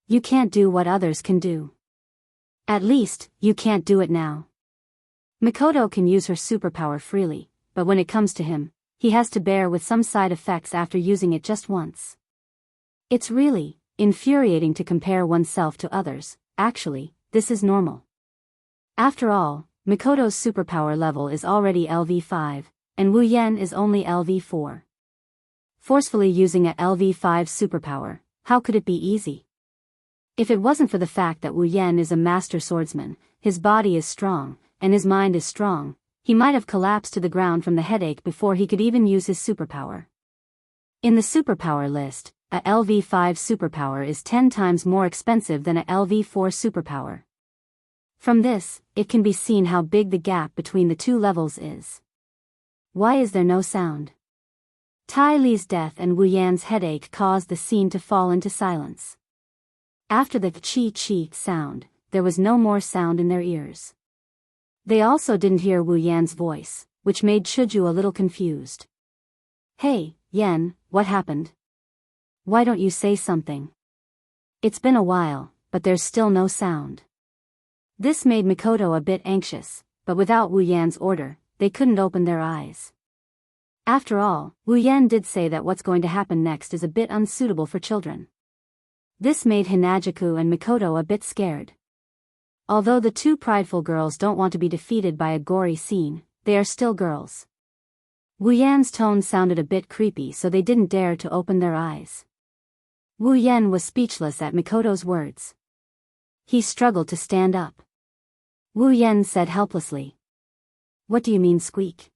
You can't do what others can do. At least, you can't do it now. Mikoto can use her superpower freely, but when it comes to him, he has to bear with some side effects after using it just once. It's really infuriating to compare oneself to others. Actually, this is normal. After all, Mikoto's superpower level is already LV5, and Wu Yan is only LV4. Forcefully using a LV5 superpower, how could it be easy? If it wasn't for the fact that Wu Yan is a master swordsman, his body is strong, and his mind is strong, he might have collapsed to the ground from the headache before he could even use his superpower. In the superpower list, a LV5 superpower is 10 times more expensive than a LV4 superpower. From this, it can be seen how big the gap between the two levels is. Why is there no sound? Tai Li's death and Wu Yan's headache caused the scene to fall into silence. After the chi-chi sound, there was no more sound in their ears. They also didn't hear Wu Yan's voice, which made Chuju a little confused. Hey, Yan, what happened? Why don't you say something? It's been a while, but there's still no sound. This made Mikoto a bit anxious, but without Wu Yan's order, they couldn't open their eyes. After all, Wu Yan did say that what's going to happen next is a bit unsuitable for children. This made Hinajuku and Mikoto a bit scared. Although the two prideful girls don't want to be defeated by a gory scene, they are still girls. Wu Yan's tone sounded a bit creepy, so they didn't dare to open their eyes. Wu Yan was speechless at Mikoto's words. He struggled to stand up. Wu Yan said helplessly. What do you mean squeak?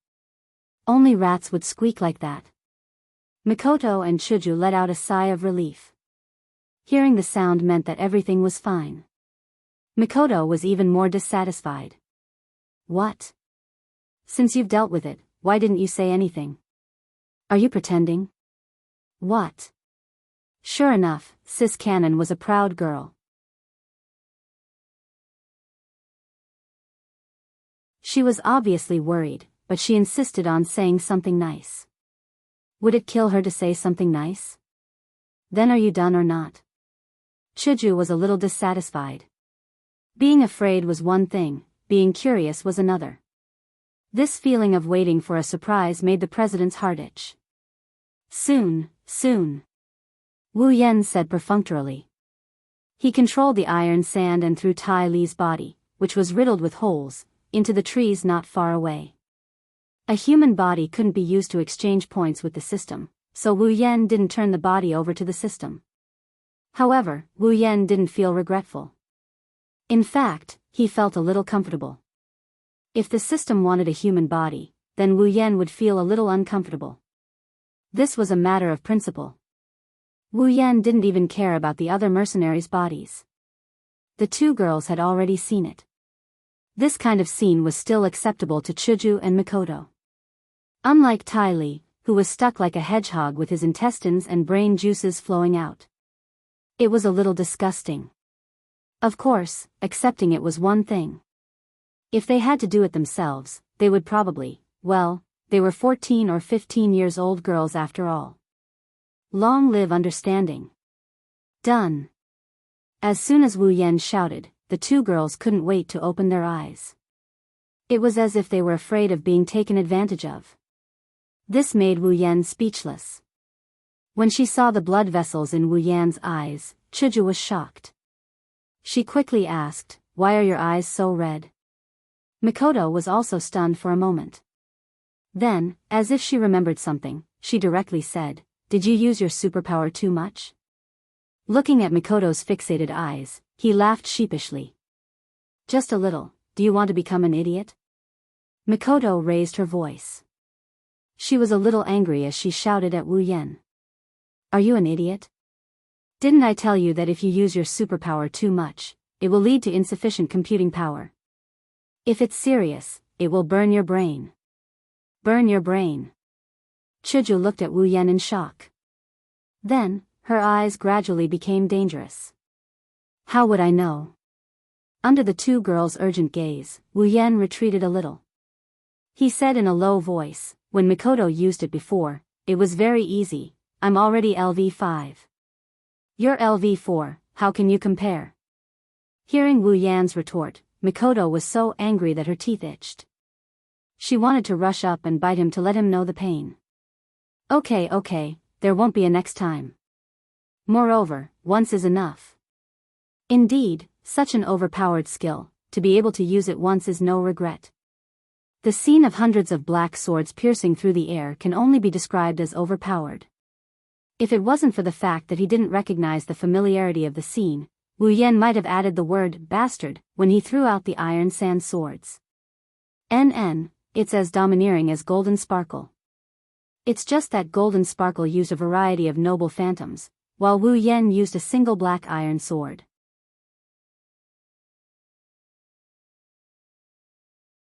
Only rats would squeak like that. Mikoto and Chuju let out a sigh of relief. Hearing the sound meant that everything was fine. Mikoto was even more dissatisfied. What? Since you've dealt with it, why didn't you say anything? Are you pretending? What? Sure enough, Sis Cannon was a proud girl. She was obviously worried, but she insisted on saying something nice. Would it kill her to say something nice? Then are you done or not? Chuju was a little dissatisfied. Being afraid was one thing, being curious was another. This feeling of waiting for a surprise made the president's heart itch. Soon, soon. Wu Yan said perfunctorily. He controlled the iron sand and threw Tai Li's body, which was riddled with holes, into the trees not far away. A human body couldn't be used to exchange points with the system, so Wu Yan didn't turn the body over to the system. However, Wu Yan didn't feel regretful. In fact, he felt a little comfortable. If the system wanted a human body, then Wu Yan would feel a little uncomfortable. This was a matter of principle. Wu Yan didn't even care about the other mercenaries' bodies. The two girls had already seen it. This kind of scene was still acceptable to Chuju and Mikoto. Unlike Tai Li, who was stuck like a hedgehog with his intestines and brain juices flowing out. It was a little disgusting. Of course, accepting it was one thing. If they had to do it themselves, they would probably, well, they were 14 or 15 years old girls after all. Long live understanding. Done. As soon as Wu Yan shouted, the two girls couldn't wait to open their eyes. It was as if they were afraid of being taken advantage of. This made Wu Yan speechless. When she saw the blood vessels in Wu Yan's eyes, Chuju was shocked. She quickly asked, "Why are your eyes so red?" Mikoto was also stunned for a moment. Then, as if she remembered something, she directly said, "Did you use your superpower too much?" Looking at Mikoto's fixated eyes, he laughed sheepishly. "Just a little. Do you want to become an idiot?" Mikoto raised her voice. She was a little angry as she shouted at Wu Yan. "Are you an idiot? Didn't I tell you that if you use your superpower too much, it will lead to insufficient computing power? If it's serious, it will burn your brain." "Burn your brain?" Chuju looked at Wu Yan in shock. Then, her eyes gradually became dangerous. "How would I know?" Under the two girls' urgent gaze, Wu Yan retreated a little. He said in a low voice, "When Mikoto used it before, it was very easy. I'm already LV5. You're LV4, how can you compare?" Hearing Wu Yan's retort, Mikoto was so angry that her teeth itched. She wanted to rush up and bite him to let him know the pain. Okay, there won't be a next time. Moreover, once is enough. Indeed, such an overpowered skill, to be able to use it once is no regret. The scene of hundreds of black swords piercing through the air can only be described as overpowered. If it wasn't for the fact that he didn't recognize the familiarity of the scene, Wu Yan might have added the word bastard when he threw out the iron sand swords. It's as domineering as Golden Sparkle. It's just that Golden Sparkle used a variety of noble phantoms, while Wu Yan used a single black iron sword.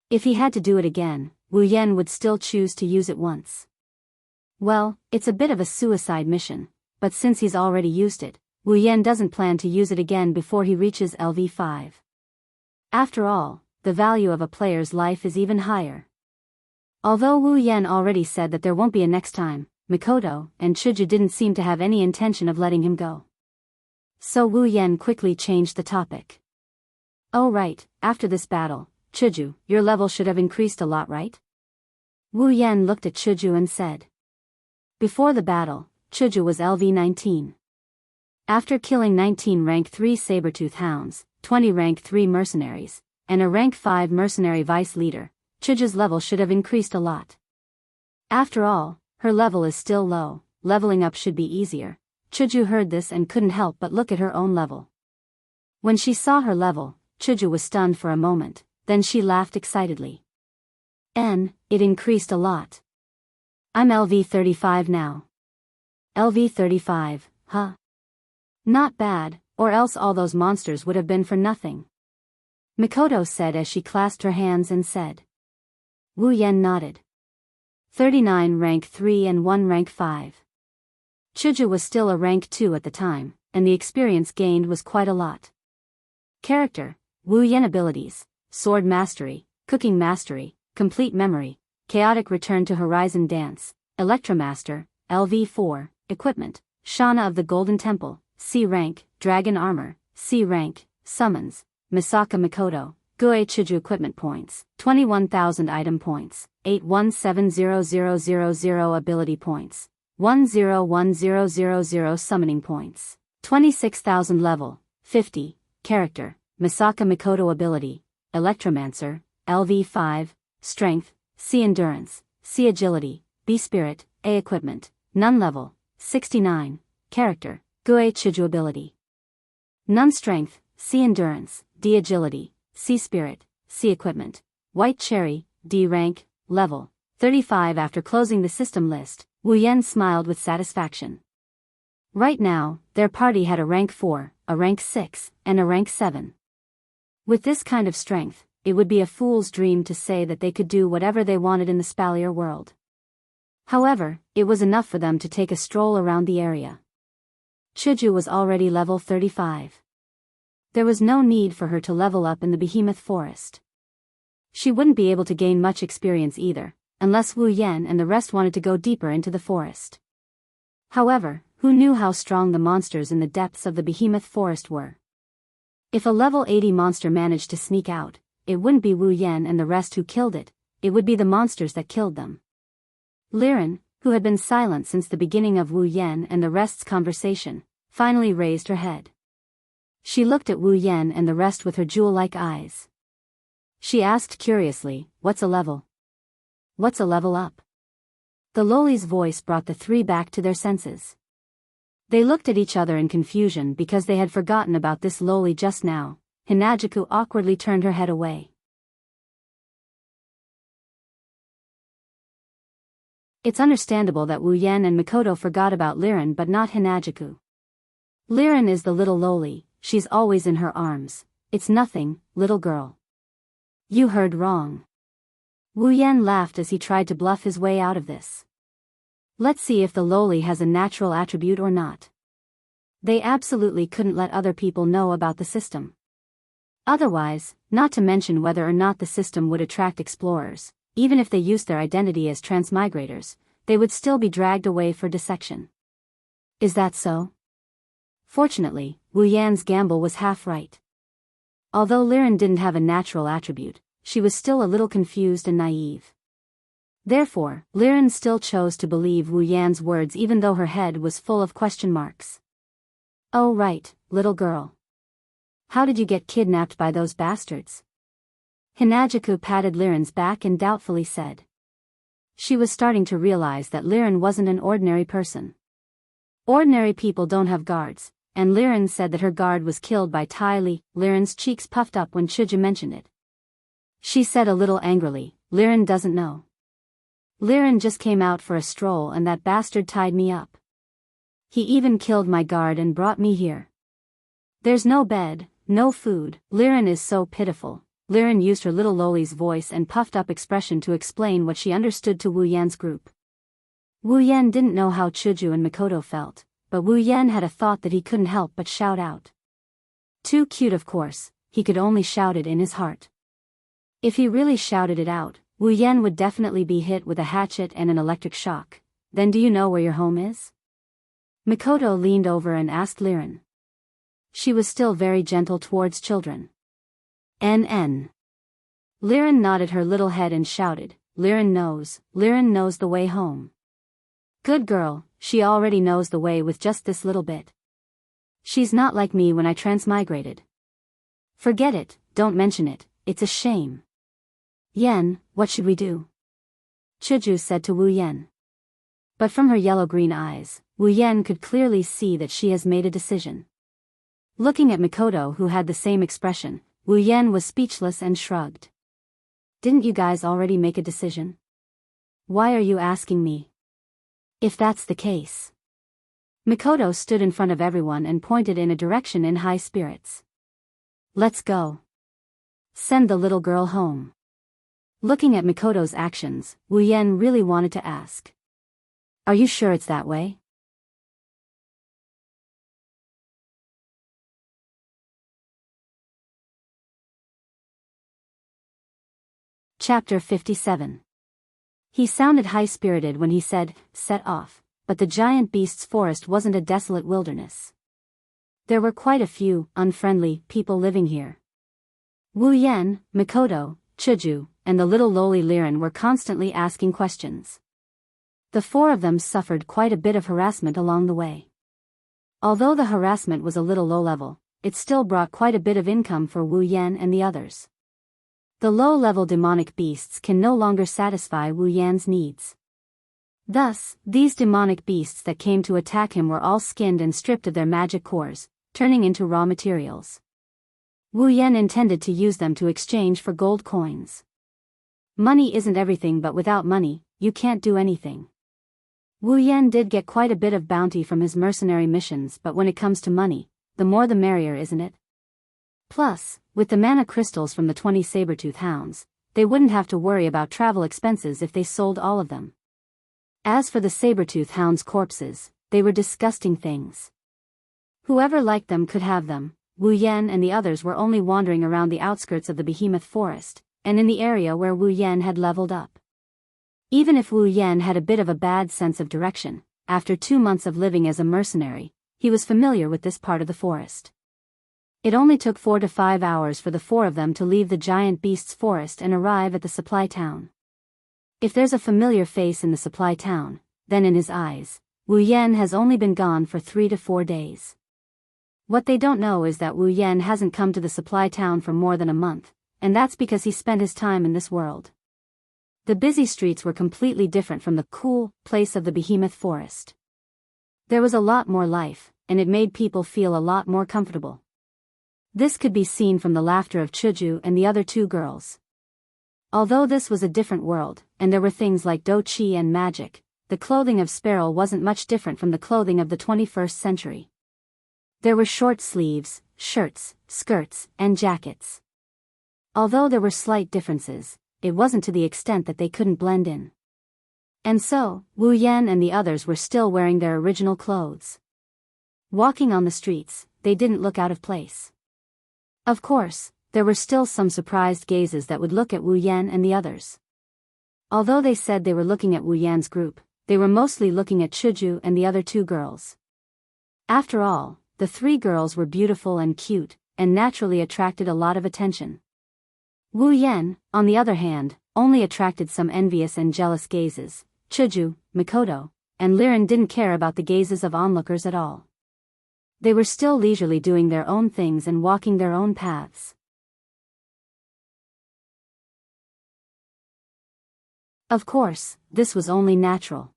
If he had to do it again, Wu Yan would still choose to use it once. Well, it's a bit of a suicide mission, but since he's already used it, Wu Yan doesn't plan to use it again before he reaches LV5. After all, the value of a player's life is even higher. Although Wu Yan already said that there won't be a next time, Mikoto and Chuju didn't seem to have any intention of letting him go. So Wu Yan quickly changed the topic. Oh right, after this battle, Chuju, your level should have increased a lot, right? Wu Yan looked at Chuju and said. Before the battle, Chuju was LV19. After killing 19 rank 3 saber-tooth hounds, 20 rank 3 mercenaries, and a rank 5 mercenary vice leader, Chuju's level should have increased a lot. After all, her level is still low, leveling up should be easier. Chuju heard this and couldn't help but look at her own level. When she saw her level, Chuju was stunned for a moment, then she laughed excitedly. It increased a lot. I'm LV35 now. LV35, huh? Not bad, or else all those monsters would have been for nothing. Mikoto said as she clasped her hands and said. Wu Yan nodded. 39 rank 3 and 1 rank 5. Chuju was still a rank 2 at the time, and the experience gained was quite a lot. Character, Wu Yan abilities, Sword Mastery, Cooking Mastery, Complete Memory, Chaotic Return to Horizon Dance, Electromaster, LV4, Equipment, Shana of the Golden Temple, C rank, Dragon Armor, C rank, Summons, Misaka Mikoto, Guei Chuju Equipment Points, 21,000 Item Points, 817000 Ability Points, 101000 Summoning Points, 26,000 Level, 50, Character, Misaka Mikoto Ability, Electromancer, LV5, Strength, C Endurance, C Agility, B Spirit, A Equipment, None Level, 69, Character, Guei Chuju Ability. None Strength, C Endurance, D Agility, C Spirit, C Equipment, White Cherry, D Rank, Level, 35. After closing the system list, Wu Yan smiled with satisfaction. Right now, their party had a rank 4, a rank 6, and a rank 7. With this kind of strength, it would be a fool's dream to say that they could do whatever they wanted in the Spalier world. However, it was enough for them to take a stroll around the area. Chuju was already level 35. There was no need for her to level up in the Behemoth Forest. She wouldn't be able to gain much experience either, unless Wu Yan and the rest wanted to go deeper into the forest. However, who knew how strong the monsters in the depths of the Behemoth Forest were? If a level 80 monster managed to sneak out, it wouldn't be Wu Yan and the rest who killed it, it would be the monsters that killed them. Liren, who had been silent since the beginning of Wu Yan and the rest's conversation, finally raised her head. She looked at Wu Yan and the rest with her jewel-like eyes. She asked curiously, "What's a level? What's a level up?" The loli's voice brought the three back to their senses. They looked at each other in confusion because they had forgotten about this loli just now. Hinajuku awkwardly turned her head away. It's understandable that Wu Yan and Mikoto forgot about Liren but not Hinajuku. Liren is the little loli, she's always in her arms. It's nothing, little girl. You heard wrong. Wu Yan laughed as he tried to bluff his way out of this. Let's see if the loli has a natural attribute or not. They absolutely couldn't let other people know about the system. Otherwise, not to mention whether or not the system would attract explorers, even if they used their identity as transmigrators, they would still be dragged away for dissection. Is that so? Fortunately, Wu Yan's gamble was half right. Although Liren didn't have a natural attribute, she was still a little confused and naive. Therefore, Liren still chose to believe Wu Yan's words even though her head was full of question marks. Oh right, little girl. How did you get kidnapped by those bastards? Hinajuku patted Liren's back and doubtfully said. She was starting to realize that Liren wasn't an ordinary person. Ordinary people don't have guards, and Liren said that her guard was killed by Tai Li. Liren's cheeks puffed up when Chuju mentioned it. She said a little angrily, Liren doesn't know. Liren just came out for a stroll and that bastard tied me up. He even killed my guard and brought me here. There's no bed, no food. Liren is so pitiful. Liren used her little Loli's voice and puffed-up expression to explain what she understood to Wu Yan's group. Wu Yan didn't know how Chuju and Mikoto felt, but Wu Yan had a thought that he couldn't help but shout out. Too cute, of course, he could only shout it in his heart. If he really shouted it out, Wu Yan would definitely be hit with a hatchet and an electric shock. Then do you know where your home is? Mikoto leaned over and asked Liren. She was still very gentle towards children. NN. Liren nodded her little head and shouted, Liren knows the way home. Good girl, she already knows the way with just this little bit. She's not like me when I transmigrated. Forget it, don't mention it, it's a shame. Yen, what should we do? Chuju said to Wu Yen. But from her yellow-green eyes, Wu Yen could clearly see that she has made a decision. Looking at Mikoto, who had the same expression, Wu Yen was speechless and shrugged. Didn't you guys already make a decision? Why are you asking me? If that's the case. Mikoto stood in front of everyone and pointed in a direction in high spirits. Let's go. Send the little girl home. Looking at Mikoto's actions, Wu Yen really wanted to ask. Are you sure it's that way? Chapter 57. He sounded high-spirited when he said, set off, but the giant beast's forest wasn't a desolate wilderness. There were quite a few unfriendly people living here. Wu Yen, Mikoto, Chuju, and the little lowly Liren were constantly asking questions. The four of them suffered quite a bit of harassment along the way. Although the harassment was a little low-level, it still brought quite a bit of income for Wu Yen and the others. The low-level demonic beasts can no longer satisfy Wu Yan's needs. Thus, these demonic beasts that came to attack him were all skinned and stripped of their magic cores, turning into raw materials. Wu Yan intended to use them to exchange for gold coins. Money isn't everything, but without money, you can't do anything. Wu Yan did get quite a bit of bounty from his mercenary missions, but when it comes to money, the more the merrier, isn't it? Plus, with the mana crystals from the 20 saber-tooth hounds, they wouldn't have to worry about travel expenses if they sold all of them. As for the saber-tooth hounds' corpses, they were disgusting things. Whoever liked them could have them. Wu Yan and the others were only wandering around the outskirts of the behemoth forest, and in the area where Wu Yan had leveled up. Even if Wu Yan had a bit of a bad sense of direction, after 2 months of living as a mercenary, he was familiar with this part of the forest. It only took 4 to 5 hours for the four of them to leave the giant beast's forest and arrive at the supply town. If there's a familiar face in the supply town, then in his eyes, Wu Yan has only been gone for 3 to 4 days. What they don't know is that Wu Yan hasn't come to the supply town for more than a month, and that's because he spent his time in this world. The busy streets were completely different from the cool place of the behemoth forest. There was a lot more life, and it made people feel a lot more comfortable. This could be seen from the laughter of Chuju and the other 2 girls. Although this was a different world, and there were things like do-chi and magic, the clothing of Sparrow wasn't much different from the clothing of the 21st century. There were short sleeves, shirts, skirts, and jackets. Although there were slight differences, it wasn't to the extent that they couldn't blend in. And so, Wu Yan and the others were still wearing their original clothes. Walking on the streets, they didn't look out of place. Of course, there were still some surprised gazes that would look at Wu Yan and the others. Although they said they were looking at Wu Yan's group, they were mostly looking at Chuju and the other 2 girls. After all, the 3 girls were beautiful and cute, and naturally attracted a lot of attention. Wu Yan, on the other hand, only attracted some envious and jealous gazes. Chuju, Mikoto, and Liren didn't care about the gazes of onlookers at all. They were still leisurely doing their own things and walking their own paths. Of course, this was only natural.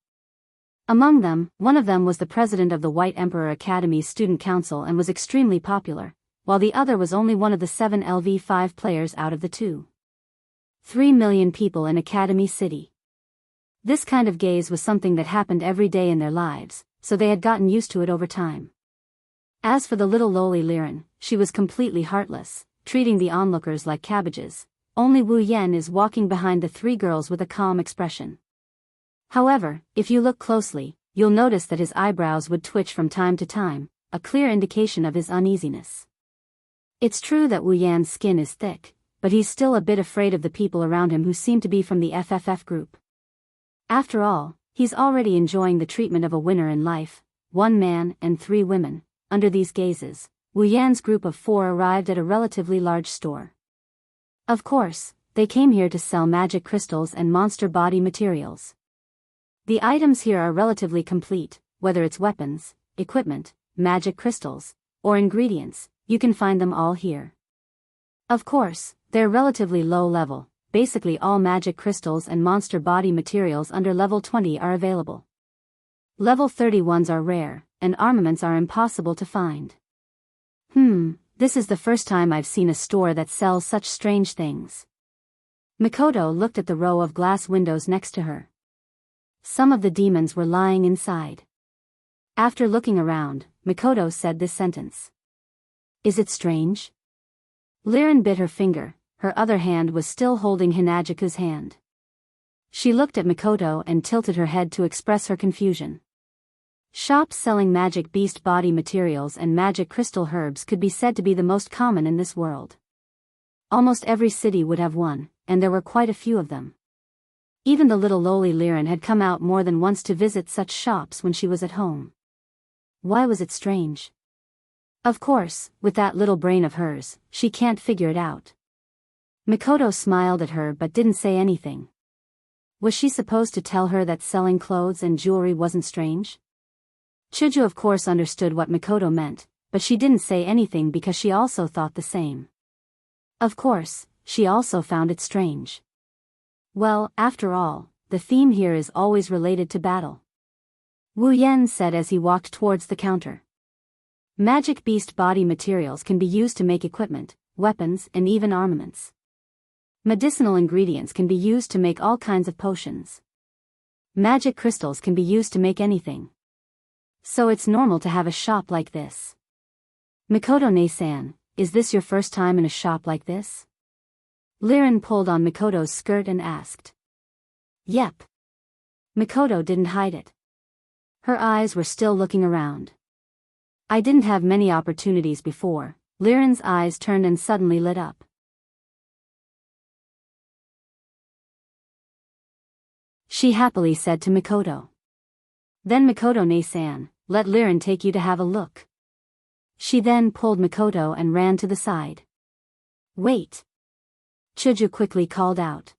Among them, one of them was the president of the White Emperor Academy's student council and was extremely popular, while the other was only one of the 7 LV5 players out of the 3 million people in Academy City. This kind of gaze was something that happened every day in their lives, so they had gotten used to it over time. As for the little lowly Liren, she was completely heartless, treating the onlookers like cabbages. Only Wu Yan is walking behind the three girls with a calm expression. However, if you look closely, you'll notice that his eyebrows would twitch from time to time, a clear indication of his uneasiness. It's true that Wu Yan's skin is thick, but he's still a bit afraid of the people around him who seem to be from the FFF group. After all, he's already enjoying the treatment of a winner in life, 1 man and 3 women. Under these gazes, Wu Yan's group of 4 arrived at a relatively large store. Of course, they came here to sell magic crystals and monster body materials. The items here are relatively complete, whether it's weapons, equipment, magic crystals, or ingredients, you can find them all here. Of course, they're relatively low level, basically all magic crystals and monster body materials under level 20 are available. Level 30 ones are rare, and armaments are impossible to find. This is the first time I've seen a store that sells such strange things. Mikoto looked at the row of glass windows next to her. Some of the demons were lying inside. After looking around, Mikoto said this sentence. Is it strange? Liren bit her finger, her other hand was still holding Hinajiku's hand. She looked at Mikoto and tilted her head to express her confusion. Shops selling magic beast body materials and magic crystal herbs could be said to be the most common in this world. Almost every city would have one, and there were quite a few of them. Even the little lowly Liren had come out more than once to visit such shops when she was at home. Why was it strange? Of course, with that little brain of hers, she can't figure it out. Mikoto smiled at her but didn't say anything. Was she supposed to tell her that selling clothes and jewelry wasn't strange? Chuju of course understood what Mikoto meant, but she didn't say anything because she also thought the same. Of course, she also found it strange. Well, after all, the theme here is always related to battle. Wu Yan said as he walked towards the counter. Magic beast body materials can be used to make equipment, weapons, and even armaments. Medicinal ingredients can be used to make all kinds of potions. Magic crystals can be used to make anything. So it's normal to have a shop like this. Mikoto-ne-san, is this your first time in a shop like this? Liren pulled on Mikoto's skirt and asked. Yep. Mikoto didn't hide it. Her eyes were still looking around. I didn't have many opportunities before. Liren's eyes turned and suddenly lit up. She happily said to Mikoto. Then Mikoto-ne-san, let Liren take you to have a look. She then pulled Mikoto and ran to the side. Wait. Chuju quickly called out.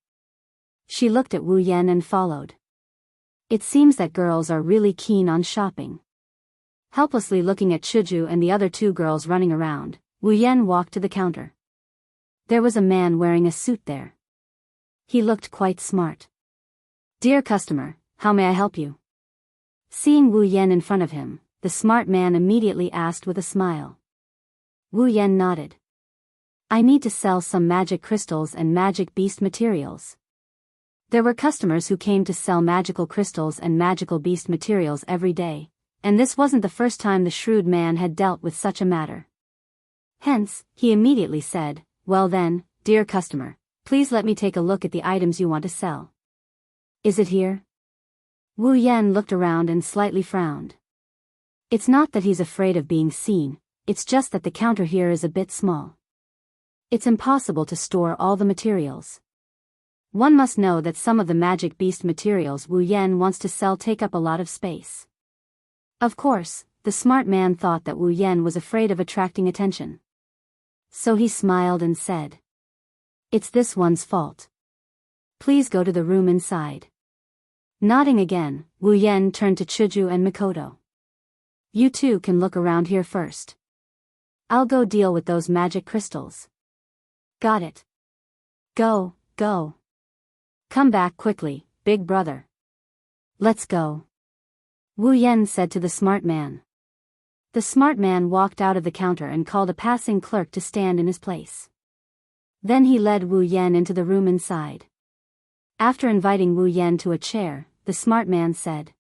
She looked at Wu Yan and followed. It seems that girls are really keen on shopping. Helplessly looking at Chuju and the other 2 girls running around, Wu Yan walked to the counter. There was a man wearing a suit there. He looked quite smart. Dear customer, how may I help you? Seeing Wu Yan in front of him, the smart man immediately asked with a smile. Wu Yan nodded. I need to sell some magic crystals and magic beast materials. There were customers who came to sell magical crystals and magical beast materials every day, and this wasn't the first time the shrewd man had dealt with such a matter. Hence, he immediately said, well then, dear customer, please let me take a look at the items you want to sell. Is it here? Wu Yan looked around and slightly frowned. It's not that he's afraid of being seen, it's just that the counter here is a bit small. It's impossible to store all the materials. One must know that some of the magic beast materials Wu Yan wants to sell take up a lot of space. Of course, the smart man thought that Wu Yan was afraid of attracting attention. So he smiled and said. It's this one's fault. Please go to the room inside. Nodding again, Wu Yan turned to Chuju and Mikoto. You 2 can look around here first. I'll go deal with those magic crystals. Got it. Go. Come back quickly, big brother. Let's go. Wu Yan said to the smart man. The smart man walked out of the counter and called a passing clerk to stand in his place. Then he led Wu Yan into the room inside. After inviting Wu Yan to a chair, the smart man said.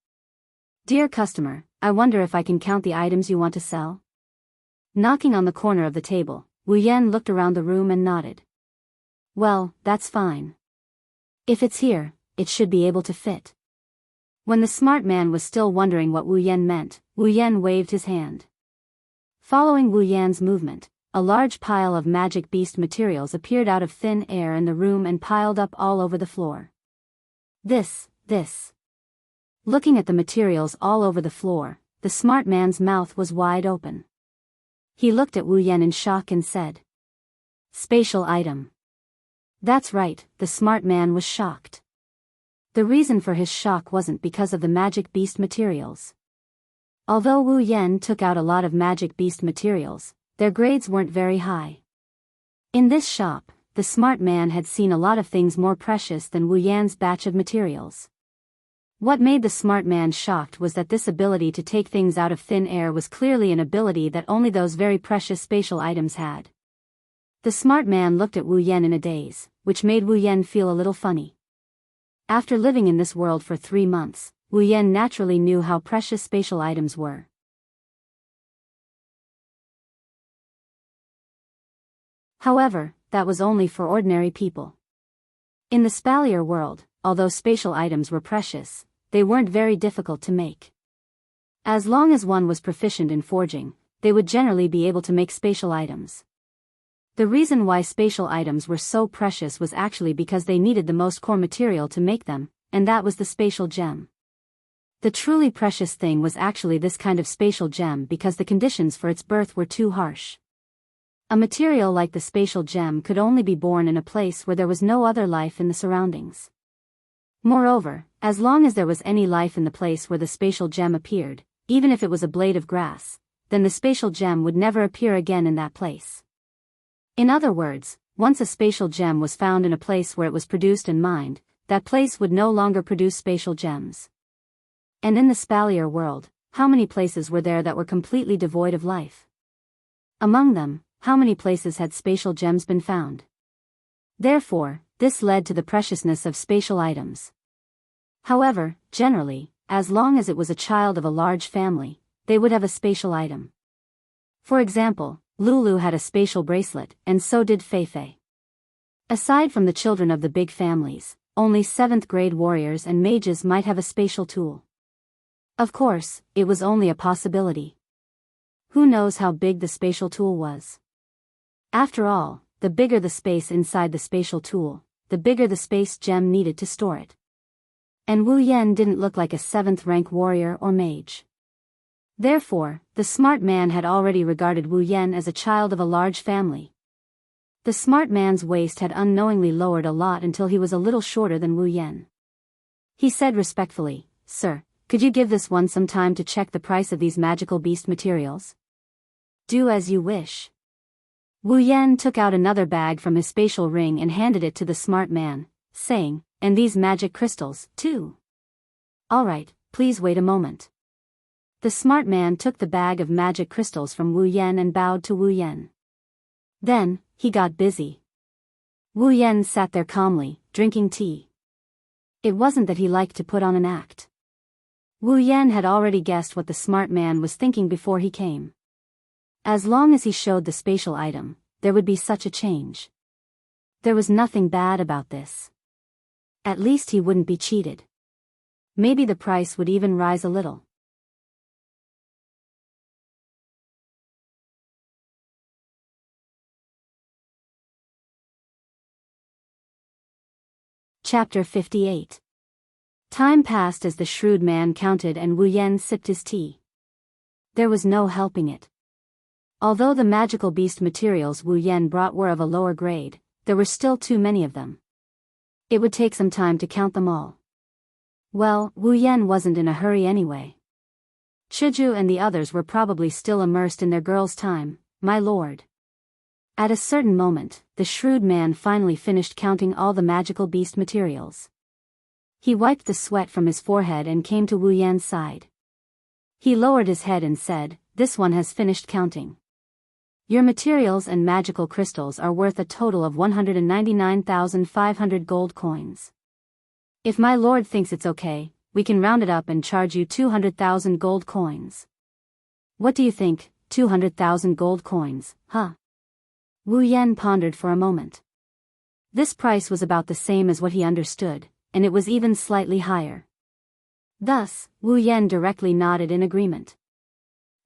Dear customer, I wonder if I can count the items you want to sell? Knocking on the corner of the table, Wu Wu Yan looked around the room and nodded. Well, that's fine. If it's here, it should be able to fit. When the smart man was still wondering what Wu Yan meant, Wu Yan waved his hand. Following Wu Yan's movement, a large pile of magic beast materials appeared out of thin air in the room and piled up all over the floor. This. Looking at the materials all over the floor, the smart man's mouth was wide open. He looked at Wu Yan in shock and said, "Spatial item." That's right, the smart man was shocked. The reason for his shock wasn't because of the magic beast materials. Although Wu Yan took out a lot of magic beast materials, their grades weren't very high. In this shop, the smart man had seen a lot of things more precious than Wu Yan's batch of materials. What made the smart man shocked was that this ability to take things out of thin air was clearly an ability that only those very precious spatial items had. The smart man looked at Wu Yan in a daze, which made Wu Yan feel a little funny. After living in this world for 3 months, Wu Yan naturally knew how precious spatial items were. However, that was only for ordinary people. In the Spalier world, although spatial items were precious, they weren't very difficult to make. As long as one was proficient in forging, they would generally be able to make spatial items. The reason why spatial items were so precious was actually because they needed the most core material to make them, and that was the spatial gem. The truly precious thing was actually this kind of spatial gem because the conditions for its birth were too harsh. A material like the spatial gem could only be born in a place where there was no other life in the surroundings. Moreover, as long as there was any life in the place where the spatial gem appeared, even if it was a blade of grass, then the spatial gem would never appear again in that place. In other words, once a spatial gem was found in a place where it was produced and mined, that place would no longer produce spatial gems. And in the Spalier world, how many places were there that were completely devoid of life? Among them, how many places had spatial gems been found? Therefore, this led to the preciousness of spatial items. However, generally, as long as it was a child of a large family, they would have a spatial item. For example, Lulu had a spatial bracelet, and so did Feifei. Aside from the children of the big families, only 7th grade warriors and mages might have a spatial tool. Of course, it was only a possibility. Who knows how big the spatial tool was? After all, the bigger the space inside the spatial tool, the bigger the space gem needed to store it. And Wu Yan didn't look like a 7th rank warrior or mage. Therefore, the smart man had already regarded Wu Yan as a child of a large family. The smart man's waist had unknowingly lowered a lot until he was a little shorter than Wu Yan. He said respectfully, "Sir, could you give this one some time to check the price of these magical beast materials?" "Do as you wish." Wu Yan took out another bag from his spatial ring and handed it to the smart man, saying, "And these magic crystals, too." "All right, please wait a moment." The smart man took the bag of magic crystals from Wu Yan and bowed to Wu Yan. Then, he got busy. Wu Yan sat there calmly, drinking tea. It wasn't that he liked to put on an act. Wu Yan had already guessed what the smart man was thinking before he came. As long as he showed the spatial item, there would be such a change. There was nothing bad about this. At least he wouldn't be cheated. Maybe the price would even rise a little. Chapter 58. Time passed as the shrewd man counted and Wu Yan sipped his tea. There was no helping it. Although the magical beast materials Wu Yan brought were of a lower grade, there were still too many of them. It would take some time to count them all. Well, Wu Yan wasn't in a hurry anyway. Chiju and the others were probably still immersed in their girls' time, my lord. At a certain moment, the shrewd man finally finished counting all the magical beast materials. He wiped the sweat from his forehead and came to Wu Yan's side. He lowered his head and said, "This one has finished counting. Your materials and magical crystals are worth a total of 199,500 gold coins. If my lord thinks it's okay, we can round it up and charge you 200,000 gold coins. What do you think, 200,000 gold coins, huh?" Wu Yan pondered for a moment. This price was about the same as what he understood, and it was even slightly higher. Thus, Wu Yan directly nodded in agreement.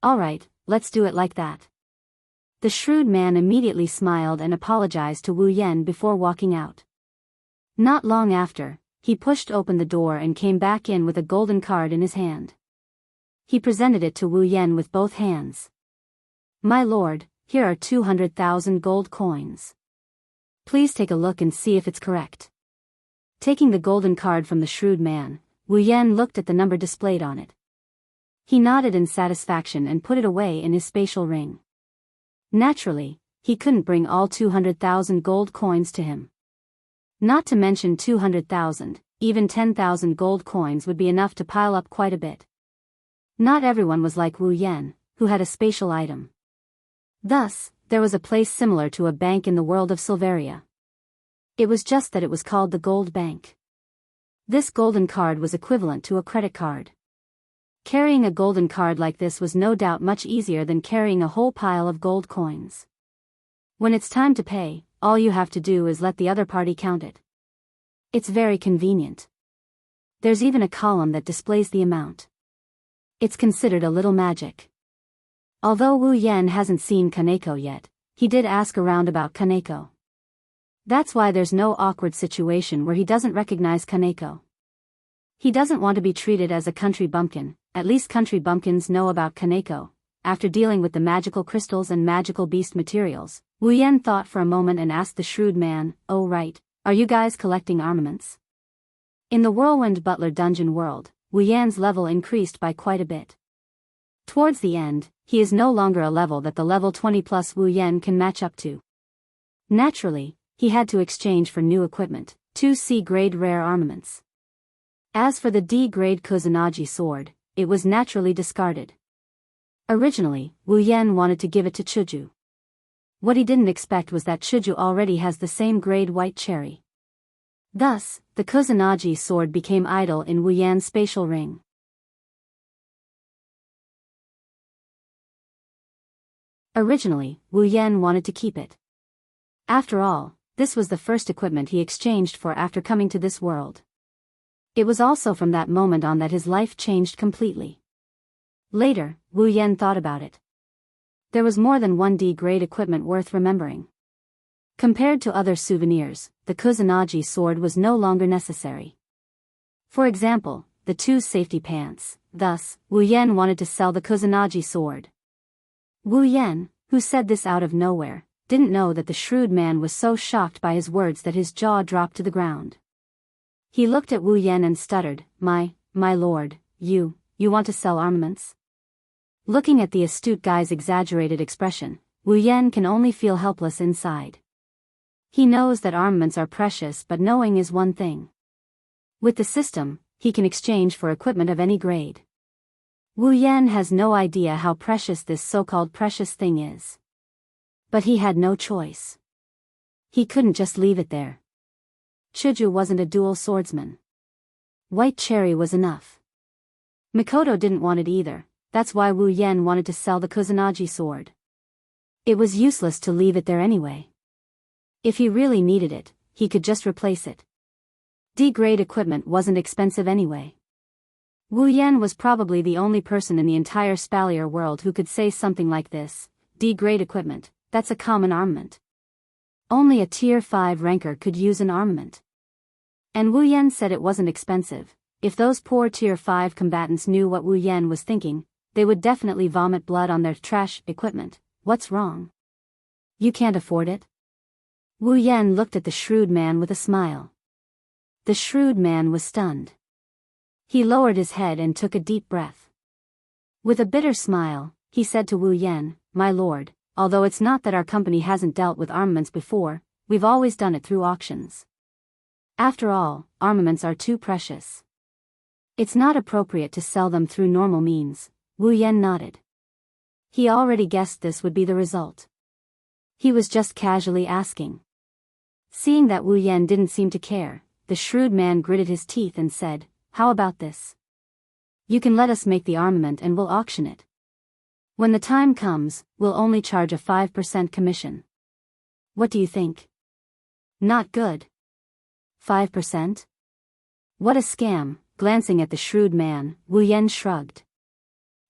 All right, let's do it like that. The shrewd man immediately smiled and apologized to Wu Yan before walking out. Not long after, he pushed open the door and came back in with a golden card in his hand. He presented it to Wu Yan with both hands. My lord, here are 200,000 gold coins. Please take a look and see if it's correct. Taking the golden card from the shrewd man, Wu Yan looked at the number displayed on it. He nodded in satisfaction and put it away in his spatial ring. Naturally, he couldn't bring all 200,000 gold coins to him. Not to mention 200,000, even 10,000 gold coins would be enough to pile up quite a bit. Not everyone was like Wu Yan, who had a spatial item. Thus, there was a place similar to a bank in the world of Silveria. It was just that it was called the Gold Bank. This golden card was equivalent to a credit card. Carrying a golden card like this was no doubt much easier than carrying a whole pile of gold coins. When it's time to pay, all you have to do is let the other party count it. It's very convenient. There's even a column that displays the amount. It's considered a little magic. Although Wu Yan hasn't seen Kaneko yet, he did ask around about Kaneko. That's why there's no awkward situation where he doesn't recognize Kaneko. He doesn't want to be treated as a country bumpkin. At least country bumpkins know about Kaneko. After dealing with the magical crystals and magical beast materials, Wu Yan thought for a moment and asked the shrewd man, "Oh right, are you guys collecting armaments?" In the Whirlwind Butler dungeon world, Wu Yan's level increased by quite a bit. Towards the end, he is no longer a level that the level 20 plus Wu Yan can match up to. Naturally, he had to exchange for new equipment, 2 C-grade rare armaments. As for the D-grade Kusanagi sword, it was naturally discarded. Originally, Wu Yan wanted to give it to Chuju. What he didn't expect was that Chuju already has the same grade white cherry. Thus, the Kusanagi sword became idle in Wu Yan's spatial ring. Originally, Wu Yan wanted to keep it. After all, this was the first equipment he exchanged for after coming to this world. It was also from that moment on that his life changed completely. Later, Wu Yan thought about it. There was more than one D-grade equipment worth remembering. Compared to other souvenirs, the Kusanagi sword was no longer necessary. For example, the 2 safety pants. Thus, Wu Yan wanted to sell the Kusanagi sword. Wu Yan, who said this out of nowhere, didn't know that the shrewd man was so shocked by his words that his jaw dropped to the ground. He looked at Wu Yan and stuttered, My lord, you want to sell armaments?" Looking at the astute guy's exaggerated expression, Wu Yan can only feel helpless inside. He knows that armaments are precious, but knowing is one thing. With the system, he can exchange for equipment of any grade. Wu Yan has no idea how precious this so-called precious thing is. But he had no choice. He couldn't just leave it there. Chuju wasn't a dual swordsman. White cherry was enough. Mikoto didn't want it either, that's why Wu Yan wanted to sell the Kusanagi sword. It was useless to leave it there anyway. If he really needed it, he could just replace it. D-grade equipment wasn't expensive anyway. Wu Yan was probably the only person in the entire Spalier world who could say something like this. D-grade equipment, that's a common armament. Only a tier 5 ranker could use an armament. And Wu Yan said it wasn't expensive. If those poor tier 5 combatants knew what Wu Yan was thinking, they would definitely vomit blood on their trash equipment. What's wrong? You can't afford it? Wu Yan looked at the shrewd man with a smile. The shrewd man was stunned. He lowered his head and took a deep breath. With a bitter smile, he said to Wu Yan, "My lord, although it's not that our company hasn't dealt with armaments before, we've always done it through auctions. After all, armaments are too precious. It's not appropriate to sell them through normal means." Wu Yan nodded. He already guessed this would be the result. He was just casually asking. Seeing that Wu Yan didn't seem to care, the shrewd man gritted his teeth and said, "How about this? You can let us make the armament and we'll auction it. When the time comes, we'll only charge a 5% commission." What do you think? Not good. 5%? What a scam. Glancing at the shrewd man, Wu Yan shrugged.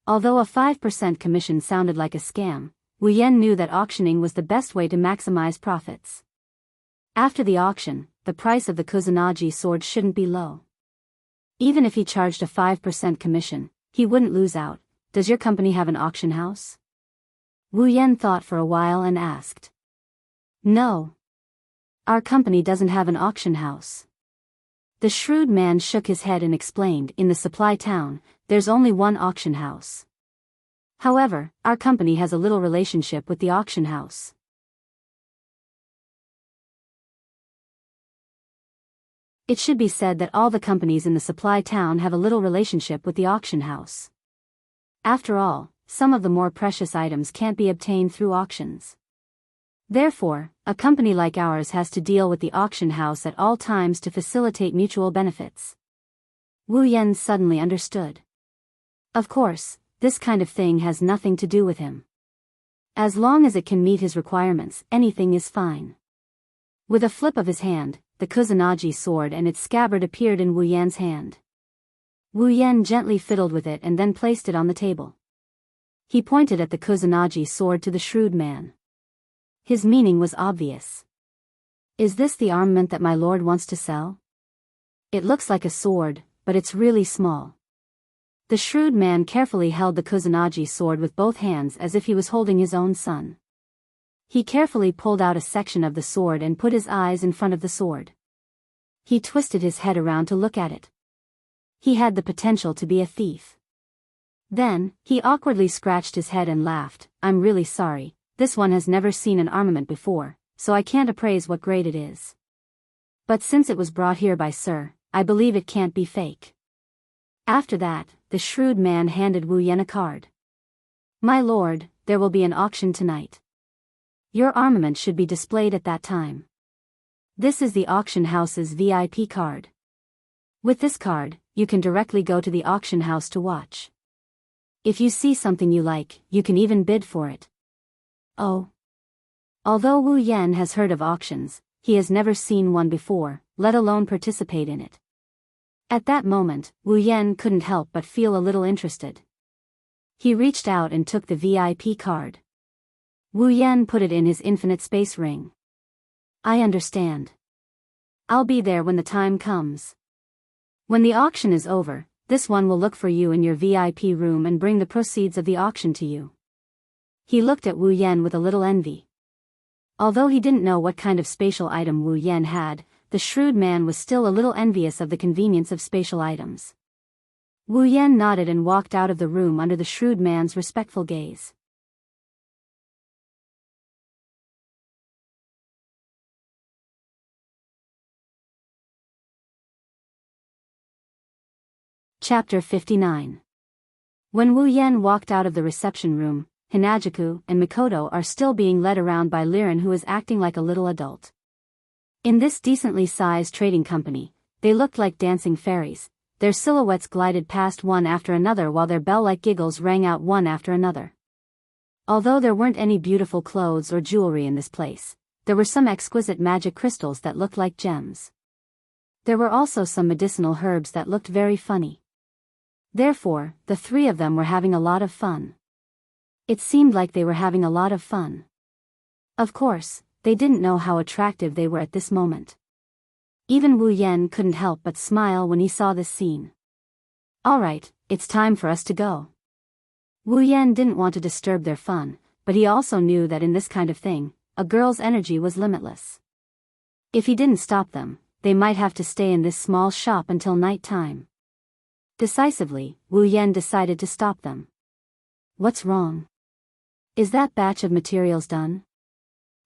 Although a 5% commission sounded like a scam, Wu Yan knew that auctioning was the best way to maximize profits. After the auction, the price of the Kusanagi sword shouldn't be low. Even if he charged a 5% commission, he wouldn't lose out. Does your company have an auction house? Wu Yan thought for a while and asked. No. Our company doesn't have an auction house. The shrewd man shook his head and explained, in the supply town, there's only one auction house. However, our company has a little relationship with the auction house. It should be said that all the companies in the supply town have a little relationship with the auction house. After all, some of the more precious items can't be obtained through auctions. Therefore, a company like ours has to deal with the auction house at all times to facilitate mutual benefits. Wu Yan suddenly understood. Of course, this kind of thing has nothing to do with him. As long as it can meet his requirements, anything is fine. With a flip of his hand, the Kusanagi sword and its scabbard appeared in Wu Yan's hand. Wu Yan gently fiddled with it and then placed it on the table. He pointed at the Kusanagi sword to the shrewd man. His meaning was obvious. Is this the armament that my lord wants to sell? It looks like a sword, but it's really small. The shrewd man carefully held the Kusanagi sword with both hands as if he was holding his own son. He carefully pulled out a section of the sword and put his eyes in front of the sword. He twisted his head around to look at it. He had the potential to be a thief. Then, he awkwardly scratched his head and laughed. I'm really sorry. This one has never seen an armament before, so I can't appraise what grade it is. But since it was brought here by Sir, I believe it can't be fake. After that, the shrewd man handed Wu Yan a card. My lord, there will be an auction tonight. Your armament should be displayed at that time. This is the auction house's VIP card. With this card, you can directly go to the auction house to watch. If you see something you like, you can even bid for it. Oh. Although Wu Yan has heard of auctions, he has never seen one before, let alone participate in it. At that moment, Wu Yan couldn't help but feel a little interested. He reached out and took the VIP card. Wu Yan put it in his infinite space ring. I understand. I'll be there when the time comes. When the auction is over, this one will look for you in your VIP room and bring the proceeds of the auction to you. He looked at Wu Yan with a little envy. Although he didn't know what kind of spatial item Wu Yan had, the shrewd man was still a little envious of the convenience of spatial items. Wu Yan nodded and walked out of the room under the shrewd man's respectful gaze. Chapter 59. When Wu Yan walked out of the reception room, Hinajuku and Mikoto are still being led around by Liren, who is acting like a little adult. In this decently sized trading company, they looked like dancing fairies. Their silhouettes glided past one after another while their bell-like giggles rang out one after another. Although there weren't any beautiful clothes or jewelry in this place, there were some exquisite magic crystals that looked like gems. There were also some medicinal herbs that looked very funny. Therefore, the three of them were having a lot of fun. It seemed like they were having a lot of fun. Of course, they didn't know how attractive they were at this moment. Even Wu Yan couldn't help but smile when he saw this scene. Alright, it's time for us to go. Wu Yan didn't want to disturb their fun, but he also knew that in this kind of thing, a girl's energy was limitless. If he didn't stop them, they might have to stay in this small shop until night time. Decisively, Wu Yan decided to stop them. What's wrong? Is that batch of materials done?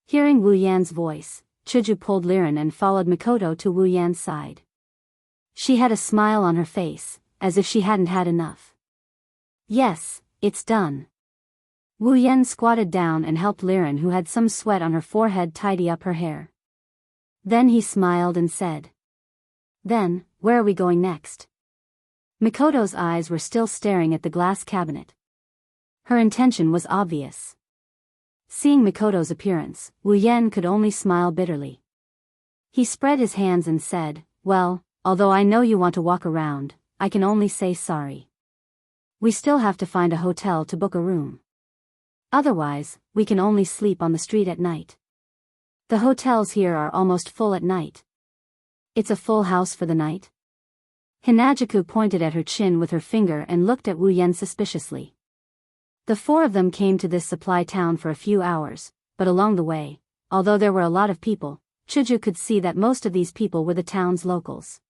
Hearing Wu Yan's voice, Chuju pulled Liren and followed Mikoto to Wu Yan's side. She had a smile on her face, as if she hadn't had enough. Yes, it's done. Wu Yan squatted down and helped Liren, who had some sweat on her forehead, tidy up her hair. Then he smiled and said. Then, where are we going next? Mikoto's eyes were still staring at the glass cabinet. Her intention was obvious. Seeing Mikoto's appearance, Wu Yan could only smile bitterly. He spread his hands and said, "Well, although I know you want to walk around, I can only say sorry. We still have to find a hotel to book a room. Otherwise, we can only sleep on the street at night. The hotels here are almost full at night." "It's a full house for the night?" Hinajuku pointed at her chin with her finger and looked at Wu Yan suspiciously. The four of them came to this supply town for a few hours, but along the way, although there were a lot of people, Chuju could see that most of these people were the town's locals.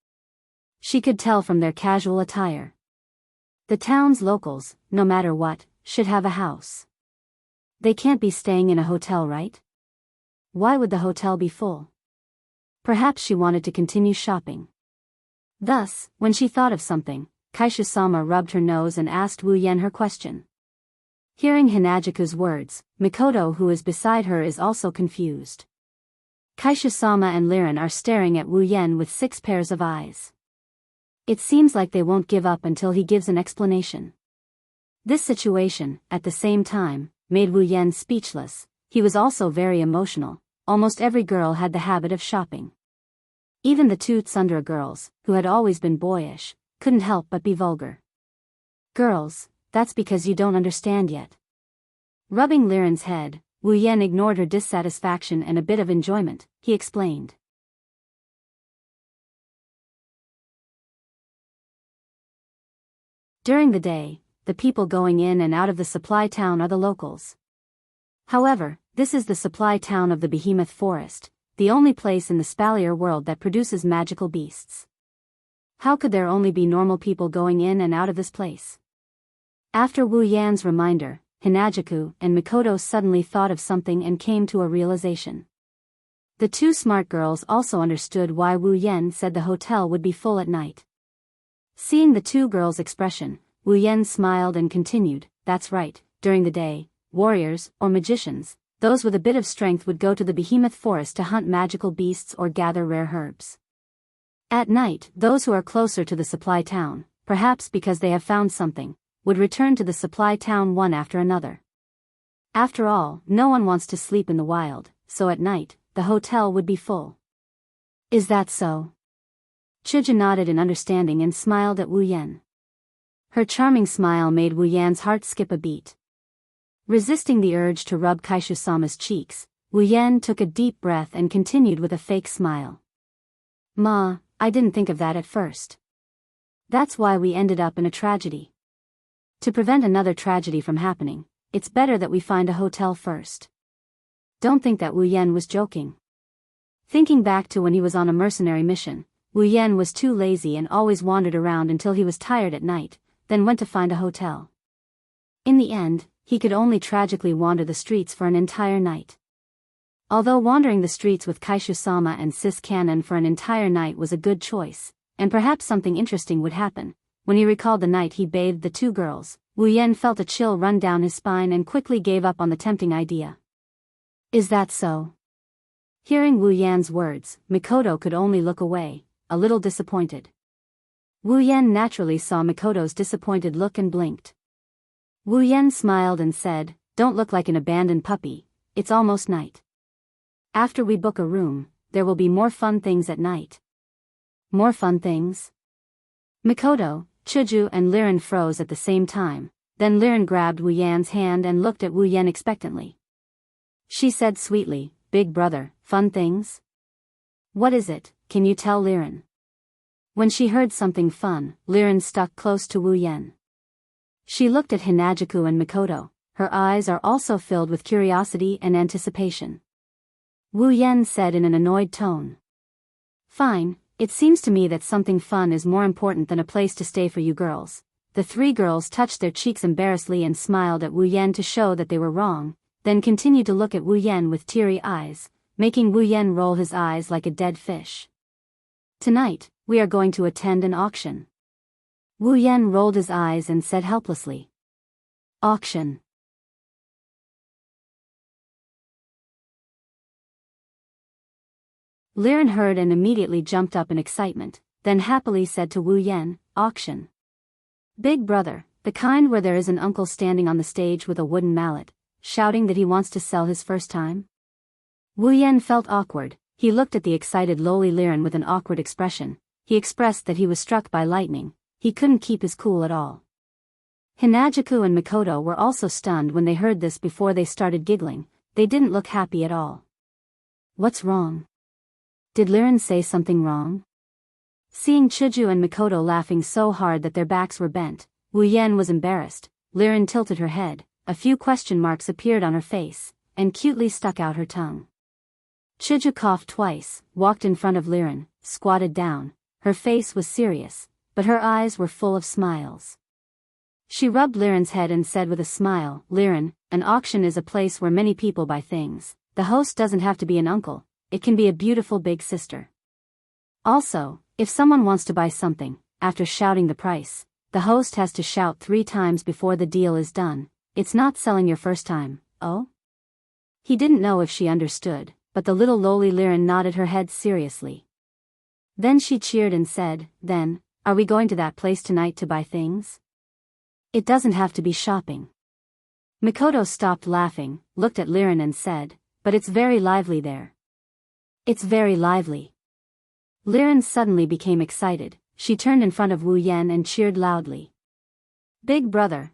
She could tell from their casual attire. The town's locals, no matter what, should have a house. They can't be staying in a hotel, right? Why would the hotel be full? Perhaps she wanted to continue shopping. Thus, when she thought of something, Kaishu-sama rubbed her nose and asked Wu Yan her question. Hearing Hinajuku's words, Mikoto, who is beside her, is also confused. Kaishu-sama and Liren are staring at Wu Yan with 6 pairs of eyes. It seems like they won't give up until he gives an explanation. This situation, at the same time, made Wu Yan speechless. He was also very emotional. Almost every girl had the habit of shopping. Even the 2 tsundere girls, who had always been boyish, couldn't help but be vulgar. "Girls, that's because you don't understand yet." Rubbing Liren's head, Wu Yan ignored her dissatisfaction and a bit of enjoyment. He explained. During the day, the people going in and out of the supply town are the locals. However, this is the supply town of the Behemoth Forest, the only place in the Spalier world that produces magical beasts. How could there only be normal people going in and out of this place? After Wu Yan's reminder, Hinajuku and Mikoto suddenly thought of something and came to a realization. The 2 smart girls also understood why Wu Yan said the hotel would be full at night. Seeing the 2 girls' expression, Wu Yan smiled and continued, "That's right, during the day, warriors, or magicians, those with a bit of strength would go to the Behemoth Forest to hunt magical beasts or gather rare herbs. At night, those who are closer to the supply town, perhaps because they have found something, would return to the supply town one after another. After all, no one wants to sleep in the wild, so at night, the hotel would be full." "Is that so?" Chuju nodded in understanding and smiled at Wu Yan. Her charming smile made Wu Yan's heart skip a beat. Resisting the urge to rub Kaishu-sama's cheeks, Wu Yan took a deep breath and continued with a fake smile. "Ma, I didn't think of that at first. That's why we ended up in a tragedy. To prevent another tragedy from happening, it's better that we find a hotel first." Don't think that Wu Yan was joking. Thinking back to when he was on a mercenary mission, Wu Yan was too lazy and always wandered around until he was tired at night, then went to find a hotel. In the end, he could only tragically wander the streets for an entire night. Although wandering the streets with Kaishu-sama and Sis Cannon for an entire night was a good choice, and perhaps something interesting would happen, when he recalled the night he bathed the 2 girls, Wu Yan felt a chill run down his spine and quickly gave up on the tempting idea. "Is that so?" Hearing Wu Yan's words, Mikoto could only look away, a little disappointed. Wu Yan naturally saw Mikoto's disappointed look and blinked. Wu Yan smiled and said, "Don't look like an abandoned puppy, it's almost night. After we book a room, there will be more fun things at night." "More fun things?" Mikoto, Chuju and Liren froze at the same time, then Liren grabbed Wu Yan's hand and looked at Wu Yan expectantly. She said sweetly, "Big brother, fun things? What is it, can you tell Liren?" When she heard something fun, Liren stuck close to Wu Yan. She looked at Hinajuku and Mikoto, her eyes are also filled with curiosity and anticipation. Wu Yan said in an annoyed tone. "Fine, it seems to me that something fun is more important than a place to stay for you girls." The 3 girls touched their cheeks embarrassedly and smiled at Wu Yan to show that they were wrong, then continued to look at Wu Yan with teary eyes, making Wu Yan roll his eyes like a dead fish. "Tonight, we are going to attend an auction." Wu Yan rolled his eyes and said helplessly. "Auction." Liren heard and immediately jumped up in excitement, then happily said to Wu Yan, "Auction. Big brother, the kind where there is an uncle standing on the stage with a wooden mallet, shouting that he wants to sell his first time? Wu Yan felt awkward. He looked at the excited lowly Liren with an awkward expression. He expressed that he was struck by lightning. He couldn't keep his cool at all. Hinajuku and Mikoto were also stunned when they heard this. Before they started giggling, they didn't look happy at all. What's wrong? Did Liren say something wrong? Seeing Chuju and Mikoto laughing so hard that their backs were bent, Wu Yan was embarrassed. Liren tilted her head, a few question marks appeared on her face, and cutely stuck out her tongue. Chuju coughed twice, walked in front of Liren, squatted down. Her face was serious, but her eyes were full of smiles. She rubbed Liren's head and said with a smile, Liren, an auction is a place where many people buy things. The host doesn't have to be an uncle, it can be a beautiful big sister. Also, if someone wants to buy something, after shouting the price, the host has to shout 3 times before the deal is done. It's not selling your first time, oh? He didn't know if she understood, but the little lowly Liren nodded her head seriously. Then she cheered and said, Then, are we going to that place tonight to buy things? It doesn't have to be shopping. Mikoto stopped laughing, looked at Liren and said, But it's very lively there. It's very lively. Liren suddenly became excited. She turned in front of Wu Yan and cheered loudly. Big brother,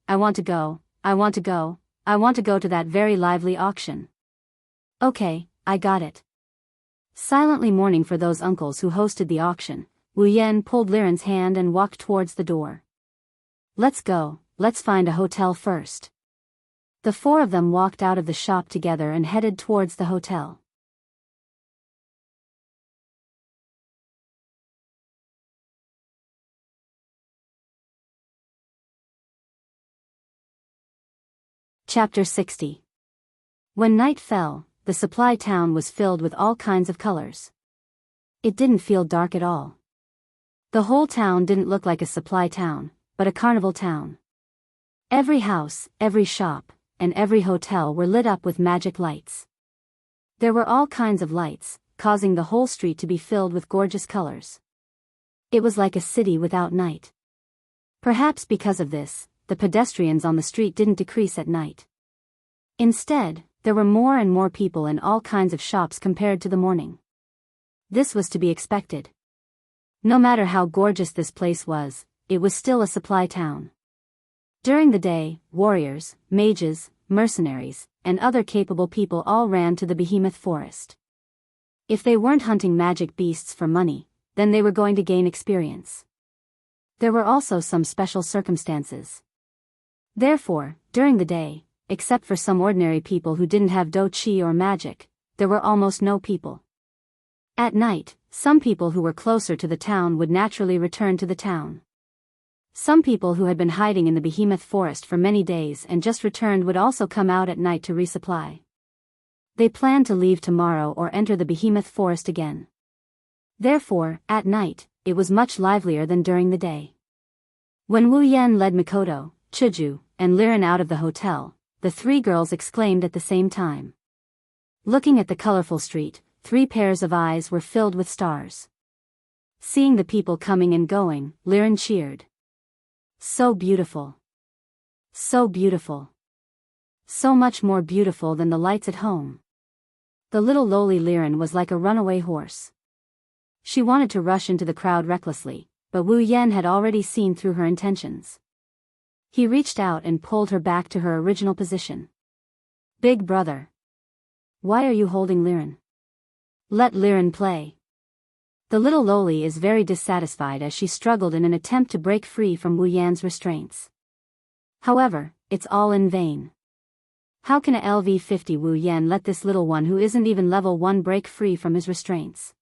I want to go, I want to go, I want to go to that very lively auction. Okay, I got it. Silently mourning for those uncles who hosted the auction, Wu Yan pulled Liren's hand and walked towards the door. Let's go, let's find a hotel first. The 4 of them walked out of the shop together and headed towards the hotel. Chapter 60. When night fell, the supply town was filled with all kinds of colors. It didn't feel dark at all. The whole town didn't look like a supply town, but a carnival town. Every house, every shop, and every hotel were lit up with magic lights. There were all kinds of lights, causing the whole street to be filled with gorgeous colors. It was like a city without night. Perhaps because of this, the pedestrians on the street didn't decrease at night. Instead, there were more and more people in all kinds of shops compared to the morning. This was to be expected. No matter how gorgeous this place was, it was still a supply town. During the day, warriors, mages, mercenaries, and other capable people all ran to the behemoth forest. If they weren't hunting magic beasts for money, then they were going to gain experience. There were also some special circumstances. Therefore, during the day, except for some ordinary people who didn't have do-chi or magic, there were almost no people. At night, some people who were closer to the town would naturally return to the town. Some people who had been hiding in the behemoth forest for many days and just returned would also come out at night to resupply. They planned to leave tomorrow or enter the behemoth forest again. Therefore, at night, it was much livelier than during the day. When Wu Yan led Mikoto, Chuju, and Liren out of the hotel, the 3 girls exclaimed at the same time. Looking at the colorful street, 3 pairs of eyes were filled with stars. Seeing the people coming and going, Liren cheered. So beautiful. So beautiful. So much more beautiful than the lights at home. The little lowly Liren was like a runaway horse. She wanted to rush into the crowd recklessly, but Wu Yan had already seen through her intentions. He reached out and pulled her back to her original position. Big brother. Why are you holding Liren? Let Liren play. The little lowly is very dissatisfied as she struggled in an attempt to break free from Wu Yan's restraints. However, it's all in vain. How can a LV50 Wu Yan let this little one who isn't even level 1 break free from his restraints?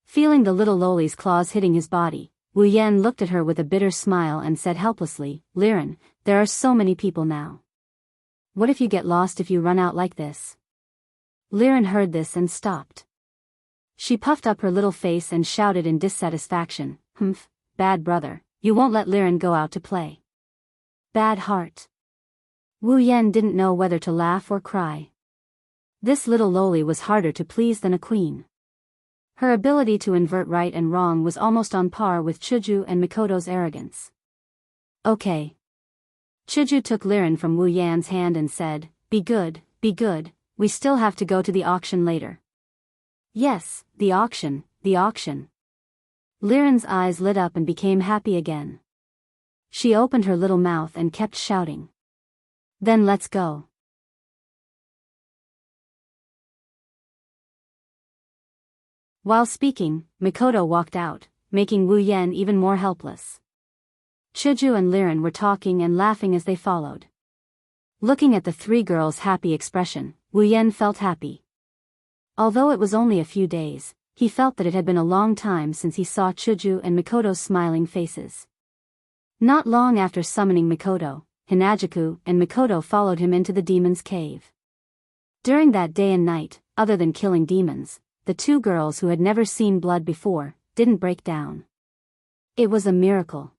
Feeling the little lowly's claws hitting his body, Wu Yan looked at her with a bitter smile and said helplessly, Liren, there are so many people now. What if you get lost if you run out like this? Liren heard this and stopped. She puffed up her little face and shouted in dissatisfaction, Humph, bad brother, you won't let Liren go out to play. Bad heart. Wu Yan didn't know whether to laugh or cry. This little lowly was harder to please than a queen. Her ability to invert right and wrong was almost on par with Chuju and Mikoto's arrogance. Okay. Chuju took Liren from Wu Yan's hand and said, be good, we still have to go to the auction later. Yes, the auction, the auction. Liren's eyes lit up and became happy again. She opened her little mouth and kept shouting. Then let's go. While speaking, Mikoto walked out, making Wu Yan even more helpless. Chuju and Liren were talking and laughing as they followed. Looking at the three girls' happy expression, Wu Yan felt happy. Although it was only a few days, he felt that it had been a long time since he saw Chuju and Mikoto's smiling faces. Not long after summoning Mikoto, Hinajuku and Mikoto followed him into the demon's cave. During that day and night, other than killing demons, the two girls who had never seen blood before, didn't break down. It was a miracle.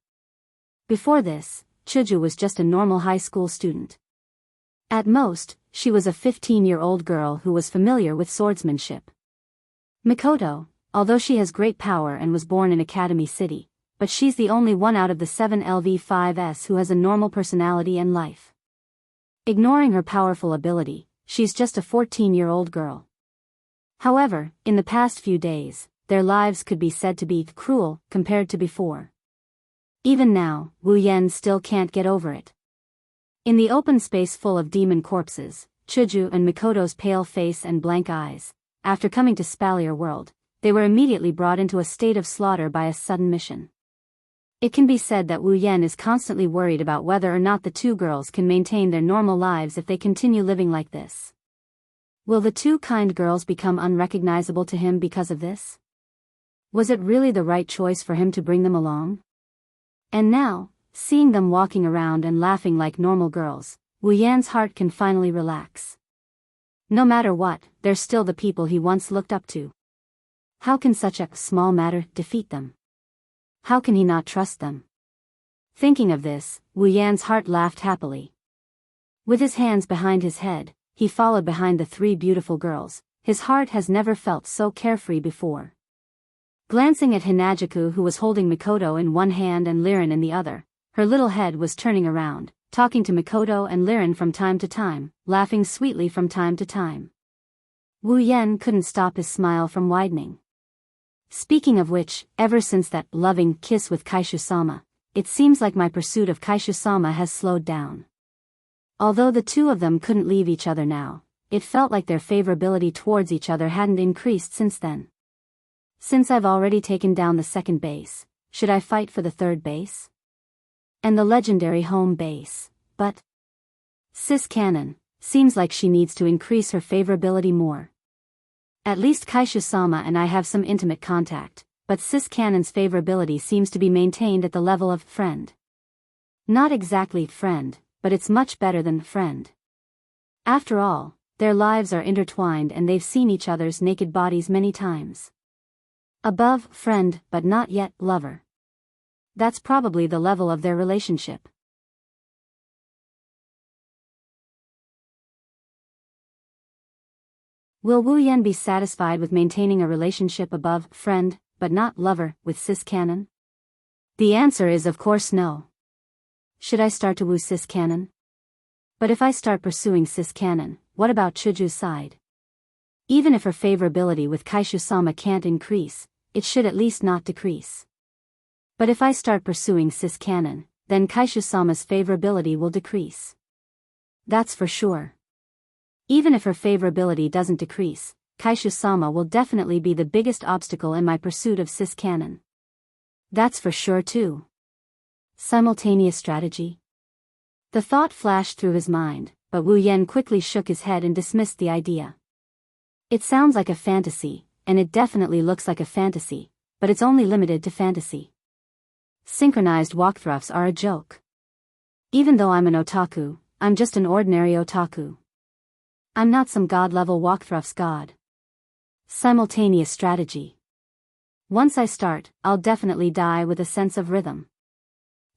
Before this, Chuju was just a normal high school student. At most, she was a 15-year-old girl who was familiar with swordsmanship. Mikoto, although she has great power and was born in Academy City, but she's the only one out of the 7 LV5s who has a normal personality and life. Ignoring her powerful ability, she's just a 14-year-old girl. However, in the past few days, their lives could be said to be cruel compared to before. Even now, Wu Yan still can't get over it. In the open space full of demon corpses, Chuju and Mikoto's pale face and blank eyes, after coming to Spalier World, they were immediately brought into a state of slaughter by a sudden mission. It can be said that Wu Yan is constantly worried about whether or not the two girls can maintain their normal lives if they continue living like this. Will the two kind girls become unrecognizable to him because of this? Was it really the right choice for him to bring them along? And now, seeing them walking around and laughing like normal girls, Wu Yan's heart can finally relax. No matter what, they're still the people he once looked up to. How can such a small matter defeat them? How can he not trust them? Thinking of this, Wu Yan's heart laughed happily. With his hands behind his head, he followed behind the three beautiful girls. His heart has never felt so carefree before. Glancing at Hinajuku, who was holding Mikoto in one hand and Liren in the other, her little head was turning around, talking to Mikoto and Liren from time to time, laughing sweetly from time to time. Wu Yan couldn't stop his smile from widening. Speaking of which, ever since that loving kiss with Kaishu-sama, it seems like my pursuit of Kaishu-sama has slowed down. Although the two of them couldn't leave each other now, it felt like their favorability towards each other hadn't increased since then. Since I've already taken down the second base, should I fight for the third base? And the legendary home base, but Sis Cannon, seems like she needs to increase her favorability more. At least Kaishu-sama and I have some intimate contact, but Sis Cannon's favorability seems to be maintained at the level of friend. Not exactly friend, but it's much better than friend. After all, their lives are intertwined and they've seen each other's naked bodies many times. Above friend, but not yet lover. That's probably the level of their relationship. Will Wu Yan be satisfied with maintaining a relationship above friend, but not lover, with Sis Cannon? The answer is of course no. Should I start to woo Sis Cannon? But if I start pursuing Sis Cannon, what about Chuju's side? Even if her favorability with Kaishu-sama can't increase, it should at least not decrease. But if I start pursuing Sis Cannon, then Kaishu-sama's favorability will decrease. That's for sure. Even if her favorability doesn't decrease, Kaishu-sama will definitely be the biggest obstacle in my pursuit of Sis Cannon. That's for sure too. Simultaneous strategy? The thought flashed through his mind, but Wu Yan quickly shook his head and dismissed the idea. It sounds like a fantasy, and it definitely looks like a fantasy, but it's only limited to fantasy. Synchronized walkthroughs are a joke. Even though I'm an otaku, I'm just an ordinary otaku. I'm not some god-level walkthroughs god. Simultaneous strategy. Once I start, I'll definitely die with a sense of rhythm.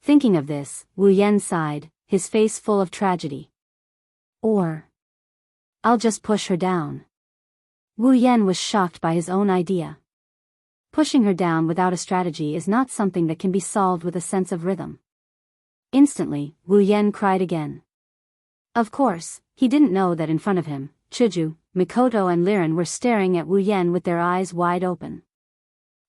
Thinking of this, Wu Yan sighed, his face full of tragedy. Or I'll just push her down. Wu Yan was shocked by his own idea. Pushing her down without a strategy is not something that can be solved with a sense of rhythm. Instantly, Wu Yen cried again. Of course, he didn't know that in front of him, Chuju, Mikoto and Liren were staring at Wu Yen with their eyes wide open.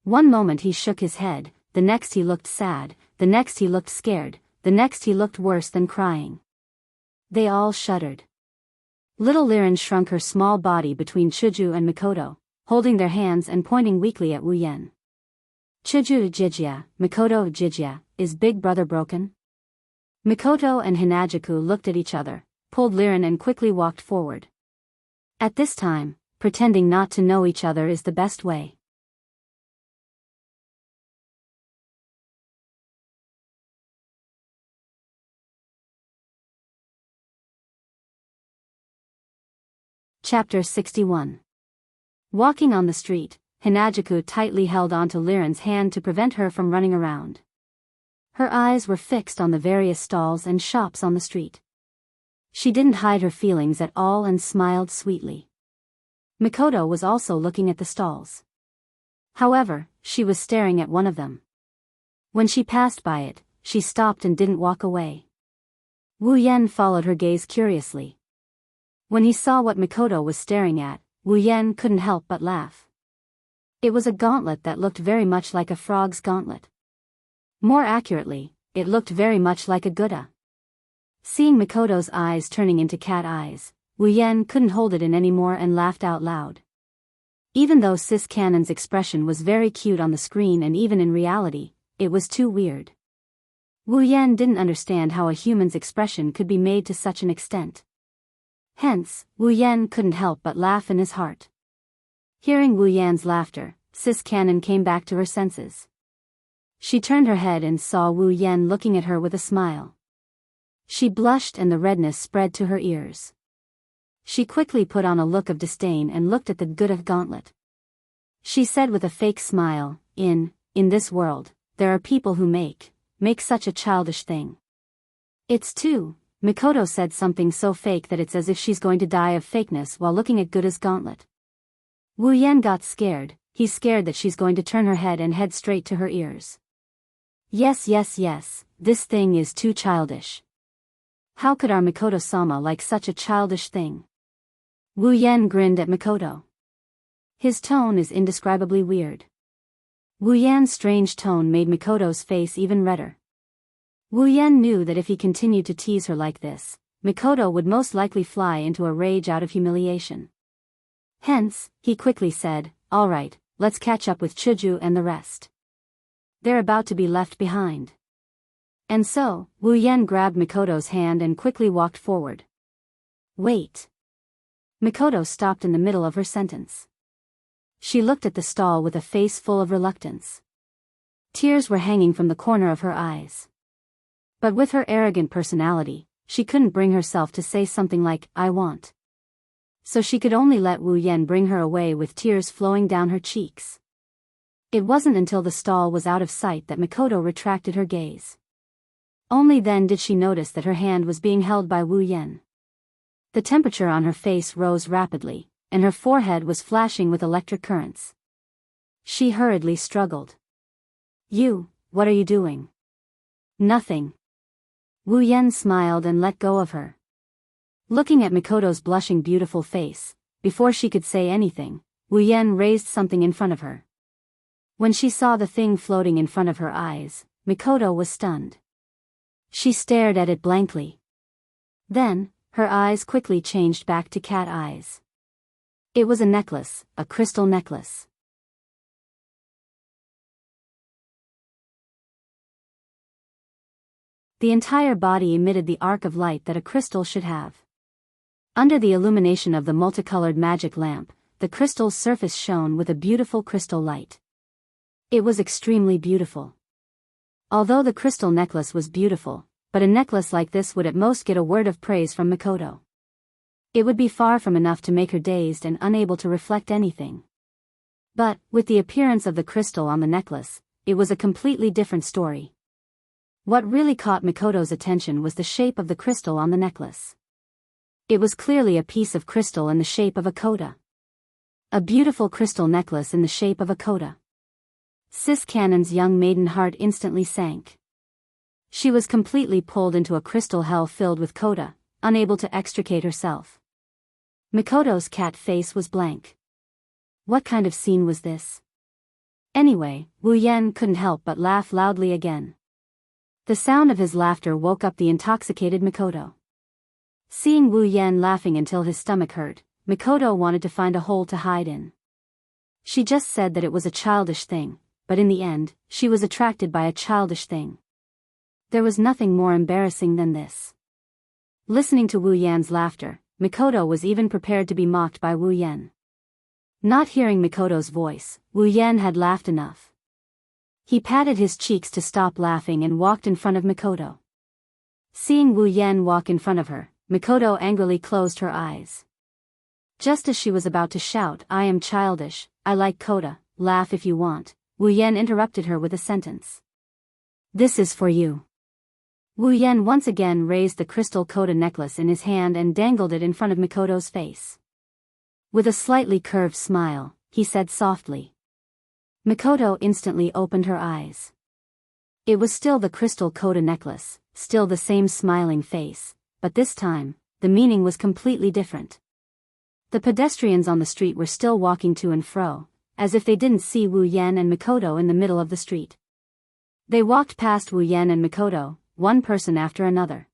One moment he shook his head, the next he looked sad, the next he looked scared, the next he looked worse than crying. They all shuddered. Little Liren shrunk her small body between Chuju and Mikoto, holding their hands and pointing weakly at Wu Yen. Chuju Jijia, Mikoto Jijia, is Big Brother broken? Mikoto and Hinajaku looked at each other, pulled Liren and quickly walked forward. At this time, pretending not to know each other is the best way. Chapter 61. Walking on the street, Hinajaku tightly held onto Liren's hand to prevent her from running around. Her eyes were fixed on the various stalls and shops on the street. She didn't hide her feelings at all and smiled sweetly. Mikoto was also looking at the stalls. However, she was staring at one of them. When she passed by it, she stopped and didn't walk away. Wu Yen followed her gaze curiously. When he saw what Mikoto was staring at, Wu Yen couldn't help but laugh. It was a gauntlet that looked very much like a frog's gauntlet. More accurately, it looked very much like a Gouda. Seeing Mikoto's eyes turning into cat eyes, Wu Yen couldn't hold it in anymore and laughed out loud. Even though Sis Cannon's expression was very cute on the screen and even in reality, it was too weird. Wu Yen didn't understand how a human's expression could be made to such an extent. Hence, Wu Yen couldn't help but laugh in his heart. Hearing Wu Yan's laughter, Sis Cannon came back to her senses. She turned her head and saw Wu Yen looking at her with a smile. She blushed and the redness spread to her ears. She quickly put on a look of disdain and looked at the Gouda gauntlet. She said with a fake smile, In this world, there are people who make such a childish thing. It's too. Mikoto said something so fake that it's as if she's going to die of fakeness while looking at Gouda's gauntlet. Wu Yen got scared. He's scared that she's going to turn her head and head straight to her ears. Yes, this thing is too childish. How could our Mikoto-sama like such a childish thing? Wu Yen grinned at Mikoto. His tone is indescribably weird. Wu Yan's strange tone made Mikoto's face even redder. Wu Yen knew that if he continued to tease her like this, Mikoto would most likely fly into a rage out of humiliation. Hence, he quickly said, All right, let's catch up with Chuju and the rest. They're about to be left behind. And so, Wu Yen grabbed Mikoto's hand and quickly walked forward. Wait. Mikoto stopped in the middle of her sentence. She looked at the stall with a face full of reluctance. Tears were hanging from the corner of her eyes. But with her arrogant personality, she couldn't bring herself to say something like, I want. So she could only let Wu Yen bring her away with tears flowing down her cheeks. It wasn't until the stall was out of sight that Mikoto retracted her gaze. Only then did she notice that her hand was being held by Wu Yen. The temperature on her face rose rapidly, and her forehead was flashing with electric currents. She hurriedly struggled. What are you doing? Nothing. Wu Yen smiled and let go of her. Looking at Mikoto's blushing beautiful face, before she could say anything, Wu Yen raised something in front of her. When she saw the thing floating in front of her eyes, Mikoto was stunned. She stared at it blankly. Then, her eyes quickly changed back to cat eyes. It was a necklace, a crystal necklace. The entire body emitted the arc of light that a crystal should have. Under the illumination of the multicolored magic lamp, the crystal's surface shone with a beautiful crystal light. It was extremely beautiful. Although the crystal necklace was beautiful, but a necklace like this would at most get a word of praise from Mikoto. It would be far from enough to make her dazed and unable to reflect anything. But, with the appearance of the crystal on the necklace, it was a completely different story. What really caught Mikoto's attention was the shape of the crystal on the necklace. It was clearly a piece of crystal in the shape of a coda. A beautiful crystal necklace in the shape of a coda. Sis Cannon's young maiden heart instantly sank. She was completely pulled into a crystal hell filled with coda, unable to extricate herself. Mikoto's cat face was blank. What kind of scene was this? Anyway, Wu Yan couldn't help but laugh loudly again. The sound of his laughter woke up the intoxicated Mikoto. Seeing Wu Yan laughing until his stomach hurt, Mikoto wanted to find a hole to hide in. She just said that it was a childish thing, but in the end, she was attracted by a childish thing. There was nothing more embarrassing than this. Listening to Wu Yan's laughter, Mikoto was even prepared to be mocked by Wu Yan. Not hearing Mikoto's voice, Wu Yan had laughed enough. He patted his cheeks to stop laughing and walked in front of Mikoto. Seeing Wu Yan walk in front of her, Mikoto angrily closed her eyes. Just as she was about to shout, "I am childish, I like coda, laugh if you want," Wu Yan interrupted her with a sentence. "This is for you." Wu Yan once again raised the crystal coda necklace in his hand and dangled it in front of Mikoto's face. With a slightly curved smile, he said softly. Mikoto instantly opened her eyes. It was still the crystal coda necklace, still the same smiling face, but this time, the meaning was completely different. The pedestrians on the street were still walking to and fro, as if they didn't see Wu Yan and Mikoto in the middle of the street. They walked past Wu Yan and Mikoto, one person after another.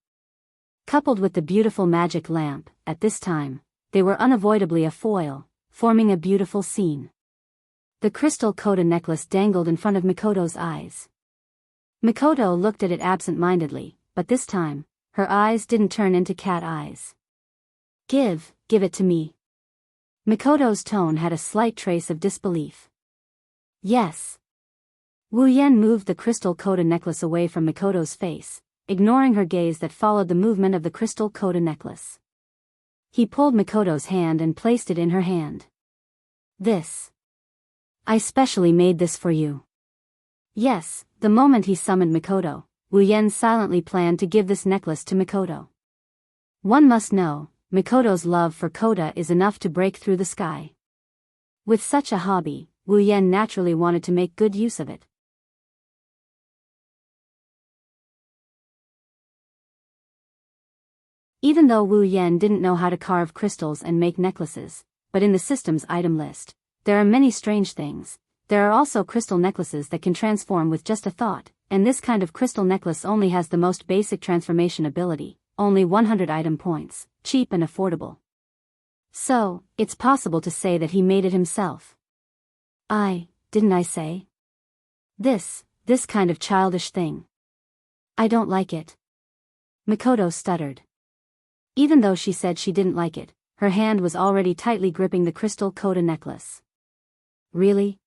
Coupled with the beautiful magic lamp, at this time, they were unavoidably a foil, forming a beautiful scene. The crystal coda necklace dangled in front of Mikoto's eyes. Mikoto looked at it absent-mindedly, but this time, her eyes didn't turn into cat eyes. Give it to me." Mikoto's tone had a slight trace of disbelief. "Yes." Wu Yan moved the crystal coda necklace away from Mikoto's face, ignoring her gaze that followed the movement of the crystal coda necklace. He pulled Mikoto's hand and placed it in her hand. "This. I specially made this for you." Yes, the moment he summoned Mikoto, Wu Yan silently planned to give this necklace to Mikoto. One must know, Mikoto's love for coda is enough to break through the sky. With such a hobby, Wu Yan naturally wanted to make good use of it. Even though Wu Yan didn't know how to carve crystals and make necklaces, but in the system's item list, there are many strange things. There are also crystal necklaces that can transform with just a thought, and this kind of crystal necklace only has the most basic transformation ability, only 100 item points, cheap and affordable. So, it's possible to say that he made it himself. Didn't I say? This kind of childish thing. I don't like it. Mikoto stuttered. Even though she said she didn't like it, her hand was already tightly gripping the crystal coda necklace. Really?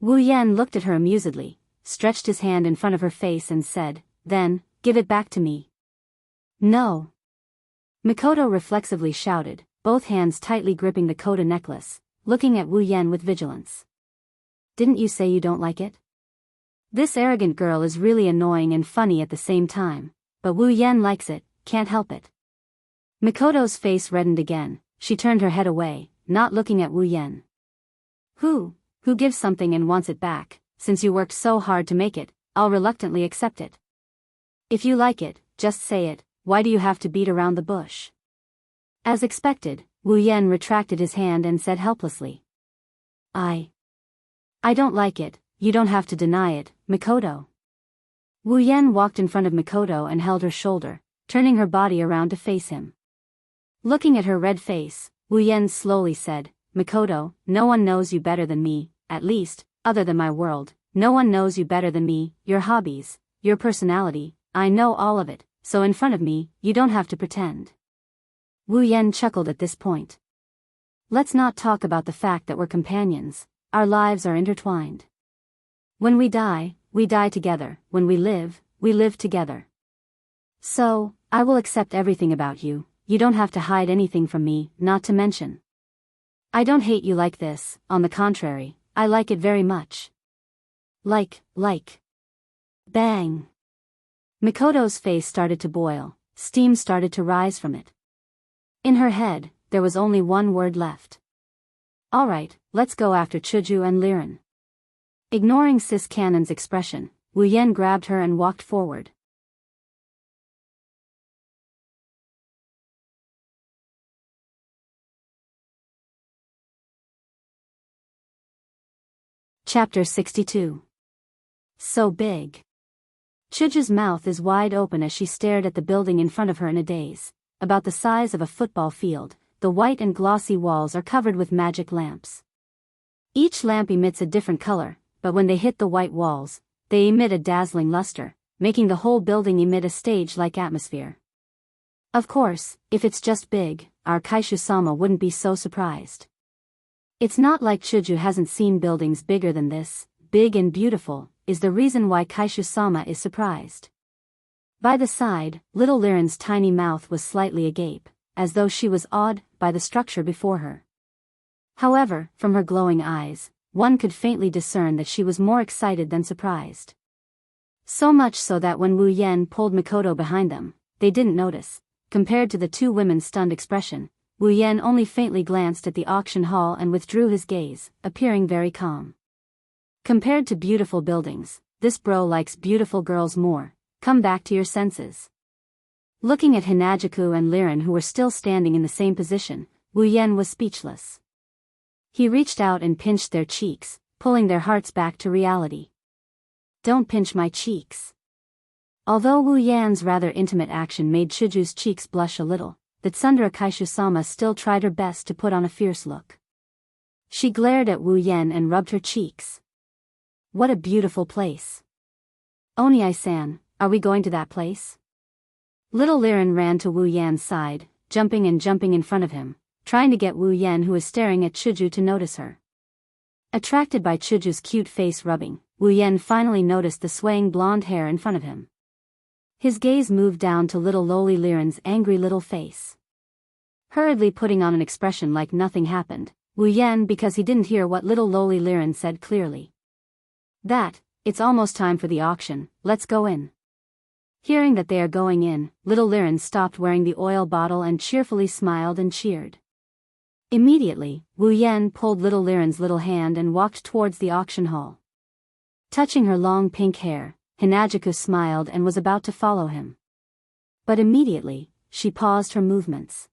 Wu Yan looked at her amusedly, stretched his hand in front of her face and said, "Then, give it back to me." "No." Mikoto reflexively shouted, both hands tightly gripping the coda necklace, looking at Wu Yan with vigilance. "Didn't you say you don't like it?" This arrogant girl is really annoying and funny at the same time, but Wu Yan likes it, can't help it. Mikoto's face reddened again, she turned her head away, not looking at Wu Yan. Who gives something and wants it back? Since you worked so hard to make it, I'll reluctantly accept it. If you like it, just say it, why do you have to beat around the bush? As expected, Wu Yan retracted his hand and said helplessly. I don't like it, you don't have to deny it, Mikoto." Wu Yan walked in front of Mikoto and held her shoulder, turning her body around to face him. Looking at her red face, Wu Yan slowly said, "Mikoto, no one knows you better than me, at least, other than my world, no one knows you better than me, your hobbies, your personality, I know all of it, so in front of me, you don't have to pretend." Wu Yan chuckled at this point. "Let's not talk about the fact that we're companions, our lives are intertwined. When we die together, when we live together. So, I will accept everything about you, you don't have to hide anything from me, not to mention. I don't hate you like this, on the contrary, I like it very much." Like. Bang. Mikoto's face started to boil, steam started to rise from it. In her head, there was only one word left. "Alright, let's go after Chuju and Liren." Ignoring Sis Cannon's expression, Wu Yan grabbed her and walked forward. Chapter 62. So big. Chuju's mouth is wide open as she stared at the building in front of her in a daze. About the size of a football field, the white and glossy walls are covered with magic lamps. Each lamp emits a different color, but when they hit the white walls, they emit a dazzling luster, making the whole building emit a stage-like atmosphere. Of course, if it's just big, our Kaishu-sama wouldn't be so surprised. It's not like Chuju hasn't seen buildings bigger than this. Big and beautiful is the reason why Kaishu-sama is surprised. By the side, little Liren's tiny mouth was slightly agape, as though she was awed by the structure before her. However, from her glowing eyes, one could faintly discern that she was more excited than surprised. So much so that when Wu Yan pulled Mikoto behind them, they didn't notice. Compared to the two women's stunned expression, Wu Yan only faintly glanced at the auction hall and withdrew his gaze, appearing very calm. Compared to beautiful buildings, this bro likes beautiful girls more. Come back to your senses. Looking at Hinajuku and Liren, who were still standing in the same position, Wu Yan was speechless. He reached out and pinched their cheeks, pulling their hearts back to reality. Don't pinch my cheeks. Although Wu Yan's rather intimate action made Chuju's cheeks blush a little, the Tsundere Kaishu-sama still tried her best to put on a fierce look. She glared at Wu Yan and rubbed her cheeks. What a beautiful place. Oni-san, are we going to that place? Little Liren ran to Wu Yan's side, jumping in front of him, trying to get Wu Yan, who was staring at Chuju, to notice her. Attracted by Chuju's cute face rubbing, Wu Yan finally noticed the swaying blonde hair in front of him. His gaze moved down to little lowly Liren's angry little face. Hurriedly putting on an expression like nothing happened, Wu Yan, because he didn't hear what little lowly Liren said clearly. It's almost time for the auction, let's go in. Hearing that they are going in, little Liren stopped wearing the oil bottle and cheerfully smiled and cheered. Immediately, Wu Yan pulled little Liren's little hand and walked towards the auction hall. Touching her long pink hair, Hinajuku smiled and was about to follow him. But immediately, she paused her movements.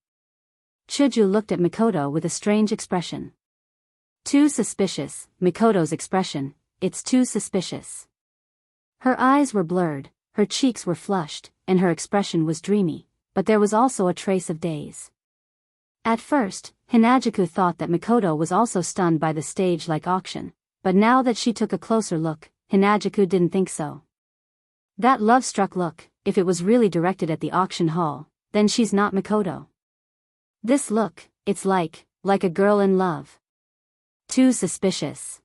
Chuju looked at Mikoto with a strange expression. Too suspicious, Mikoto's expression, it's too suspicious. Her eyes were blurred, her cheeks were flushed, and her expression was dreamy, but there was also a trace of daze. At first, Hinajuku thought that Mikoto was also stunned by the stage-like auction, but now that she took a closer look, Hinajuku didn't think so. That love-struck look, if it was really directed at the auction hall, then she's not Mikoto. This look, it's like a girl in love. Too suspicious.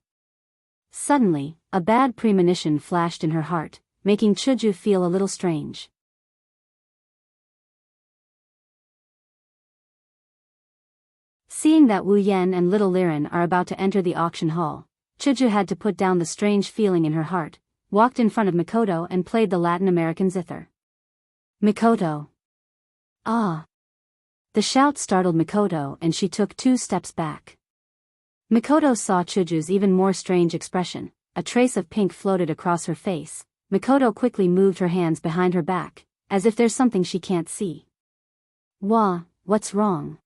Suddenly, a bad premonition flashed in her heart, making Chuju feel a little strange. Seeing that Wu Yan and little Liren are about to enter the auction hall, Chuju had to put down the strange feeling in her heart, walked in front of Mikoto and played the Latin American zither. Mikoto. Ah! The shout startled Mikoto and she took 2 steps back. Mikoto saw Chuju's even more strange expression, a trace of pink floated across her face. Mikoto quickly moved her hands behind her back, as if there's something she can't see. What's wrong?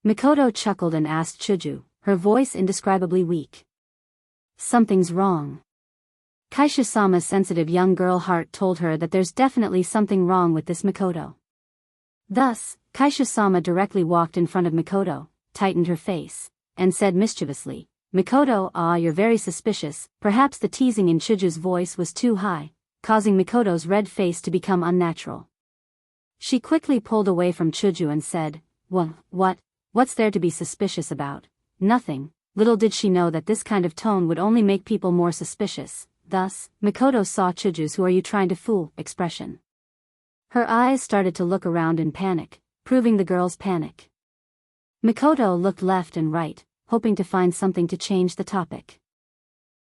Mikoto chuckled and asked Chuju, her voice indescribably weak. Something's wrong. Kaishu-sama's sensitive young girl heart told her that there's definitely something wrong with this Mikoto. Thus, Kaishu-sama directly walked in front of Mikoto, tightened her face, and said mischievously, Mikoto, you're very suspicious. Perhaps the teasing in Chuju's voice was too high, causing Mikoto's red face to become unnatural. She quickly pulled away from Chuju and said, What's there to be suspicious about? Nothing. Little did she know that this kind of tone would only make people more suspicious. Thus, Mikoto saw Chuju's "who are you trying to fool" expression. Her eyes started to look around in panic, proving the girl's panic. Mikoto looked left and right, hoping to find something to change the topic.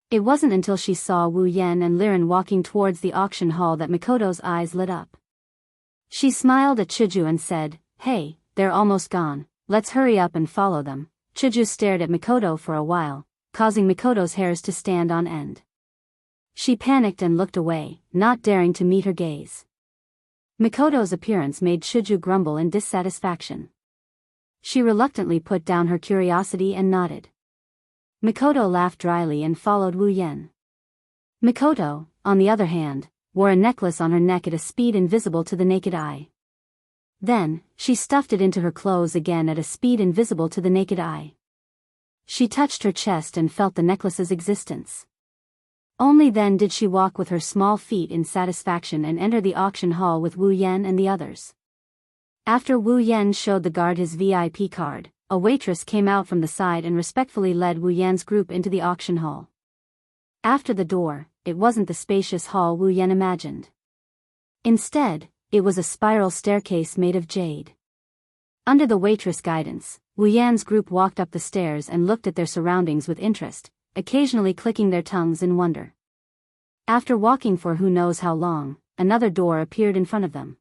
It wasn't until she saw Wu Yan and Liren walking towards the auction hall that Mikoto's eyes lit up. She smiled at Chuju and said, Hey, they're almost gone, let's hurry up and follow them. Chuju stared at Mikoto for a while, causing Mikoto's hairs to stand on end. She panicked and looked away, not daring to meet her gaze. Mikoto's appearance made Chuju grumble in dissatisfaction. She reluctantly put down her curiosity and nodded. Mikoto laughed dryly and followed Wu Yan. Mikoto, on the other hand, wore a necklace on her neck at a speed invisible to the naked eye. Then, she stuffed it into her clothes again at a speed invisible to the naked eye. She touched her chest and felt the necklace's existence. Only then did she walk with her small feet in satisfaction and enter the auction hall with Wu Yan and the others. After Wu Yan showed the guard his VIP card, a waitress came out from the side and respectfully led Wu Yan's group into the auction hall. After the door, it wasn't the spacious hall Wu Yan imagined. Instead, it was a spiral staircase made of jade. Under the waitress' guidance, Wu Yan's group walked up the stairs and looked at their surroundings with interest, occasionally clicking their tongues in wonder. After walking for who knows how long, another door appeared in front of them.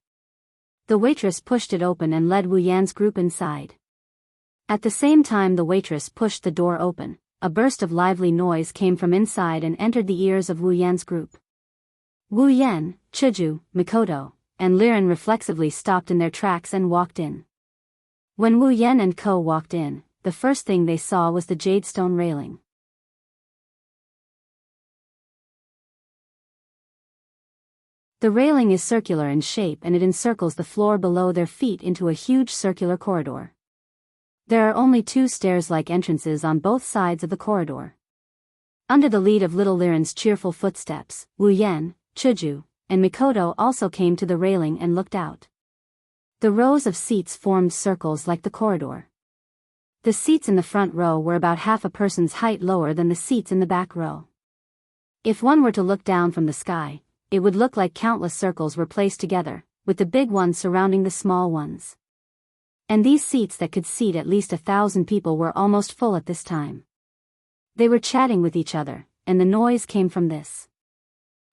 The waitress pushed it open and led Wu Yan's group inside. At the same time the waitress pushed the door open, a burst of lively noise came from inside and entered the ears of Wu Yan's group. Wu Yan, Chuju, Mikoto, and Liren reflexively stopped in their tracks and walked in. When Wu Yan and Ko walked in, the first thing they saw was the jadestone railing. The railing is circular in shape and it encircles the floor below their feet into a huge circular corridor. There are only 2 stairs-like entrances on both sides of the corridor. Under the lead of little Liren's cheerful footsteps, Wu Yan, Chuju, and Mikoto also came to the railing and looked out. The rows of seats formed circles like the corridor. The seats in the front row were about half a person's height lower than the seats in the back row. If one were to look down from the sky, it would look like countless circles were placed together, with the big ones surrounding the small ones. And these seats that could seat at least 1,000 people were almost full at this time. They were chatting with each other, and the noise came from this.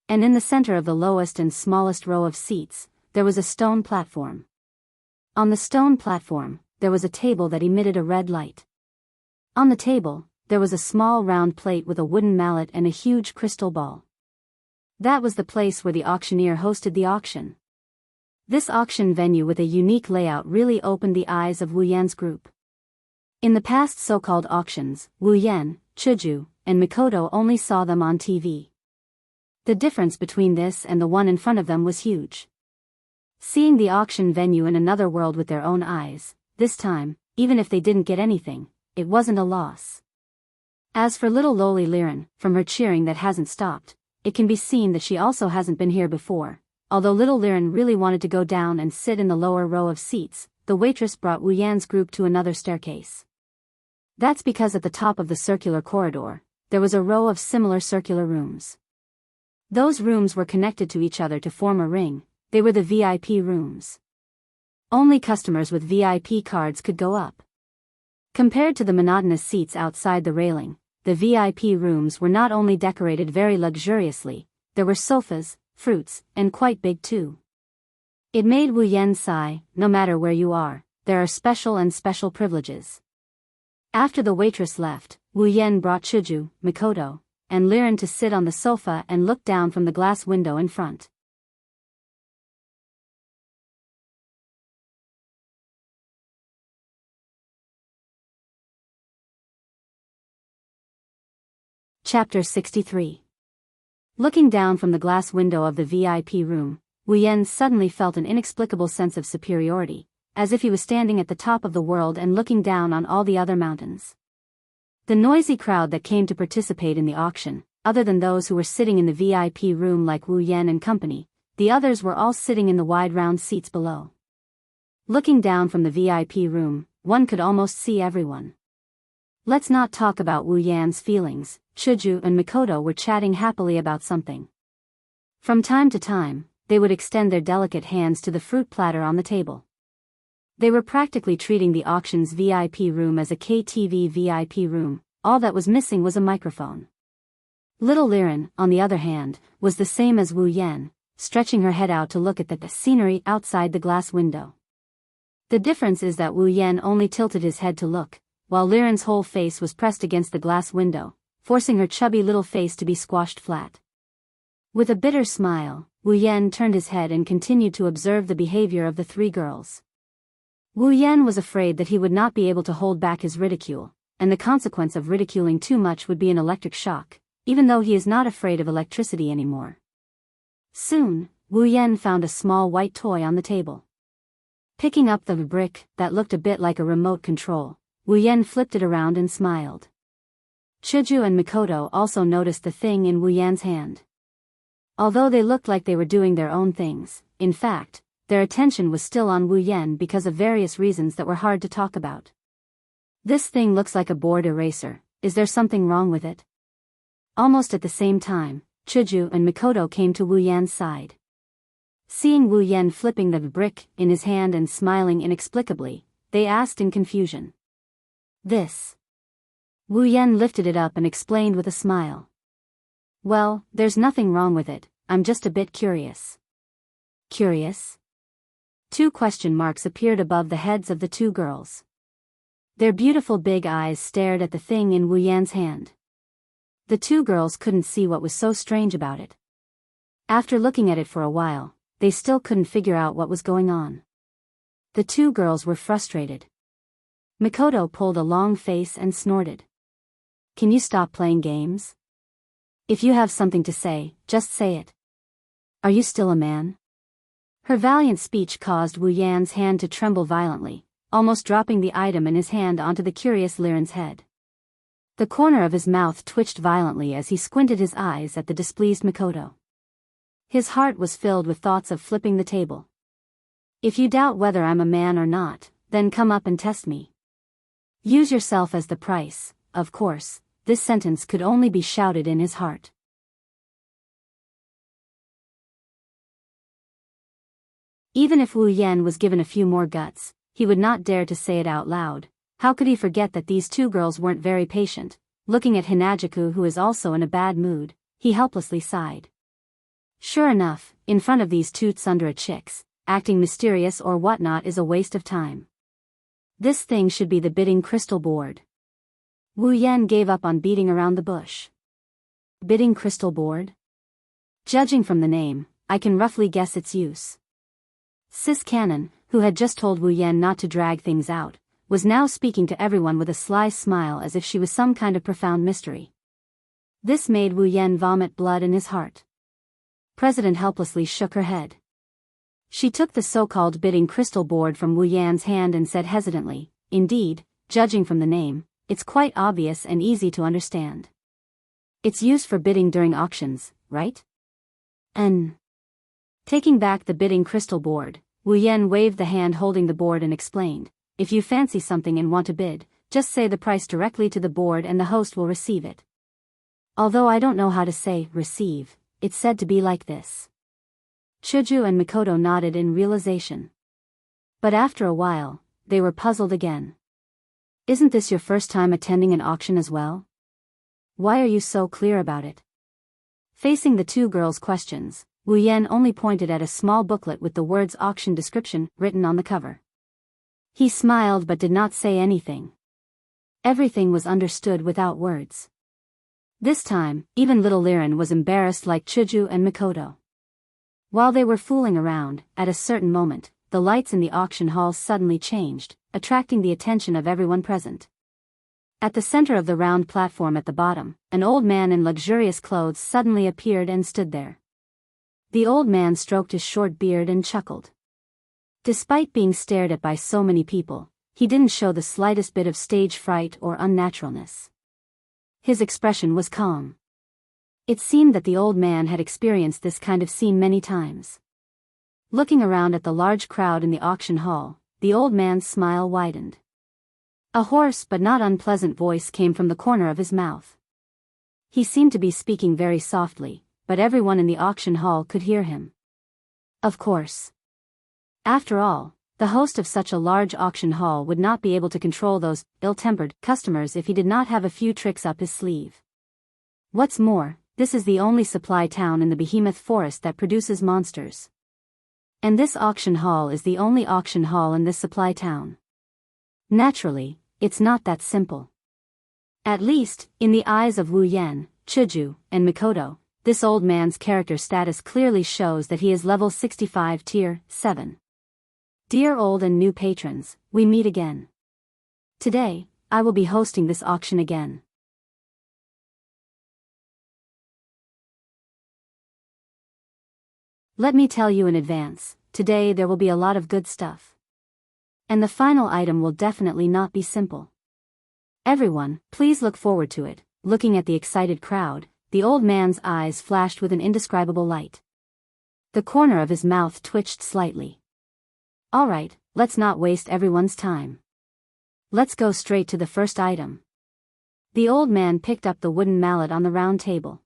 And in the center of the lowest and smallest row of seats, there was a stone platform. On the stone platform, there was a table that emitted a red light. On the table, there was a small round plate with a wooden mallet and a huge crystal ball. That was the place where the auctioneer hosted the auction. This auction venue with a unique layout really opened the eyes of Wu Yan's group. In the past so-called auctions, Wu Yan, Chuju, and Mikoto only saw them on TV. The difference between this and the one in front of them was huge. Seeing the auction venue in another world with their own eyes, this time, even if they didn't get anything, it wasn't a loss. As for little lowly Liren, from her cheering that hasn't stopped, it can be seen that she also hasn't been here before. Although little Liren really wanted to go down and sit in the lower row of seats, the waitress brought Wu Yan's group to another staircase. That's because at the top of the circular corridor, there was a row of similar circular rooms. Those rooms were connected to each other to form a ring. They were the VIP rooms. Only customers with VIP cards could go up. Compared to the monotonous seats outside the railing, the VIP rooms were not only decorated very luxuriously, there were sofas, fruits, and quite big too. It made Wu Yan sigh, no matter where you are, there are special privileges. After the waitress left, Wu Yan brought Chuju, Mikoto, and Liren to sit on the sofa and look down from the glass window in front. Chapter 63. Looking down from the glass window of the VIP room, Wu Yan suddenly felt an inexplicable sense of superiority, as if he was standing at the top of the world and looking down on all the other mountains. The noisy crowd that came to participate in the auction, other than those who were sitting in the VIP room like Wu Yan and company, the others were all sitting in the wide round seats below. Looking down from the VIP room, one could almost see everyone. Let's not talk about Wu Yan's feelings. Chuju and Mikoto were chatting happily about something. From time to time, they would extend their delicate hands to the fruit platter on the table. They were practically treating the auction's VIP room as a KTV VIP room. All that was missing was a microphone. Little Liren, on the other hand, was the same as Wu Yan, stretching her head out to look at the scenery outside the glass window. The difference is that Wu Yan only tilted his head to look, while Liren's whole face was pressed against the glass window, forcing her chubby little face to be squashed flat. With a bitter smile, Wu Yan turned his head and continued to observe the behavior of the 3 girls. Wu Yan was afraid that he would not be able to hold back his ridicule, and the consequence of ridiculing too much would be an electric shock, even though he is not afraid of electricity anymore. Soon, Wu Yan found a small white toy on the table. Picking up the brick that looked a bit like a remote control, Wu Yan flipped it around and smiled. Chuju and Mikoto also noticed the thing in Wu Yan's hand. Although they looked like they were doing their own things, in fact, their attention was still on Wu Yan because of various reasons that were hard to talk about. This thing looks like a board eraser. Is there something wrong with it? Almost at the same time, Chuju and Mikoto came to Wu Yan's side. Seeing Wu Yan flipping the brick in his hand and smiling inexplicably, they asked in confusion. This. Wu Yan lifted it up and explained with a smile. Well, there's nothing wrong with it, I'm just a bit curious. Curious? 2 question marks appeared above the heads of the 2 girls. Their beautiful big eyes stared at the thing in Wu Yan's hand. The 2 girls couldn't see what was so strange about it. After looking at it for a while, they still couldn't figure out what was going on. The 2 girls were frustrated. Mikoto pulled a long face and snorted. Can you stop playing games? If you have something to say, just say it. Are you still a man? Her valiant speech caused Wu Yan's hand to tremble violently, almost dropping the item in his hand onto the curious Liren's head. The corner of his mouth twitched violently as he squinted his eyes at the displeased Mikoto. His heart was filled with thoughts of flipping the table. If you doubt whether I'm a man or not, then come up and test me. Use yourself as the price. Of course, this sentence could only be shouted in his heart. Even if Wu Yan was given a few more guts, he would not dare to say it out loud. How could he forget that these 2 girls weren't very patient? Looking at Hinajiku, who is also in a bad mood, he helplessly sighed. Sure enough, in front of these 2 tsundere chicks, acting mysterious or whatnot is a waste of time. This thing should be the bidding crystal board. Wu Yan gave up on beating around the bush. Bidding crystal board? Judging from the name, I can roughly guess its use. Sis Cannon, who had just told Wu Yan not to drag things out, was now speaking to everyone with a sly smile as if she was some kind of profound mystery. This made Wu Yan vomit blood in his heart. President helplessly shook her head. She took the so-called bidding crystal board from Wu Yan's hand and said hesitantly, indeed, judging from the name, it's quite obvious and easy to understand. It's used for bidding during auctions, right? Taking back the bidding crystal board, Wu Yan waved the hand holding the board and explained, if you fancy something and want to bid, just say the price directly to the board and the host will receive it. Although I don't know how to say receive, it's said to be like this. Chuju and Mikoto nodded in realization. But after a while, they were puzzled again. Isn't this your first time attending an auction as well? Why are you so clear about it? Facing the 2 girls' questions, Wu Yan only pointed at a small booklet with the words auction description written on the cover. He smiled but did not say anything. Everything was understood without words. This time, even little Liren was embarrassed like Chuju and Mikoto. While they were fooling around, at a certain moment, the lights in the auction hall suddenly changed, attracting the attention of everyone present. At the center of the round platform at the bottom, an old man in luxurious clothes suddenly appeared and stood there. The old man stroked his short beard and chuckled. Despite being stared at by so many people, he didn't show the slightest bit of stage fright or unnaturalness. His expression was calm. It seemed that the old man had experienced this kind of scene many times. Looking around at the large crowd in the auction hall, the old man's smile widened. A hoarse but not unpleasant voice came from the corner of his mouth. He seemed to be speaking very softly, but everyone in the auction hall could hear him. Of course. After all, the host of such a large auction hall would not be able to control those ill-tempered customers if he did not have a few tricks up his sleeve. What's more, this is the only supply town in the behemoth forest that produces monsters. And this auction hall is the only auction hall in this supply town. Naturally, it's not that simple. At least, in the eyes of Wu Yan, Chuju, and Mikoto, this old man's character status clearly shows that he is level 65 tier 7. Dear old and new patrons, we meet again. Today, I will be hosting this auction again. Let me tell you in advance, today there will be a lot of good stuff. And the final item will definitely not be simple. Everyone, please look forward to it. Looking at the excited crowd, the old man's eyes flashed with an indescribable light. The corner of his mouth twitched slightly. All right, let's not waste everyone's time. Let's go straight to the first item. The old man picked up the wooden mallet on the round table.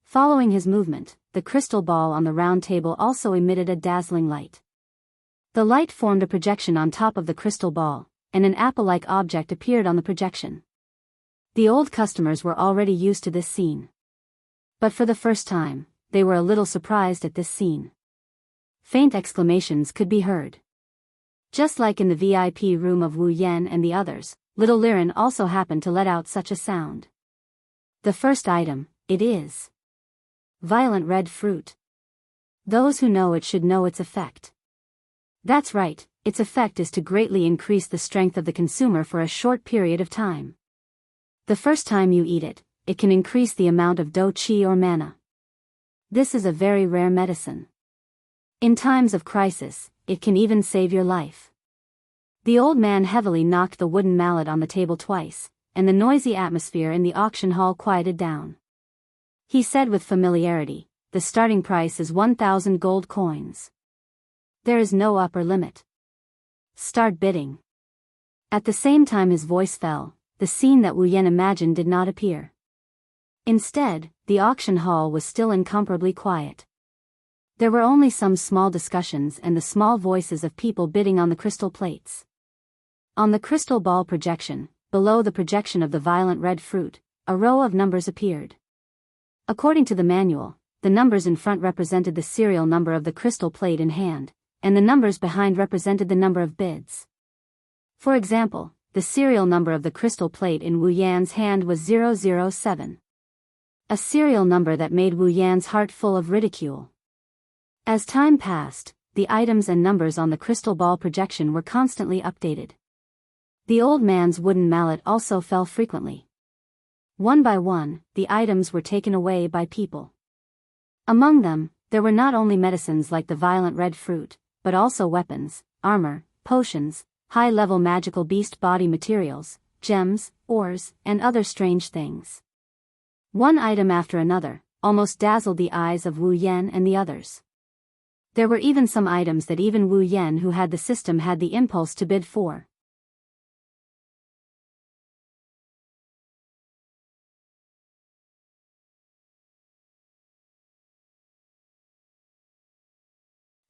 Following his movement, the crystal ball on the round table also emitted a dazzling light. The light formed a projection on top of the crystal ball, and an apple-like object appeared on the projection. The old customers were already used to this scene. But for the first time, they were a little surprised at this scene. Faint exclamations could be heard. Just like in the VIP room of Wu Yan and the others, little Liren also happened to let out such a sound. The first item, it is violent red fruit. Those who know it should know its effect. That's right, its effect is to greatly increase the strength of the consumer for a short period of time. The first time you eat it, it can increase the amount of do qi or mana. This is a very rare medicine. In times of crisis, it can even save your life. The old man heavily knocked the wooden mallet on the table twice, and the noisy atmosphere in the auction hall quieted down. He said with familiarity, "The starting price is 1,000 gold coins. There is no upper limit. Start bidding." At the same time his voice fell, the scene that Wu Yan imagined did not appear. Instead, the auction hall was still incomparably quiet. There were only some small discussions and the small voices of people bidding on the crystal plates. On the crystal ball projection, below the projection of the violent red fruit, a row of numbers appeared. According to the manual, the numbers in front represented the serial number of the crystal plate in hand, and the numbers behind represented the number of bids. For example, the serial number of the crystal plate in Wu Yan's hand was 007. A serial number that made Wu Yan's heart full of ridicule. As time passed, the items and numbers on the crystal ball projection were constantly updated. The old man's wooden mallet also fell frequently. One by one, the items were taken away by people. Among them, there were not only medicines like the violent red fruit, but also weapons, armor, potions, high-level magical beast body materials, gems, ores, and other strange things. One item after another, almost dazzled the eyes of Wu Yan and the others. There were even some items that even Wu Yan who had the system had the impulse to bid for.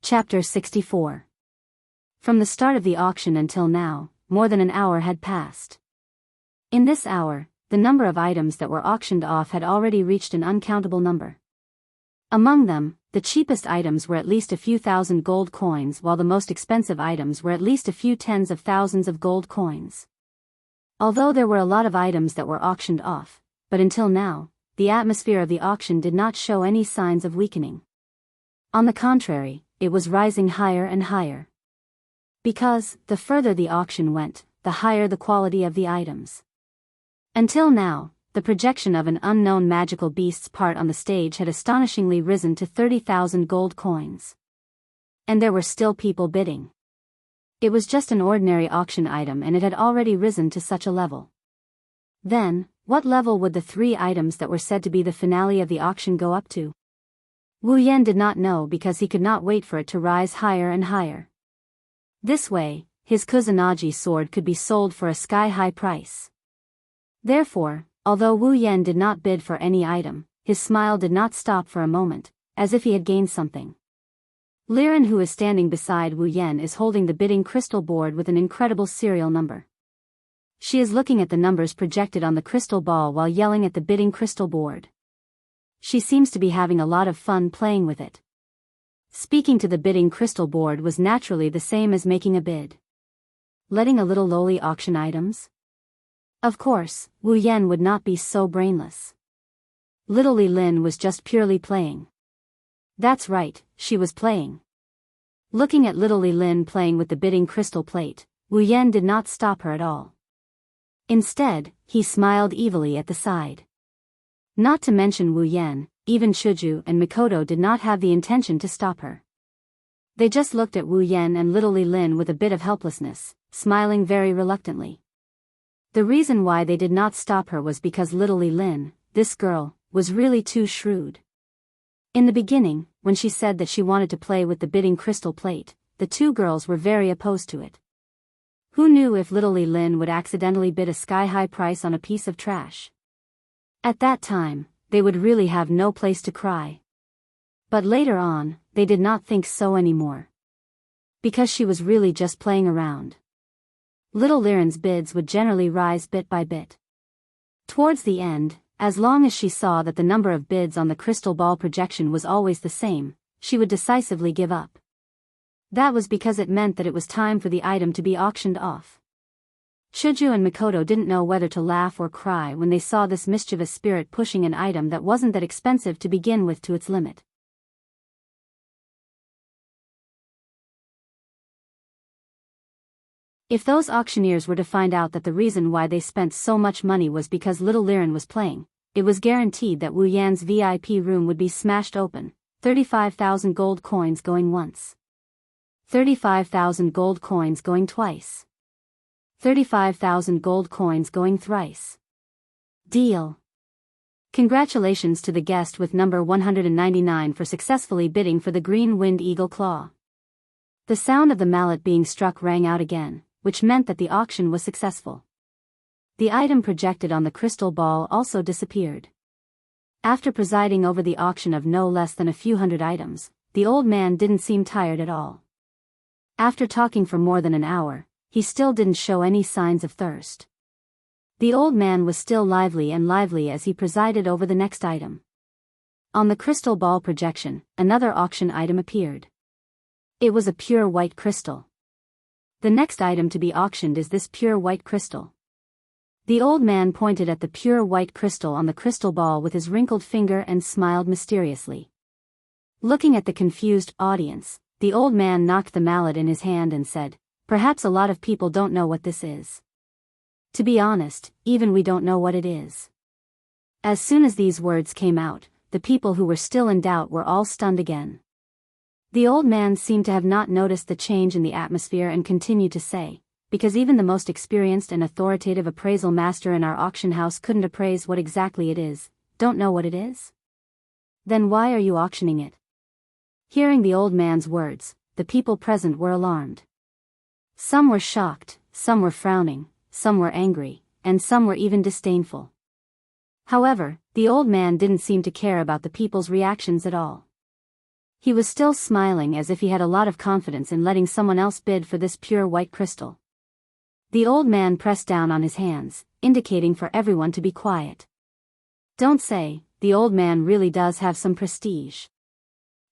Chapter 64. From the start of the auction until now, more than an hour had passed. In this hour, the number of items that were auctioned off had already reached an uncountable number. Among them, the cheapest items were at least a few thousand gold coins, while the most expensive items were at least a few tens of thousands of gold coins. Although there were a lot of items that were auctioned off, but until now, the atmosphere of the auction did not show any signs of weakening. On the contrary, it was rising higher and higher. Because, the further the auction went, the higher the quality of the items. Until now, the projection of an unknown magical beast's part on the stage had astonishingly risen to 30,000 gold coins. And there were still people bidding. It was just an ordinary auction item and it had already risen to such a level. Then, what level would the three items that were said to be the finale of the auction go up to? Wu Yan did not know because he could not wait for it to rise higher and higher. This way, his Kusanagi sword could be sold for a sky-high price. Therefore, although Wu Yan did not bid for any item, his smile did not stop for a moment, as if he had gained something. Liren, who is standing beside Wu Yan, is holding the bidding crystal board with an incredible serial number. She is looking at the numbers projected on the crystal ball while yelling at the bidding crystal board. She seems to be having a lot of fun playing with it. Speaking to the bidding crystal board was naturally the same as making a bid. Letting a little lowly auction items? Of course, Wu Yan would not be so brainless. Little Li Lin was just purely playing. That's right, she was playing. Looking at little Li Lin playing with the bidding crystal plate, Wu Yan did not stop her at all. Instead, he smiled evilly at the side. Not to mention Wu Yan, even Chuju and Mikoto did not have the intention to stop her. They just looked at Wu Yan and little Li Lin with a bit of helplessness, smiling very reluctantly. The reason why they did not stop her was because little Li Lin, this girl, was really too shrewd. In the beginning, when she said that she wanted to play with the bidding crystal plate, the two girls were very opposed to it. Who knew if little Li Lin would accidentally bid a sky-high price on a piece of trash? At that time, they would really have no place to cry. But later on, they did not think so anymore. Because she was really just playing around. Little Liren's bids would generally rise bit by bit. Towards the end, as long as she saw that the number of bids on the crystal ball projection was always the same, she would decisively give up. That was because it meant that it was time for the item to be auctioned off. Chuju and Mikoto didn't know whether to laugh or cry when they saw this mischievous spirit pushing an item that wasn't that expensive to begin with to its limit. If those auctioneers were to find out that the reason why they spent so much money was because little Liren was playing, it was guaranteed that Wu Yan's VIP room would be smashed open, 35,000 gold coins going once. 35,000 gold coins going twice. 35,000 gold coins going thrice. Deal. Congratulations to the guest with number 199 for successfully bidding for the Green Wind Eagle Claw. The sound of the mallet being struck rang out again, which meant that the auction was successful. The item projected on the crystal ball also disappeared. After presiding over the auction of no less than a few hundred items, the old man didn't seem tired at all. After talking for more than an hour, he still didn't show any signs of thirst. The old man was still lively as he presided over the next item. On the crystal ball projection, another auction item appeared. It was a pure white crystal. The next item to be auctioned is this pure white crystal. The old man pointed at the pure white crystal on the crystal ball with his wrinkled finger and smiled mysteriously. Looking at the confused audience, the old man knocked the mallet in his hand and said, "Perhaps a lot of people don't know what this is. To be honest, even we don't know what it is." As soon as these words came out, the people who were still in doubt were all stunned again. The old man seemed to have not noticed the change in the atmosphere and continued to say, "Because even the most experienced and authoritative appraisal master in our auction house couldn't appraise what exactly it is, don't know what it is? Then why are you auctioning it?" Hearing the old man's words, the people present were alarmed. Some were shocked, some were frowning, some were angry, and some were even disdainful. However, the old man didn't seem to care about the people's reactions at all. He was still smiling as if he had a lot of confidence in letting someone else bid for this pure white crystal. The old man pressed down on his hands, indicating for everyone to be quiet. Don't say, the old man really does have some prestige.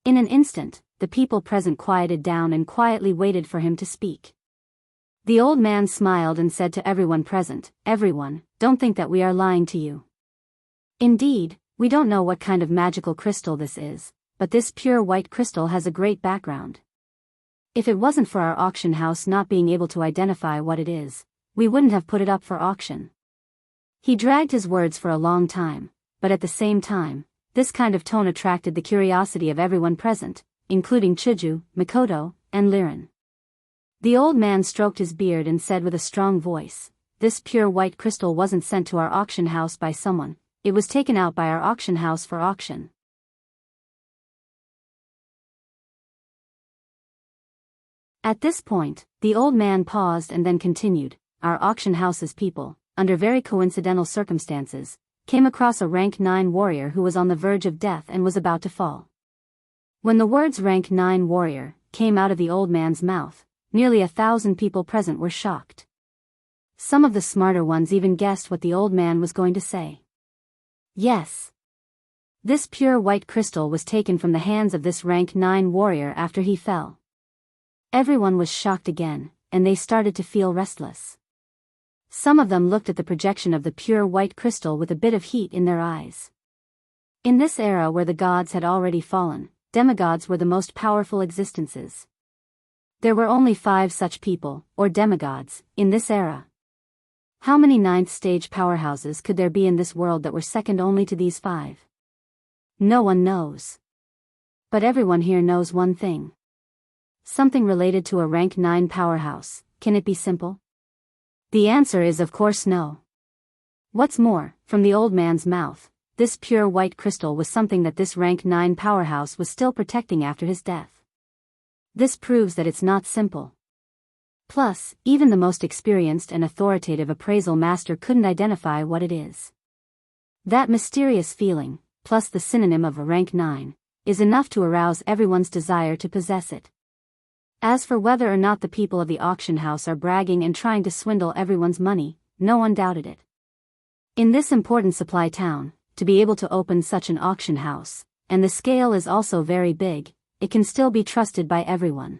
In an instant, the people present quieted down and quietly waited for him to speak. The old man smiled and said to everyone present, "Everyone, don't think that we are lying to you. Indeed, we don't know what kind of magical crystal this is, but this pure white crystal has a great background. If it wasn't for our auction house not being able to identify what it is, we wouldn't have put it up for auction." He dragged his words for a long time, but at the same time, this kind of tone attracted the curiosity of everyone present, including Chuju, Mikoto, and Liren. The old man stroked his beard and said with a strong voice, "This pure white crystal wasn't sent to our auction house by someone, it was taken out by our auction house for auction." At this point, the old man paused and then continued, "Our auction house's people, under very coincidental circumstances, came across a rank 9 warrior who was on the verge of death and was about to fall." When the words rank 9 warrior came out of the old man's mouth, nearly 1,000 people present were shocked. Some of the smarter ones even guessed what the old man was going to say. Yes. This pure white crystal was taken from the hands of this rank 9 warrior after he fell. Everyone was shocked again, and they started to feel restless. Some of them looked at the projection of the pure white crystal with a bit of heat in their eyes. In this era where the gods had already fallen, demigods were the most powerful existences. There were only 5 such people, or demigods, in this era. How many ninth-stage powerhouses could there be in this world that were second only to these 5? No one knows. But everyone here knows one thing. Something related to a rank 9 powerhouse. Can it be simple? The answer is of course no. What's more, from the old man's mouth, this pure white crystal was something that this rank 9 powerhouse was still protecting after his death. This proves that it's not simple. Plus, even the most experienced and authoritative appraisal master couldn't identify what it is. That mysterious feeling, plus the synonym of a rank 9, is enough to arouse everyone's desire to possess it. As for whether or not the people of the auction house are bragging and trying to swindle everyone's money, no one doubted it. In this important supply town, to be able to open such an auction house, and the scale is also very big, it can still be trusted by everyone.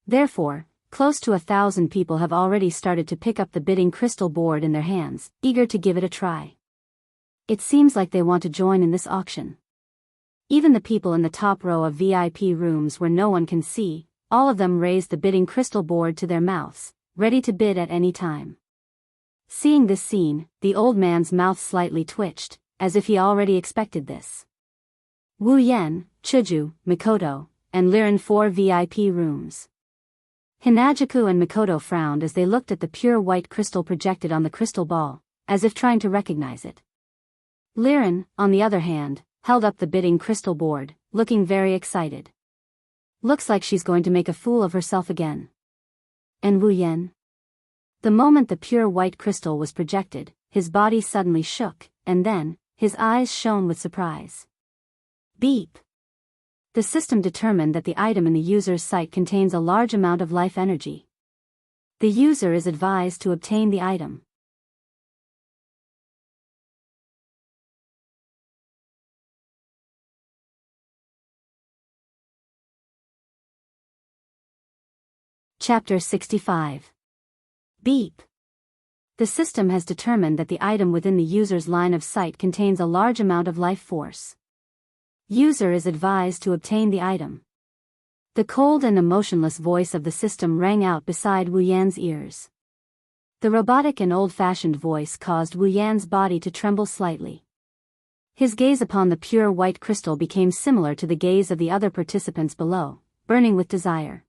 Therefore, close to 1,000 people have already started to pick up the bidding crystal board in their hands, eager to give it a try. It seems like they want to join in this auction. Even the people in the top row of VIP rooms where no one can see, all of them raise the bidding crystal board to their mouths, ready to bid at any time. Seeing this scene, the old man's mouth slightly twitched, as if he already expected this. Wu Yan, Chuju, Mikoto, and Liren 4 VIP rooms. Hinajaku and Mikoto frowned as they looked at the pure white crystal projected on the crystal ball, as if trying to recognize it. Liren, on the other hand, held up the bidding crystal board, looking very excited. Looks like she's going to make a fool of herself again. And Wu Yan? The moment the pure white crystal was projected, his body suddenly shook, and then, his eyes shone with surprise. Beep! The system determined that the item in the user's sight contains a large amount of life energy. The user is advised to obtain the item. Chapter 65. Beep. The system has determined that the item within the user's line of sight contains a large amount of life force. User is advised to obtain the item. The cold and emotionless voice of the system rang out beside Wu Yan's ears. The robotic and old-fashioned voice caused Wu Yan's body to tremble slightly. His gaze upon the pure white crystal became similar to the gaze of the other participants below, burning with desire.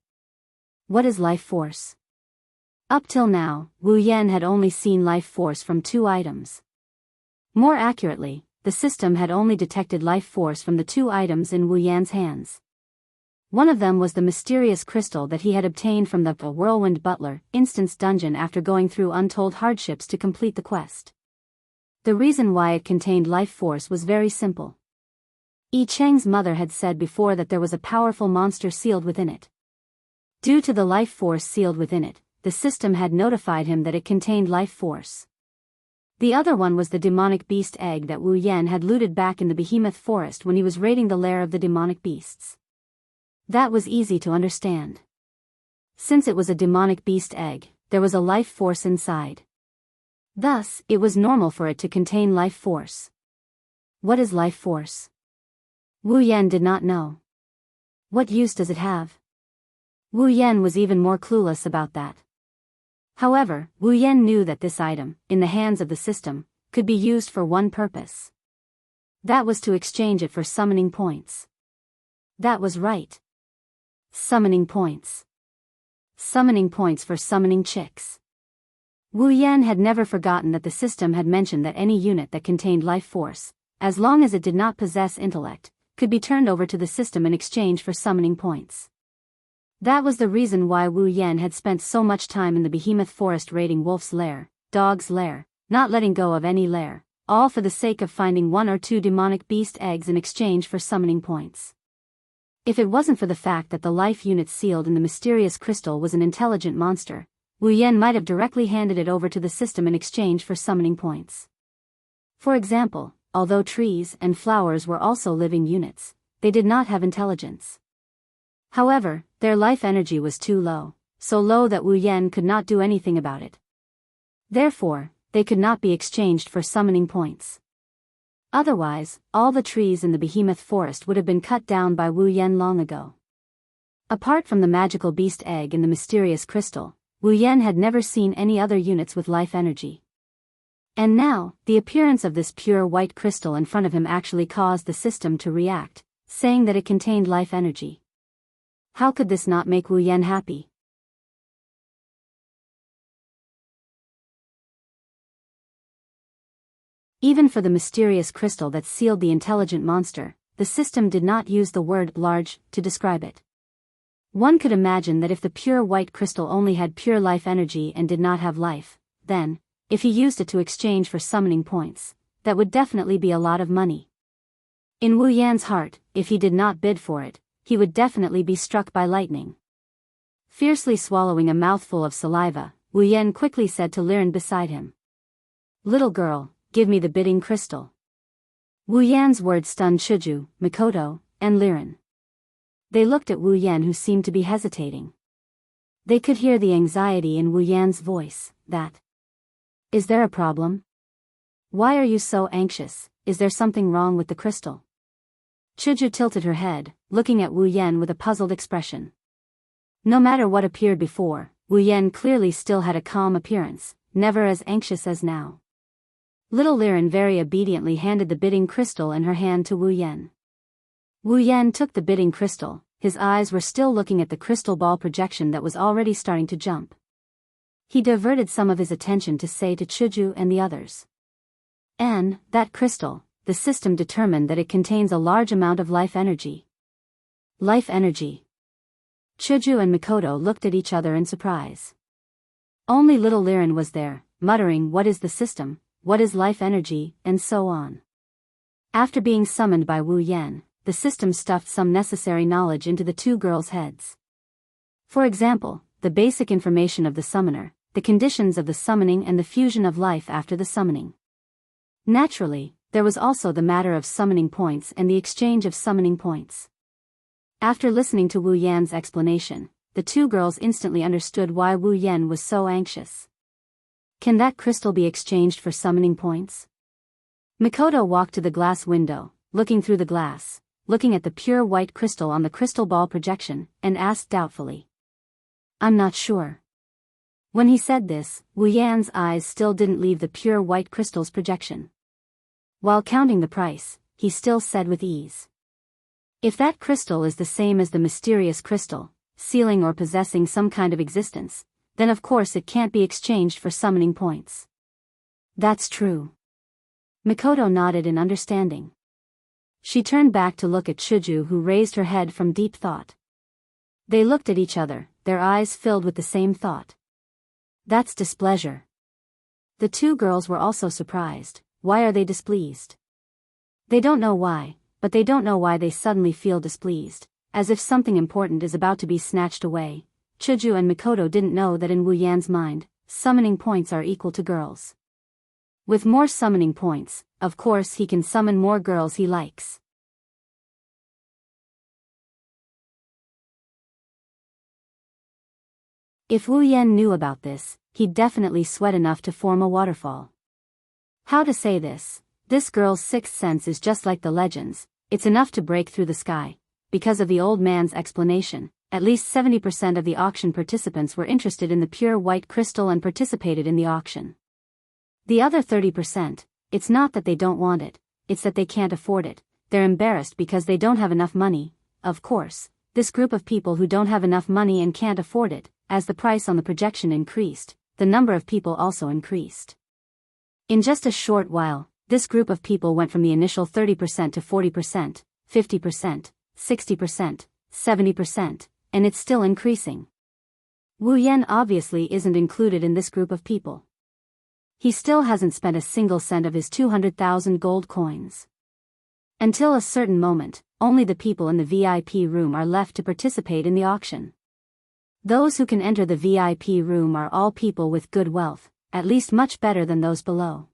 What is life force? Up till now, Wu Yan had only seen life force from 2 items. More accurately, the system had only detected life force from the 2 items in Wu Yan's hands. One of them was the mysterious crystal that he had obtained from the Whirlwind Butler instance dungeon after going through untold hardships to complete the quest. The reason why it contained life force was very simple. Yi Cheng's mother had said before that there was a powerful monster sealed within it. Due to the life force sealed within it, the system had notified him that it contained life force. The other one was the demonic beast egg that Wu Yan had looted back in the behemoth forest when he was raiding the lair of the demonic beasts. That was easy to understand. Since it was a demonic beast egg, there was a life force inside. Thus, it was normal for it to contain life force. What is life force? Wu Yan did not know. What use does it have? Wu Yan was even more clueless about that. However, Wu Yan knew that this item, in the hands of the system, could be used for one purpose. That was to exchange it for summoning points. That was right. Summoning points. Summoning points for summoning chicks. Wu Yan had never forgotten that the system had mentioned that any unit that contained life force, as long as it did not possess intellect, could be turned over to the system in exchange for summoning points. That was the reason why Wu Yan had spent so much time in the behemoth forest raiding Wolf's lair, Dog's lair, not letting go of any lair, all for the sake of finding 1 or 2 demonic beast eggs in exchange for summoning points. If it wasn't for the fact that the life unit sealed in the mysterious crystal was an intelligent monster, Wu Yan might have directly handed it over to the system in exchange for summoning points. For example, although trees and flowers were also living units, they did not have intelligence. However, their life energy was too low, so low that Wu Yan could not do anything about it. Therefore, they could not be exchanged for summoning points. Otherwise, all the trees in the behemoth forest would have been cut down by Wu Yan long ago. Apart from the magical beast egg and the mysterious crystal, Wu Yan had never seen any other units with life energy. And now, the appearance of this pure white crystal in front of him actually caused the system to react, saying that it contained life energy. How could this not make Wu Yan happy? Even for the mysterious crystal that sealed the intelligent monster, the system did not use the word large to describe it. One could imagine that if the pure white crystal only had pure life energy and did not have life, then, if he used it to exchange for summoning points, that would definitely be a lot of money. In Wu Yan's heart, if he did not bid for it, he would definitely be struck by lightning. Fiercely swallowing a mouthful of saliva, Wu Yan quickly said to Liren beside him, "Little girl, give me the bidding crystal." Wu Yan's words stunned Chuju, Mikoto, and Liren. They looked at Wu Yan, who seemed to be hesitating. They could hear the anxiety in Wu Yan's voice. Is there a problem? Why are you so anxious? Is there something wrong with the crystal? Chuju tilted her head, looking at Wu Yan with a puzzled expression. No matter what appeared before, Wu Yan clearly still had a calm appearance, never as anxious as now. Little Liren very obediently handed the bidding crystal in her hand to Wu Yan. Wu Yan took the bidding crystal, his eyes were still looking at the crystal ball projection that was already starting to jump. He diverted some of his attention to say to Chuju and the others, "And, that crystal, the system determined that it contains a large amount of life energy." Life energy. Chuju and Mikoto looked at each other in surprise. Only little Liren was there, muttering, "What is the system? What is life energy?" and so on. After being summoned by Wu Yan, the system stuffed some necessary knowledge into the two girls' heads. For example, the basic information of the summoner, the conditions of the summoning and the fusion of life after the summoning. Naturally, there was also the matter of summoning points and the exchange of summoning points. After listening to Wu Yan's explanation, the two girls instantly understood why Wu Yan was so anxious. Can that crystal be exchanged for summoning points? Mikoto walked to the glass window, looking through the glass, looking at the pure white crystal on the crystal ball projection, and asked doubtfully, "I'm not sure." When he said this, Wu Yan's eyes still didn't leave the pure white crystal's projection. While counting the price, he still said with ease, "If that crystal is the same as the mysterious crystal, sealing or possessing some kind of existence, then of course it can't be exchanged for summoning points." "That's true." Mikoto nodded in understanding. She turned back to look at Chuju, who raised her head from deep thought. They looked at each other, their eyes filled with the same thought. That's displeasure. The two girls were also surprised. Why are they displeased? They don't know why, but they don't know why they suddenly feel displeased, as if something important is about to be snatched away. Chuju and Mikoto didn't know that in Wu Yan's mind, summoning points are equal to girls. With more summoning points, of course he can summon more girls he likes. If Wu Yan knew about this, he'd definitely sweat enough to form a waterfall. How to say this? This girl's sixth sense is just like the legends, it's enough to break through the sky. Because of the old man's explanation, at least 70% of the auction participants were interested in the pure white crystal and participated in the auction. The other 30%, it's not that they don't want it, it's that they can't afford it. They're embarrassed because they don't have enough money. Of course, this group of people who don't have enough money and can't afford it, as the price on the projection increased, the number of people also increased. In just a short while, this group of people went from the initial 30% to 40%, 50%, 60%, 70%, and it's still increasing. Wu Yan obviously isn't included in this group of people. He still hasn't spent a single cent of his 200,000 gold coins. Until a certain moment, only the people in the VIP room are left to participate in the auction. Those who can enter the VIP room are all people with good wealth, at least much better than those below.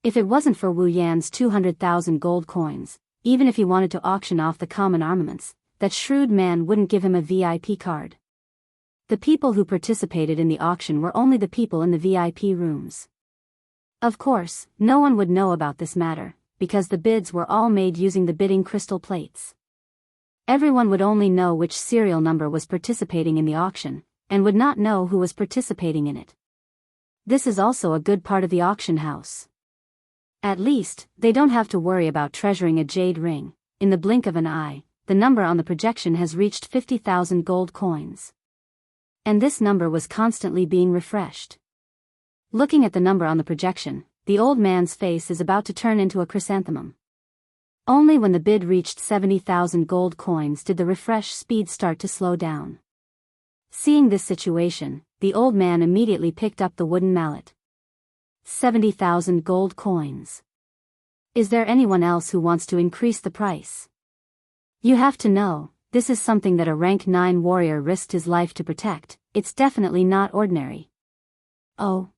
If it wasn't for Wu Yan's 200,000 gold coins, even if he wanted to auction off the common armaments, that shrewd man wouldn't give him a VIP card. The people who participated in the auction were only the people in the VIP rooms. Of course, no one would know about this matter, because the bids were all made using the bidding crystal plates. Everyone would only know which serial number was participating in the auction, and would not know who was participating in it. This is also a good part of the auction house. At least, they don't have to worry about treasuring a jade ring. In the blink of an eye, the number on the projection has reached 50,000 gold coins. And this number was constantly being refreshed. Looking at the number on the projection, the old man's face is about to turn into a chrysanthemum. Only when the bid reached 70,000 gold coins did the refresh speed start to slow down. Seeing this situation, the old man immediately picked up the wooden mallet. 70,000 gold coins. Is there anyone else who wants to increase the price? You have to know, this is something that a rank 9 warrior risked his life to protect. It's definitely not ordinary. Oh.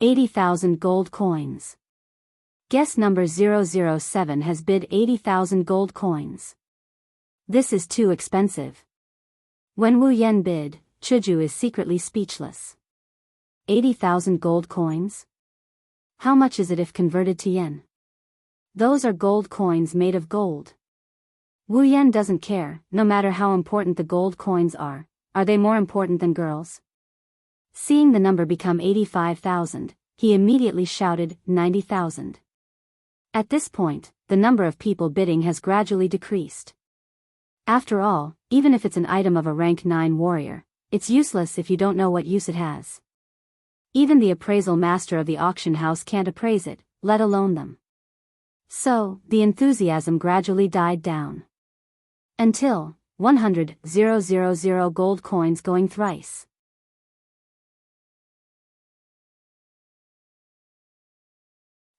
80,000 gold coins. Guest number 007 has bid 80,000 gold coins. This is too expensive. When Wu Yan bid, Chuju is secretly speechless. 80,000 gold coins? How much is it if converted to yen? Those are gold coins made of gold. Wu Yan doesn't care, no matter how important the gold coins are. Are they more important than girls? Seeing the number become 85,000, he immediately shouted, 90,000. At this point, the number of people bidding has gradually decreased. After all, even if it's an item of a rank 9 warrior, it's useless if you don't know what use it has. Even the appraisal master of the auction house can't appraise it, let alone them. So, the enthusiasm gradually died down. Until 100,000 gold coins going thrice.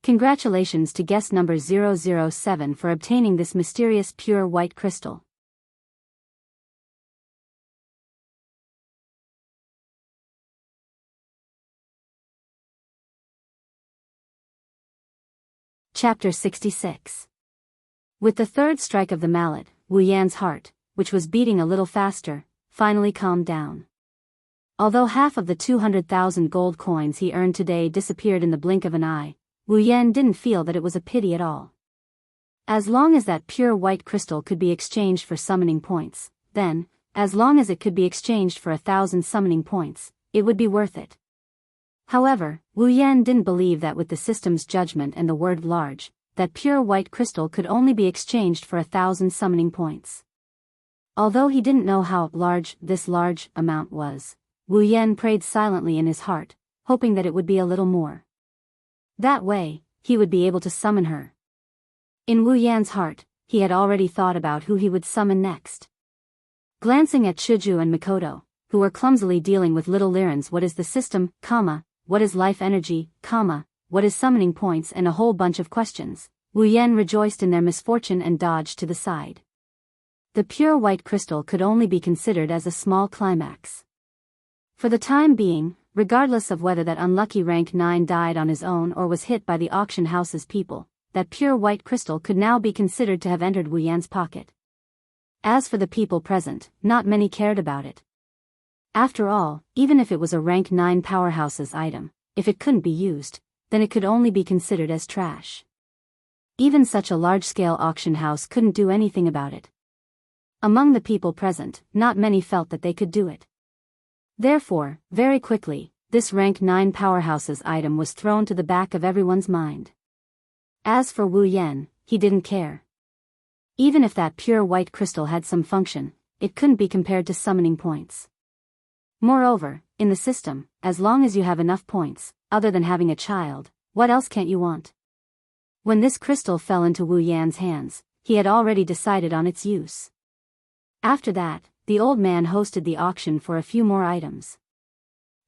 Congratulations to guest number 007 for obtaining this mysterious pure white crystal. Chapter 66. With the third strike of the mallet, Wu Yan's heart, which was beating a little faster, finally calmed down. Although half of the 200,000 gold coins he earned today disappeared in the blink of an eye, Wu Yan didn't feel that it was a pity at all. As long as that pure white crystal could be exchanged for summoning points, then, as long as it could be exchanged for 1,000 summoning points, it would be worth it. However, Wu Yan didn't believe that with the system's judgment and the word large, that pure white crystal could only be exchanged for 1,000 summoning points. Although he didn't know how large this large amount was, Wu Yan prayed silently in his heart, hoping that it would be a little more. That way, he would be able to summon her. In Wu Yan's heart, he had already thought about who he would summon next. Glancing at Chuju and Mikoto, who were clumsily dealing with little Liren's what is the system, what is life energy, what is summoning points and a whole bunch of questions, Wu Yan rejoiced in their misfortune and dodged to the side. The pure white crystal could only be considered as a small climax. For the time being, regardless of whether that unlucky rank 9 died on his own or was hit by the auction house's people, that pure white crystal could now be considered to have entered Wu Yan's pocket. As for the people present, not many cared about it. After all, even if it was a rank 9 powerhouse's item, if it couldn't be used, then it could only be considered as trash. Even such a large-scale auction house couldn't do anything about it. Among the people present, not many felt that they could do it. Therefore, very quickly, this rank 9 powerhouse's item was thrown to the back of everyone's mind. As for Wu Yan, he didn't care. Even if that pure white crystal had some function, it couldn't be compared to summoning points. Moreover, in the system, as long as you have enough points, other than having a child, what else can't you want? When this crystal fell into Wu Yan's hands, he had already decided on its use. After that, the old man hosted the auction for a few more items.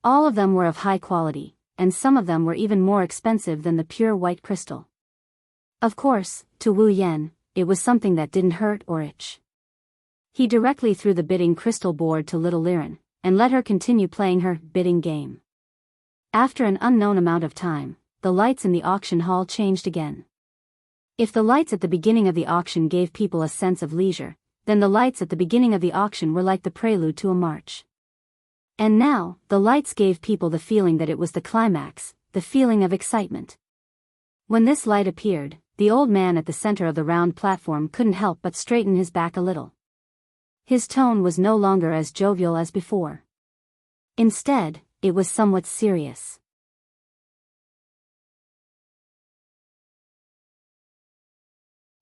All of them were of high quality, and some of them were even more expensive than the pure white crystal. Of course, to Wu Yan, it was something that didn't hurt or itch. He directly threw the bidding crystal board to little Liren, and let her continue playing her bidding game. After an unknown amount of time, the lights in the auction hall changed again. If the lights at the beginning of the auction gave people a sense of leisure, then the lights at the beginning of the auction were like the prelude to a march. And now, the lights gave people the feeling that it was the climax, the feeling of excitement. When this light appeared, the old man at the center of the round platform couldn't help but straighten his back a little. His tone was no longer as jovial as before. Instead, it was somewhat serious.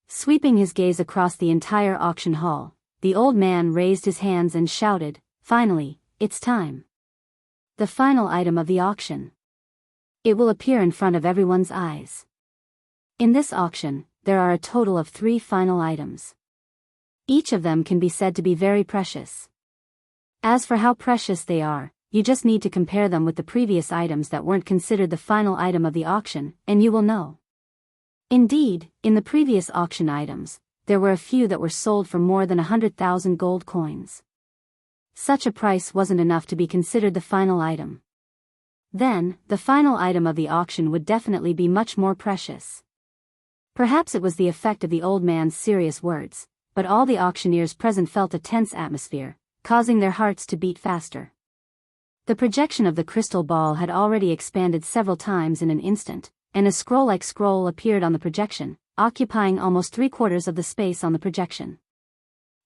Sweeping his gaze across the entire auction hall, the old man raised his hands and shouted, "Finally, it's time. The final item of the auction. It will appear in front of everyone's eyes. In this auction, there are a total of 3 final items. Each of them can be said to be very precious. As for how precious they are, you just need to compare them with the previous items that weren't considered the final item of the auction, and you will know. Indeed, in the previous auction items, there were a few that were sold for more than 100,000 gold coins. Such a price wasn't enough to be considered the final item. Then, the final item of the auction would definitely be much more precious. Perhaps it was the effect of the old man's serious words, but all the auctioneers present felt a tense atmosphere, causing their hearts to beat faster. The projection of the crystal ball had already expanded several times in an instant, and a scroll-like scroll appeared on the projection, occupying almost 3/4 of the space on the projection.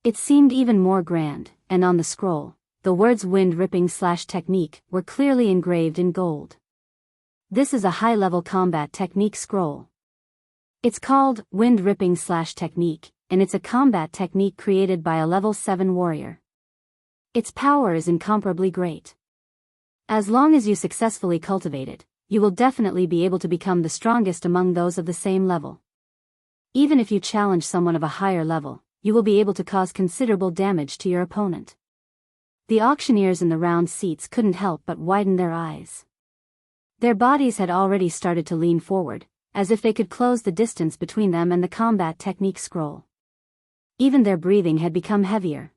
It seemed even more grand, and on the scroll, the words wind-ripping/technique were clearly engraved in gold. This is a high-level combat technique scroll. It's called wind-ripping/technique, and it's a combat technique created by a level 7 warrior. Its power is incomparably great. As long as you successfully cultivate it, you will definitely be able to become the strongest among those of the same level. Even if you challenge someone of a higher level, you will be able to cause considerable damage to your opponent. The auctioneers in the round seats couldn't help but widen their eyes. Their bodies had already started to lean forward, as if they could close the distance between them and the combat technique scroll. Even their breathing had become heavier.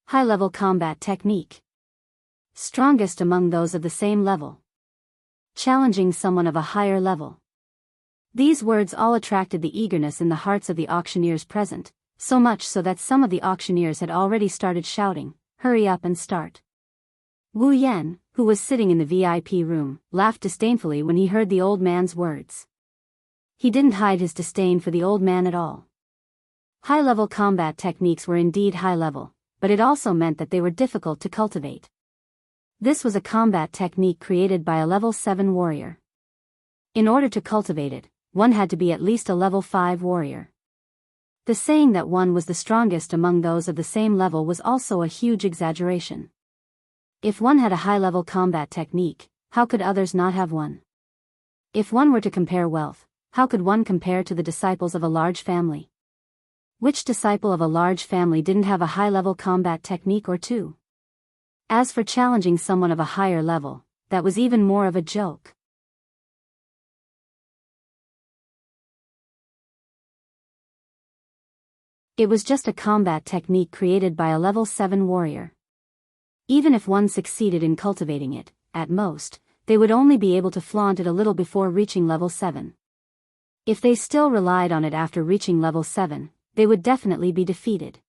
High-level combat technique. Strongest among those of the same level. Challenging someone of a higher level. These words all attracted the eagerness in the hearts of the auctioneers present, so much so that some of the auctioneers had already started shouting, "Hurry up and start." Wu Yan, who was sitting in the VIP room, laughed disdainfully when he heard the old man's words. He didn't hide his disdain for the old man at all. High-level combat techniques were indeed high-level, but it also meant that they were difficult to cultivate. This was a combat technique created by a level 7 warrior. In order to cultivate it, one had to be at least a level 5 warrior. The saying that one was the strongest among those of the same level was also a huge exaggeration. If one had a high-level combat technique, how could others not have one? If one were to compare wealth, how could one compare to the disciples of a large family? Which disciple of a large family didn't have a high-level combat technique or two? As for challenging someone of a higher level, that was even more of a joke. It was just a combat technique created by a level 7 warrior. Even if one succeeded in cultivating it, at most, they would only be able to flaunt it a little before reaching level 7. If they still relied on it after reaching level 7, they would definitely be defeated.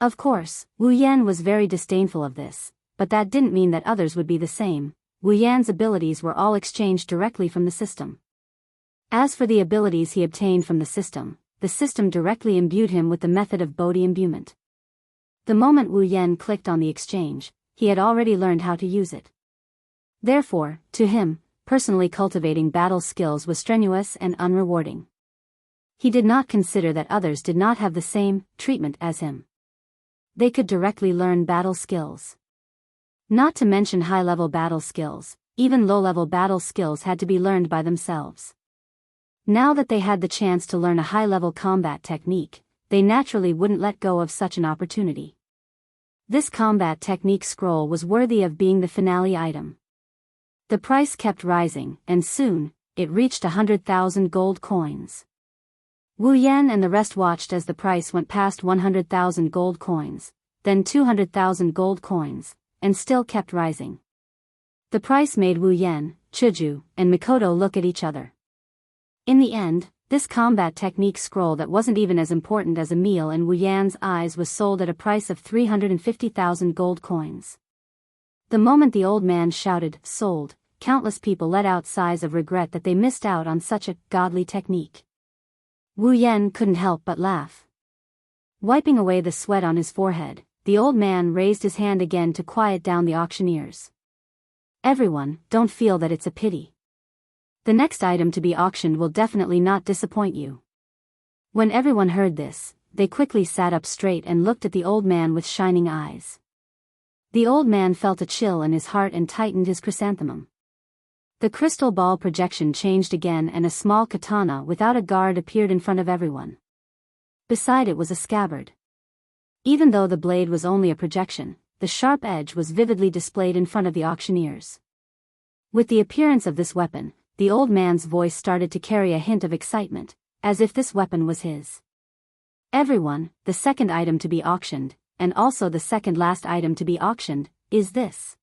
Of course, Wu Yan was very disdainful of this, but that didn't mean that others would be the same. Wu Yan's abilities were all exchanged directly from the system. As for the abilities he obtained from the system directly imbued him with the method of Bodhi imbuement. The moment Wu Yan clicked on the exchange, he had already learned how to use it. Therefore, to him, personally cultivating battle skills was strenuous and unrewarding. He did not consider that others did not have the same treatment as him. They could directly learn battle skills. Not to mention high-level battle skills, even low-level battle skills had to be learned by themselves. Now that they had the chance to learn a high-level combat technique, they naturally wouldn't let go of such an opportunity. This combat technique scroll was worthy of being the finale item. The price kept rising, and soon, it reached 100,000 gold coins. Wu Yan and the rest watched as the price went past 100,000 gold coins, then 200,000 gold coins, and still kept rising. The price made Wu Yan, Chuju, and Mikoto look at each other. In the end, this combat technique scroll that wasn't even as important as a meal in Wu Yan's eyes was sold at a price of 350,000 gold coins. The moment the old man shouted, "Sold," countless people let out sighs of regret that they missed out on such a godly technique. Wu Yan couldn't help but laugh. Wiping away the sweat on his forehead, the old man raised his hand again to quiet down the auctioneers. Everyone, don't feel that it's a pity. The next item to be auctioned will definitely not disappoint you. When everyone heard this, they quickly sat up straight and looked at the old man with shining eyes. The old man felt a chill in his heart and tightened his chrysanthemum. The crystal ball projection changed again and a small katana without a guard appeared in front of everyone. Beside it was a scabbard. Even though the blade was only a projection, the sharp edge was vividly displayed in front of the auctioneers. With the appearance of this weapon, the old man's voice started to carry a hint of excitement, as if this weapon was his. Everyone, the second item to be auctioned, and also the second last item to be auctioned, is this.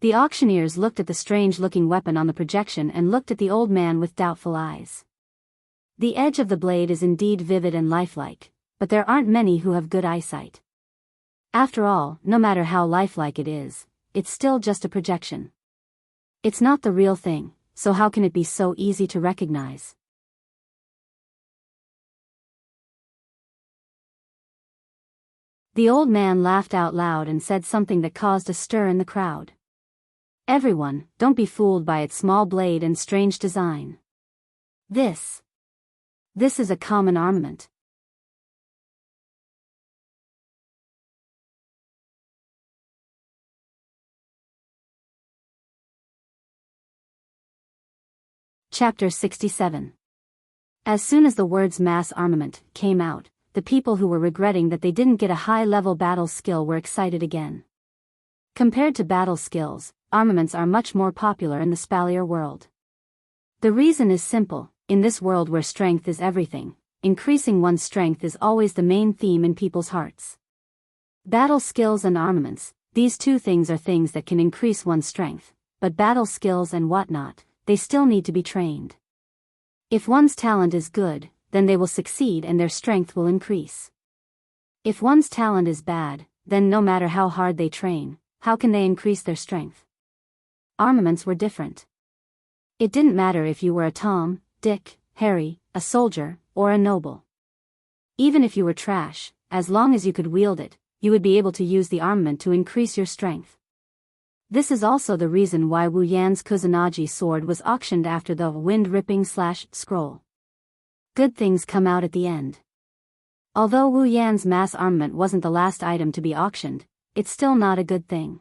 The auctioneers looked at the strange-looking weapon on the projection and looked at the old man with doubtful eyes. The edge of the blade is indeed vivid and lifelike, but there aren't many who have good eyesight. After all, no matter how lifelike it is, it's still just a projection. It's not the real thing, so how can it be so easy to recognize? The old man laughed out loud and said something that caused a stir in the crowd. Everyone, don't be fooled by its small blade and strange design. This is a common armament. Chapter 67. As soon as the words mass armament came out, the people who were regretting that they didn't get a high-level battle skill were excited again. Compared to battle skills, armaments are much more popular in the Spalier world. The reason is simple: in this world where strength is everything, increasing one's strength is always the main theme in people's hearts. Battle skills and armaments, these two things are things that can increase one's strength, but battle skills and whatnot, they still need to be trained. If one's talent is good, then they will succeed and their strength will increase. If one's talent is bad, then no matter how hard they train, how can they increase their strength? Armaments were different. It didn't matter if you were a Tom, Dick, Harry, a soldier, or a noble. Even if you were trash, as long as you could wield it, you would be able to use the armament to increase your strength. This is also the reason why Wu Yan's Kusanagi sword was auctioned after the wind-ripping scroll. Good things come out at the end. Although Wu Yan's mass armament wasn't the last item to be auctioned, it's still not a good thing.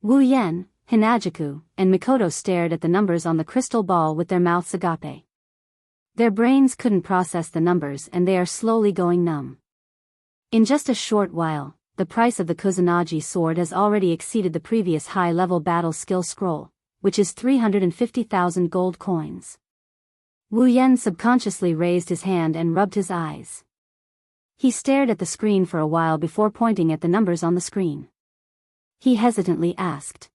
Wu Yan, Hinajaku, and Mikoto stared at the numbers on the crystal ball with their mouths agape. Their brains couldn't process the numbers and they are slowly going numb. In just a short while, the price of the Kusanagi sword has already exceeded the previous high-level battle skill scroll, which is 350,000 gold coins. Wu Yan subconsciously raised his hand and rubbed his eyes. He stared at the screen for a while before pointing at the numbers on the screen. He hesitantly asked.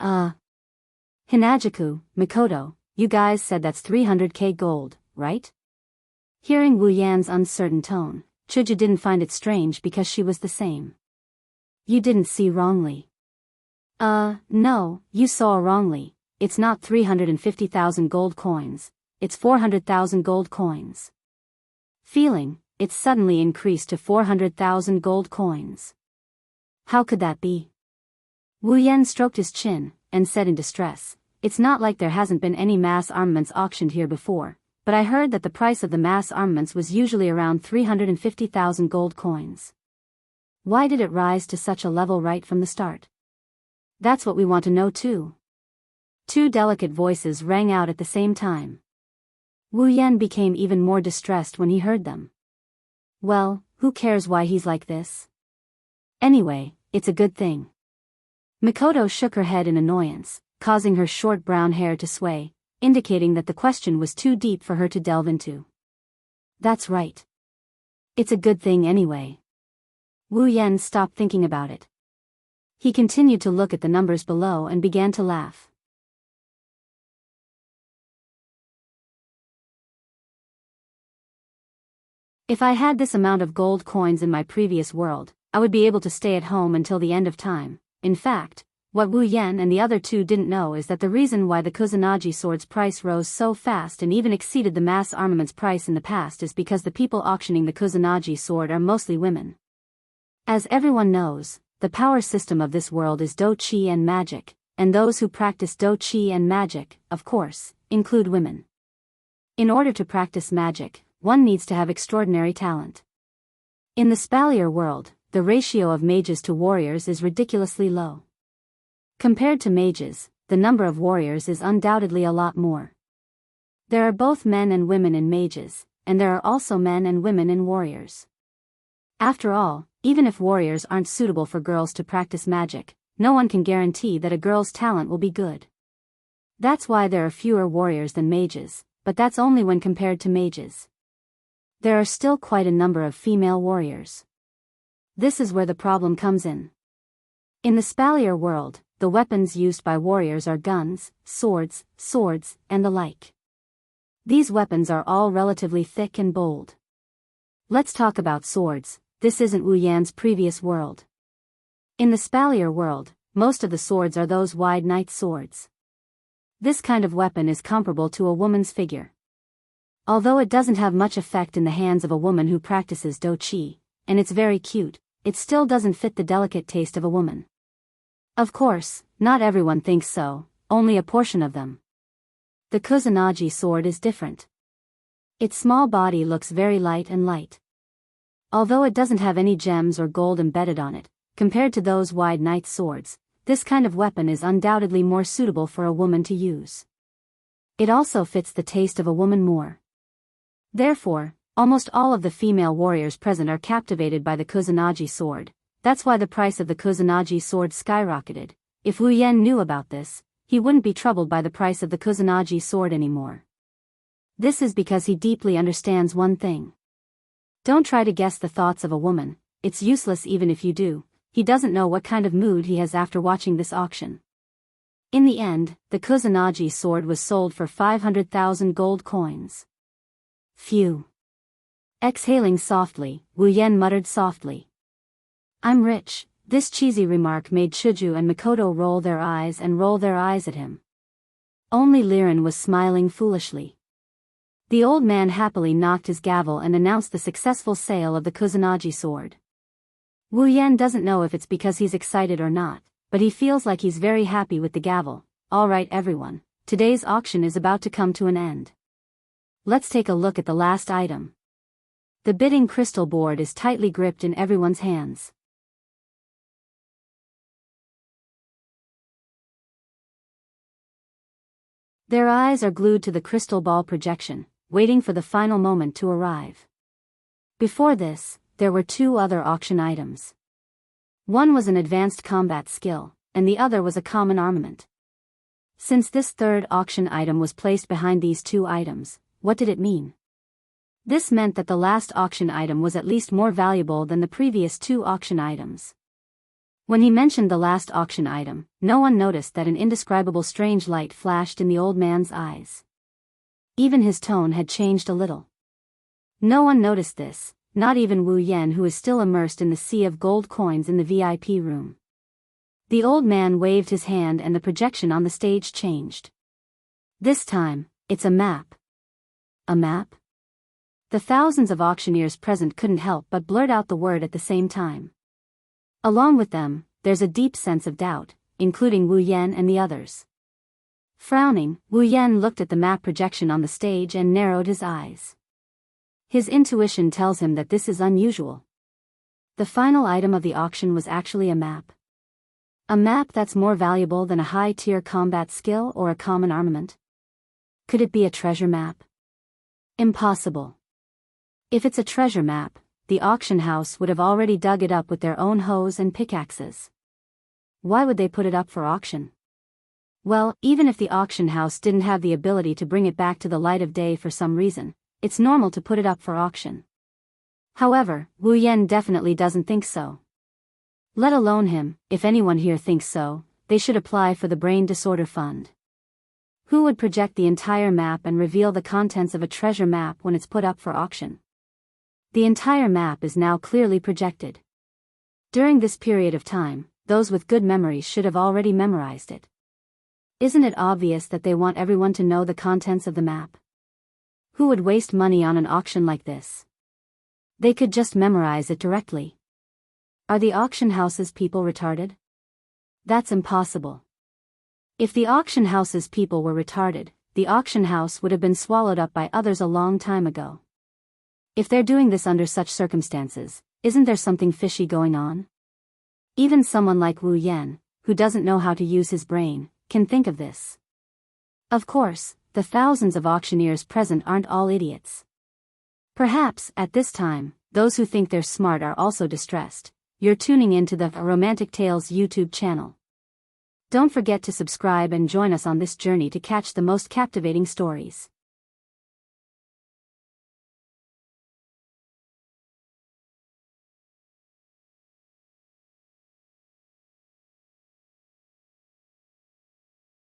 Hinajaku, Mikoto, you guys said that's 300k gold, right? Hearing Wu Yan's uncertain tone, Chuju didn't find it strange because she was the same. You didn't see wrongly. No, you saw wrongly. It's not 350,000 gold coins, it's 400,000 gold coins. Feeling, it suddenly increased to 400,000 gold coins. How could that be? Wu Yan stroked his chin, and said in distress, it's not like there hasn't been any mass armaments auctioned here before, but I heard that the price of the mass armaments was usually around 350,000 gold coins. Why did it rise to such a level right from the start? That's what we want to know too. Two delicate voices rang out at the same time. Wu Yan became even more distressed when he heard them. Well, who cares why he's like this? Anyway, it's a good thing. Mikoto shook her head in annoyance, causing her short brown hair to sway, indicating that the question was too deep for her to delve into. That's right. It's a good thing anyway. Wu Yan stopped thinking about it. He continued to look at the numbers below and began to laugh. If I had this amount of gold coins in my previous world, I would be able to stay at home until the end of time. In fact, what Wu Yan and the other two didn't know is that the reason why the Kusanagi sword's price rose so fast and even exceeded the mass armament's price in the past is because the people auctioning the Kusanagi sword are mostly women. As everyone knows, the power system of this world is Do-Chi and magic, and those who practice Do-Chi and magic, of course, include women. In order to practice magic, one needs to have extraordinary talent. In the Spalier world, the ratio of mages to warriors is ridiculously low. Compared to mages, the number of warriors is undoubtedly a lot more. There are both men and women in mages, and there are also men and women in warriors. After all, even if warriors aren't suitable for girls to practice magic, no one can guarantee that a girl's talent will be good. That's why there are fewer warriors than mages, but that's only when compared to mages. There are still quite a number of female warriors. This is where the problem comes in. In the Spalier world, the weapons used by warriors are guns, swords, and the like. These weapons are all relatively thick and bold. Let's talk about swords. This isn't Wu Yan's previous world. In the Spalier world, most of the swords are those wide knight swords. This kind of weapon is comparable to a woman's figure. Although it doesn't have much effect in the hands of a woman who practices Do-Chi, and it's very cute, it still doesn't fit the delicate taste of a woman. Of course, not everyone thinks so, only a portion of them. The Kusanagi sword is different. Its small body looks very light and light. Although it doesn't have any gems or gold embedded on it, compared to those wide knight swords, this kind of weapon is undoubtedly more suitable for a woman to use. It also fits the taste of a woman more. Therefore, almost all of the female warriors present are captivated by the Kusanagi sword. That's why the price of the Kusanagi sword skyrocketed. If Wu Yan knew about this, he wouldn't be troubled by the price of the Kusanagi sword anymore. This is because he deeply understands one thing. Don't try to guess the thoughts of a woman, it's useless even if you do. He doesn't know what kind of mood he has after watching this auction. In the end, the Kusanagi sword was sold for 500,000 gold coins. Phew. Exhaling softly, Wu Yan muttered softly. I'm rich. This cheesy remark made Chuju and Mikoto roll their eyes at him. Only Liren was smiling foolishly. The old man happily knocked his gavel and announced the successful sale of the Kusanagi sword. Wu Yan doesn't know if it's because he's excited or not, but he feels like he's very happy with the gavel. Alright everyone, today's auction is about to come to an end. Let's take a look at the last item. The bidding crystal board is tightly gripped in everyone's hands. Their eyes are glued to the crystal ball projection, waiting for the final moment to arrive. Before this, there were two other auction items. One was an advanced combat skill, and the other was a common armament. Since this third auction item was placed behind these two items, what did it mean? This meant that the last auction item was at least more valuable than the previous two auction items. When he mentioned the last auction item, no one noticed that an indescribable strange light flashed in the old man's eyes. Even his tone had changed a little. No one noticed this, not even Wu Yan, who is still immersed in the sea of gold coins in the VIP room. The old man waved his hand and the projection on the stage changed. This time, it's a map. A map? The thousands of auctioneers present couldn't help but blurt out the word at the same time. Along with them, there's a deep sense of doubt, including Wu Yan and the others. Frowning, Wu Yan looked at the map projection on the stage and narrowed his eyes. His intuition tells him that this is unusual. The final item of the auction was actually a map. A map that's more valuable than a high-tier combat skill or a common armament? Could it be a treasure map? Impossible. If it's a treasure map, the auction house would have already dug it up with their own hoes and pickaxes. Why would they put it up for auction? Well, even if the auction house didn't have the ability to bring it back to the light of day for some reason, it's normal to put it up for auction. However, Wu Yan definitely doesn't think so. Let alone him. If anyone here thinks so, they should apply for the Brain Disorder Fund. Who would project the entire map and reveal the contents of a treasure map when it's put up for auction? The entire map is now clearly projected. During this period of time, those with good memories should have already memorized it. Isn't it obvious that they want everyone to know the contents of the map? Who would waste money on an auction like this? They could just memorize it directly. Are the auction house's people retarded? That's impossible. If the auction house's people were retarded, the auction house would have been swallowed up by others a long time ago. If they're doing this under such circumstances, isn't there something fishy going on? Even someone like Wu Yan, who doesn't know how to use his brain, can think of this. Of course, the thousands of auctioneers present aren't all idiots. Perhaps, at this time, those who think they're smart are also distressed. You're tuning into the Romantic Tales YouTube channel. Don't forget to subscribe and join us on this journey to catch the most captivating stories.